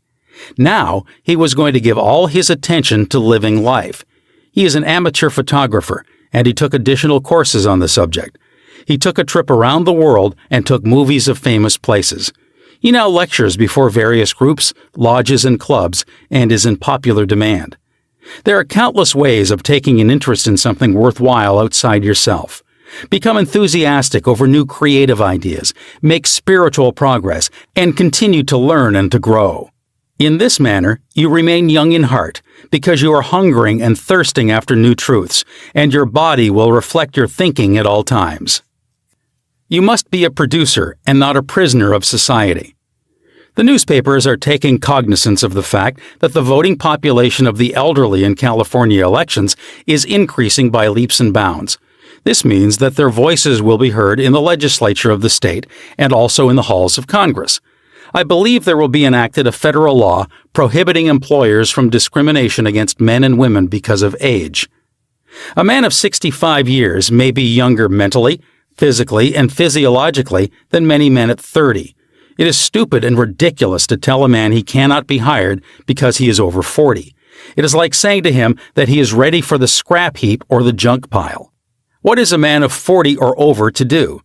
Now he was going to give all his attention to living life. He is an amateur photographer, and he took additional courses on the subject. He took a trip around the world and took movies of famous places. He now lectures before various groups, lodges, and clubs, and is in popular demand. There are countless ways of taking an interest in something worthwhile outside yourself. Become enthusiastic over new creative ideas, make spiritual progress, and continue to learn and to grow. In this manner, you remain young in heart, because you are hungering and thirsting after new truths, and your body will reflect your thinking at all times. You must be a producer and not a prisoner of society. The newspapers are taking cognizance of the fact that the voting population of the elderly in California elections is increasing by leaps and bounds. This means that their voices will be heard in the legislature of the state and also in the halls of Congress. I believe there will be enacted a federal law prohibiting employers from discrimination against men and women because of age. A man of 65 years may be younger mentally, physically, and physiologically than many men at 30. It is stupid and ridiculous to tell a man he cannot be hired because he is over 40. It is like saying to him that he is ready for the scrap heap or the junk pile. What is a man of 40 or over to do?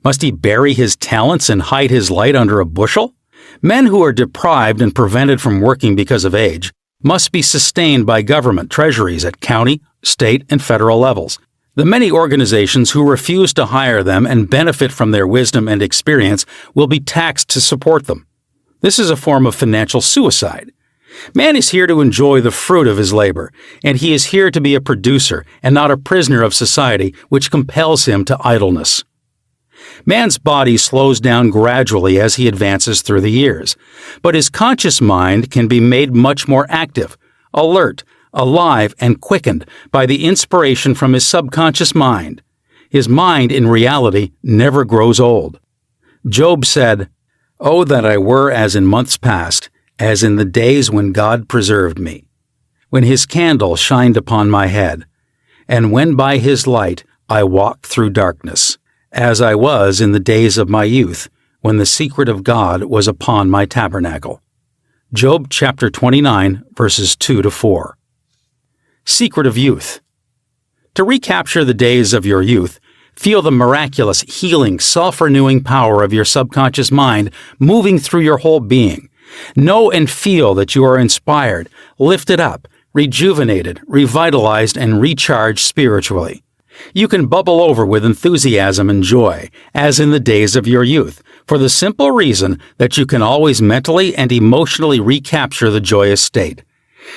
Must he bury his talents and hide his light under a bushel? Men who are deprived and prevented from working because of age must be sustained by government treasuries at county, state, and federal levels. The many organizations who refuse to hire them and benefit from their wisdom and experience will be taxed to support them. This is a form of financial suicide. Man is here to enjoy the fruit of his labor, and he is here to be a producer and not a prisoner of society which compels him to idleness. Man's body slows down gradually as he advances through the years, but his conscious mind can be made much more active, alert, alive, and quickened by the inspiration from his subconscious mind. His mind, in reality, never grows old. Job said, "Oh, that I were as in months past, as in the days when God preserved me, when his candle shined upon my head, and when by his light I walked through darkness, as I was in the days of my youth, when the secret of God was upon my tabernacle." Job chapter 29, verses 2-4. Secret of youth. To recapture the days of your youth, feel the miraculous, healing, self-renewing power of your subconscious mind moving through your whole being. Know and feel that you are inspired, lifted up, rejuvenated, revitalized, and recharged spiritually. You can bubble over with enthusiasm and joy, as in the days of your youth, for the simple reason that you can always mentally and emotionally recapture the joyous state.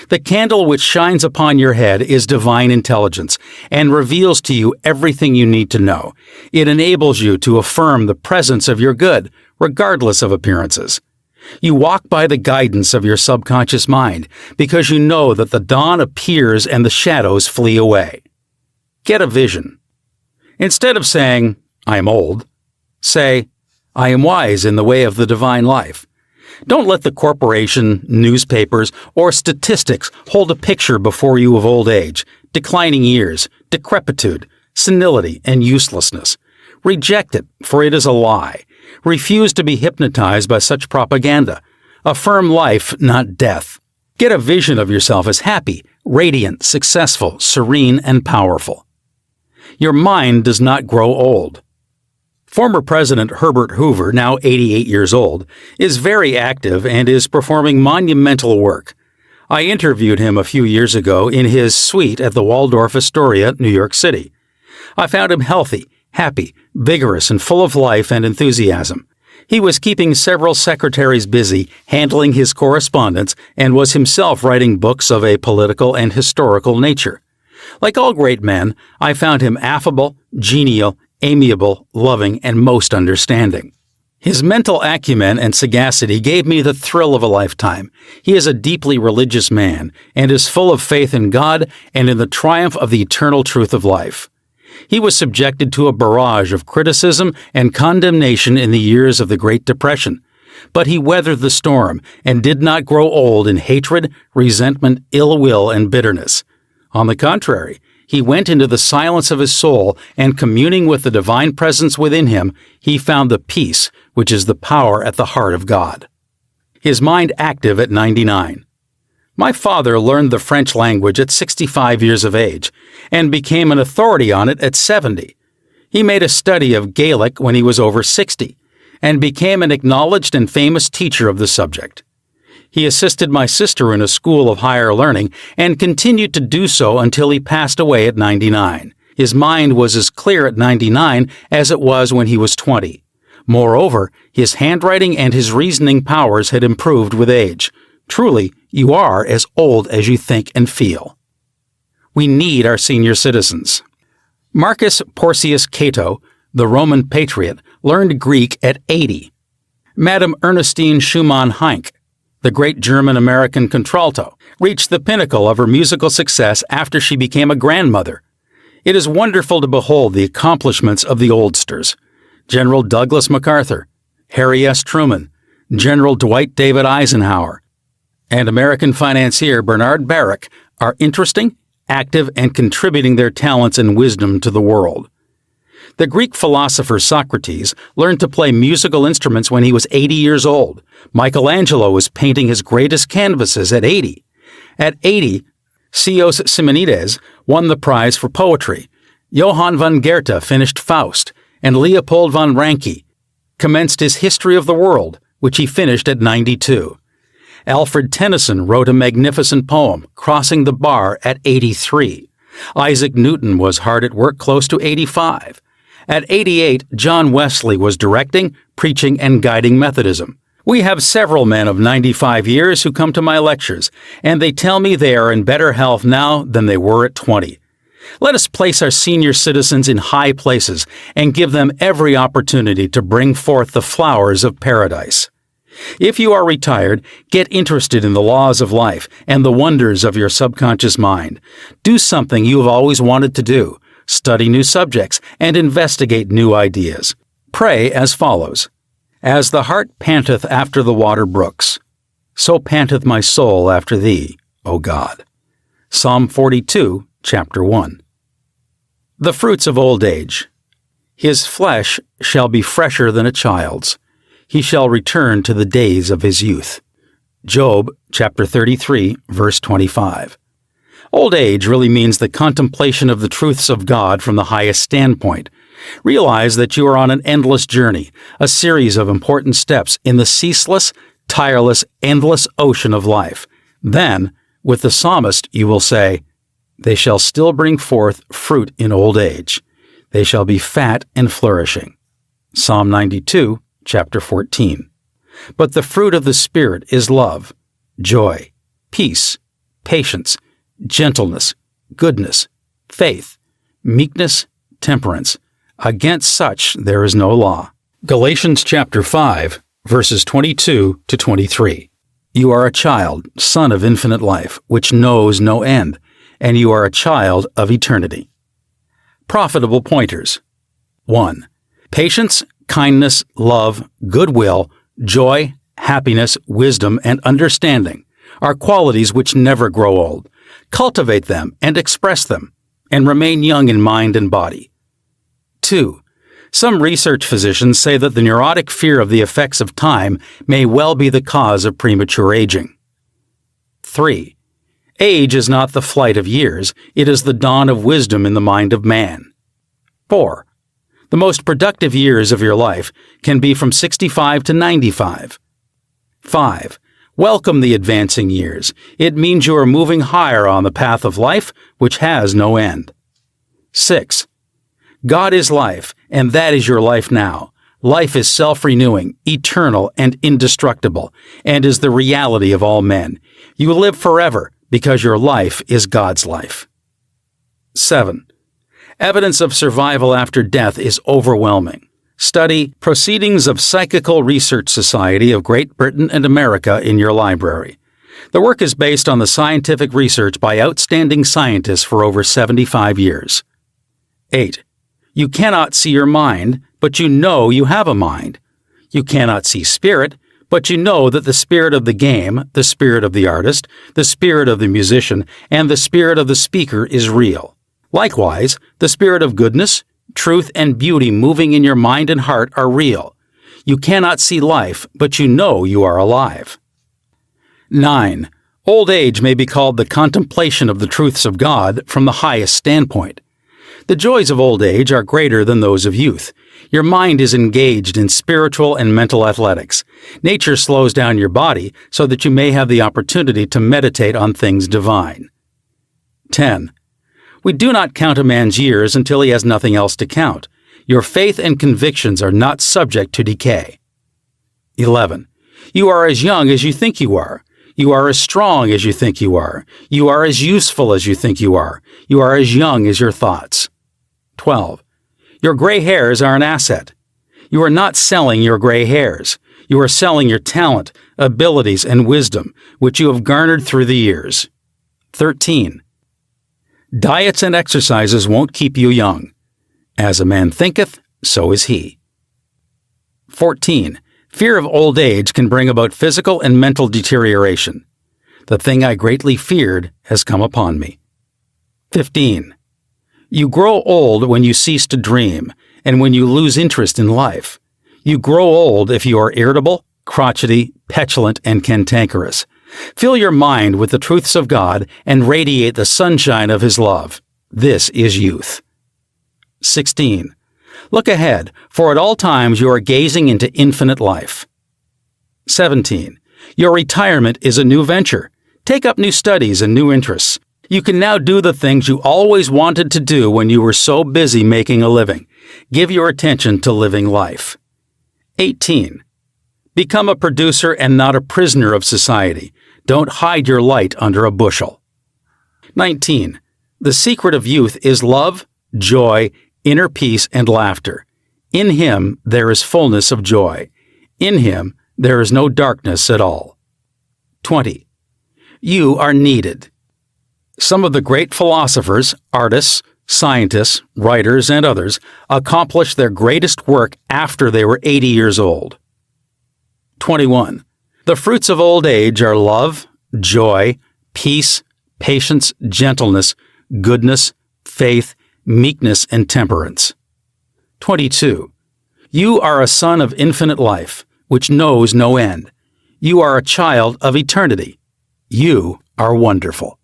The candle which shines upon your head is divine intelligence and reveals to you everything you need to know. It enables you to affirm the presence of your good, regardless of appearances. You walk by the guidance of your subconscious mind because you know that the dawn appears and the shadows flee away. Get a vision. Instead of saying, "I am old," say, "I am wise in the way of the divine life." Don't let the corporation, newspapers, or statistics hold a picture before you of old age, declining years, decrepitude, senility, and uselessness. Reject it, for it is a lie. Refuse to be hypnotized by such propaganda. Affirm life, not death. Get a vision of yourself as happy, radiant, successful, serene, and powerful. Your mind does not grow old. Former President Herbert Hoover, now 88 years old, is very active and is performing monumental work. I interviewed him a few years ago in his suite at the Waldorf Astoria, New York City. I found him healthy, happy, vigorous, and full of life and enthusiasm. He was keeping several secretaries busy handling his correspondence and was himself writing books of a political and historical nature. Like all great men, I found him affable, genial, amiable, loving, and most understanding. His mental acumen and sagacity gave me the thrill of a lifetime. He is a deeply religious man and is full of faith in God and in the triumph of the eternal truth of life. He was subjected to a barrage of criticism and condemnation in the years of the Great Depression, but he weathered the storm and did not grow old in hatred, resentment, ill will, and bitterness. On the contrary, he went into the silence of his soul, and communing with the divine presence within him, he found the peace which is the power at the heart of God. His mind active at 99. My father learned the French language at 65 years of age and became an authority on it at 70. He made a study of Gaelic when he was over 60 and became an acknowledged and famous teacher of the subject. He assisted my sister in a school of higher learning and continued to do so until he passed away at 99. His mind was as clear at 99 as it was when he was 20. Moreover, his handwriting and his reasoning powers had improved with age. Truly, you are as old as you think and feel. We need our senior citizens. Marcus Porcius Cato, the Roman patriot, learned Greek at 80. Madame Ernestine Schumann-Heink, the great German-American contralto, reached the pinnacle of her musical success after she became a grandmother. It is wonderful to behold the accomplishments of the oldsters. General Douglas MacArthur, Harry S. Truman, General Dwight David Eisenhower, and American financier Bernard Baruch are interesting, active, and contributing their talents and wisdom to the world. The Greek philosopher Socrates learned to play musical instruments when he was 80 years old. Michelangelo was painting his greatest canvases at 80. At 80, Ceos Simonides won the prize for poetry. Johann von Goethe finished Faust, and Leopold von Ranke commenced his History of the World, which he finished at 92. Alfred Tennyson wrote a magnificent poem, Crossing the Bar, at 83. Isaac Newton was hard at work close to 85. At 88, John Wesley was directing, preaching, and guiding Methodism. We have several men of 95 years who come to my lectures, and they tell me they are in better health now than they were at 20. Let us place our senior citizens in high places and give them every opportunity to bring forth the flowers of paradise. If you are retired, get interested in the laws of life and the wonders of your subconscious mind. Do something you have always wanted to do. Study new subjects and investigate new ideas. Pray as follows. As the hart panteth after the water brooks, so panteth my soul after thee, O God. Psalm 42, chapter 1. The fruits of old age. His flesh shall be fresher than a child's. He shall return to the days of his youth. Job, chapter 33, verse 25. Old age really means the contemplation of the truths of God from the highest standpoint. Realize that you are on an endless journey, a series of important steps in the ceaseless, tireless, endless ocean of life. Then, with the psalmist, you will say, "They shall still bring forth fruit in old age. They shall be fat and flourishing." Psalm 92, chapter 14. But the fruit of the Spirit is love, joy, peace, patience, gentleness, goodness, faith, meekness, temperance. Against such there is no law. Galatians chapter 5, verses 22 to 23. You are a child, son of infinite life, which knows no end, and you are a child of eternity. Profitable pointers. 1. Patience, kindness, love, goodwill, joy, happiness, wisdom, and understanding are qualities which never grow old. Cultivate them and express them, and remain young in mind and body. 2. Some research physicians say that the neurotic fear of the effects of time may well be the cause of premature aging. 3. Age is not the flight of years, it is the dawn of wisdom in the mind of man. 4. The most productive years of your life can be from 65 to 95. 5. Welcome the advancing years. It means you are moving higher on the path of life, which has no end. 6. God is life, and that is your life now. Life is self-renewing, eternal, and indestructible, and is the reality of all men. You live forever because your life is God's life. 7. Evidence of survival after death is overwhelming. Study Proceedings of Psychical Research Society of Great Britain and America in your library. The work is based on the scientific research by outstanding scientists for over 75 years. 8. You cannot see your mind, but you know you have a mind. You cannot see spirit, but you know that the spirit of the game, the spirit of the artist, the spirit of the musician, and the spirit of the speaker is real. Likewise, the spirit of goodness, truth, and beauty moving in your mind and heart are real. You cannot see life, but you know you are alive. 9. Old age may be called the contemplation of the truths of God from the highest standpoint. The joys of old age are greater than those of youth. Your mind is engaged in spiritual and mental athletics. Nature slows down your body so that you may have the opportunity to meditate on things divine. 10. We do not count a man's years until he has nothing else to count. Your faith and convictions are not subject to decay. 11. You are as young as you think you are. You are as strong as you think you are. You are as useful as you think you are. You are as young as your thoughts. 12. Your gray hairs are an asset. You are not selling your gray hairs. You are selling your talent, abilities, and wisdom, which you have garnered through the years. 13. Diets and exercises won't keep you young. As a man thinketh, so is he. 14. Fear of old age can bring about physical and mental deterioration. The thing I greatly feared has come upon me. 15. You grow old when you cease to dream, and when you lose interest in life. You grow old if you are irritable, crotchety, petulant, and cantankerous. Fill your mind with the truths of God and radiate the sunshine of His love. This is youth. 16. Look ahead, for at all times you are gazing into infinite life. 17. Your retirement is a new venture. Take up new studies and new interests. You can now do the things you always wanted to do when you were so busy making a living. Give your attention to living life. 18. Become a producer and not a prisoner of society. Don't hide your light under a bushel. 19. The secret of youth is love, joy, inner peace, and laughter. In Him there is fullness of joy. In Him there is no darkness at all. 20. You are needed. Some of the great philosophers, artists, scientists, writers, and others accomplished their greatest work after they were 80 years old. 21. The fruits of old age are love, joy, peace, patience, gentleness, goodness, faith, meekness, and temperance. 22. You are a son of infinite life, which knows no end. You are a child of eternity. You are wonderful.